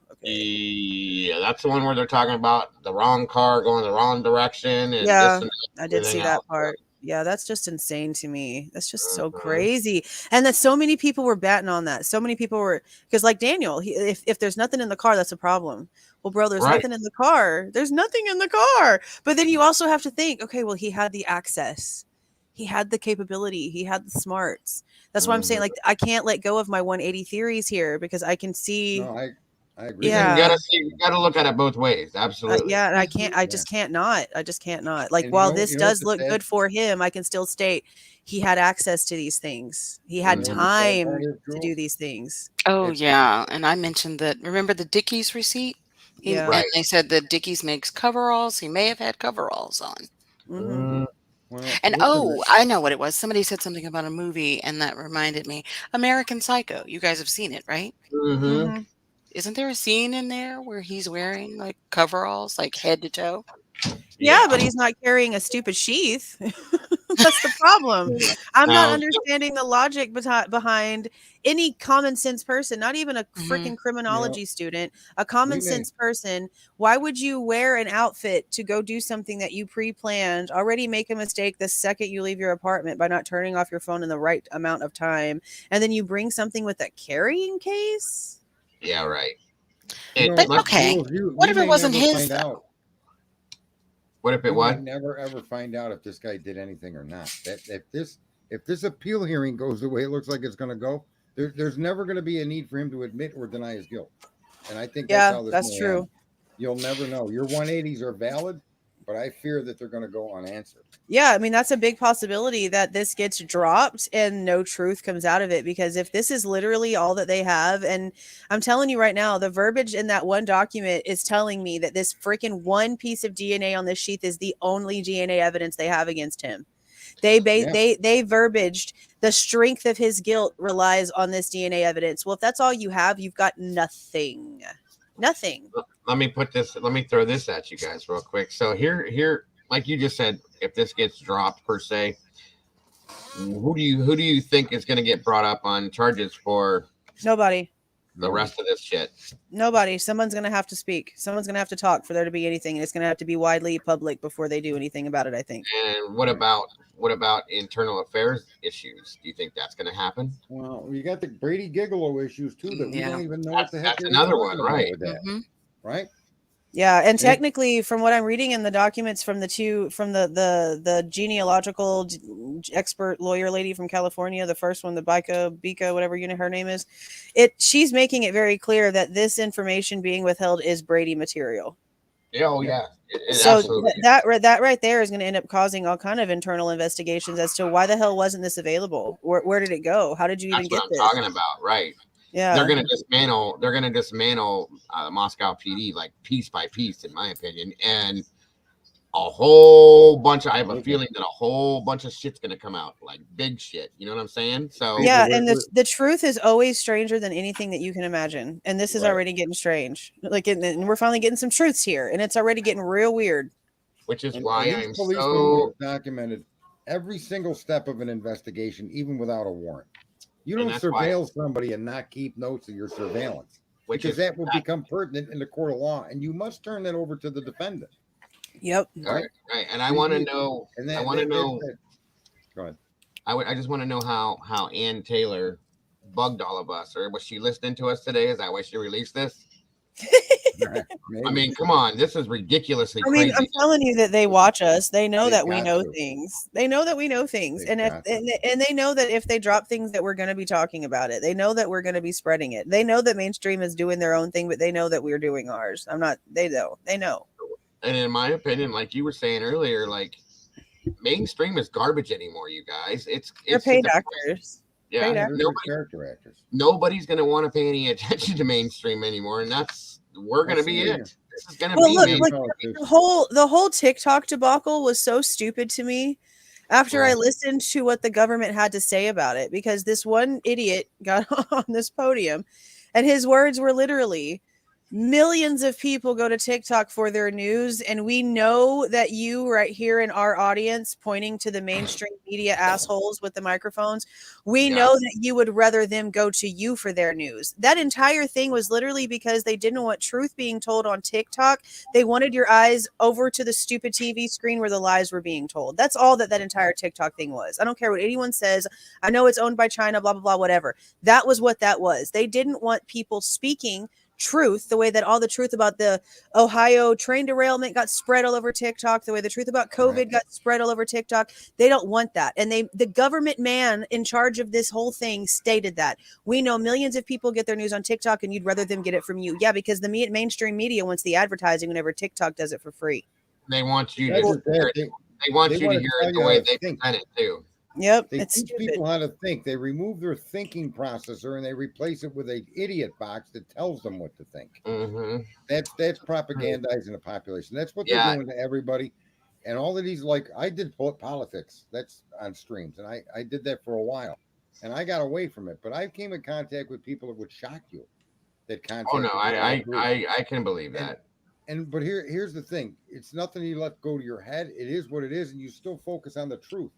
Okay. Yeah, that's the one where they're talking about the wrong car going the wrong direction. And yeah, I did see that part. Yeah, that's just insane to me. That's just so crazy. And that so many people were batting on that. So many people were, because like Daniel, if there's nothing in the car, that's a problem. Well, bro, there's nothing in the car. There's nothing in the car. But then you also have to think, okay, well, he had the access. He had the capability. He had the smarts. That's why I'm saying, like, I can't let go of my 180 theories here because I can see. No, I agree. Yeah, you gotta look at it both ways. Absolutely. Yeah, and I can't. I just can't not. I just can't not. Like, while this does look good for him, I can still state he had access to these things. He had time to do these things. Oh yeah, and I mentioned that. Remember the Dickies receipt? Yeah. And they said that Dickies makes coveralls. He may have had coveralls on. Mm-hmm. Well, And I know what it was. Somebody said something about a movie, and that reminded me. American Psycho. You guys have seen it, right? Mm-hmm. Isn't there a scene in there where he's wearing like coveralls, like head to toe? Yeah, but he's not carrying a stupid sheath. That's the problem. I'm not understanding the logic behind any common sense person, not even a freaking criminology student, a common sense person. Why would you wear an outfit to go do something that you pre-planned, already make a mistake the second you leave your apartment by not turning off your phone in the right amount of time, and then you bring something with a carrying case? Yeah, right. But okay, what if it wasn't his? What if it was? Might never ever find out if this guy did anything or not. If this appeal hearing goes the way it looks like it's going to go, there's never going to be a need for him to admit or deny his guilt. And I think that's how this that's true. End. You'll never know. Your 180s are valid, but I fear that they're going to go unanswered. Yeah, I mean, that's a big possibility that this gets dropped and no truth comes out of it, because if this is literally all that they have, and I'm telling you right now, the verbiage in that one document is telling me that this freaking one piece of DNA on this sheath is the only DNA evidence they have against him. They verbaged the strength of his guilt relies on this DNA evidence. Well, if that's all you have, you've got nothing. Nothing. Let me throw this at you guys real quick. So here, like you just said, if this gets dropped per se, who do you think is going to get brought up on charges for? Nobody. The rest of this shit. Nobody. Someone's going to have to speak. Someone's going to have to talk for there to be anything. And it's going to have to be widely public before they do anything about it, I think. And what about internal affairs issues? Do you think that's going to happen? Well, you got the Brady Gigolo issues too that we don't even know what the heck. That's another one, right? Right. Yeah, and technically, from what I'm reading in the documents from the genealogical expert lawyer lady from California, the first one, the Bika, whatever her name is, she's making it very clear that this information being withheld is Brady material. Yeah, oh yeah. So that right there is going to end up causing all kind of internal investigations as to why the hell wasn't this available? Where did it go? How did you even get this? That's what I'm talking about, right? Yeah, they're gonna dismantle Moscow PD like piece by piece, in my opinion, and a whole bunch. I have a feeling that a whole bunch of shit's gonna come out, like big shit. You know what I'm saying? So yeah, and the truth is always stranger than anything that you can imagine, and this is already getting strange. Like, and we're finally getting some truths here, and it's already getting real weird. Which is why I'm so documented every single step of an investigation, even without a warrant. You don't surveil somebody and not keep notes of your surveillance, because that will become pertinent in the court of law, and you must turn that over to the defendant. Yep. Right. And I want to know. I want to know. Go ahead. I just want to know how Ann Taylor bugged all of us, or was she listening to us today? Is that why she released this? I mean, come on, this is ridiculously crazy. I'm telling you that they watch us. They know that we know things. They know that we know things, and they know that if they drop things, that we're going to be talking about it. They know that we're going to be spreading it. They know that mainstream is doing their own thing, but they know that we're doing ours. I'm not. They know. They know. And in my opinion, like you were saying earlier, like mainstream is garbage anymore. You guys, they're paid actors. Yeah, nobody's going to want to pay any attention to mainstream anymore, and we're going to be it. This is going to be the whole TikTok debacle was so stupid to me after I listened to what the government had to say about it, because this one idiot got on this podium and his words were literally, millions of people go to TikTok for their news, and we know that you right here in our audience, pointing to the mainstream media assholes with the microphones, we know that you would rather them go to you for their news. That entire thing was literally because they didn't want truth being told on TikTok. They wanted your eyes over to the stupid TV screen where the lies were being told. That's all that entire TikTok thing was. I don't care what anyone says. I know it's owned by China, blah, blah, blah, whatever. That was what that was. They didn't want people speaking truth the way that all the truth about the Ohio train derailment got spread all over TikTok, the way the truth about COVID got spread all over TikTok. They don't want that. And the government man in charge of this whole thing stated that we know millions of people get their news on TikTok and you'd rather them get it from you. Yeah, because the mainstream media wants the advertising whenever TikTok does it for free. They want you to hear it. They want you to hear it the way they present it too. Yep, they teach people how to think. They remove their thinking processor and they replace it with an idiot box that tells them what to think. Mm-hmm. That's propagandizing the population. That's what they're doing to everybody. And all of these, like I did politics, that's on streams, and I did that for a while, and I got away from it. But I came in contact with people that would shock you. That contact. Oh no, I can believe that. But here's the thing: it's nothing you let go to your head. It is what it is, and you still focus on the truth.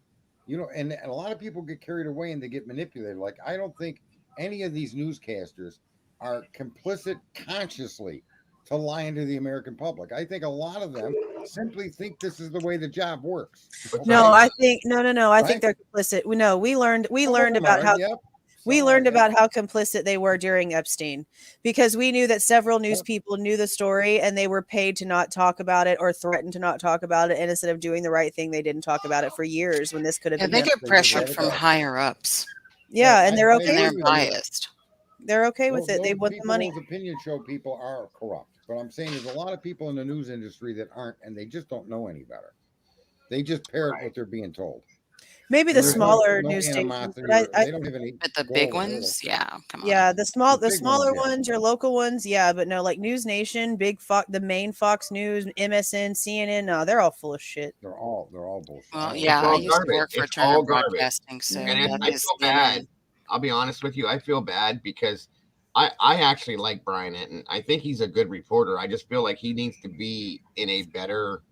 You know, and a lot of people get carried away and they get manipulated. Like, I don't think any of these newscasters are complicit consciously to lying to the American public. I think a lot of them simply think this is the way the job works. No, I think no. I think they're complicit. We learned about how we learned about how complicit they were during Epstein, because we knew that several news people knew the story and they were paid to not talk about it or threatened to not talk about it. And instead of doing the right thing, they didn't talk about it for years when this could have been. They get pressured from higher ups. Yeah, and they're okay. They're biased. They're okay with it. They want the money. Those opinion show people are corrupt. But I'm saying there's a lot of people in the news industry that aren't, and they just don't know any better. They just parrot what they're being told. Maybe the There's smaller no news stations, animosity. but They don't even But the go big over there. ones, yeah, come on. yeah, the big smaller ones, yeah. ones, your local ones, yeah, but no, like News Nation, the main Fox News, MSN, CNN, no, they're all full of shit. They're all bullshit. Well, It's yeah, I all used to garbage. work for It's Turner all garbage. Broadcasting, so And that I is feel CNN. bad. I'll be honest with you. I feel bad because I actually like Bryan Hinton. I think he's a good reporter. I just feel like he needs to be in a better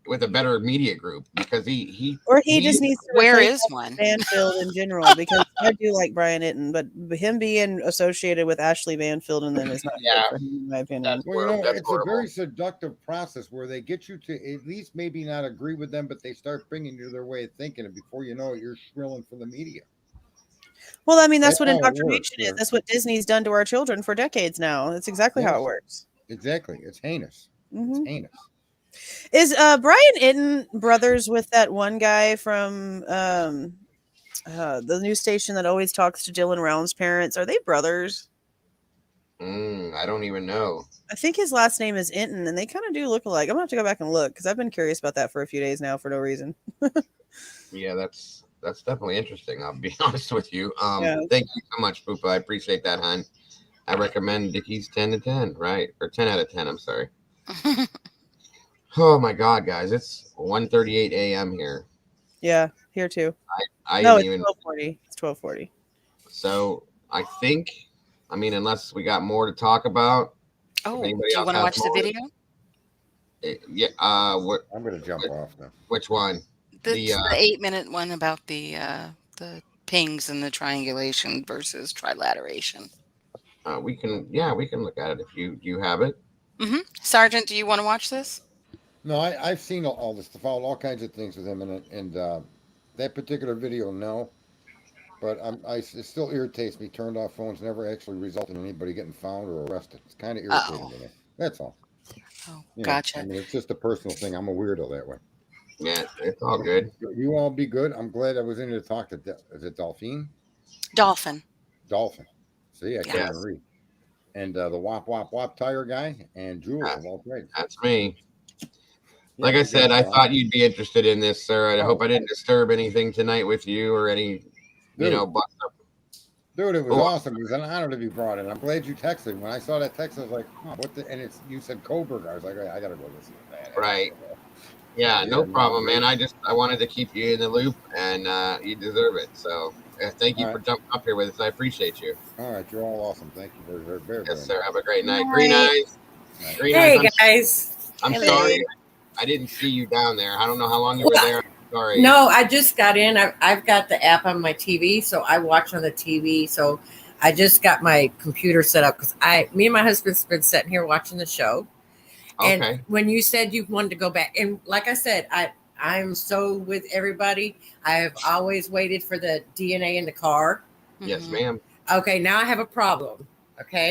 with a better media group because he just needs to Where replace is one? Banfield in general because I do like Bryan Hinton, but him being associated with Ashley Banfield and them is not good for him, in my opinion. Well, it's a very seductive process where they get you to at least maybe not agree with them, but they start bringing you their way of thinking, and before you know it, you're shrilling for the media. Well, I mean, that's what how it works, indoctrination is. yeah. That's what Disney's done to our children for decades now. That's exactly how Yes. it works. Exactly. It's heinous. Mhm. It's heinous. Is Bryan Hinton brothers with that one guy from the news station that always talks to Dylan Round's parents? Are they brothers? I don't even know. I think his last name is Hinton, and they kind of do look alike. I'm gonna have to go back and look because I've been curious about that for a few days now for no reason. Yeah, that's definitely interesting. I'll be honest with you. Yeah. Thank you so much, Poopa. I appreciate that, hon. I recommend Dickie's 10 to 10, right? Or 10 out of 10, I'm sorry. Oh my God, guys. It's 1:38 a.m. here. Yeah, here too. I no, didn't it's even 12:40. It's 12:40. So I think, I mean, unless we got more to talk about. Oh, if do anybody you else want to has watch the more- video? Yeah. I'm gonna jump off now. Which one? The 8-minute one about the pings and the triangulation versus trilateration. We can look at it if you have it. Mm-hmm. Sergeant, do you want to watch this? No, I've seen all this stuff, all kinds of things with him in it, and that particular video, no. But it still irritates me. Turned off phones never actually result in anybody getting found or arrested. It's kind of irritating to me. That's all. Oh, gotcha. I mean, it's just a personal thing. I'm a weirdo that way. Yeah, it's all good. You all be good. I'm glad I was in here to talk to. Is it Dolphin? Dolphin. See, I can't even read. And the Wop Wop Wop tire guy and Jewel of all trades. That's me. Like I said, I thought you'd be interested in this, sir. I hope I didn't disturb anything tonight with you or any, Dude, bust up. Dude, it was awesome. It was an honor to be brought in. I'm glad you texted. When I saw that text, I was like, oh, what the? And you said Kohberger. I was like, I gotta go listen to that. Right. Yeah, no problem, man. I wanted to keep you in the loop, and you deserve it. So thank you for jumping up here with us. I appreciate you. All right, you're all awesome. Thank you very, very much. Yes, sir. Have a great night. Night. Green Eyes. Green Hey, Eyes, guys. I'm Hello. sorry. I didn't see you down there. I don't know how long you were there. Sorry. No, I just got in. I've got the app on my TV, so I watch on the TV. So I just got my computer set up because me and my husband's been sitting here watching the show. And Okay. when you said you wanted to go back, and like I said, I'm so with everybody. I have always waited for the DNA in the car. Yes, ma'am. Okay, now I have a problem. Okay.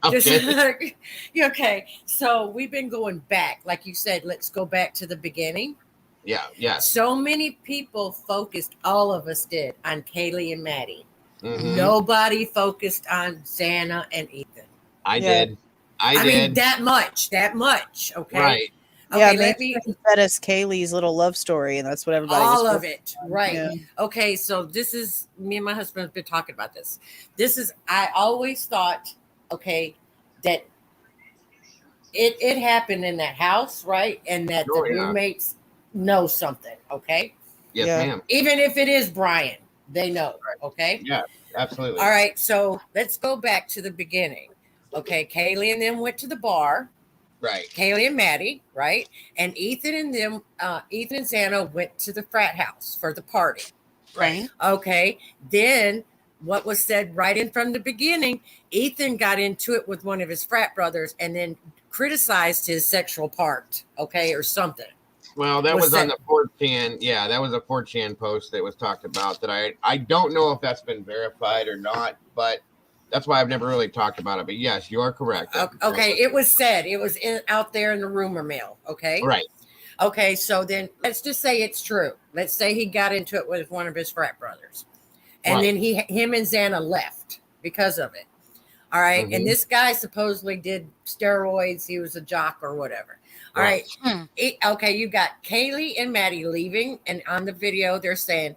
Okay. Okay. So we've been going back. Like you said, let's go back to the beginning. Yeah, yes. So many people focused, all of us did, on Kaylee and Maddie. Mhm. Nobody focused on Xana and Ethan. I did. I mean, did. that much. Okay. Right. Okay, Yeah, let me fed us Kaylee's little love story, and that's what everybody. all just of it. Right. Yeah. Okay, so this is me and my husband have been talking about this. I always thought, okay, that it happened in that house, right? And that Oh, the yeah. roommates know something, okay? Yes, ma'am. Even if it is Bryan, they know, okay? Yeah, absolutely. All right, so let's go back to the beginning. Okay, Kaylee and them went to the bar. Right. Kaylee and Maddie, right? And Ethan and Xana went to the frat house for the party. Right. Okay. Then what was said right in from the beginning, Ethan got into it with one of his frat brothers and then criticized his sexual part, okay, or something. Well, that was on the 4chan. Yeah, that was a 4chan post that was talked about that I don't know if that's been verified or not, but that's why I've never really talked about it. But yes, you are correct. Okay, it was said. It was out there in the rumor mill, okay? Right. Okay, so then let's just say it's true. Let's say he got into it with one of his frat brothers. And Right. then him and Xana left because of it. All right. Mhm. And this guy supposedly did steroids. He was a jock or whatever. All right. Okay. You got Kaylee and Maddie leaving. And on the video, they're saying,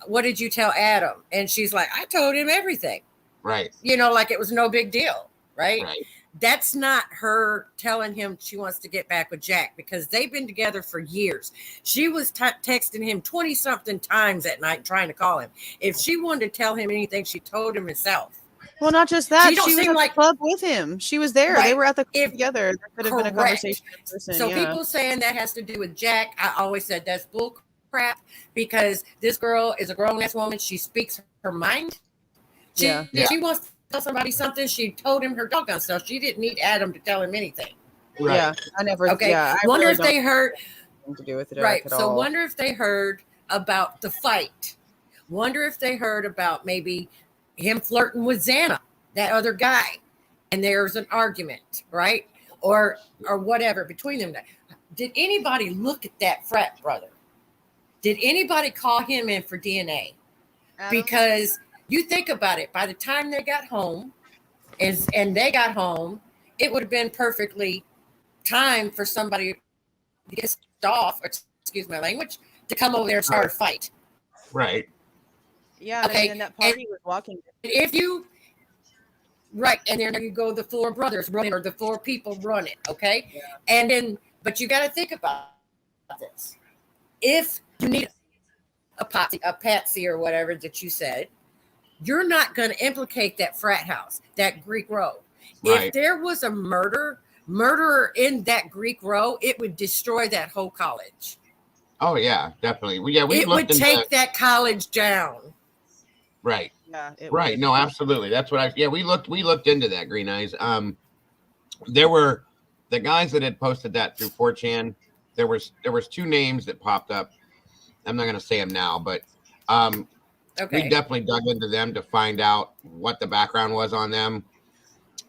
what did you tell Adam? And she's like, I told him everything. Right. You know, like it was no big deal. Right. Right. That's not her telling him she wants to get back with Jack, because they've been together for years. She was texting him 20 something times at night trying to call him. If she wanted to tell him anything, she told him herself. Well, not just that. She don't She was seem at like- the club with him. She was there. They Right. were at the club together. There could have been a Correct. conversation in person. So yeah. people saying that has to do with Jack, I always said that's bull crap, because this girl is a grown-ass woman. She speaks her mind. If she wants to tell somebody something, she told him her doggone self. She didn't need Adam to tell him anything. Right. Yeah, I never. Okay. Yeah, I Wonder really if they don't heard. have anything to do with it. Right. At So all. wonder if they heard about the fight. Wonder if they heard about maybe him flirting with Xana, that other guy, and there's an argument, right? Or whatever between them. Did anybody look at that frat brother? Did anybody call him in for DNA? Because you think about it, by the time they got home, it would have been perfectly time for somebody to get off, excuse my language, to come over there and start a fight. Right. Yeah. Okay. And that party was walking. If you, right, and there you go, the four brothers running, or the four people running, okay? Yeah. And then, but you got to think about this. If you need a patsy or whatever that you said, you're not going to implicate that frat house, that Greek row. Right. If there was a murderer in that Greek row, it would destroy that whole college. Oh yeah, definitely. We It would take that college down. Right. Yeah. Right. No, absolutely. That's what we looked into that, Green Eyes. There were the guys that had posted that through 4chan. There was two names that popped up. I'm not going to say them now, but we definitely dug into them to find out what the background was on them,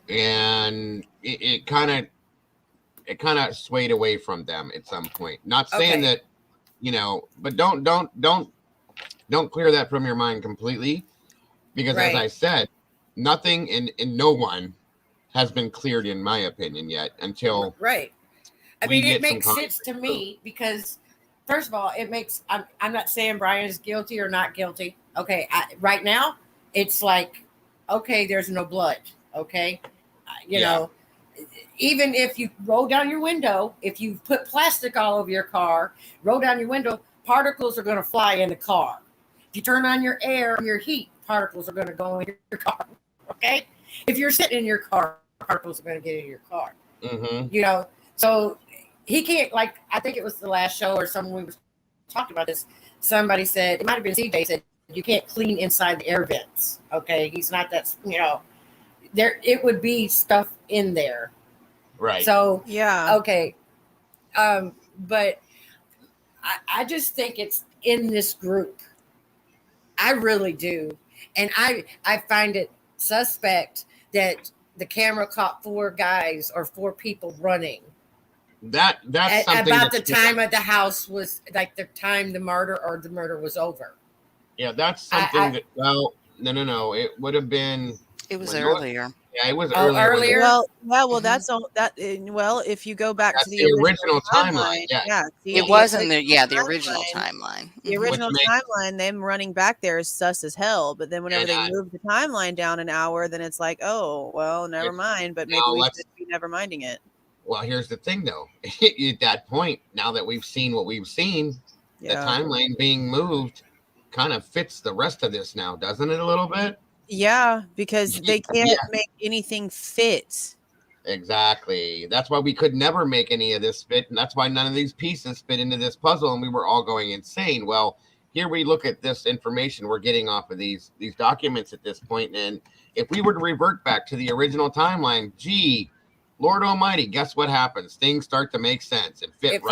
and it kind of swayed away from them at some point. Not saying that, but don't clear that from your mind completely, because as I said, nothing and no one has been cleared, in my opinion, yet until right. I mean, it makes sense to me because, first of all, it makes. I'm not saying Bryan is guilty or not guilty. Okay, right now it's like, okay, there's no blood. Okay, you know, even if you roll down your window, if you put plastic all over your car, roll down your window, particles are going to fly in the car. If you turn on your air and your heat, particles are going to go in your car. Okay, if you're sitting in your car, particles are going to get in your car. Mm-hmm. So he can't, like, I think it was the last show or someone we were talking about this. Somebody said, it might have been CJ said, you can't clean inside the air vents. Okay. He's not that, there, it would be stuff in there. Right. So, yeah. Okay. But I just think it's in this group. I really do. And I find it suspect that the camera caught 4 guys or 4 people running. That's something about the time of the house was like the time the murder was over. Yeah, that's something that. Well, no. It would have been. It was earlier. Yeah, it was earlier. Well, that's all that. Well, if you go back to the original timeline, it was in the original timeline. The original timeline, them running back there is sus as hell. But then whenever they move the timeline down an hour, then it's like, oh, well, never mind. But maybe we should be never minding it. Well, here's the thing, though. At that point, now that we've seen what we've seen, the timeline being moved kind of fits the rest of this now, doesn't it? A little bit. Yeah, because they can't make anything fit. Exactly. That's why we could never make any of this fit, and that's why none of these pieces fit into this puzzle, and we were all going insane. Well, here we look at this information we're getting off of these documents at this point, and if we were to revert back to the original timeline, gee, Lord Almighty, guess what happens? Things start to make sense and fit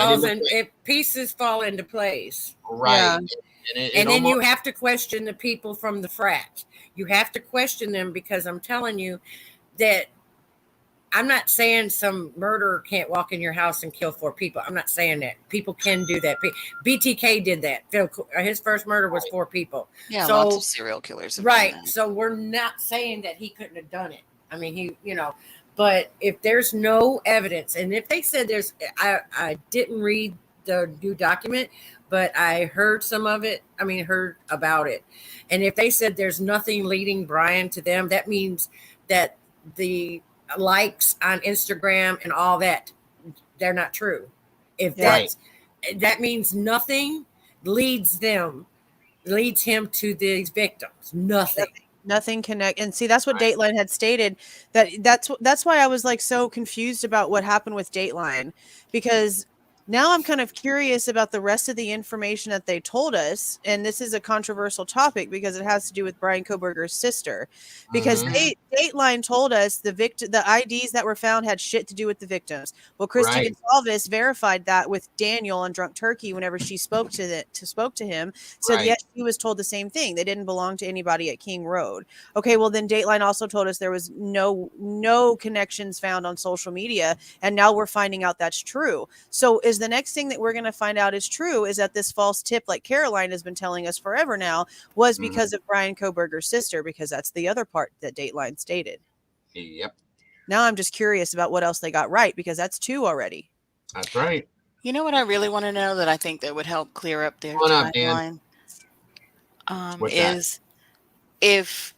pieces fall into place. Right. Yeah. And then you have to question the people from the frat. You have to question them, because I'm telling you that I'm not saying some murderer can't walk in your house and kill 4 people. I'm not saying that. People can do that. BTK did that. His first murder was 4 people. Yeah, lots of serial killers. Right. So we're not saying that he couldn't have done it. I mean, but if there's no evidence, and if they said I didn't read the new document, but I heard some of it. I mean, heard about it. And if they said there's nothing leading Bryan to them, that means that the likes on Instagram and all that, they're not true. If that means nothing leads him to these victims. Nothing connect. And see, that's what Dateline had stated. That's why I was like so confused about what happened with Dateline, because now I'm kind of curious about the rest of the information that they told us. And this is a controversial topic because it has to do with Bryan Kohberger's sister. Because Dateline told us the IDs that were found had shit to do with the victims. Well, Christy Gonsalves verified that with Daniel on Drunk Turkey whenever she spoke to him. So yes, she was told the same thing. They didn't belong to anybody at King Road. Okay, well then Dateline also told us there was no connections found on social media, and now we're finding out that's true. So is the next thing that we're going to find out is true is that this false tip, like Caroline has been telling us forever now, was because of Bryan Kohberger's sister, because that's the other part that Dateline stated. Yep. Now I'm just curious about what else they got right, because that's 2 already. That's right. You know what I really want to know that I think that would help clear up their timeline is if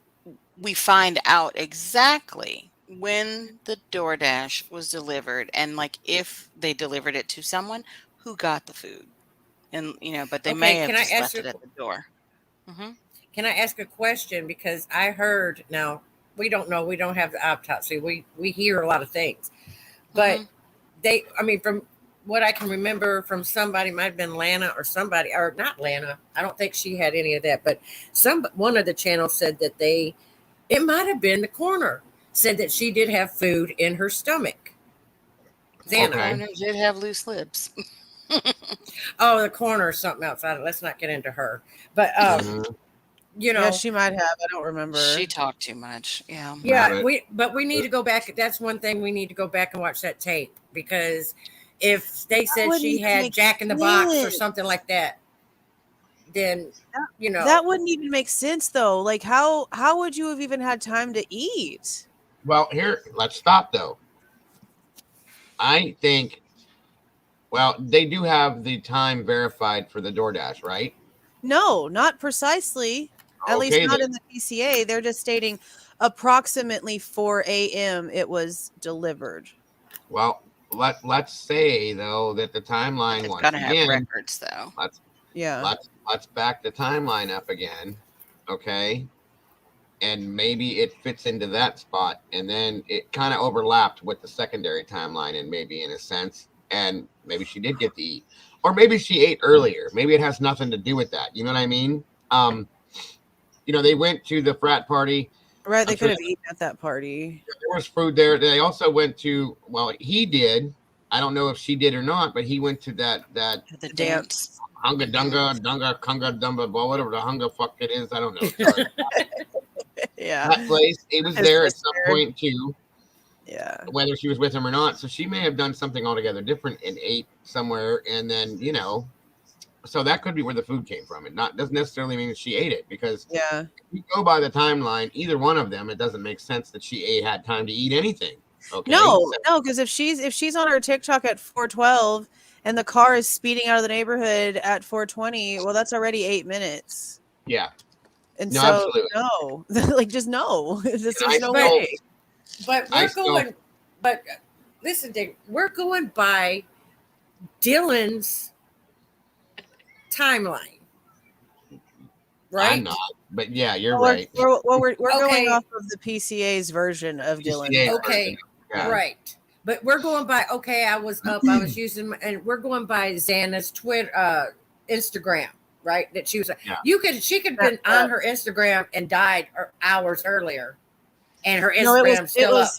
we find out exactly when the DoorDash was delivered, and like if they delivered it to someone who got the food, and but they may have just left it at the door. Can I ask a question? Because I heard, now we don't know, we don't have the autopsy, we hear a lot of things, but from what I can remember from somebody, might have been Lana or somebody, or not Lana, I don't think she had any of that, but one of the channels said that it might have been the coroner said that she did have food in her stomach. The coroner did have loose lips. Oh, the coroner or something else. Let's not get into her. But yeah, she might have. I don't remember. She talked too much. Yeah. Yeah. We need to go back. That's one thing we need to go back and watch that tape, because if they said she had Jack in the Box or something like that, then that wouldn't even make sense though. Like how would you have even had time to eat? Well, here, let's stop though. I think, they do have the time verified for the DoorDash, right? No, not precisely. At least not in the PCA. They're just stating approximately 4 a.m. it was delivered. Well, let's say though that the timeline it's gotta have records though. Let's back the timeline up again, okay? And maybe it fits into that spot, and then it kind of overlapped with the secondary timeline, and maybe in a sense, and maybe she did get to eat, or maybe she ate earlier. Maybe it has nothing to do with that. You know what I mean? They went to the frat party. Right, they could have eaten at that party. There was food there. They also went to, he did. I don't know if she did or not, but he went to the dance. Hunga Dunga, Kunga Dumba, whatever the Hunga fuck it is. I don't know. Sorry. Yeah. That place. It was there at some point too. Yeah. Whether she was with him or not. So she may have done something altogether different and ate somewhere, and then, so that could be where the food came from. It doesn't necessarily mean that she ate it, because if you go by the timeline, either one of them, it doesn't make sense that she had time to eat anything. Okay. No, because if she's on her TikTok at 4:12 and the car is speeding out of the neighborhood at 4:20, well, that's already 8 minutes. Yeah. And absolutely. No, like just no. There's no way. But listen, Dave, we're going by Dylan's timeline, right? I'm not, but yeah, you're right. We're going off of the PCA's version of Dylan. Okay, right. But we're going by, I was up, I was using, and we're going by Xana's Twitter, Instagram, right? That she was, she could have been on her Instagram and died hours earlier, and her Instagram's still up.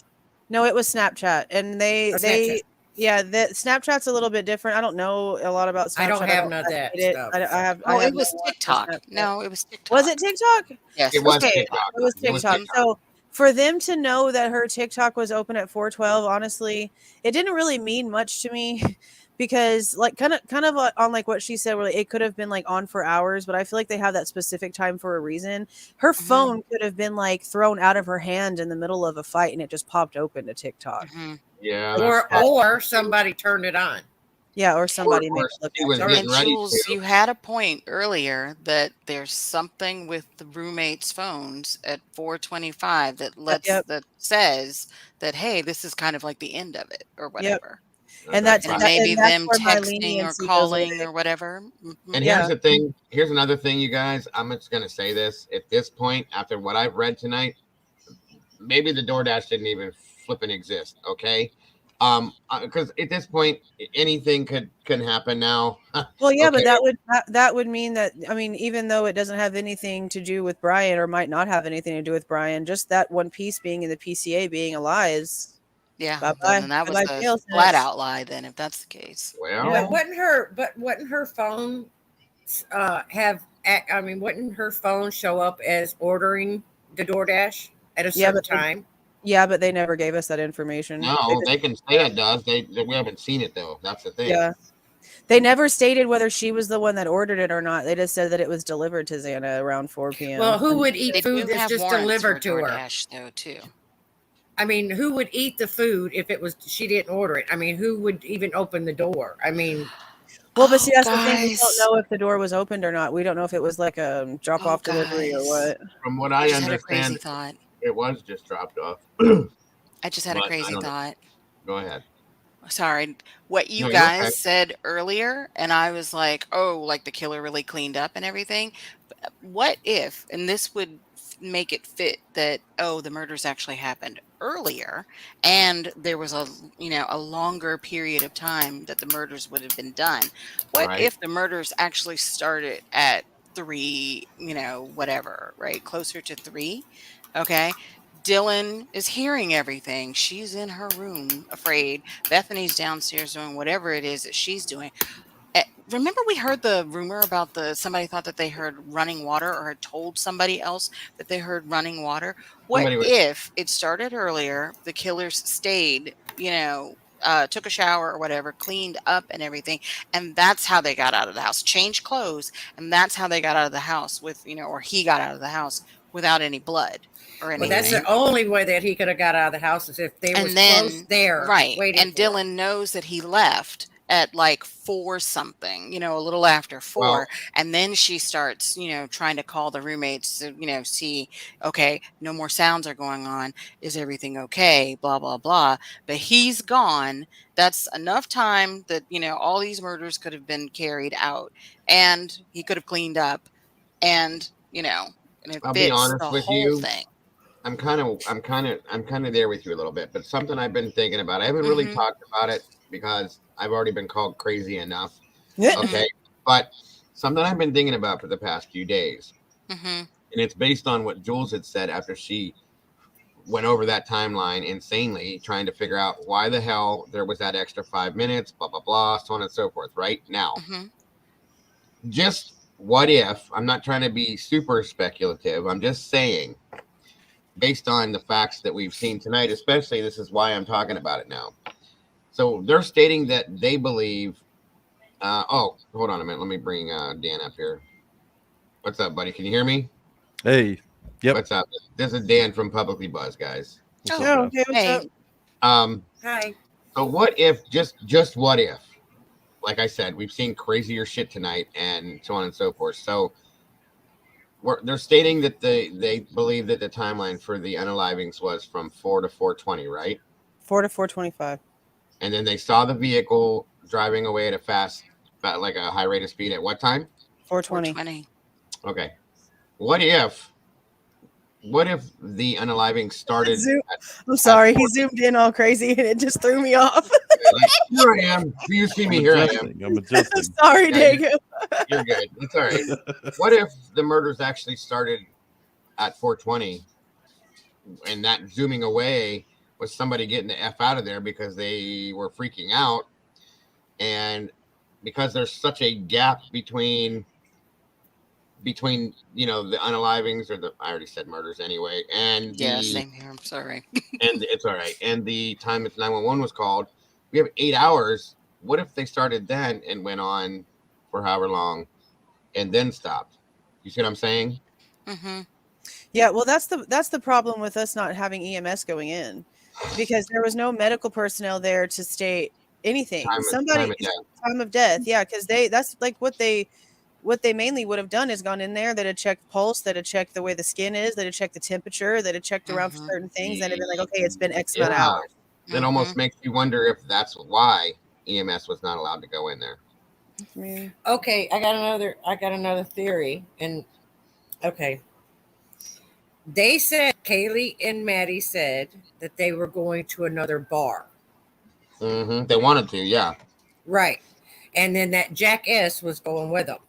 No, it was Snapchat, and the Snapchat's a little bit different. I don't know a lot about Snapchat. I don't have none of that stuff. It was TikTok. No, it was TikTok. Was it TikTok? Yes, it was TikTok. It was TikTok. So for them to know that her TikTok was open at 4:12, honestly, it didn't really mean much to me, because like kind of on like what she said, where it could have been like on for hours, but I feel like they have that specific time for a reason. Her phone could have been like thrown out of her hand in the middle of a fight, and it just popped open to TikTok. Yeah, or somebody turned it on. Yeah, or somebody made Or it look she was like getting And ready Jules, to. you had a point earlier that there's something with the roommates' phones at 4:25 that says that, hey, this is kind of like the end of it or whatever. And that's And maybe and that's them where my texting or leniency goes calling with it. or whatever. And here's the thing. Here's another thing, you guys. I'm just gonna say this. At this point, after what I've read tonight, maybe the DoorDash didn't even flipping exist. Okay, because at this point, anything can happen now. Well, yeah, but Okay. that would mean that, I mean, even though it doesn't have anything to do with Bryan, or might not have anything to do with Bryan, just that one piece being in the PCA being a lie is well, then that was a flat out lie. Then, if that's the case, But wouldn't her phone wouldn't her phone show up as ordering the DoorDash at a certain time? Yeah, but they never gave us that information. No, they can say it does. We haven't seen it though. That's the thing. Yeah. They never stated whether she was the one that ordered it or not. They just said that it was delivered to Xana around 4 p.m. Well, who would eat They food do that's have just warrants delivered for to her? DoorDash, though, too. I mean, who would eat the food if it was she didn't order it? I mean, who would even open the door? I mean, well, but see, that's the thing. We don't know if the door was opened or not. We don't know if it was like a drop-off delivery or what. From what I just had a crazy understand, thought. it was just dropped off. I just had a But I crazy don't know. thought. Go ahead. Sorry, what you No, you're guys okay. said earlier, and I was like, oh, like the killer really cleaned up and everything. What if, and this would make it fit that, oh, the murders actually happened earlier, and there was a longer period of time that the murders would have been done. What Right. if the murders actually started at 3, whatever, right? Closer to 3. Okay. Dylan is hearing everything. She's in her room, afraid. Bethany's downstairs doing whatever it is that she's doing. Remember, we heard the rumor about somebody thought that they heard running water, or had told somebody else that they heard running water. What Somebody was- if it started earlier? The killers stayed, took a shower or whatever, cleaned up and everything, and that's how they got out of the house. Changed clothes, and that's how they got out of the house with, or he got out of the house without any blood or anything. well, that's the only way that he could have got out of the house, is if they was close there, right? waiting And for him. Dylan knows that he left at like 4 something, a little after 4. Well- And then she starts, trying to call the roommates to, see, okay, no more sounds are going on. Is everything okay? Blah, blah, blah. But he's gone. That's enough time that, all these murders could have been carried out, and he could have cleaned up, and, and it I'll fits be honest the with whole you. thing. I'm kind of there with you a little bit, but something I've been thinking about. I haven't really talked about it because I've already been called crazy enough. Okay, but something I've been thinking about for the past few days, and it's based on what Jules had said after she went over that timeline insanely, trying to figure out why the hell there was that extra 5 minutes, blah blah blah, so on and so forth. Right now, just what if? I'm not trying to be super speculative. I'm just saying, based on the facts that we've seen tonight, especially, this is why I'm talking about it now. So they're stating that they believe. Oh, hold on a minute. Let me bring Dan up here. What's up, buddy? Can you hear me? Hey. Yep. What's up? This is Dan from Publicly Buzz, guys. Oh, okay, what's up? Hi. So what if, just what if, like I said, we've seen crazier shit tonight and so on and so forth. So they're stating that they believe that the timeline for the unalivings was from 4 to 4:20, right? 4 to 4:25. And then they saw the vehicle driving away at like a high rate of speed at what time? 4:20. Okay. What if the unaliving started? I'm sorry, he zoomed in all crazy and it just threw me off. Here I am. Do you see me? Here I am. I'm adjusting. Sorry, Yeah, Diego. You're good. It's all right. What if the murders actually started at 4:20, and that zooming away was somebody getting the F out of there because they were freaking out, and because there's such a gap between the unalivings, or I already said murders anyway, and Same here. I'm sorry. and it's all right, and the time that 911 was called, we have 8 hours what if they started then and went on for however long and then stopped? You see what I'm saying? Mm-hmm. Yeah, well, that's the problem with us not having EMS going in, because there was no medical personnel there to state anything. Time of death. Time of death, yeah, because that's like what they mainly would have done is gone in there. They'd have checked pulse, they'd have checked the way the skin is, they'd have checked the temperature, they'd have checked around for certain things, and they'd have been like, okay, it's been X amount of hours. It almost makes you wonder if that's why EMS was not allowed to go in there. Okay, I got another theory, and okay. They said Kaylee and Maddie said that they were going to another bar. Mm-hmm. They wanted to, yeah. Right. And then that Jack S was going with them.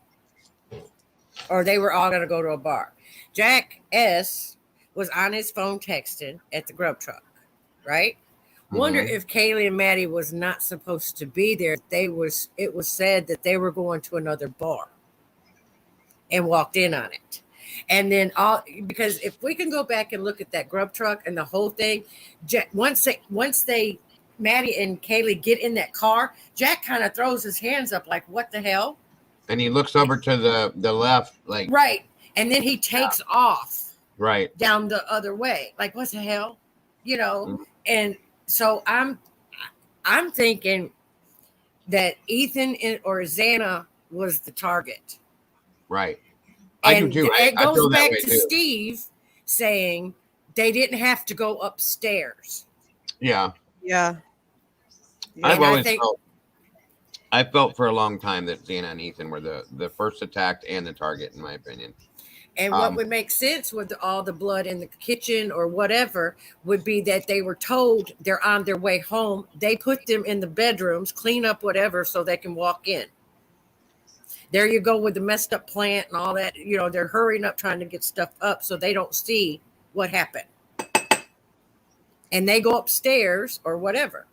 Or they were all going to go to a bar. Jack S was on his phone texting at the grub truck, right? Wonder if Kaylee and Maddie was not supposed to be there. It was said that they were going to another bar and walked in on it. And then because if we can go back and look at that grub truck and the whole thing, once they Maddie and Kaylee get in that car, Jack kind of throws his hands up like, what the hell? And he looks over to the left, like right. And then he takes off right down the other way. Like, what the hell? You know, and so I'm thinking that Ethan or Xana was the target. Right. And do too. It goes back to too. Steve saying they didn't have to go upstairs. Yeah. Yeah. I felt for a long time that Xana and Ethan were the first attacked and the target, in my opinion. And what would make sense with all the blood in the kitchen or whatever would be that they were told they're on their way home. They put them in the bedrooms, clean up whatever so they can walk in. There you go with the messed up plant and all that. You know, they're hurrying up trying to get stuff up so they don't see what happened. And they go upstairs or whatever.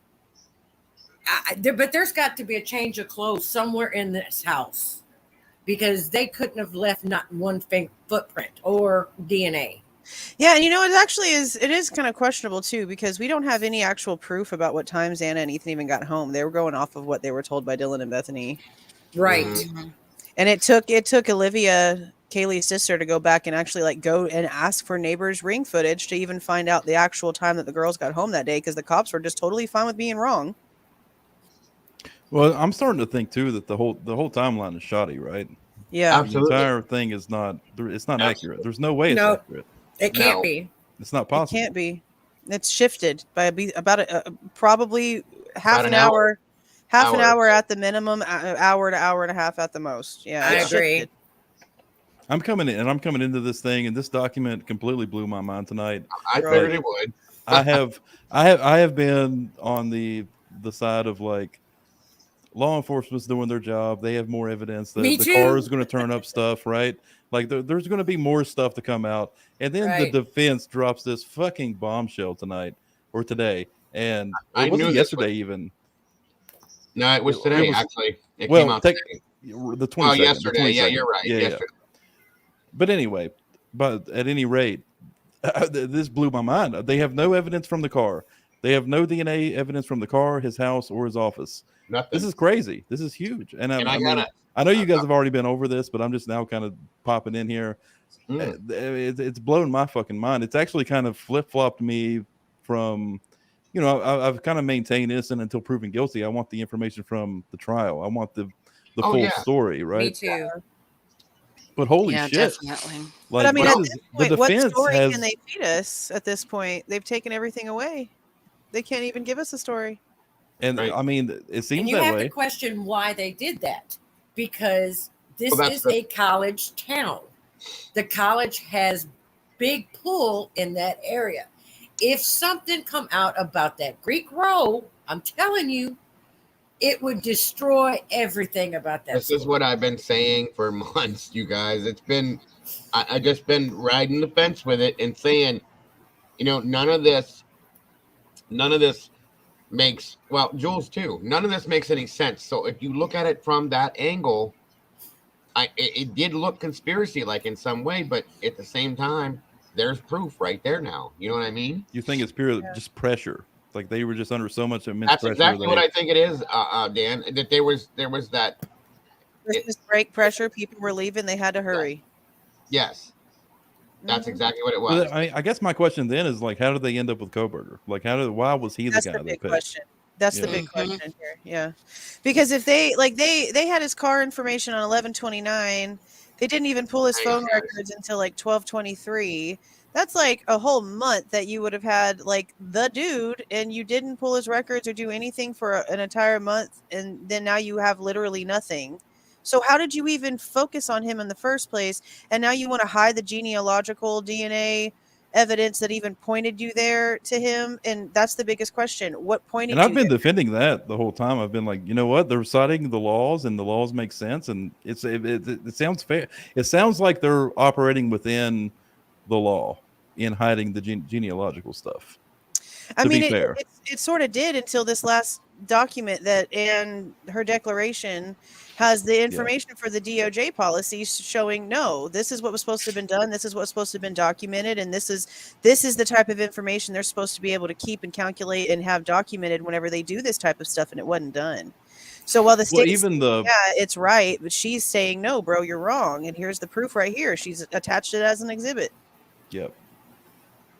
But there's got to be a change of clothes somewhere in this house because they couldn't have left not one footprint or DNA. Yeah, and you know, it is kind of questionable too, because we don't have any actual proof about what time Xana and Ethan even got home. They were going off of what they were told by Dylan and Bethany. Right. Mm-hmm. And it took Olivia, Kaylee's sister, to go back and actually like go and ask for neighbors' ring footage to even find out the actual time that the girls got home that day, because the cops were just totally fine with being wrong. Well, I'm starting to think too that the whole timeline is shoddy, right? Yeah, absolutely. The entire thing is not accurate. There's no way it's accurate. It can't be. It's not possible. It can't be. It's shifted by about probably half an hour. Half an hour at the minimum, hour to hour and a half at the most. Yeah, I agree. Shifted. I'm coming into this thing, and this document completely blew my mind tonight. I figured it would. I have been on the side of like law enforcement's doing their job. They have more evidence. The car is going to turn up stuff, right? Like there's going to be more stuff to come out, and then the defense drops this fucking bombshell tonight or today, and it wasn't yesterday even. No, it was today. Actually, it came out today. The 22nd. Oh, yesterday. The 22nd. Yeah, you're right. Yeah, yesterday. Yeah. But anyway, at any rate, this blew my mind. They have no evidence from the car. They have no DNA evidence from the car, his house, or his office. Nothing. This is crazy. This is huge. And I know you guys have already been over this, but I'm just now kind of popping in here. It's blown my fucking mind. It's actually kind of flip-flopped me from, you know, I've kind of maintained innocent until proven guilty. I want the information from the trial. I want the full story, right? Me too. But holy shit. Definitely. But Like, I mean, at this point, what story has... can they feed us at this point? They've taken everything away. They can't even give us a story. And I mean, it seems and you that have way. to question why they did that, because this is a college town. The college has big pull in that area. If something come out about that Greek row, I'm telling you, it would destroy everything about that. This is what I've been saying for months, you guys. It's been, I just been riding the fence with it and saying, you know, none of this makes, well, Jules too, none of this makes any sense. So if you look at it from that angle, it did look conspiracy-like in some way, but at the same time, there's proof right there now. You know what I mean? You think it's pure just pressure. Like they were just under so much immense That's pressure. exactly what I think it is, Dan. That there was that Christmas break pressure. People were leaving. They had to hurry. Yes, that's exactly what it was. But I guess my question then is like, how did they end up with Kohberger? Like, why was he the guy they picked? Question. That's the big question here. Yeah, because if they they had his car information on 11/29, they didn't even pull his phone records until like 12/23. That's like a whole month that you would have had like the dude, and you didn't pull his records or do anything for an entire month, and then now you have literally nothing. So how did you even focus on him in the first place? And now you want to hide the genealogical DNA evidence that even pointed you there to him, and that's the biggest question. What pointed And I've you been there? defending that the whole time. I've been like, you know what? They're citing the laws, and the laws make sense, and it sounds fair. It sounds like they're operating within the law in hiding the genealogical stuff. I mean, it sort of did until this last document that, and her declaration has the information for the DOJ policies showing, no, this is what was supposed to have been done. This is what's supposed to have been documented. And this is the type of information they're supposed to be able to keep and calculate and have documented whenever they do this type of stuff. And it wasn't done. So while the state, it's right, but she's saying, no, bro, you're wrong. And here's the proof right here. She's attached it as an exhibit. Yep.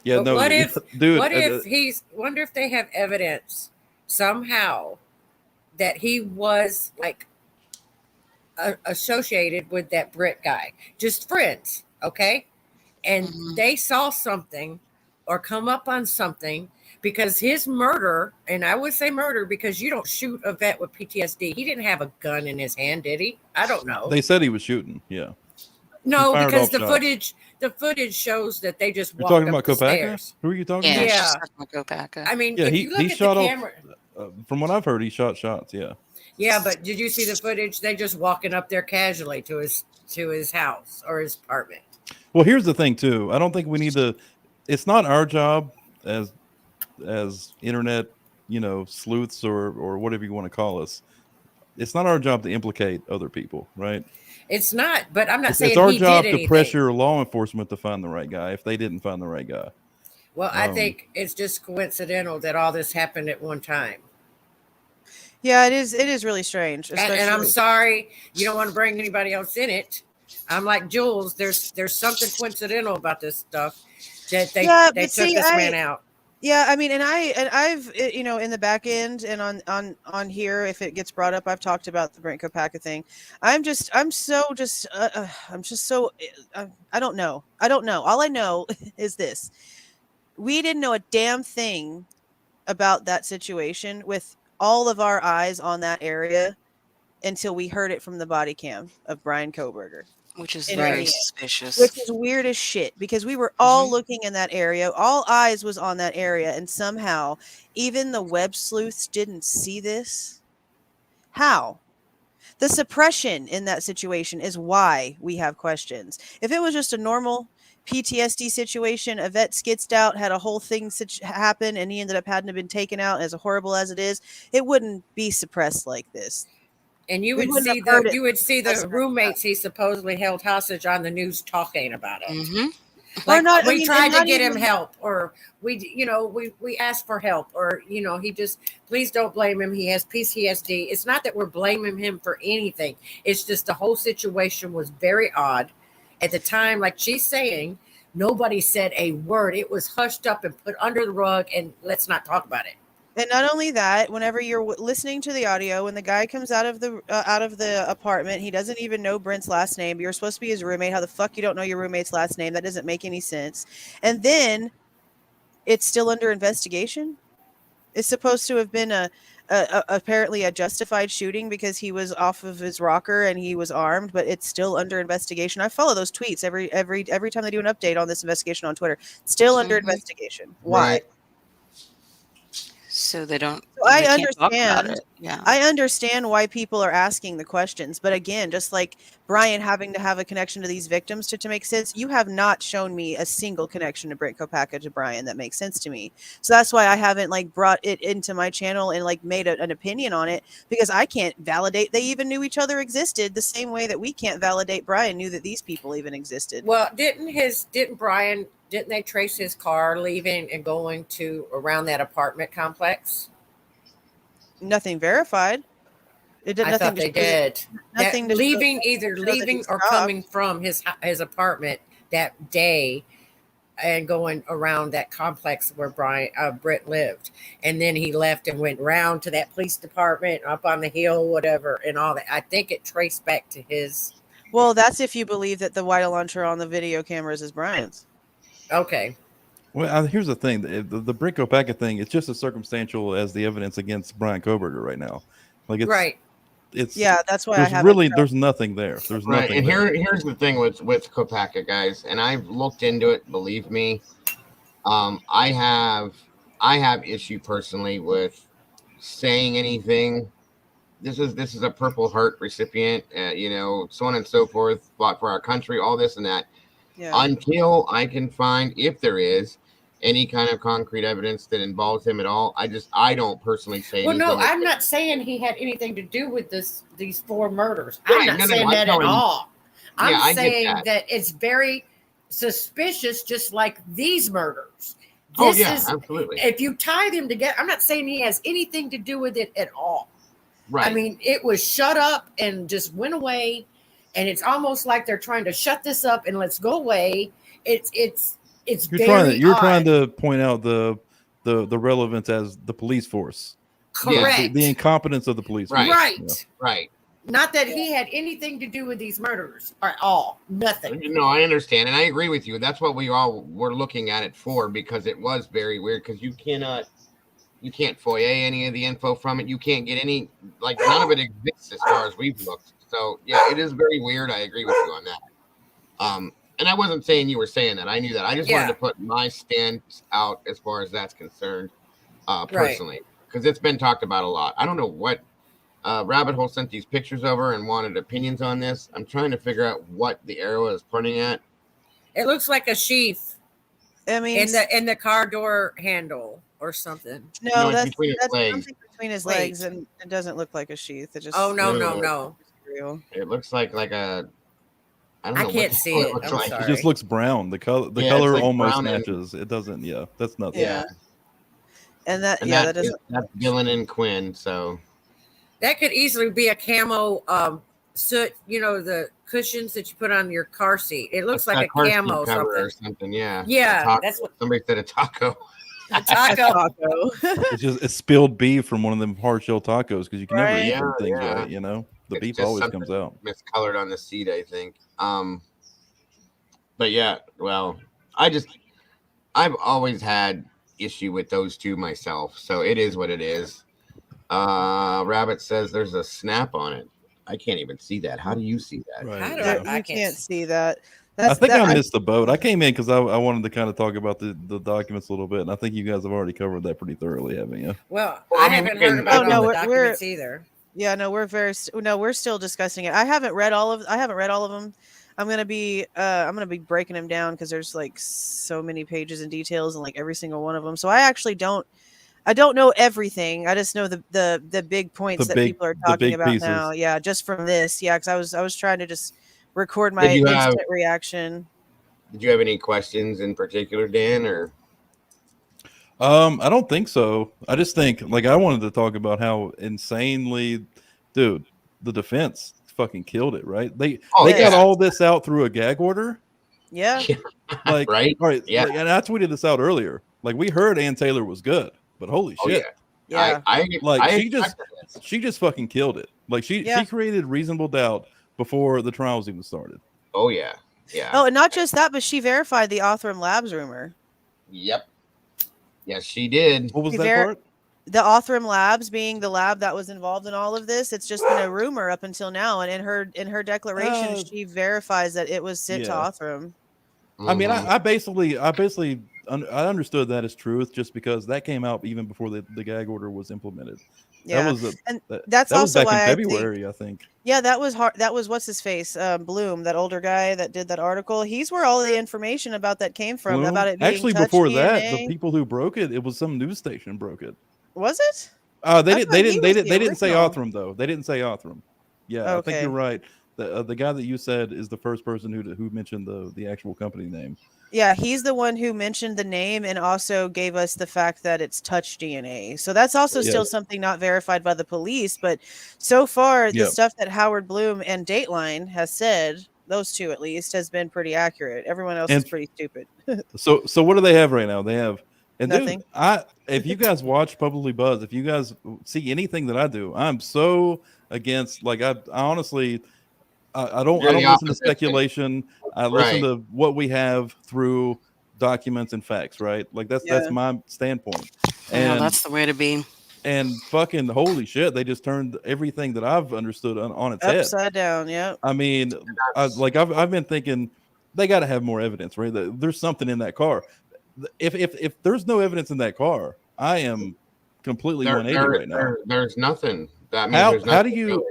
Yeah. But No, what if, dude, wonder if they have evidence somehow that he was like associated with that Brit guy, just friends, okay? And they saw something or come up on something, because his murder, and I would say murder because you don't shoot a vet with PTSD. He didn't have a gun in his hand, did he? I don't know. They said he was shooting. Yeah. No, because the footage shows that they just walked talking up about the Kohberger? stairs. Who are you talking about? Yeah. Kohberger. I mean, yeah, if he you look at shot the off. camera. From what I've heard, he shot shots. Yeah. Yeah, but did you see the footage? They just walking up there casually to his house or his apartment. Well, here's the thing too. I don't think we need to. It's not our job as internet, sleuths or whatever you want to call us. It's not our job to implicate other people, right? It's not, but I'm not saying it's our he job did to anything. pressure law enforcement to find the right guy if they didn't find the right guy. Well, I think it's just coincidental that all this happened at one time. Yeah, it is. It is really strange. And I'm sorry, you don't want to bring anybody else in it. I'm like Jules. There's something coincidental about this stuff that they took this man out. Yeah, I mean, and I've in the back end and on here, if it gets brought up, I've talked about the Brent Kopaka thing. I don't know. All I know is this: we didn't know a damn thing about that situation with all of our eyes on that area until we heard it from the body cam of Bryan Kohberger. Which is very suspicious. Which is weird as shit, because we were all looking in that area. All eyes was on that area, and somehow even the web sleuths didn't see this. How? The suppression in that situation is why we have questions. If it was just a normal PTSD situation, a vet skitzed out, had a whole thing happen, and he ended up having to been taken out, as horrible as it is, it wouldn't be suppressed like this. And you would see the roommates he supposedly held hostage on the news talking about it. Mm-hmm. Like, we tried to get him help, or we asked for help, or he just, please don't blame him. He has PTSD. It's not that we're blaming him for anything. It's just the whole situation was very odd at the time. Like she's saying, nobody said a word. It was hushed up and put under the rug, and let's not talk about it. And not only that, whenever you're listening to the audio, when the guy comes out of the apartment, he doesn't even know Brent's last name. You're supposed to be his roommate. How the fuck you don't know your roommate's last name? That doesn't make any sense. And then it's still under investigation. It's supposed to have been apparently a justified shooting because he was off of his rocker and he was armed, but it's still under investigation. I follow those tweets every time they do an update on this investigation on Twitter. It's still under investigation. Why? Right. So they don't. So I can't talk about understand. it. Yeah. I understand why people are asking the questions, but again, just like Bryan having to have a connection to these victims to make sense, you have not shown me a single connection to Brent Kopaka to Bryan that makes sense to me. So that's why I haven't brought it into my channel and made an opinion on it, because I can't validate they even knew each other existed the same way that we can't validate Bryan knew that these people even existed. Well, didn't Bryan didn't they trace his car leaving and going to around that apartment complex? Nothing verified. It did I nothing thought to they show that- did. Nothing That to show- leaving, either show that he leaving or stopped. coming from his apartment that day, and going around that complex where Brent lived, and then he left and went round to that police department up on the hill, whatever, and all that. I think it traced back to his. Well, that's if you believe that the white launcher on the video cameras is Bryan's. Okay. Well, here's the thing: the Brent Kohberger thing, it's just as circumstantial as the evidence against Bryan Kohberger right now. Like it's right. It's that's why there's there's nothing there. There's right. nothing. And there. here's the thing with Kohberger, guys, and I've looked into it. Believe me, I have issue personally with saying anything. This is a Purple Heart recipient, so on and so forth. Fought for our country, all this and that. Yeah. Until I can find, if there is any kind of concrete evidence that involves him at all, I don't personally say Well, anything. no, I'm not saying he had anything to do with these 4 murders. Right, I'm not saying that at all. I'm I saying get that it's very suspicious, just like these murders. Oh, This yeah, is, absolutely. If you tie them together, I'm not saying he has anything to do with it at all. Right. I mean, it was shut up and just went away, and it's almost like they're trying to shut this up and let's go away. You're trying to point out the relevance as the police force. Correct. The incompetence of the police Right. force. Right. Yeah. Right. Not that he had anything to do with these murders at all. Nothing. No, I understand, and I agree with you. That's what we all were looking at it for, because it was very weird. Because you can't FOIA any of the info from it. You can't get any, none of it exists as far as we've looked. So yeah, it is very weird. I agree with you on that. And I wasn't saying you were saying that. I knew that. I just wanted to put my stance out as far as that's concerned, personally, because it's been talked about a lot. I don't know what Rabbit Hole sent these pictures over and wanted opinions on this. I'm trying to figure out what the arrow is pointing at. It looks like a sheath. I mean, in the car door handle or something. No, that's between his legs. something between his legs, and it doesn't look like a sheath. It just no. It looks like a. I don't know. I can't see it. I'm like. sorry. It just looks brown. The color like almost brown matches. It doesn't. Yeah, that's nothing. Yeah. And that that's doesn't. Dylan and Quinn. So that could easily be a camo soot. The cushions that you put on your car seat. It looks like a camo or something. Yeah. Yeah, that's what somebody said. A taco. A taco. It's spilled beef from one of them hard shell tacos, because you can never eat Yeah, them things yeah. right. The It's beef just always something comes out. miscolored on the seat, I think. But yeah, well, I've always had issue with those two myself, so it is what it is. Rabbit says there's a snap on it. I can't even see that. How do you see that? Right. You can't see that. I think I missed the boat. I came in because I wanted to kind of talk about the documents a little bit, and I think you guys have already covered that pretty thoroughly, haven't you? Well, I haven't heard about all the documents either. Yeah, no, we're still discussing it. I haven't read all of them. I'm gonna be breaking them down because there's so many pages and details in every single one of them. So I actually don't know everything. I just know the big points that people are talking about pieces. now. Yeah, just from this. Yeah, because I was trying to just record my instant reaction. Did you have any questions in particular, Dan, or? I don't think so. I just think I wanted to talk about how insanely, dude, the defense fucking killed it, right? They got all this out through a gag order. Yeah. Right. All right. Yeah. And I tweeted this out earlier. We heard Ann Taylor was good, but holy shit. Yeah. She just fucking killed it. She created reasonable doubt before the trials even started. Oh yeah. Yeah. Oh, and not just that, but she verified the Othram Labs rumor. Yep. Yes, she did. What was that part? The Othram Labs being the lab that was involved in all of this. It's just been a rumor up until now, and in her declaration, she verifies that it was sent to Othram. I mean, I basically understood that as truth just because that came out even before the gag order was implemented. Yeah, that also was back why in February, I think. Yeah, that was hard. That was what's his face, Bloom, that older guy that did that article. He's where all the information about that came from. Bloom? About it being Actually, touch before DNA. that, the people who broke it was some news station broke it. Was it? They didn't say original. Othram though. They didn't say Othram. Yeah, I think Okay. you're right. The guy that you said is the first person who mentioned the actual company name. Yeah, he's the one who mentioned the name and also gave us the fact that it's touch DNA. So that's also still something not verified by the police. But so far, the stuff that Howard Bloom and Dateline has said, those two at least, has been pretty accurate. Everyone else is pretty stupid. So what do they have right now? They have nothing. Dude, if you guys watch Publicly Buzz, if you guys see anything that I do, I'm so against. Like I honestly. I don't listen to speculation. I listen to what we have through documents and facts, right? Like that's my standpoint. And that's the way to be. And fucking holy shit, they just turned everything that I've understood on its head. Upside down, yeah. I mean, I've been thinking they got to have more evidence, right? There's something in that car. If there's no evidence in that car, I am completely 180 right now. There's nothing. That means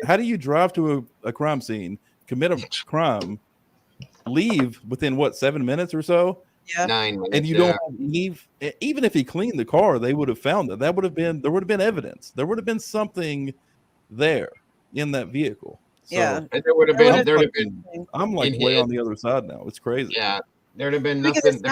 how do you drive to a crime scene, commit a crime, leave within 7 minutes or so? Yeah. 9 minutes. And you don't leave. Even if he cleaned the car, they would have found it. There would have been evidence. There would have been something there in that vehicle. So, there would have been. I'm like way on the other side now. It's crazy. Yeah, there'd have been nothing.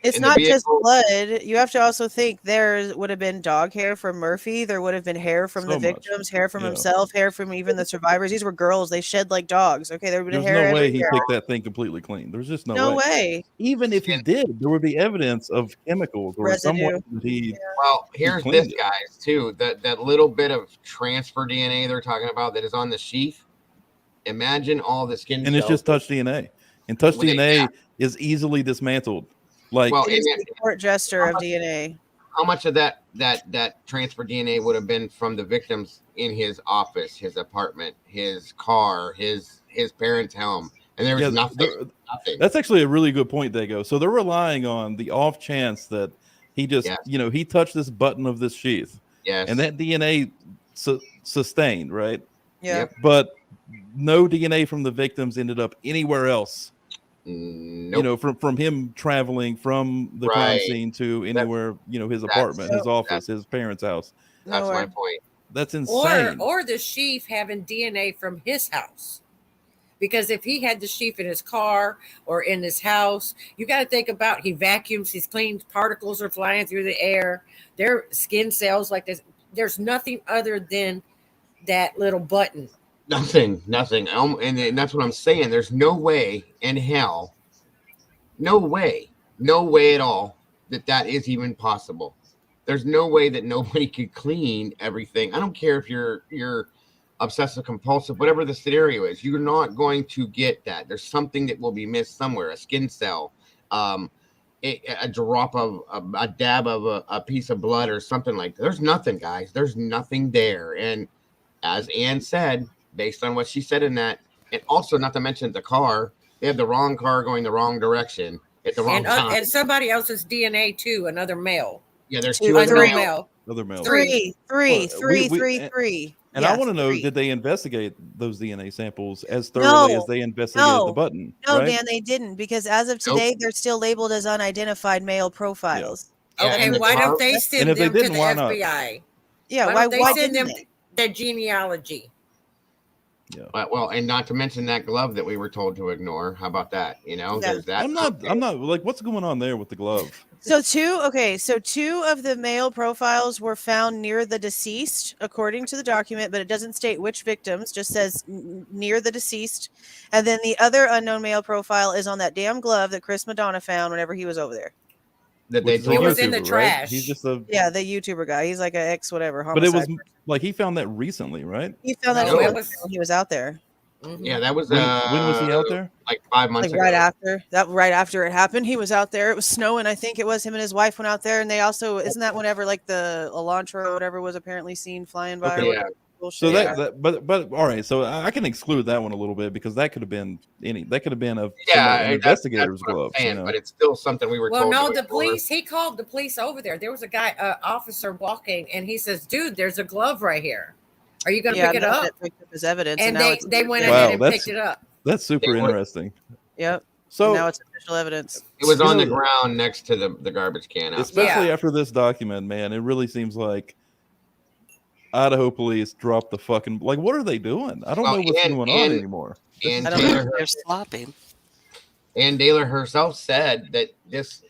It's not just blood. You have to also think there would have been dog hair from Murphy. There would have been hair from the victims, hair from himself, hair from even the survivors. These were girls. They shed like dogs. Okay, there would have been hair. There's no way everywhere. he picked that thing completely clean. There's just no way. Even if he did, there would be evidence of chemicals or someone he. Well, here's this, guys, too. That little bit of transfer DNA they're talking about that is on the sheath. Imagine all the skin. And it's just touch DNA. And touch DNA is easily dismantled. Like, it's a short gesture of DNA. How much of that transfer DNA would have been from the victims in his office, his apartment, his car, his parents' home? And there was nothing. That's actually a really good point, Dago. So they're relying on the off chance that he just, he touched this button of this sheath. Yes. And that DNA sustained, right? Yeah. But no DNA from the victims ended up anywhere else. Nope. From him traveling from the crime scene to anywhere, his apartment, his office, his parents' house. That's my point. That's insane. Or the sheaf having DNA from his house. Because if he had the sheaf in his car or in his house, you got to think about he vacuums, he's cleaned, particles are flying through the air. Their skin cells like this. There's nothing other than that little button. Nothing. And that's what I'm saying. There's no way in hell, no way at all that is even possible. There's no way that nobody could clean everything. I don't care if you're obsessive compulsive, whatever the scenario is, you're not going to get that. There's something that will be missed somewhere, a skin cell, a drop of a dab of a piece of blood or something like that. There's nothing, guys. There's nothing there. And as Ann said, based on what she said in that, and also not to mention the car, they have the wrong car going the wrong direction at the wrong time. And somebody else's DNA too, another male. Yeah, there's two other other male. Other male. Three. And I want to know, did they investigate those DNA samples as thoroughly as they investigated the button? No, right? Dan, they didn't, because as of today, they're still labeled as unidentified male profiles. Okay, why don't they send them to the FBI? Yeah, why don't they send them their genealogy? Yeah. Well, and not to mention that glove that we were told to ignore. How about that? There's that. I'm not like, what's going on there with the glove? So two of the male profiles were found near the deceased, according to the document, but it doesn't state which victims, just says near the deceased. And then the other unknown male profile is on that damn glove that Chris Madonna found whenever he was over there. That they he was in the trash. Right? He's just the YouTuber guy. He's like an ex whatever. But it was like he found that recently, right? He found that he was out there. Yeah, that was when was he out there? Like 5 months ago. Right after it happened, he was out there. It was snowing. I think it was him and his wife went out there, and they also isn't that whenever like the Elantra or whatever was apparently seen flying by. Okay. So but all right, so I can exclude that one a little bit because that could have been an investigator's glove. But it's still something we were told. Well, no, the police. He called the police over there. There was a guy, officer walking, and he says, "Dude, there's a glove right here. Are you going to pick it up?" Picked up as evidence, and they went ahead and picked it up. That's super interesting. Yep. So now it's official evidence. It was on the ground next to the garbage can. Especially after this document, man, it really seems like Idaho police dropped the fucking what are they doing? I don't know what's going on anymore. And They're sloppy. And Taylor herself said that this,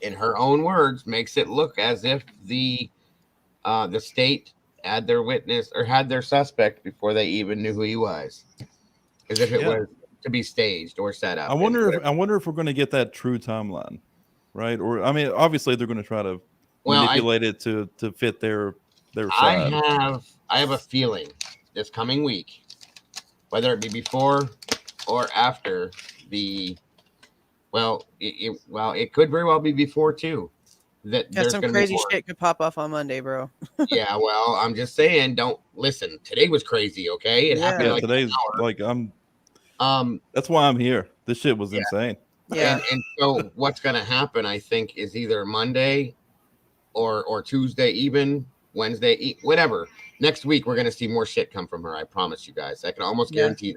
in her own words, makes it look as if the state had their witness or had their suspect before they even knew who he was, as if it was to be staged or set up. I wonder if we're going to get that true timeline, right? Or I mean, obviously they're going to try to manipulate it to fit their side. I have a feeling this coming week, whether it be before or after the, it could very well be before too. That there's some crazy shit could pop off on Monday, bro. Yeah, well, I'm just saying, don't listen. Today was crazy, okay? It happened like today's that's why I'm here. This shit was insane. Yeah. And so what's gonna happen, I think, is either Monday or Tuesday, even Wednesday, whatever. Next week we're gonna see more shit come from her. I promise you guys. I can almost guarantee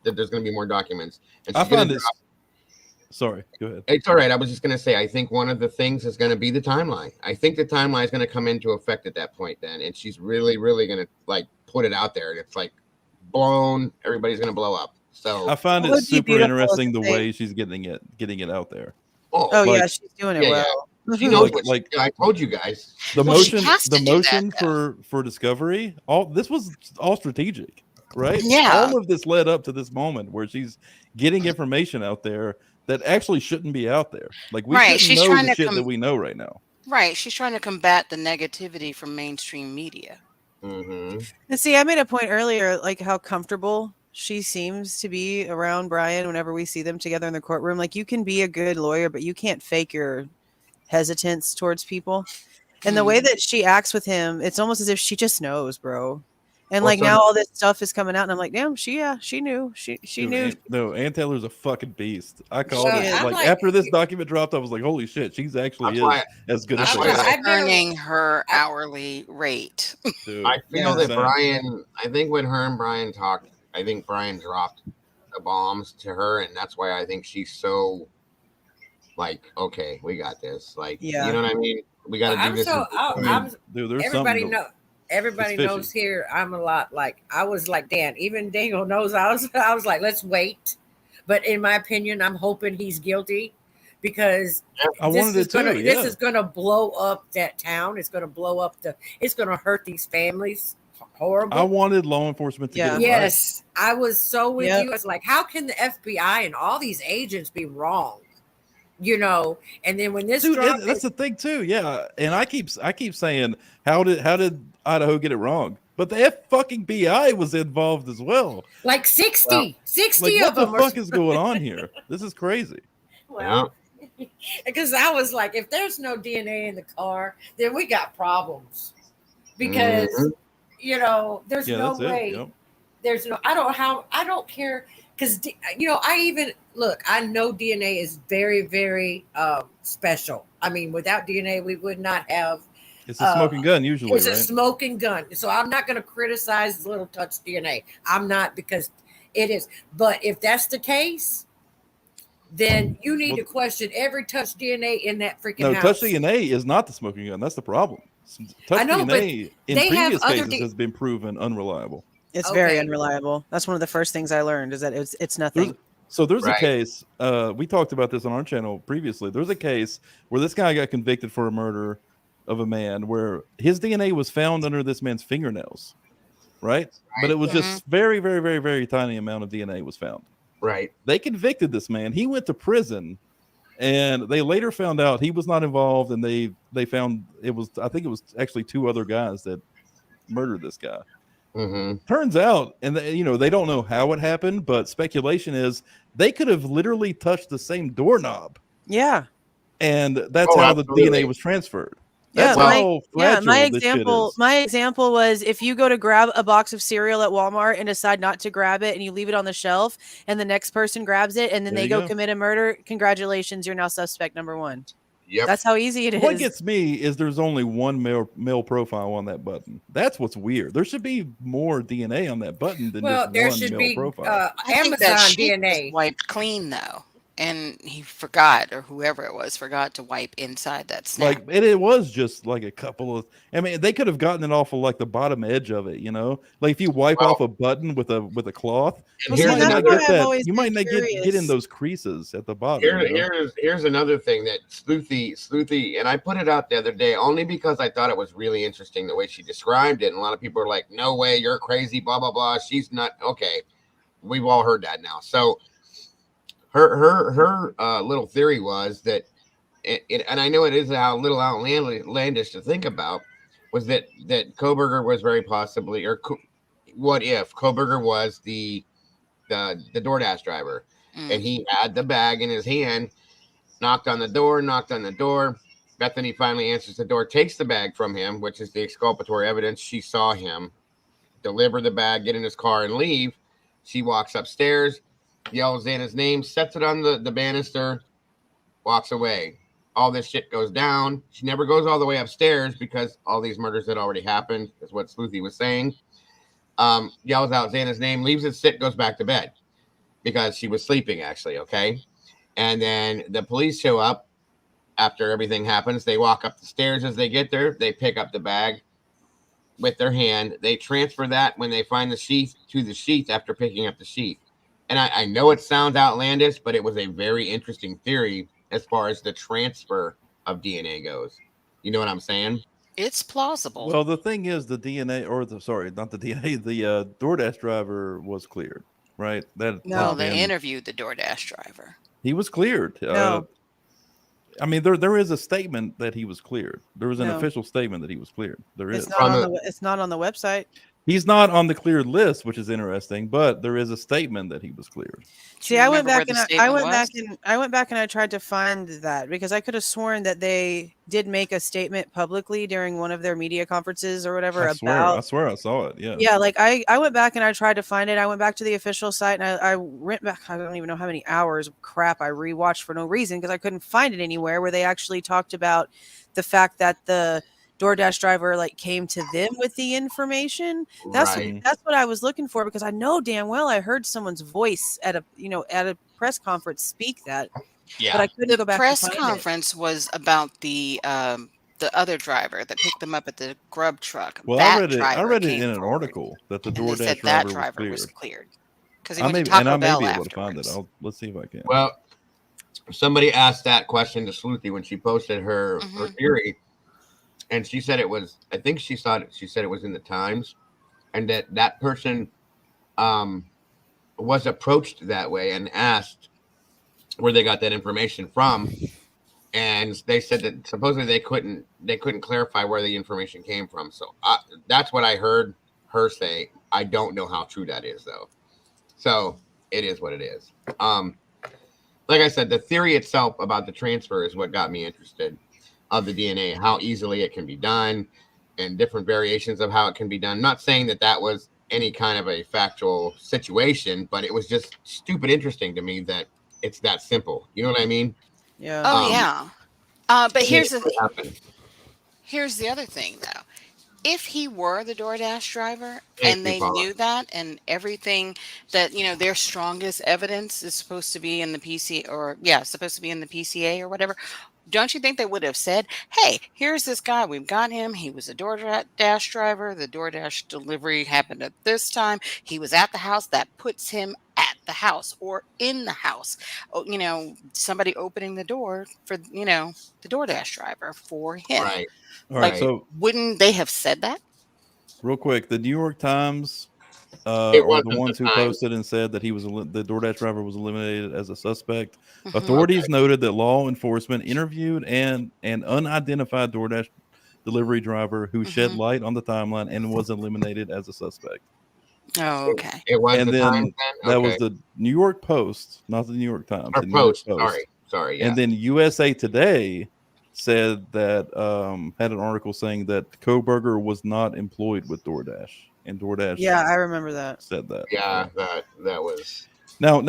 that there's gonna be more documents. And I found this. Sorry, go ahead. It's all right. I was just going to say, I think one of the things is going to be the timeline. I think the timeline is going to come into effect at that point then. And she's really, really going to put it out there. And it's blown. Everybody's going to blow up. So I find it super interesting the way she's getting it out there. Yeah, she's doing it well. She knows I told you guys. The motion for Discovery, this was all strategic, right? Yeah. All of this led up to this moment where she's getting information out there that actually shouldn't be out there. We shouldn't know the shit that we know right now. Right. She's trying to combat the negativity from mainstream media. Mm-hmm. And see, I made a point earlier, how comfortable she seems to be around Bryan whenever we see them together in the courtroom. You can be a good lawyer, but you can't fake your hesitance towards people. And the way that she acts with him, it's almost as if she just knows, bro. And now all this stuff is coming out, and I'm like, damn, she knew. She knew. No, Ann Taylor's a fucking beast. I called it. After this document dropped, I was like, holy shit, she's actually as good as she is. Earning her hourly rate. Dude, I feel that Bryan, I think when her and Bryan talked, I think Bryan dropped the bombs to her, and that's why I think she's so okay, we got this. You know what I mean? We got to do this. Dude, there's everybody knows here I'm a lot I was like Dan. Even Dingo knows I was like, let's wait. But in my opinion, I'm hoping he's guilty because this is gonna blow up that town. It's gonna blow up it's gonna hurt these families. Horrible. I wanted law enforcement to get it yes, right. I was so with you. I was like, how can the FBI and all these agents be wrong? And then when this that's the thing too. Yeah. And I keep saying, how did Idaho get it wrong? But the fucking BI was involved as well. 60 of what them. What the fuck is going on here? This is crazy. Well, because I was like, if there's no DNA in the car, then we got problems. Because there's no way. Yep. There's no. I don't care. Because, I know DNA is very, very special. I mean, without DNA, we would not have. It's a smoking gun, usually. It's a smoking gun. So I'm not going to criticize little touch DNA. I'm not, because it is. But if that's the case, then you need to question every touch DNA in that freaking house. Touch DNA is not the smoking gun. That's the problem. Touch DNA in previous cases has been proven unreliable. It's very unreliable. That's one of the first things I learned is that it's nothing. There's a case. We talked about this on our channel previously. There's a case where this guy got convicted for a murder of a man where his DNA was found under this man's fingernails, right? But it was just very, very, very, very tiny amount of DNA was found. Right. They convicted this man. He went to prison, and they later found out he was not involved, and they found I think it was actually 2 other guys that murdered this guy. Mm-hmm. Turns out, and they don't know how it happened, but speculation is they could have literally touched the same doorknob. Yeah. And that's how the DNA was transferred. That's my example was if you go to grab a box of cereal at Walmart and decide not to grab it and you leave it on the shelf and the next person grabs it and then they go commit a murder, congratulations, you're now suspect number 1. Yep. That's how easy it is. What gets me is there's only one male profile on that button. That's what's weird. There should be more DNA on that button than just one male profile. Amazon DNA wiped clean though. and he forgot, or whoever it was forgot to wipe inside that snap. Like, and it was just like a couple of. I mean, they could have gotten it off of like the bottom edge of it, you know. Like if you wipe off a button with a cloth, And you here's might not another- get that. always You been might not get in curious. those creases at the bottom. you know? Here's another thing that Sleuthy, and I put it out the other day only because I thought it was really interesting the way she described it. And a lot of people are like, "No way, you're crazy," blah blah blah. She's not okay. We've all heard that now. So her little theory was that, and I know it is a little outlandish to think about, was that Kohberger was very possibly, or what if Kohberger was the DoorDash driver, and he had the bag in his hand, knocked on the door. Bethany finally answers the door, takes the bag from him, which is the exculpatory evidence. She saw him deliver the bag, get in his car, and leave. She walks upstairs, yells Xana's name, sets it on the banister, walks away. All this shit goes down. She never goes all the way upstairs because all these murders had already happened, is what Sleuthy was saying. Yells out Xana's name, leaves it sit, goes back to bed because she was sleeping, actually, okay? And then the police show up after everything happens. They walk up the stairs. As they get there, they pick up the bag with their hand. They transfer that when they find the sheath to the sheath after picking up the sheath. And I know it sounds outlandish, but it was a very interesting theory as far as the transfer of DNA goes. You know what I'm saying? It's plausible. Well, the thing is, the DNA, or not the DNA, the DoorDash driver was cleared, right? No, they interviewed the DoorDash driver. He was cleared. No. I mean, there is a statement that he was cleared. There was an No. official statement that he was cleared. There is. It's not on the website. He's not on the cleared list, which is interesting, but there is a statement that he was cleared. See, I went back and I tried to find that because I could have sworn that they did make a statement publicly during one of their media conferences or whatever I swear I saw it. Yeah. Yeah, like I went back and I tried to find it. I went back to the official site and I went back. I don't even know how many hours of crap I rewatched for no reason because I couldn't find it anywhere where they actually talked about the fact that the DoorDash driver like came to them with the information. That's what I was looking for because I know damn well I heard someone's voice at a press conference speak that. Yeah. But I couldn't go back. The press to find conference was about the other driver that picked them up at the grub truck. Well, That I read driver it came in an forward, article that the and they DoorDash said driver, that driver was cleared. Because he went to Taco Bell be able to find it. afterwards. Let's see if I can. Well, somebody asked that question to Sleuthy when she posted her theory, and she said it was. I think she said it was in the Times, and that person was approached that way and asked where they got that information from, and they said that supposedly they couldn't clarify where the information came from. So that's what I heard her say. I don't know how true that is though. So it is what it is. Like I said, the theory itself about the transfer is what got me interested of the DNA, how easily it can be done, and different variations of how it can be done. Not saying that was any kind of a factual situation, but it was just stupid interesting to me that it's that simple. You know what I mean? Yeah. Oh yeah. But here's here's the other thing though. If he were the DoorDash driver Thank and you, they Paula. knew that, and everything that their strongest evidence is supposed to be in the PC, or supposed to be in the PCA or whatever, don't you think they would have said, "Hey, here's this guy. We've got him. He was a DoorDash driver. The DoorDash delivery happened at this time. He was at the house." That puts him at the house or in the house. Somebody opening the door for the DoorDash driver for him. Right. All right. So wouldn't they have said that? real quick, the New York Times It are wasn't the ones the who Times. posted and said that the DoorDash driver was eliminated as a suspect. Mhm. Authorities noted that law enforcement interviewed an unidentified DoorDash delivery driver who shed light on the timeline and was eliminated as a suspect. Oh, okay. It was And the then Times then? that was Okay. the New York Post, not the New York Times. Or the New York Post. Sorry. Yeah. And then USA Today said that had an article saying that Kohberger was not employed with DoorDash, and DoorDash Yeah, I remember that. said that. Yeah, that was Now,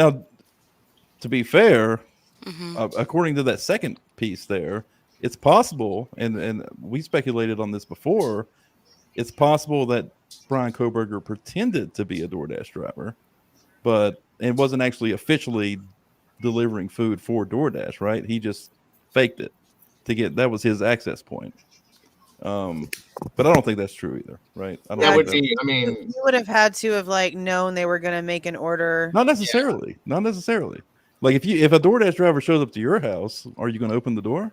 to be fair, Mm-hmm. according to that second piece there, it's possible, and we speculated on this before, it's possible that Bryan Kohberger pretended to be a DoorDash driver, but it wasn't actually officially delivering food for DoorDash, right? He just faked it to get, that was his access point. But I don't think that's true either, right? I don't That think would be, I mean, you would have had to have like known they were going to make an order. not necessarily. Not necessarily. Like if a DoorDash driver shows up to your house, are you going to open the door?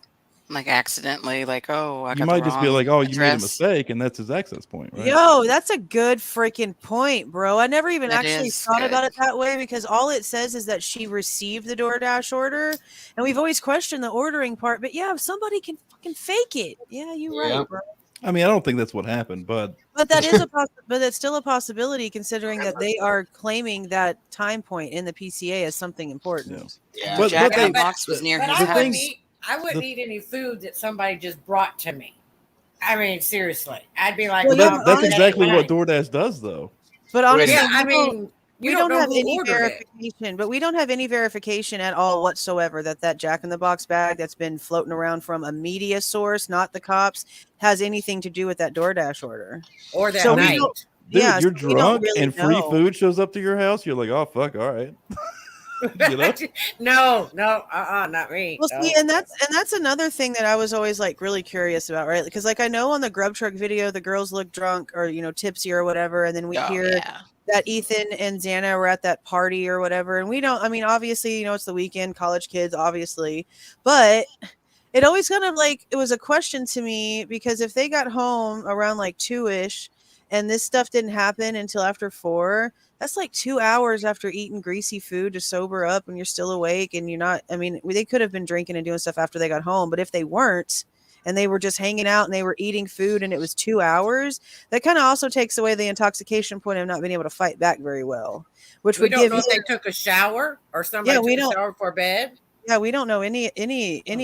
Like accidentally, like, oh, I got You might the just be wrong like, oh, you made a address. mistake, and that's his access point, right? Yo, that's a good freaking point, bro. I never even That actually is thought good. about it that way because all it says is that she received the DoorDash order, and we've always questioned the ordering part. But yeah, if somebody can fucking fake it, yeah, you're right, bro. I mean, I don't think that's what happened, but But that is but that's still a possibility considering that they are claiming that time point in the PCA as something important. Yeah. But Jack in they- the Box was near But his I house. wouldn't eat any food that somebody just brought to me. I mean, seriously, I'd be like, Well, no, that's that exactly ain't what mine. DoorDash does, though. But honestly, Yeah, I we mean, we you don't know have who any ordered it. verification, but we don't have any verification at all whatsoever that Jack in the Box bag that's been floating around from a media source, not the cops, has anything to do with that DoorDash order. Or that So we night. don't- Dude, yeah, you're so we don't drunk really and free know. food shows up to your house. You're like, oh fuck, all right. You know? No, not me. Well, No. see, and that's another thing that I was always like really curious about, right? Because like I know on the Grub Truck video, the girls look drunk or tipsy or whatever, and then we hear that Ethan and Xana were at that party or whatever, and we don't. I mean, obviously, it's the weekend, college kids, obviously, but it always kind of like it was a question to me because if they got home around like 2-ish, and this stuff didn't happen until after 4. That's like 2 hours after eating greasy food to sober up when you're still awake and you're not. I mean, they could have been drinking and doing stuff after they got home, but if they weren't and they were just hanging out and they were eating food and it was 2 hours, that kind of also takes away the intoxication point of not being able to fight back very well, which We would don't give know if you. they took a shower or somebody we took a don't. shower before bed. Yeah, we don't know any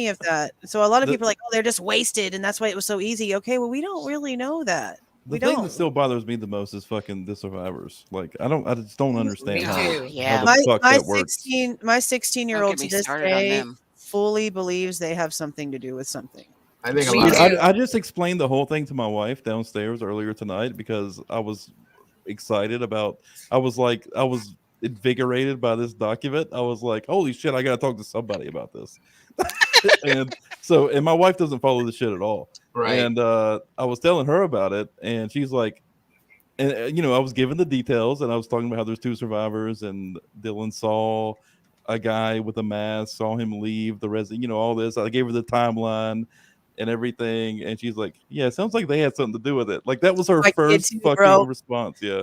of that. So a lot of people are like, oh, they're just wasted and that's why it was so easy. Okay, well, we don't really know that. The thing that still bothers me the most is fucking the survivors. Like I just don't understand how the fuck that works. My 16-year-old to me this started on day them. fully believes they have something to do with something. I think I just explained the whole thing to my wife downstairs earlier tonight because I was excited about. I was invigorated by this document. I was like, holy shit, I gotta talk to somebody about this. and my wife doesn't follow the shit at all. Right. And I was telling her about it, and she's like, and I was giving the details, and I was talking about how there's 2 survivors, and Dylan saw a guy with a mask, saw him leave the resident, all this. I gave her the timeline and everything, and she's like, yeah, it sounds like they had something to do with it. Like that was her first fucking response. Yeah.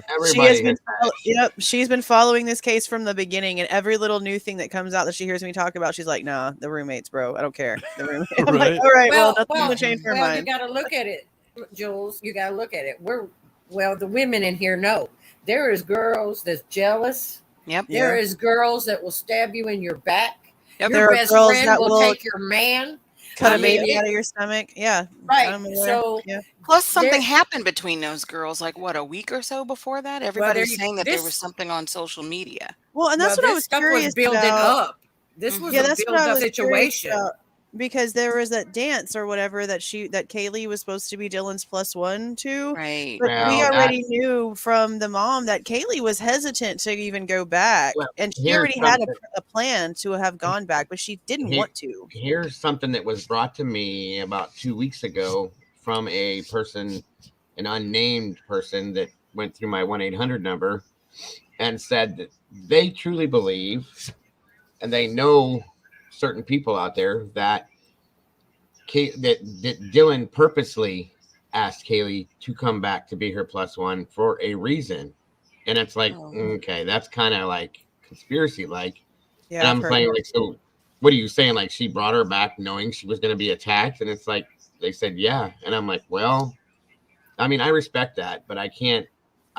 She's been following this case from the beginning, and every little new thing that comes out that she hears me talk about, she's like, nah, the roommates, bro, I don't care. The roommates. I'm like, all right, well, nothing will change her mind. You got to look at it, Jules. You got to look at it. The women in here know there is girls that's jealous. Yep. There is girls that will stab you in your back. Yep. Your There are best girls friend that will will take your man. Cut a baby out of your stomach. Yeah. Right. I'm aware. So yeah. Plus, something happened between those girls, like what, a week or so before that? Everybody's there- saying that this- there was something on social media. Well, and that's what I this was stuff curious was building about. up. This was Yeah, a that's what I build-up was curious situation. about, because there was that dance or whatever that Kaylee was supposed to be Dylan's +1 to. Right. But Well, we already knew from the mom that Kaylee was hesitant to even go back, and she here's already had something. a plan to have gone back, but she didn't want to. Here's something that was brought to me about 2 weeks ago from a person, an unnamed person that went through my 1-800 number and said that they truly believe, and they know certain people out there that Dylan purposely asked Kaylee to come back to be her +1 for a reason. And it's like, okay, that's kind of like conspiracy like. Yeah, and I've I'm heard playing that. like, so what are you saying? Like she brought her back knowing she was going to be attacked? And it's like, they said, yeah. And I'm like, well, I mean, I respect that, but I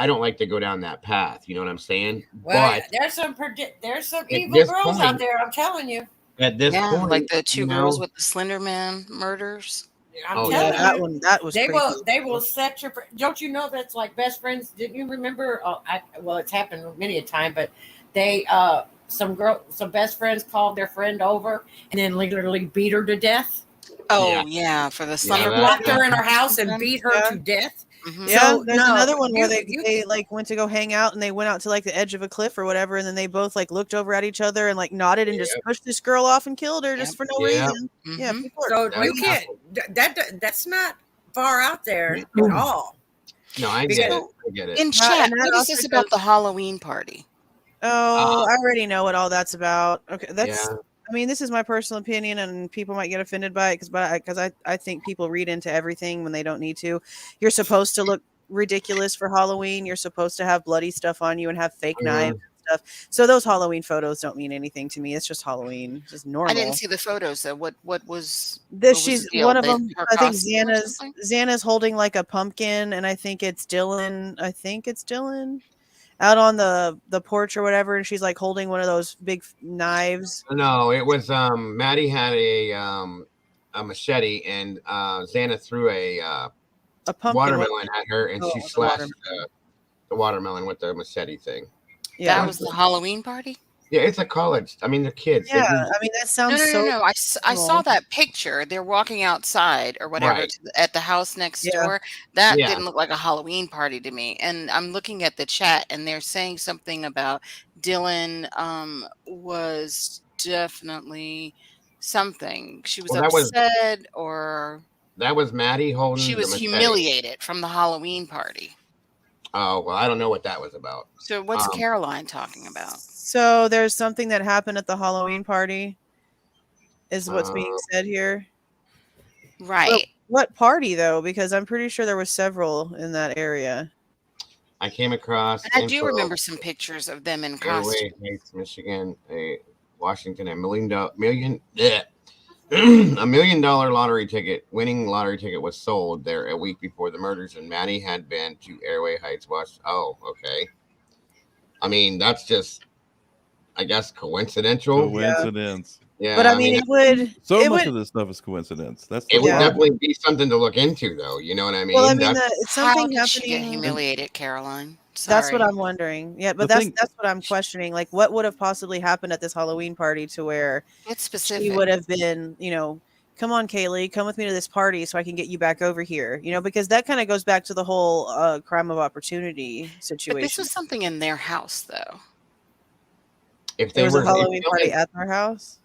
don't like to go down that path. You know what I'm saying? Well, but there's some evil this girls point- out there. I'm telling you. at this point, like the 2 you girls know, with the Slender Man murders. I'm telling you, that was they creepy. will set your. Don't you know that's like best friends? Didn't you remember? It's happened many a time, but they some best friends called their friend over and then literally beat her to death. Oh yeah, for the Slender. Locked her in her house and beat her to death. Yeah, So, there's no, another one where you they like went to go hang out and they went out to like the edge of a cliff or whatever, and then they both like looked over at each other and like nodded and just pushed this girl off and killed her just for no reason. Yeah, people are So you can't. That's not far out there at all. No, I get it. I get it. In chat, what is this about the Halloween party? Oh, I already know what all that's about. Okay, that's. Yeah. I mean, this is my personal opinion, and people might get offended by it because I think people read into everything when they don't need to. You're supposed to look ridiculous for Halloween. You're supposed to have bloody stuff on you and have fake knives and stuff. So those Halloween photos don't mean anything to me. It's just Halloween, it's just normal. I didn't see the photos though. What was This? what was She's the deal? one of They- them. her I think costume or something? Xana's holding like a pumpkin, and I think it's Dylan out on the porch or whatever, and she's like holding one of those big knives. No, it was Maddie had a machete, and Xana threw a pumpkin watermelon at her, and Oh, she the slashed the watermelon with the machete thing. That was the Halloween party? Yeah, it's a college. I mean, they're kids. They Yeah, do- I mean that sounds No. I saw normal. that picture. They're walking outside or whatever Right. at the house next Yeah. door. That Yeah. didn't look like a Halloween party to me. And I'm looking at the chat, and they're saying something about Dylan was definitely something. She was Well, that was- upset, or That was Maddie holding. she the was machete. humiliated from the Halloween party. Oh well, I don't know what that was about. So what's Caroline talking about? So there's something that happened at the Halloween party, is what's being said here. Right. What party though? Because I'm pretty sure there were several in that area. I came across. And I do info. remember some pictures of them in Airway costume. Heights, Michigan, Washington, $1 million lottery ticket, winning lottery ticket was sold there a week before the murders, and Maddie had been to Airway Heights, Washington. Oh, okay. I mean, that's just, I guess, coincidental. Coincidence. Yeah, But I mean, it would. So it much would, of this stuff is coincidence. That's it the would problem. definitely be something to look into, though. You know what I mean? Well, I mean, That's- it's something How did she get happening. humiliated, Caroline? That's what Sorry. I'm wondering. Yeah, but The that's thing- that's what I'm questioning. Like, what would have possibly happened at this Halloween party to where It's she specific. would have been, come on, Kaylee, come with me to this party so I can get you back over here. Because that kind of goes back to the whole crime of opportunity situation. But this was something in their house, though. if There they was were a Halloween if party they- at their house.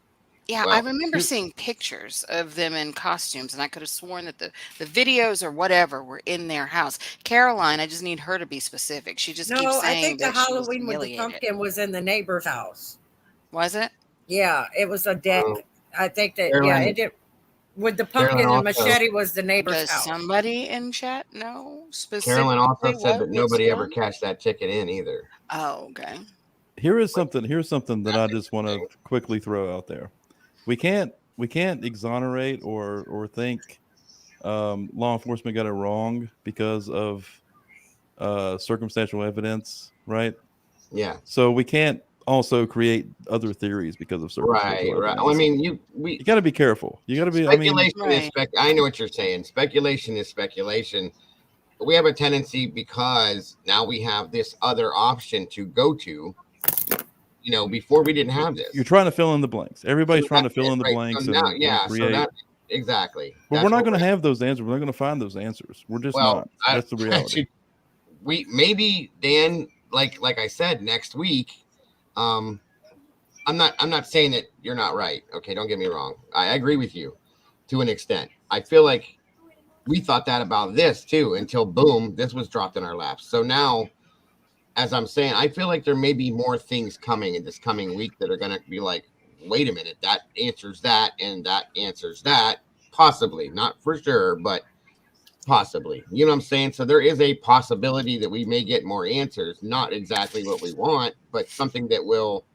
Yeah, I Well, remember seeing pictures of them in costumes, and I could have sworn that the videos or whatever were in their house. Caroline, I just need her to be specific. She just keeps No, saying I think the that she was Halloween with the humiliated. pumpkin was in the neighbor's house. Was it? Yeah, it was a deck. I think that Caroline- it did. With the pumpkin Caroline and also- machete was the neighbor's Does house. somebody in chat know specifically? Carolyn also what said that was nobody ever done? cashed that ticket in either. Oh, okay. Here's something that I just want to quickly throw out there. We can't exonerate or think law enforcement got it wrong because of circumstantial evidence, right? Yeah. So we can't also create other theories because of circumstantial Right. evidence. I mean, you got to be careful. You got to be. I mean, speculation is I know what you're saying. Speculation is speculation. But we have a tendency because now we have this other option to go to. Before we didn't have this. you're trying to fill in the blanks. Everybody's trying to That's fill it, in the right. blanks So and, now, and yeah. create. So that exactly. But That's we're not what going to have those answers. We're not going to find those answers. We're just Well, not. That's the reality. We maybe Dan, like I said, next week. I'm not saying that you're not right. Okay, don't get me wrong. I agree with you to an extent. I feel like we thought that about this too until boom, this was dropped in our laps. So now, as I'm saying, I feel like there may be more things coming in this coming week that are going to be like, wait a minute, that answers that and that answers that. Possibly, not for sure, but possibly. You know what I'm saying? So there is a possibility that we may get more answers. Not exactly what we want, but something that will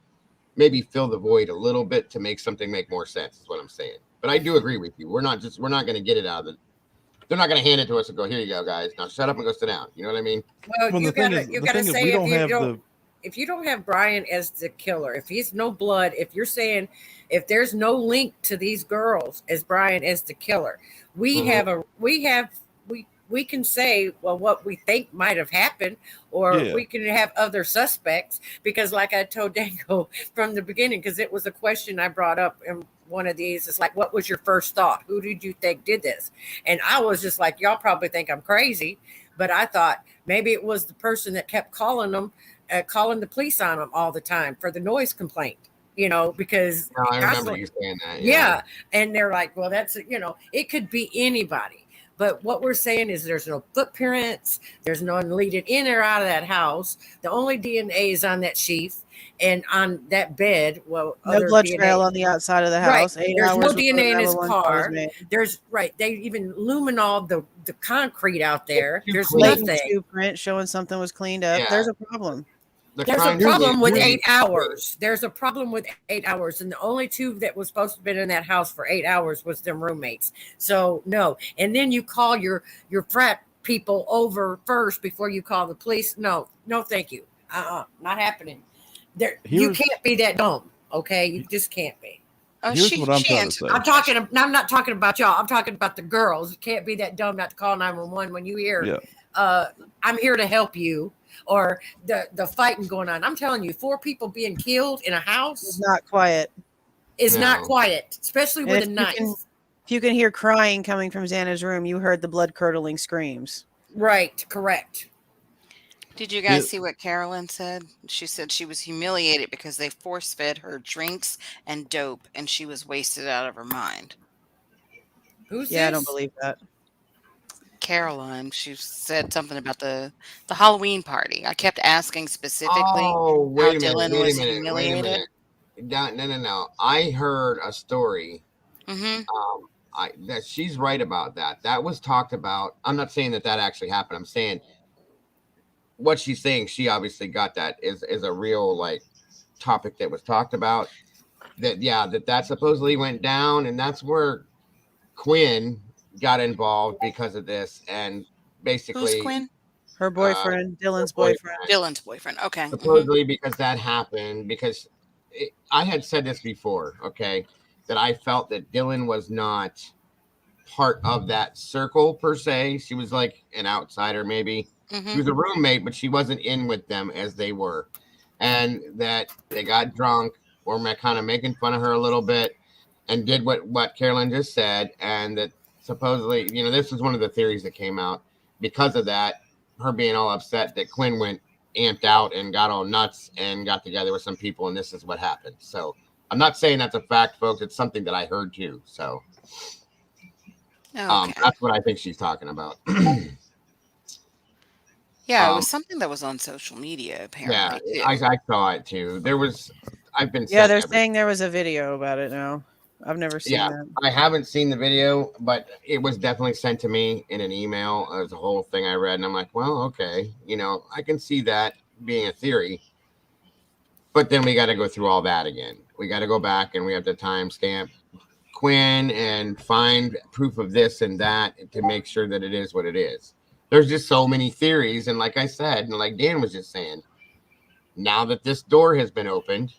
maybe fill the void a little bit to make something make more sense is what I'm saying. But I do agree with you. We're not going to get it out of the. They're not going to hand it to us and go, here you go, guys. Now shut up and go sit down. You know what I mean? Well, you gotta say if you don't have Bryan as the killer, if he's no blood, if you're saying if there's no link to these girls as Bryan as the killer, we can say, well, what we think might have happened, or we can have other suspects, because like I told Dango from the beginning, because it was a question I brought up in one of these, it's like, what was your first thought? Who did you think did this? And I was just like, y'all probably think I'm crazy, But I thought maybe it was the person that kept calling them, calling the police on them all the time for the noise complaint. You know, because No, I remember you saying that. yeah, and they're like, well, that's, you know, it could be anybody. But what we're saying is there's no footprints. There's no one leading in or out of that house. The only DNA is on that sheath and on that bed. Well, no blood trail on the outside of the house. Right. There's no DNA in his car. There's They even luminol the concrete out there. There's nothing. Shoe print showing something was cleaned up. There's a problem. There's a problem with 8 hours. There's a problem with 8 hours. And the only two that was supposed to have been in that house for 8 hours was them roommates. So no. And then you call your frat people over first before you call the police. No, thank you. Not happening. You can't be that dumb. Okay. You just can't be. Here's what I'm trying to say. I'm not talking about y'all. I'm talking about the girls. You can't be that dumb not to call 911 when you hear, I'm here to help you. Or the fighting going on. I'm telling you, 4 people being killed in a house is not quiet. Not quiet, especially with a knife. If you can hear crying coming from Xana's room, you heard the blood-curdling screams. Right, correct. Did you guys see what Carolyn said? She said she was humiliated because they force-fed her drinks and dope, and she was wasted out of her mind. Who's this? I don't believe that. Caroline, she said something about the Halloween party. I kept asking specifically how Dylan was humiliated. Wait a minute. No. I heard a story. That she's right about that. That was talked about. I'm not saying that actually happened. I'm saying what she's saying. She obviously got that is a real like topic that was talked about. That supposedly went down, and that's where Quinn got involved because of this, and basically who's Quinn? Her boyfriend, Dylan's boyfriend. Dylan's boyfriend. Okay. Supposedly because that happened, because I had said this before, okay, that I felt that Dylan was not part of that circle per se. She was like an outsider, maybe. She was a roommate, but she wasn't in with them as they were, and that they got drunk or kind of making fun of her a little bit, and did what Carolyn just said, and that supposedly, this was one of the theories that came out because of that, her being all upset that Quinn went amped out and got all nuts and got together with some people, and this is what happened. So I'm not saying that's a fact, folks. It's something that I heard too. So that's what I think she's talking about. Yeah, it was something that was on social media, apparently. Yeah, I saw it too. They're saying there was a video about it now. I've never seen that. I haven't seen the video, but it was definitely sent to me in an email. It was a whole thing I read, and I'm like, well, okay. I can see that being a theory. But then we got to go through all that again. We got to go back, and we have to timestamp Quinn and find proof of this and that to make sure that it is what it is. There's just so many theories, and like I said, and like Dan was just saying, now that this door has been opened,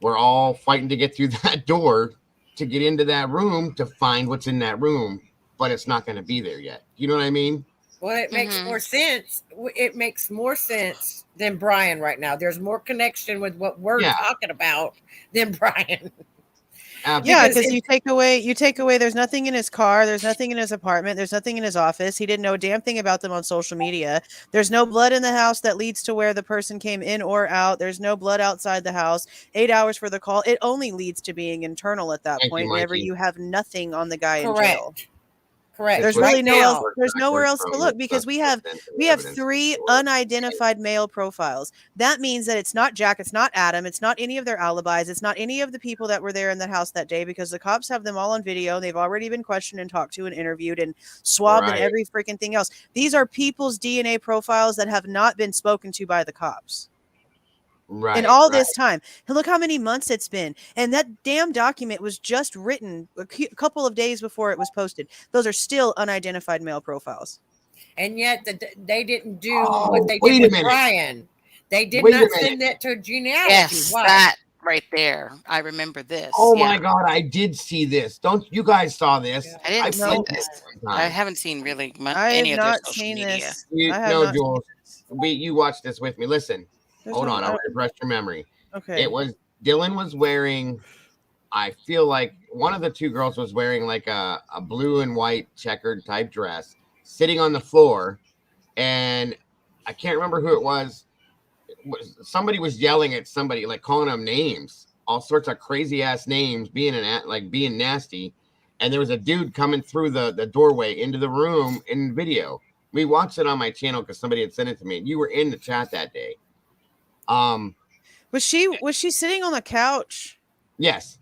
we're all fighting to get through that door to get into that room to find what's in that room, but it's not going to be there yet. You know what I mean? Well, it makes more sense. It makes more sense than Bryan right now. There's more connection with what we're talking about than Bryan. Because you take away, there's nothing in his car, there's nothing in his apartment, there's nothing in his office. He didn't know a damn thing about them on social media. There's no blood in the house that leads to where the person came in or out. There's no blood outside the house. 8 hours for the call. It only leads to being internal at that point whenever you have nothing on the guy in jail. Correct. There's really there's nowhere else to look, because we have 3 unidentified male profiles. That means that it's not Jack, it's not Adam, it's not any of their alibis, it's not any of the people that were there in the house that day, because the cops have them all on video. They've already been questioned and talked to and interviewed and swabbed and every freaking thing else. These are people's DNA profiles that have not been spoken to by the cops. In all this time. And look how many months it's been. And that damn document was just written a couple of days before it was posted. Those are still unidentified male profiles. And yet they didn't do what they did with Bryan. They did not send that to genealogy. Yes, that right there. I remember this. Oh my God, I did see this. Don't you guys saw this? I didn't see this. I haven't seen really much, any of their social media. Jules, you watched this with me. Listen. Hold on, I'll refresh your memory. Okay. Dylan was wearing, I feel like one of the 2 girls was wearing like a blue and white checkered type dress, sitting on the floor, and I can't remember who it was. Somebody was yelling at somebody, like calling them names, all sorts of crazy ass names, being nasty. And there was a dude coming through the doorway into the room in video. We watched it on my channel because somebody had sent it to me. You were in the chat that day. Was she sitting on the couch? Yes.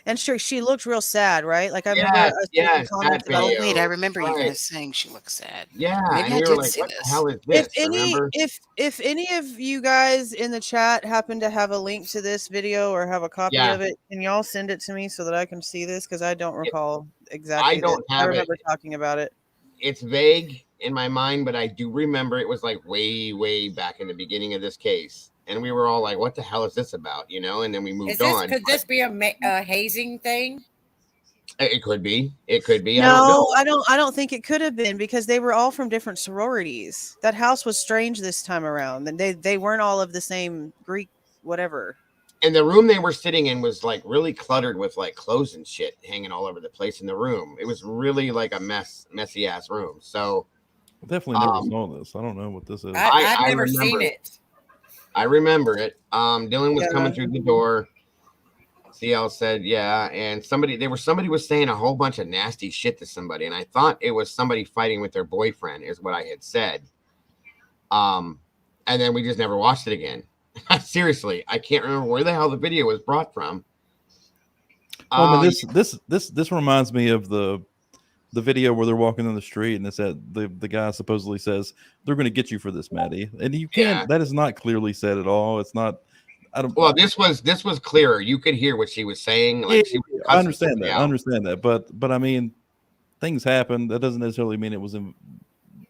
And she looked real sad, right? Like I Yes, remember comments that about. video. Wait, I remember you Right. guys saying she looks sad. Yeah, Maybe and I we were did like, see "What this. the hell is this?" If any of you guys in the chat happen to have a link to this video or have a copy Yeah. of it, can y'all send it to me so that I can see this? Because I don't recall exactly. I don't I have remember it. talking about it. It's vague in my mind, but I do remember it was like way back in the beginning of this case, and we were all like, "What the hell is this about?" You know, and then we moved on. Could this be a hazing thing? It could be. It could be. No, I don't think it could have been because they were all from different sororities. That house was strange this time around, and they weren't all of the same Greek whatever. And the room they were sitting in was like really cluttered with like clothes and shit hanging all over the place in the room. It was really like a messy ass room. So definitely never saw this. I don't know what this is. I've never seen it. I remember it. Dylan was Yeah. coming through the door. CL said, yeah, and somebody was saying a whole bunch of nasty shit to somebody, and I thought it was somebody fighting with their boyfriend, is what I had said. And then we just never watched it again. Seriously, I can't remember where the hell the video was brought from. Well, this reminds me of the video where they're walking down the street and it's that the guy supposedly says they're going to get you for this, Maddie, and you can't. Yeah. That is not clearly said at all. It's not. I don't. Well, this was clearer. You could hear what she was saying. Like she was I understand that. out. I understand that. But I mean, things happen. That doesn't necessarily mean it was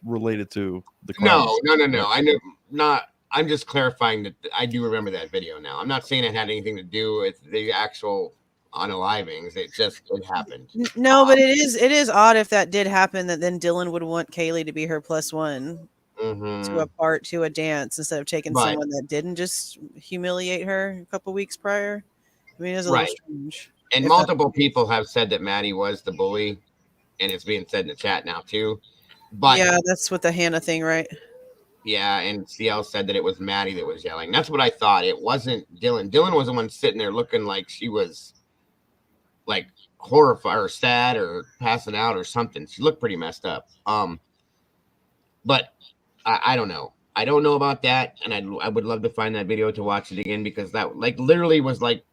related to the crime. No. I know not. I'm just clarifying that I do remember that video now. I'm not saying it had anything to do with the actual unalivings. It happened. No, but it is odd if that did happen that then Dylan would want Kaylee to be her +1 to a dance instead of taking Right. someone that didn't just humiliate her a couple weeks prior. I mean, it's a little strange. And If multiple people have said that Maddie was the bully, and it's being said in the chat now too. But yeah, that's what the Hannah thing, right? yeah, and CL said that it was Maddie that was yelling. That's what I thought. It wasn't Dylan. Dylan was the one sitting there looking like she was like horrified or sad or passing out or something. She looked pretty messed up. But I don't know. I don't know about that, and I would love to find that video to watch it again because that like literally was like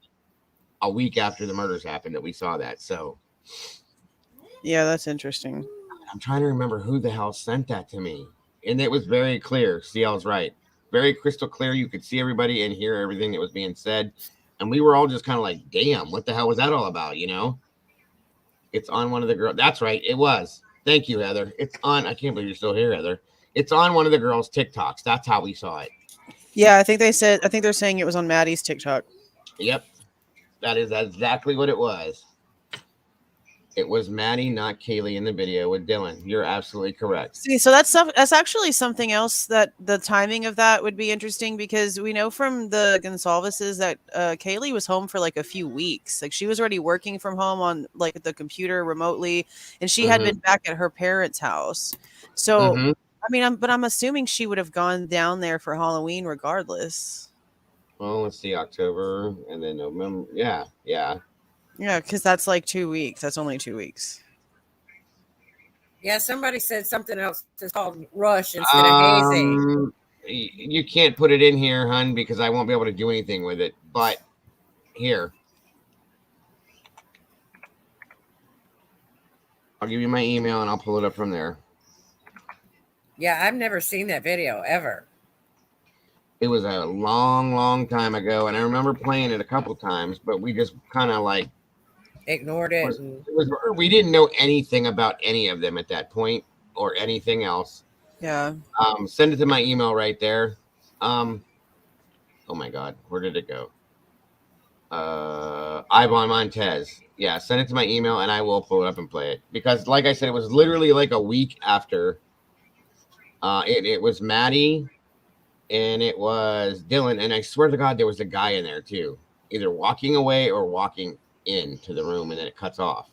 a week after the murders happened that we saw that. So Yeah, that's interesting. I'm trying to remember who the hell sent that to me. And it was very clear. CL's right. Very crystal clear. You could see everybody and hear everything that was being said. And we were all just kind of like, damn, what the hell was that all about? You know? It's on one of the girls. That's right. It was. Thank you, Heather. It's on. I can't believe you're still here, Heather. It's on one of the girls' TikToks. That's how we saw it. Yeah, I think they're saying it was on Maddie's TikTok. Yep. That is exactly what it was. It was Maddie, not Kaylee in the video with Dylan. You're absolutely correct. See, so that's actually something else that the timing of that would be interesting because we know from the Gonsalveses that Kaylee was home for like a few weeks. Like she was already working from home on like the computer remotely, and she had been back at her parents' house. So, I mean, I'm assuming she would have gone down there for Halloween regardless. Well, let's see, October and then November. Yeah. Yeah, because that's like 2 weeks. That's only 2 weeks. Yeah, somebody said something else. It's called rush instead of hazing. You can't put it in here, hun, because I won't be able to do anything with it. But here, I'll give you my email and I'll pull it up from there. Yeah, I've never seen that video ever. It was a long time ago, and I remember playing it a couple times, but we just kind of like ignored it. We didn't know anything about any of them at that point or anything else. Yeah. Send it to my email right there. Oh my God, where did it go? Ivan Montez. Yeah, send it to my email and I will pull it up and play it. Because like I said, it was literally like a week after. It was Maddie and it was Dylan. And I swear to God, there was a guy in there too. Either walking away or walking into the room and then it cuts off.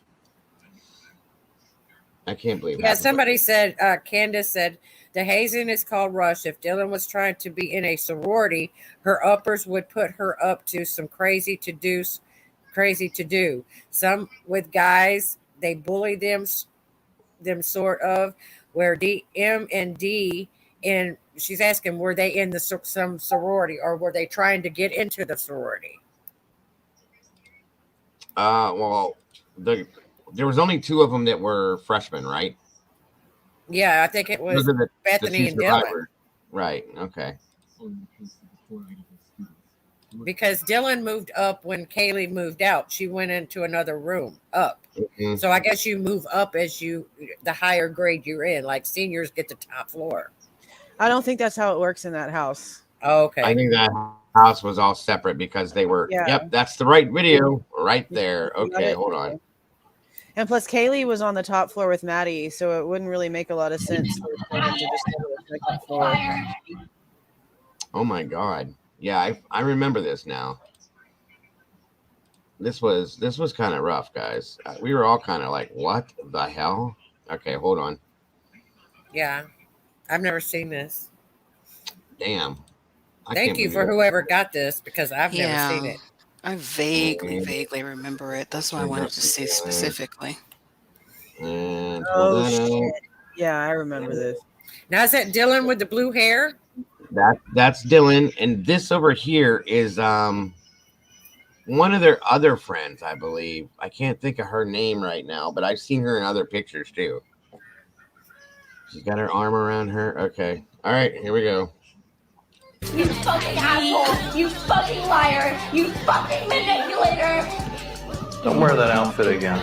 I can't believe Yeah, somebody said, Candace said, The hazing is called rush. If Dylan was trying to be in a sorority, her uppers would put her up to some crazy to do. Some with guys, they bully them sort of. Where M and D, and she's asking, were they in some sorority, or were they trying to get into the sorority? Well, there was only 2 of them that were freshmen, right? Yeah, I think it was Those are Bethany the 2 and Dylan. survivors. Right. Okay. Because Dylan moved up when Kaylee moved out. She went into another room up. Mhm. So I guess you move up as the higher grade you're in. Like seniors get the top floor. I don't think that's how it works in that house. Oh, okay. I think that house was all separate because they were. Yeah. Yep, that's the right video right there. Okay, hold on. And plus, Kaylee was on the top floor with Maddie, so it wouldn't really make a lot of sense for them to just go to the second floor. Oh my God. Yeah, I remember this now. This was kind of rough, guys. We were all kind of like, what the hell? Okay, hold on. Yeah, I've never seen this. Damn. Thank you for whoever got this, because I've never seen it. I vaguely remember it. That's why I wanted to see specifically. And Oh, shit. Yeah, I remember this. Now, is that Dylan with the blue hair? That's Dylan, and this over here is one of their other friends, I believe. I can't think of her name right now, but I've seen her in other pictures too. She's got her arm around her. Okay. All right, here we go. You fucking asshole! You fucking liar! You fucking manipulator! Don't wear that outfit again.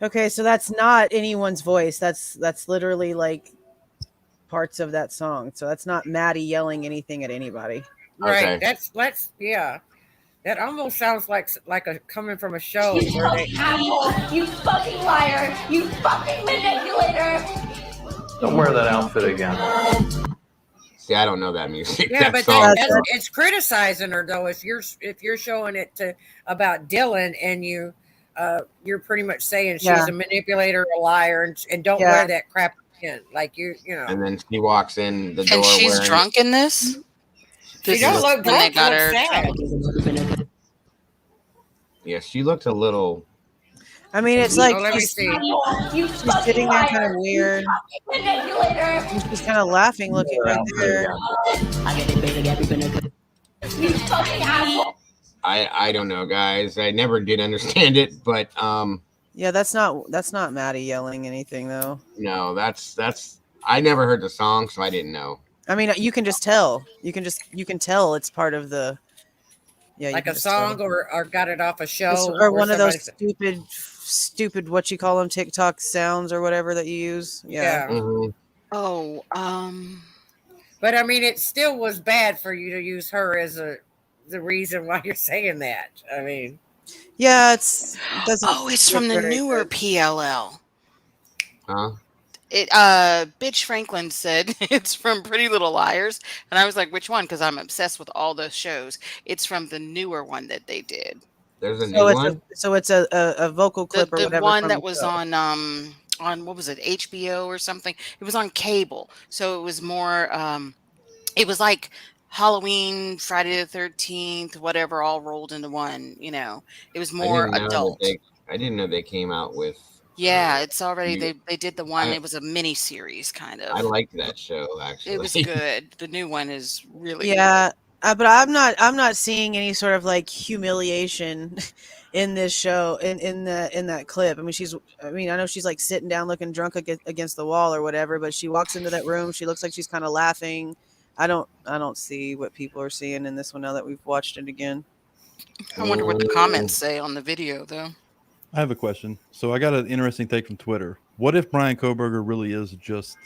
Okay, so that's not anyone's voice. That's literally like parts of that song. So that's not Maddie yelling anything at anybody. Right. That's yeah. That almost sounds like a coming from a show. You fucking asshole! You fucking liar! You fucking manipulator! Don't wear that outfit again. See, I don't know that music. Yeah, that but song. it's criticizing her though. If you're showing it about Dylan, and you're pretty much saying she's a manipulator, a liar, and don't wear that crap again. Like you know. And then she walks in the door. And she's drunk in this. She don't look drunk. Got Looks her. sad. Yeah, she looked a little. I mean, it's like She's she's sitting there kind of weird. Manipulator! She's kind of laughing, looking right there. You fucking asshole! I don't know, guys. I never did understand it, but yeah, that's not Maddie yelling anything though. No, that's I never heard the song, so I didn't know. I mean, you can just tell. You can tell it's part of the. Yeah, like a song, or got it off a show, or one of those stupid what you call them TikTok sounds or whatever that you use. Yeah. Mm-hmm. Oh, but I mean, it still was bad for you to use her as the reason why you're saying that. I mean, yeah, it doesn't. Oh, it's from the newer PLL. Huh? Bitch Franklin said it's from Pretty Little Liars, and I was like, which one? Because I'm obsessed with all those shows. It's from the newer one that they did. There's a new one. So it's a vocal clip or the whatever. one that was on what was it, HBO or something? It was on cable, so it was more. It was like Halloween, Friday the 13th, whatever, all rolled into one. You know, it was more adult. I didn't know they came out with. Yeah, it's already they did the one. It was a mini series kind of. I liked that show actually. It was good. The new one is really good. But I'm not seeing any sort of like humiliation in this show in that clip. I mean, I know she's like sitting down looking drunk against the wall or whatever, but she walks into that room, she looks like she's kind of laughing. I don't see what people are seeing in this one now that we've watched it again. I wonder what the comments say on the video though. I have a question. So I got an interesting take from Twitter. What if Bryan Kohberger really is just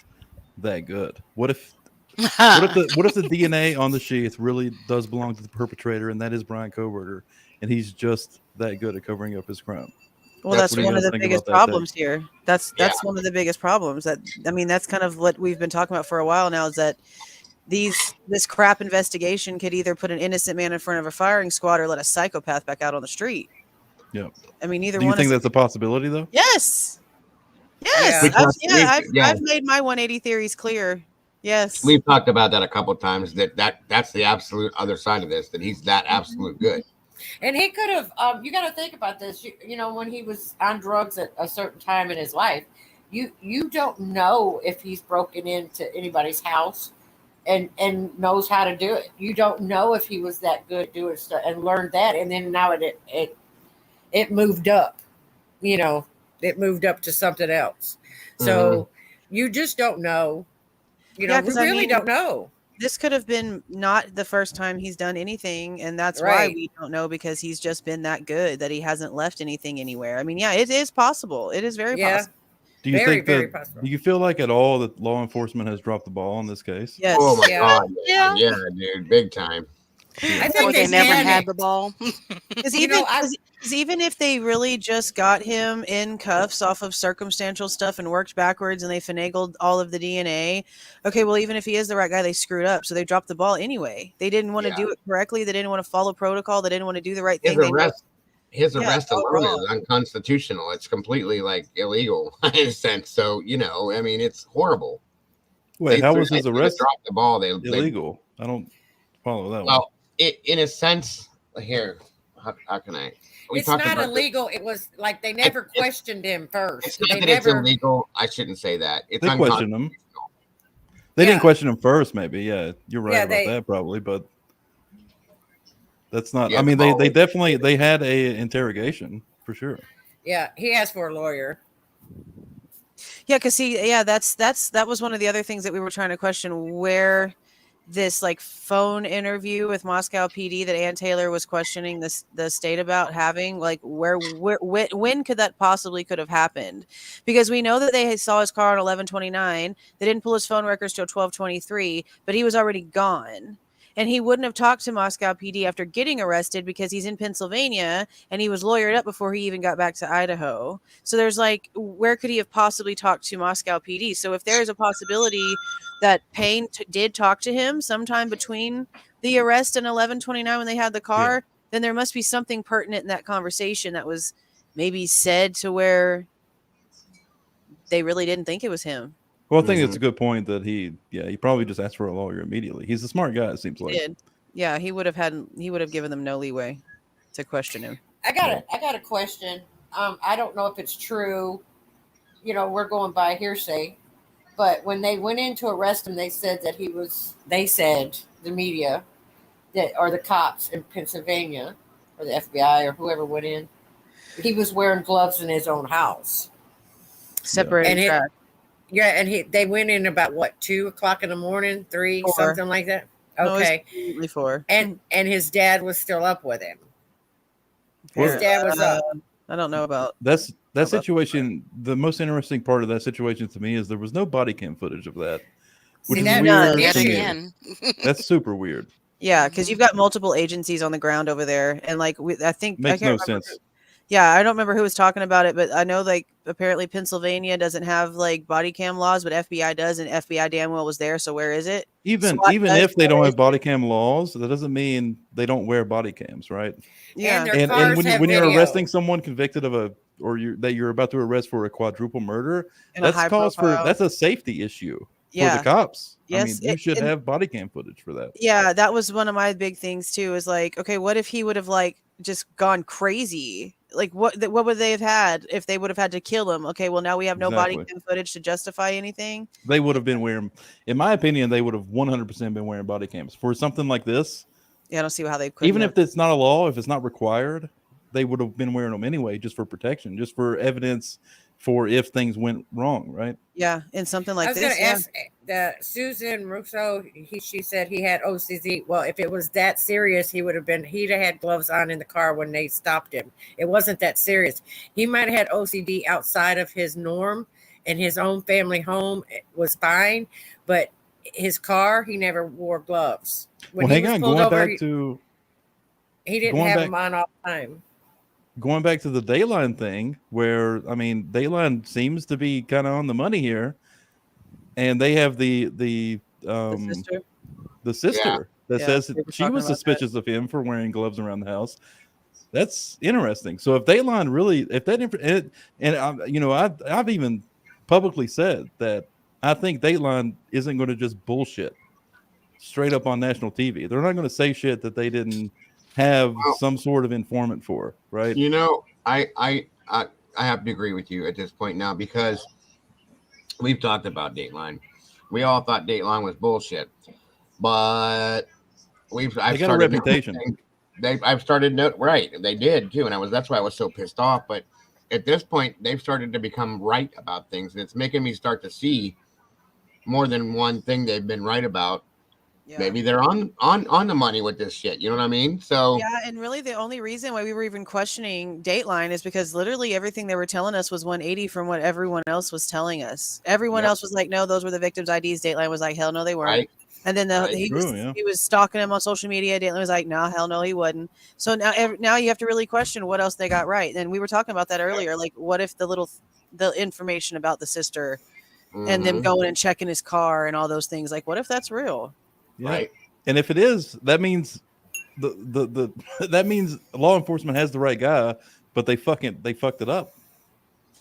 that good? What if the DNA on the sheath really does belong to the perpetrator, and that is Bryan Kohberger, and he's just that good at covering up his crime? Well, that's one of the biggest problems here. That's one of the biggest problems. That's kind of what we've been talking about for a while now, is that this crap investigation could either put an innocent man in front of a firing squad or let a psychopath back out on the street. Yeah. I mean, either one. Do you one. think that's a possibility, though? Yes. Yes, Yeah. I've made my 180 theories clear. Yes, We've talked about that a couple of times. That's the absolute other side of this. That he's that absolute good. And he could have. You got to think about this. You know, when he was on drugs at a certain time in his life, you don't know if he's broken into anybody's house and knows how to do it. You don't know if he was that good doing stuff and learned that. And then now it moved up. You know, it moved up to something else. So you just don't know. You know, we really don't know. This could have been not the first time he's done anything, and that's why we don't know, because he's just been that good that he hasn't left anything anywhere. I mean, yeah, it is possible. It is very possible. Do you think that? Do you feel like at all that law enforcement has dropped the ball in this case? Yes. Oh my God. Yeah, dude, big time. I think they never had the ball. Because even if they really just got him in cuffs off of circumstantial stuff and worked backwards and they finagled all of the DNA, okay, well, even if he is the right guy, they screwed up. So they dropped the ball anyway. They didn't want to do it correctly. They didn't want to follow protocol. They didn't want to do the right thing. His arrest alone is unconstitutional. It's completely like illegal in a sense. So, you know, I mean, it's horrible. Wait, how was his arrest dropped the ball? They illegal. I don't follow that one. Well, in a sense, here, how can I? It's not illegal. It was like they never questioned him first. It's not that it's illegal. I shouldn't say that. It's they questioned him. They didn't question him first, maybe. Yeah, you're right about that, probably. But that's not. I mean, they definitely had a interrogation for sure. Yeah, he asked for a lawyer. Yeah, because that was one of the other things that we were trying to question, where this like phone interview with Moscow PD that Ann Taylor was questioning the state about having, like when could that possibly could have happened? Because we know that they saw his car on 11/29. They didn't pull his phone records till 12/23, but he was already gone. And he wouldn't have talked to Moscow PD after getting arrested because he's in Pennsylvania and he was lawyered up before he even got back to Idaho. So there's like, where could he have possibly talked to Moscow PD? So if there is a possibility that Payne did talk to him sometime between the arrest and 11/29 when they had the car, then there must be something pertinent in that conversation that was maybe said to where they really didn't think it was him. Well, I think it's a good point that he probably just asked for a lawyer immediately. He's a smart guy, it seems like. He did. Yeah, he would have given them no leeway to question him. I got a question. I don't know if it's true. You know, we're going by hearsay. But when they went in to arrest him, they said the media or the cops in Pennsylvania or the FBI or whoever went in, he was wearing gloves in his own house. Separated track. Yeah, and they went in about 2:00 in the morning, 3, 4. something like that. Okay. No, 4. And his dad was still up with him. His dad was up. I don't know about that situation. The most interesting part of that situation to me is there was no body cam footage of that, which is weird to me. That's super weird. Yeah, because you've got multiple agencies on the ground over there, and like I think makes no sense. Yeah, I don't remember who was talking about it, but I know like apparently Pennsylvania doesn't have like body cam laws, but FBI does, and FBI damn well was there. So where is it? Even if they don't have body cam laws, that doesn't mean they don't wear body cams, right? Yeah, and when you're arresting someone convicted of that you're about to arrest for a quadruple murder, that's a safety issue for the cops. Yes, I mean, you should have body cam footage for that. Yeah, that was one of my big things too. Is like, okay, what if he would have like just gone crazy? Like what would they have had if they would have had to kill him? Okay, well now we have no body cam footage to justify anything. They would have been wearing, in my opinion, they would have 100% been wearing body cams for something like this. Yeah, I don't see how they could. Even if it's not a law, if it's not required, they would have been wearing them anyway, just for protection, just for evidence for if things went wrong, right? Yeah, and something like this. I was going to ask Susan Russo. She said he had OCD. Well, if it was that serious, he'd have had gloves on in the car when they stopped him. It wasn't that serious. He might have had OCD outside of his norm, and his own family home was fine, but his car, he never wore gloves. When hang on, going back to he didn't have them on all the time. Going back to the Dayline thing, where I mean, Dayline seems to be kind of on the money here, and they have the sister that says she was suspicious of him for wearing gloves around the house. That's interesting. So if Dayline really, if that, and you know, I've even publicly said that I think Dateline isn't going to just bullshit straight up on national TV. They're not going to say shit that they didn't have some sort of informant for, right? You know, I have to agree with you at this point now, because we've talked about Dateline. We all thought Dateline was bullshit, but I've got a reputation. I've started right. They did too, and that's why I was so pissed off. But at this point, they've started to become right about things, and it's making me start to see more than one thing they've been right about. Yeah. Maybe they're on the money with this shit. You know what I mean? So yeah, and really the only reason why we were even questioning Dateline is because literally everything they were telling us was 180 from what everyone else was telling us. Everyone else was like, no, those were the victims' IDs. Dateline was like, hell no, they weren't. Right. And then he was stalking him on social media. Dateline was like, no, hell no, he wouldn't. So now you have to really question what else they got right. And we were talking about that earlier. Like, what if the information about the sister and them going and checking his car and all those things, like, what if that's real? Yeah. Right. And if it is, that means that means law enforcement has the right guy, but they fucked it up.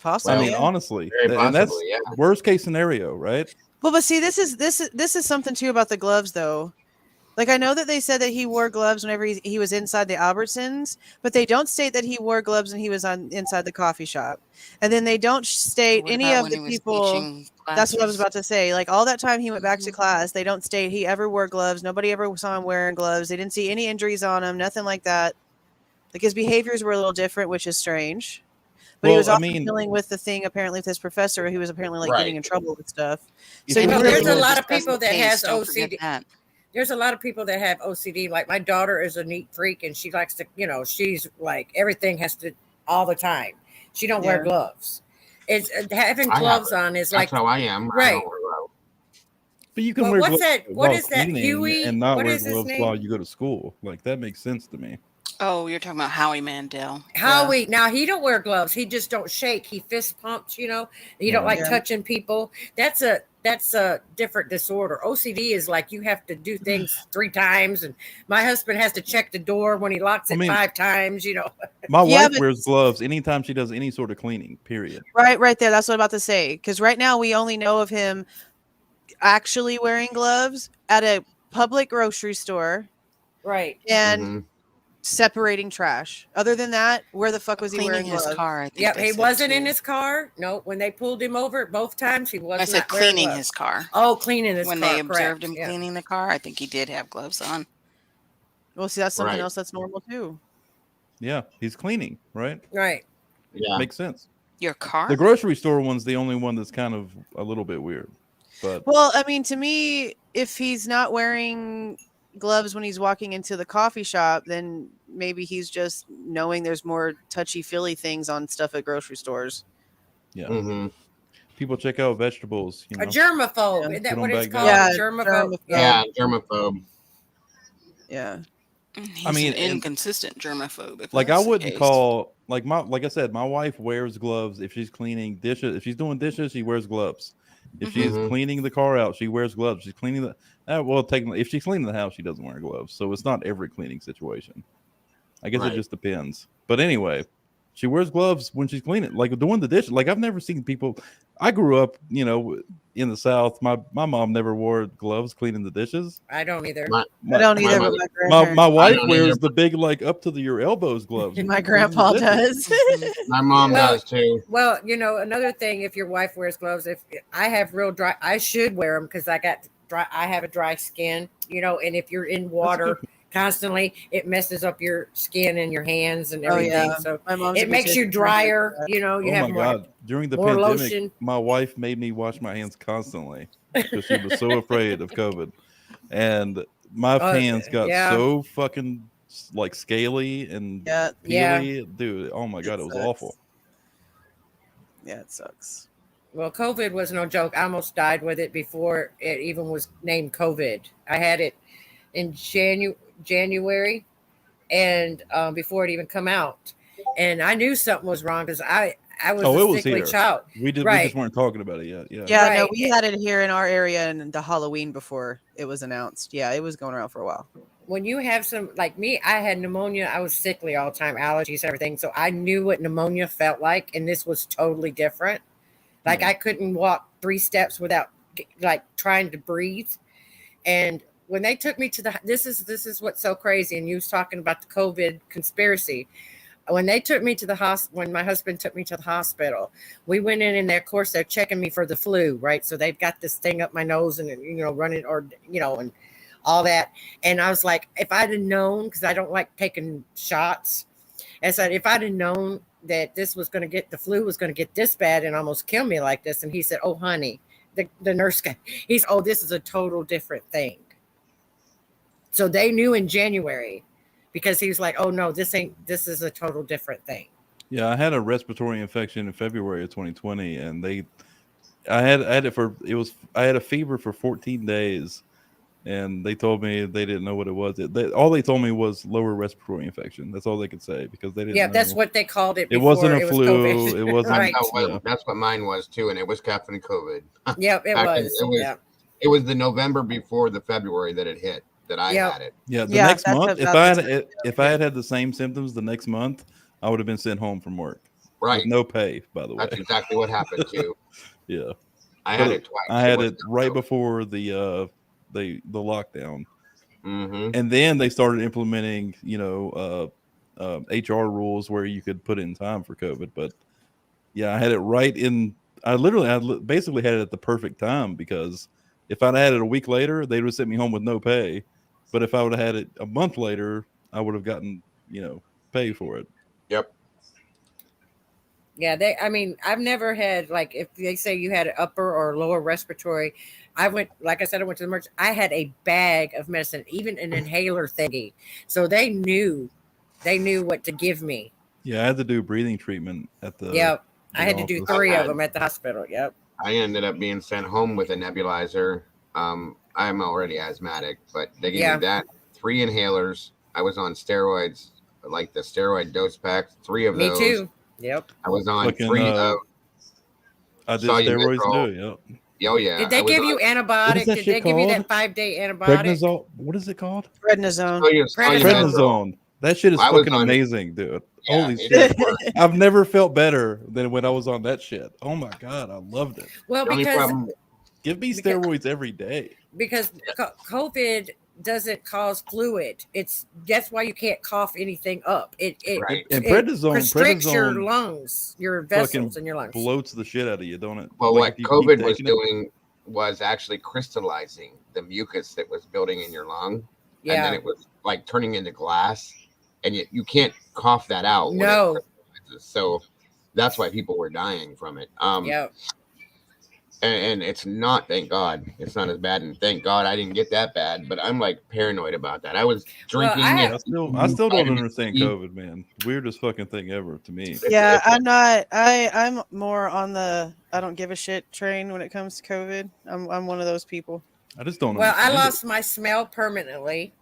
Possibly. I mean, honestly, and that's worst case scenario, right? Well, but see, this is something too about the gloves, though. Like, I know that they said that he wore gloves whenever he was inside the Albertsons, but they don't state that he wore gloves when he was inside the coffee shop. And then they don't state any of the people. That's what I was about to say. Like, all that time he went back to class, they don't state he ever wore gloves. Nobody ever saw him wearing gloves. They didn't see any injuries on him, nothing like that. Like, his behaviors were a little different, which is strange. But he was also dealing with the thing, apparently, with his professor, who was apparently getting in trouble with stuff. So there's a lot of people that has OCD. There's a lot of people that have OCD. Like, my daughter is a neat freak, and she likes to, she's like, everything has to all the time. She don't wear gloves. It's having gloves on is like, that's how I am. Right. But you can wear gloves. What is that? Huey? And not wear gloves while you go to school. Like, that makes sense to me. Oh, you're talking about Howie Mandel. Howie, now he don't wear gloves. He just don't shake. He fist pumps, He don't like touching people. That's a different disorder. OCD is like you have to do things 3 times, and my husband has to check the door when he locks it 5 times. My wife wears gloves anytime she does any sort of cleaning. Period. Right there. That's what I'm about to say. Because right now we only know of him actually wearing gloves at a public grocery store, right? And separating trash. Other than that, where the fuck was he wearing his car? Yep, he wasn't in his car. No, when they pulled him over both times, he wasn't. I said cleaning his car. Oh, cleaning his car. When they observed him cleaning the car, I think he did have gloves on. Well, see, that's something else that's normal too. Yeah, he's cleaning, right? Right. Yeah, makes sense. Your car. The grocery store one's the only one that's kind of a little bit weird. But well, I mean, to me, if he's not wearing gloves when he's walking into the coffee shop, then maybe he's just knowing there's more touchy-feely things on stuff at grocery stores. Yeah. People check out vegetables. A germaphobe. Is that what it's called? Yeah, germaphobe. Yeah, germaphobe. Yeah. He's an inconsistent germaphobe. Like, I wouldn't call like I said, my wife wears gloves if she's cleaning dishes. If she's doing dishes, she wears gloves. If she's cleaning the car out, she wears gloves. She's cleaning technically, if she's cleaning the house, she doesn't wear gloves. So it's not every cleaning situation. I guess it just depends. But anyway, she wears gloves when she's cleaning, like doing the dishes. Like, I've never seen people. I grew up, in the South. My mom never wore gloves cleaning the dishes. I don't either. I don't either. But my wife wears the big, like, up to your elbows gloves. My grandpa does. My mom does too. Well, another thing, if your wife wears gloves, if I have real dry, I should wear them because I have a dry skin, and if you're in water constantly, it messes up your skin and your hands and everything. So it makes you drier. You have more. During the more pandemic, lotion. My wife made me wash my hands constantly because she was so afraid of COVID, and my hands got so fucking like scaly and peely. Dude. Oh my god, it was awful. Yeah, it sucks. Well, COVID was no joke. I almost died with it before it even was named COVID. I had it in January, and before it even come out, and I knew something was wrong because I was a sickly child. We just weren't talking about it yet. No, we had it here in our area in the Halloween before it was announced. Yeah, it was going around for a while. When you have some, like me, I had pneumonia. I was sickly all the time, allergies, everything. So I knew what pneumonia felt like, and this was totally different. Like I couldn't walk 3 steps without like trying to breathe. And when they took me to this is what's so crazy. And you was talking about the COVID conspiracy. When they took me to the hospital, when my husband took me to the hospital, we went in and of course they're checking me for the flu, right? So they've got this thing up my nose and, running and all that. And I was like, if I'd have known, because I don't like taking shots. And said, if I'd have known that the flu was going to get this bad and almost kill me like this. And he said, oh, honey, the nurse guy, this is a total different thing. So they knew in January because he was like, oh no, this is a total different thing. Yeah. I had a respiratory infection in February of 2020 and I had a fever for 14 days. And they told me they didn't know what it was. All they told me was lower respiratory infection. That's all they could say because they didn't know. That's what they called it. It wasn't a flu. It wasn't. Right. That's what mine was too, and it was Captain COVID. Yep, it was. It was the November before the February that it hit that I had it. Yeah, the next month, if I had the same symptoms the next month, I would have been sent home from work. Right. With no pay, by the way. That's exactly what happened too. Yeah. I had it twice. I had it right before the lockdown, and then they started implementing HR rules where you could put in time for COVID. But yeah, I had it I basically had it at the perfect time because if I'd had it a week later, they would have sent me home with no pay. But if I would have had it a month later, I would have gotten pay for it. Yep. Yeah, I've never had, like, if they say you had an upper or lower respiratory, I went to the emergency. I had a bag of medicine, even an inhaler thingy. So they knew what to give me. Yeah, I had to do breathing treatment at the. Yep. I had to do 3 of them at the hospital. Yep. I ended up being sent home with a nebulizer. I'm already asthmatic, but they gave me that, 3 inhalers. I was on steroids, like the steroid dose pack, 3 of those. Me too. Yep. I was on 3 of. I did steroids too. Yep. Oh yeah. Did they give you antibiotic? Did they give you that 5-day antibiotic? Prednisone. What is it called? Prednisone. Prednisone. That shit is fucking amazing, dude. Yeah, Holy shit. I've never felt better than when I was on that shit. Oh my God. I loved it. Well, because give me steroids every day. Because COVID doesn't cause fluid. That's why you can't cough anything up. It prednisone restricts your lungs, your vessels in your lungs. Bloats the shit out of you, don't it? Well, what COVID was doing was actually crystallizing the mucus that was building in your lung. Yeah. And then it was like turning into glass, and you can't cough that out. No. So that's why people were dying from it. Yeah. And it's not, thank God, it's not as bad. And thank God I didn't get that bad, but I'm like paranoid about that. I was drinking. I still don't understand COVID, man. Weirdest fucking thing ever to me. Yeah, I'm more on the I don't give a shit train when it comes to COVID. I'm one of those people. I just don't know. Well, I lost my smell permanently.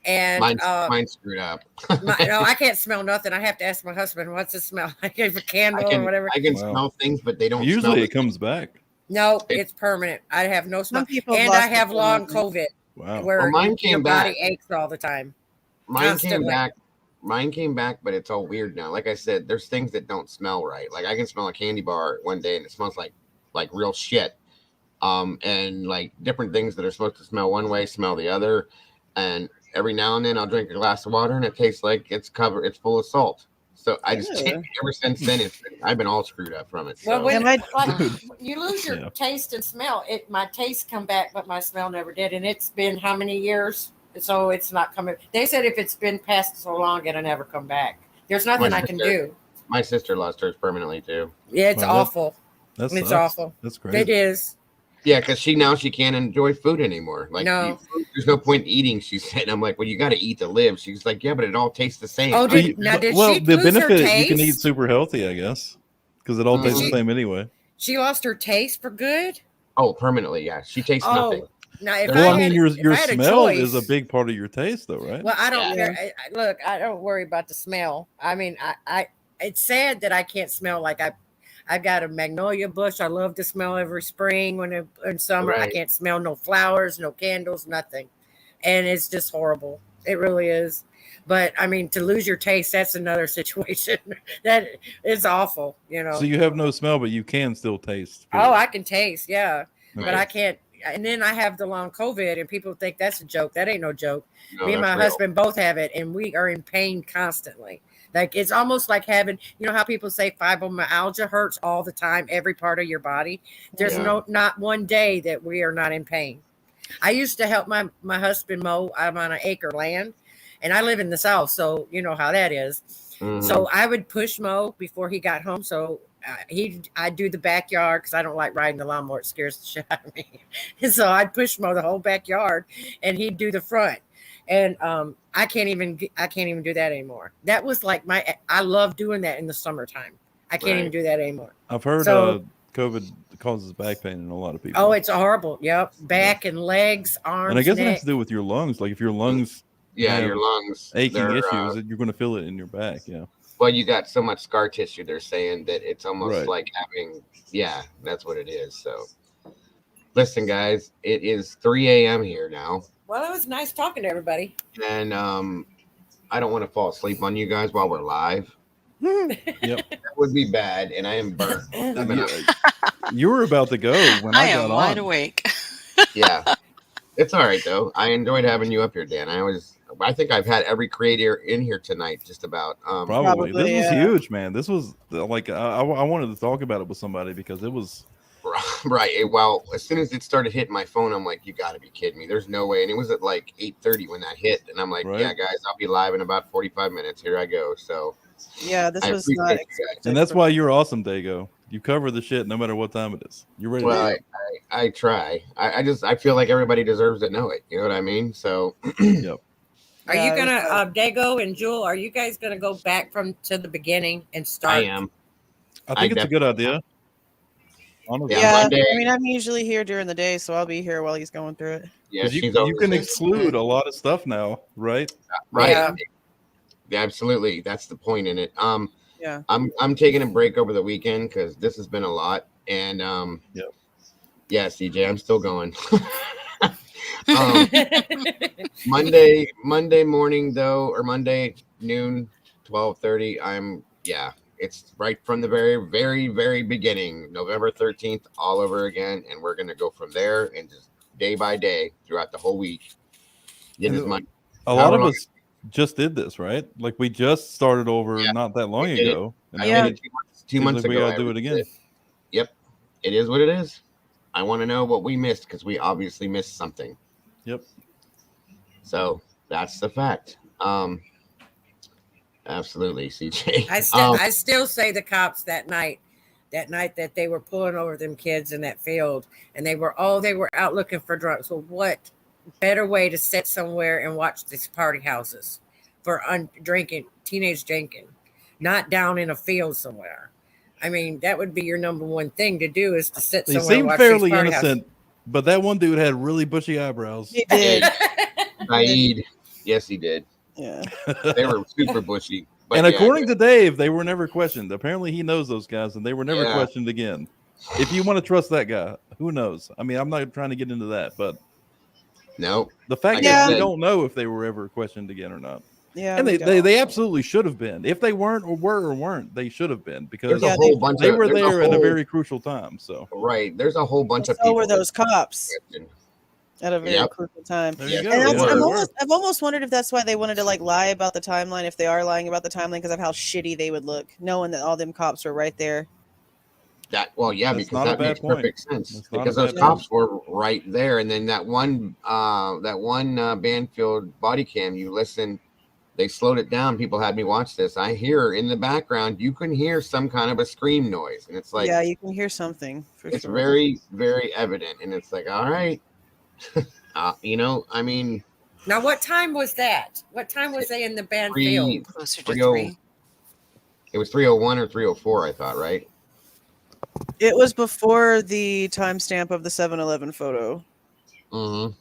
And mine's screwed up. I can't smell nothing. I have to ask my husband, what's the smell? I gave a candle or whatever. I can smell things, but they don't. Usually it comes back. No, it's permanent. I have no smell, and I have long COVID. Wow. Where mine came back. Body aches all the time. Mine came back, but it's all weird now. Like I said, there's things that don't smell right. Like I can smell a candy bar one day and it smells like real shit. And like different things that are supposed to smell one way smell the other. And every now and then I'll drink a glass of water and it tastes like it's full of salt. So I just ever since then I've been all screwed up from it. Well, so. when you lose your taste and smell, my taste come back, but my smell never did. And it's been how many years? So it's not coming. They said if it's been past so long, it'll never come back. There's nothing I can do. My sister lost hers permanently too. Yeah, it's awful. It's awful. That's crazy. It is. Yeah, because she can't enjoy food anymore. Like, there's no point eating. She said, "I'm like, well, you got to eat to live." She's like, "Yeah, but it all tastes the same." Oh, did she the lose her benefit taste? you can eat super healthy, I guess, because it all tastes the same anyway. She lost her taste for good. Oh, permanently, yeah. She tastes nothing. Now, if well, I mean, had, your smell choice, is a big part of your taste, though, right? Well, I don't care. Look, I don't worry about the smell. I mean, I it's sad that I can't smell like I've got a magnolia bush. I love to smell every spring in summer. Right. I can't smell no flowers, no candles, nothing. And it's just horrible. It really is. But I mean, to lose your taste, that's another situation. That is awful, you know. So you have no smell, but you can still taste. Oh, I can taste, yeah. Right. But I can't. And then I have the long COVID, and people think that's a joke. That ain't no joke. No, Me and that's my real. husband both have it, and we are in pain constantly. Like it's almost like having, you know how people say fibromyalgia hurts all the time, every part of your body. There's not one day that we are not in pain. I used to help my husband mow. I'm on an acre land, and I live in the South, so you know how that is. So I would push mow before he got home. So I'd do the backyard because I don't like riding the lawnmower. It scares the shit out of me. And so I'd push mow the whole backyard, and he'd do the front. And I can't even do that anymore. That was like I love doing that in the summertime. I can't even do that anymore. I've heard COVID causes back pain in a lot of people. Oh, it's horrible. Yep. Back and legs, arms. And I guess neck. it has to do with your lungs. Like if your lungs your lungs aching issues, you're going to feel it in your back. Yeah. Well, you got so much scar tissue, they're saying that it's almost like having, that's what it is. So listen, guys, it is 3 a.m. here now. Well, it was nice talking to everybody. And I don't want to fall asleep on you guys while we're live. Yep. That would be bad, and I am burnt. You were about to go when I got am wide on. awake. Yeah. It's all right, though. I enjoyed having you up here, Dan. I think I've had every creator in here tonight, just about. Probably. This was huge, man. This was like, I wanted to talk about it with somebody because it was. Right. Well, as soon as it started hitting my phone, I'm like, you got to be kidding me. There's no way. And it was at like 8:30 when that hit. And I'm like, yeah, guys, I'll be live in about 45 minutes. Here I go. So, yeah, this was not expected. And that's why you're awesome, Dago. You cover the shit no matter what time it is. You're ready. Well, I try. I feel like everybody deserves to know it. You know what I mean? So, yep. Are you gonna, Dago and Jewel? Are you guys gonna go back to the beginning and start? I am. I think it's a good idea. Honestly. Yeah, I mean, I'm usually here during the day, so I'll be here while he's going through it. Yeah, you can exclude a lot of stuff now, right? Right. Yeah, absolutely. That's the point in it. Yeah. I'm taking a break over the weekend because this has been a lot, and yeah, CJ, I'm still going. Monday morning though, or Monday noon, 12:30. It's right from the very, very, very beginning, November 13th, all over again, and we're gonna go from there and just day by day throughout the whole week. A lot of us just did this, right? Like we just started over not that long ago. I did it 2 months ago. We gotta do it again. Yep, it is what it is. I want to know what we missed because we obviously missed something. Yep. So that's the fact. Absolutely, CJ. I still say the cops that night that they were pulling over them kids in that field, and they were out looking for drugs. Well, what better way to sit somewhere and watch these party houses for teenage drinking, not down in a field somewhere. I mean, that would be your number one thing to do is to sit somewhere. They seemed and watch fairly these party innocent, houses. but that one dude had really bushy eyebrows. He did. Saeed. Yes, he did. Yeah. They were super bushy. But And according to Dave, they were never questioned. Apparently, he knows those guys, and they were never questioned again. If you want to trust that guy, who knows? I mean, I'm not trying to get into that, but no, the fact that we don't know if they were ever questioned again or not. Yeah, and they absolutely should have been. If they weren't or were or weren't, they should have been because there's a whole bunch they of, were there at a very crucial time. So there's a whole bunch of people. So were those cops at a very crucial time. There you go. And I've almost wondered if that's why they wanted to like lie about the timeline. If they are lying about the timeline because of how shitty they would look, knowing that all them cops were right there. Because that makes perfect sense. Because those cops were right there, and then that one Banfield body cam, you listen, they slowed it down. People had me watch this. I hear in the background, you can hear some kind of a scream noise, and it's like you can hear something. It's very, very evident, and it's like, all right, I mean. Now, what time was that? What time was they in the Banfield? Closer to 3. It was 3:01 or 3:04, I thought, right? It was before the timestamp of the 7-Eleven photo. Mm-hmm.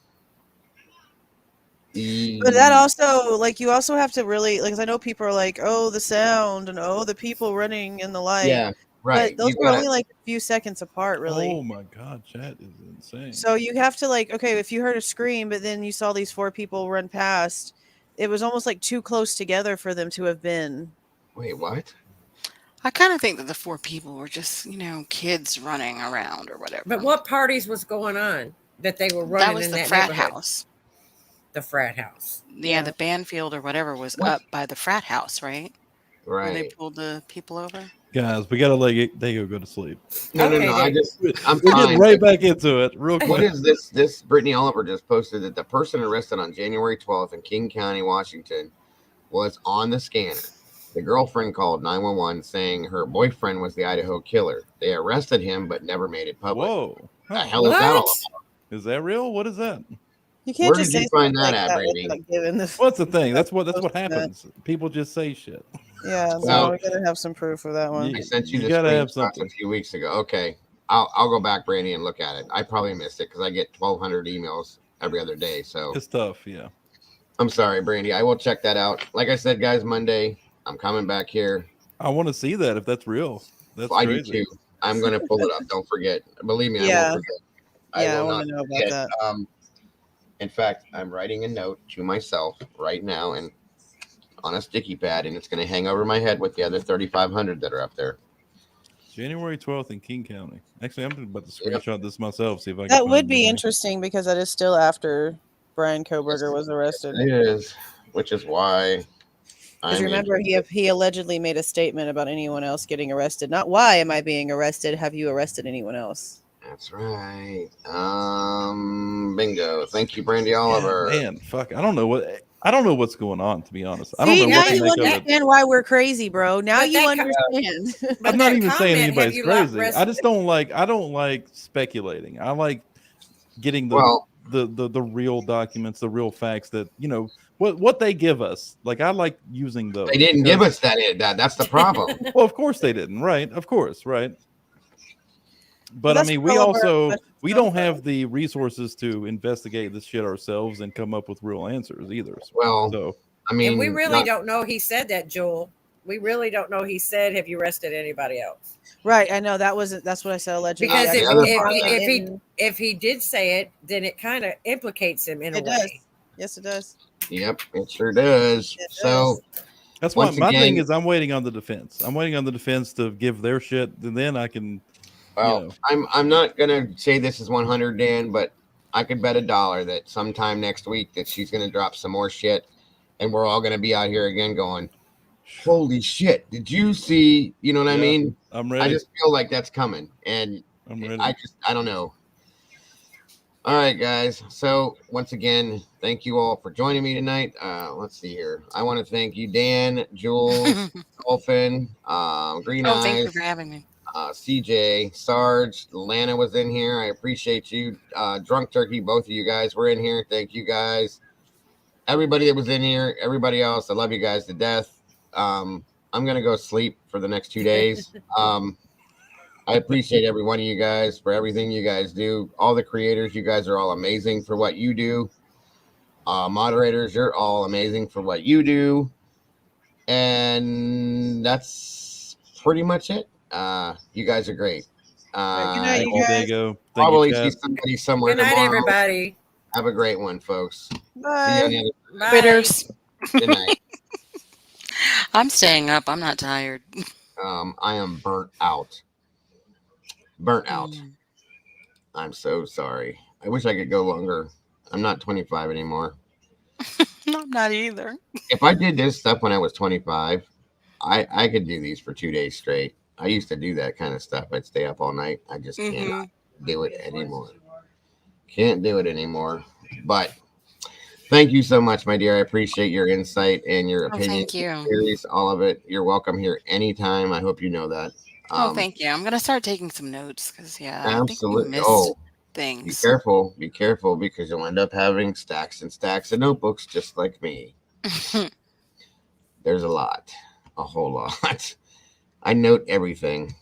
But that also, like, you also have to really, like, 'cause I know people are like, oh, the sound and oh, the people running in the light. Yeah, right. But those were only like a few seconds apart, really. Oh my God, chat is insane. So you have to like, okay, if you heard a scream, but then you saw these 4 people run past, it was almost like too close together for them to have been. Wait, what? I kind of think that the 4 people were just, kids running around or whatever. But what parties was going on that they were That running was in the that frat neighborhood? house. The frat house. Yeah, the Banfield or whatever was up by the frat house, right? Where they Right. pulled the people over. Guys, we gotta let Dago go to sleep. No, Okay, no. I'm We're fine. getting right back into it real quick. What is this? This Brittany Oliver just posted that the person arrested on January 12th in King County, Washington, was on the scanner. The girlfriend called 911 saying her boyfriend was the Idaho killer. They arrested him but never made it public. Whoa. The hell is that all about? Is that real? What is that? You can't Where just did say you find something that like at, Brandy? without giving the. What's the thing? That's what posting that. happens. People just say shit. Yeah, Well, no, we gotta have some proof for that one. I sent you You the gotta have screenshots something. a few weeks ago. Okay, I'll go back, Brandy, and look at it. I probably missed it because I get 1,200 emails every other day. So It's tough, yeah. I'm sorry, Brandy. I will check that out. Like I said, guys, Monday I'm coming back here. I want to see that if that's real. That's I crazy. do too. I'm going to pull it up. Don't forget. Believe me, I Yeah. won't forget. Yeah, I will want not to know about forget. that. In fact, I'm writing a note to myself right now and on a sticky pad, and it's going to hang over my head with the other 3,500 that are up there. January 12th in King County. Actually, I'm about to screenshot this myself, see if I can That find would be anything. interesting because that is still after Bryan Kohberger was arrested. It is, which is why Because I'm remember, he allegedly made a statement about anyone else getting arrested. Not why am I being arrested? Have you arrested anyone else? That's right. Bingo. Thank you, Brandy Oliver. Man, fuck. I don't know what's going on, to be honest. I See, don't know now what to you make of it. understand why we're crazy, bro. Now But you that understand. I'm not even saying comment, have anybody's you crazy. rest- I just don't like speculating. I like getting the real documents, the real facts that, what they give us. Like, I like using those. They didn't give us that. That's the problem. Well, of course they didn't, right? Of course, right? But I that's mean, for all of our we don't have the resources to investigate this shit ourselves and come up with real answers either. Well, so I mean, and we really don't know he said that, Joel. We really don't know he said, have you arrested anybody else? Right, I know that's what I said allegedly. Because Actually, if he did say it, then it kind of implicates him in a it does. way. Yes, it does. Yep, it sure does. So that's why once my again- thing is I'm waiting on the defense. I'm waiting on the defense to give their shit, and then I can. Well, I'm not gonna say this is 100, Dan, but I could bet $1 that sometime next week that she's gonna drop some more shit, and we're all gonna be out here again going, "Holy shit! Did you see?" You know what I mean? I'm ready. I just feel like that's coming, and I'm ready. I don't know. All right, guys. So once again, thank you all for joining me tonight. Let's see here. I want to thank you, Dan, Jules, Dolphin, Green Eyes. Thank you for having me. CJ, Sarge, Lana was in here. I appreciate you. Drunk Turkey, both of you guys were in here. Thank you guys. Everybody that was in here, everybody else, I love you guys to death. I'm going to go sleep for the next 2 days. I appreciate every one of you guys for everything you guys do. All the creators, you guys are all amazing for what you do. Moderators, you're all amazing for what you do. And that's pretty much it. You guys are great. Good night, you guys. There you go. Probably see somebody somewhere Good night, tomorrow. everybody. Have a great one, folks. Bye. See you on the other Bye. Bitters. Good night. I'm staying up. I'm not tired. I am burnt out. I'm so sorry. I wish I could go longer. I'm not 25 anymore. I'm not either. If I did this stuff when I was 25, I could do these for 2 days straight. I used to do that kind of stuff. I'd stay up all night. I just cannot do it anymore. Can't do it anymore. But thank you so much, my dear. I appreciate your insight and your opinion. Thank you. Series, all of it. You're welcome here anytime. I hope you know that. Thank you. I'm going to start taking some notes because, I think Absolutely. we missed things. Be careful because you'll end up having stacks and stacks of notebooks just like me. There's a whole lot. I note everything.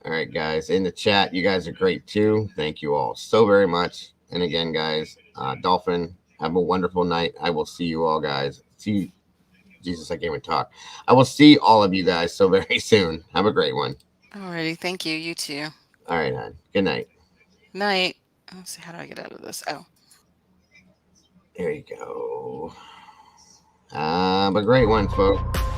All right, guys, in the chat, you guys are great too. Thank you all so very much. And again, guys, Dolphin, have a wonderful night. I will see you all, guys. Jesus, I can't even talk. I will see all of you guys so very soon. Have a great one. Alrighty. Thank you. You too. All right, hon. Good night. Night. Let's see. How do I get out of this? Oh. There you go. But great ones, folks.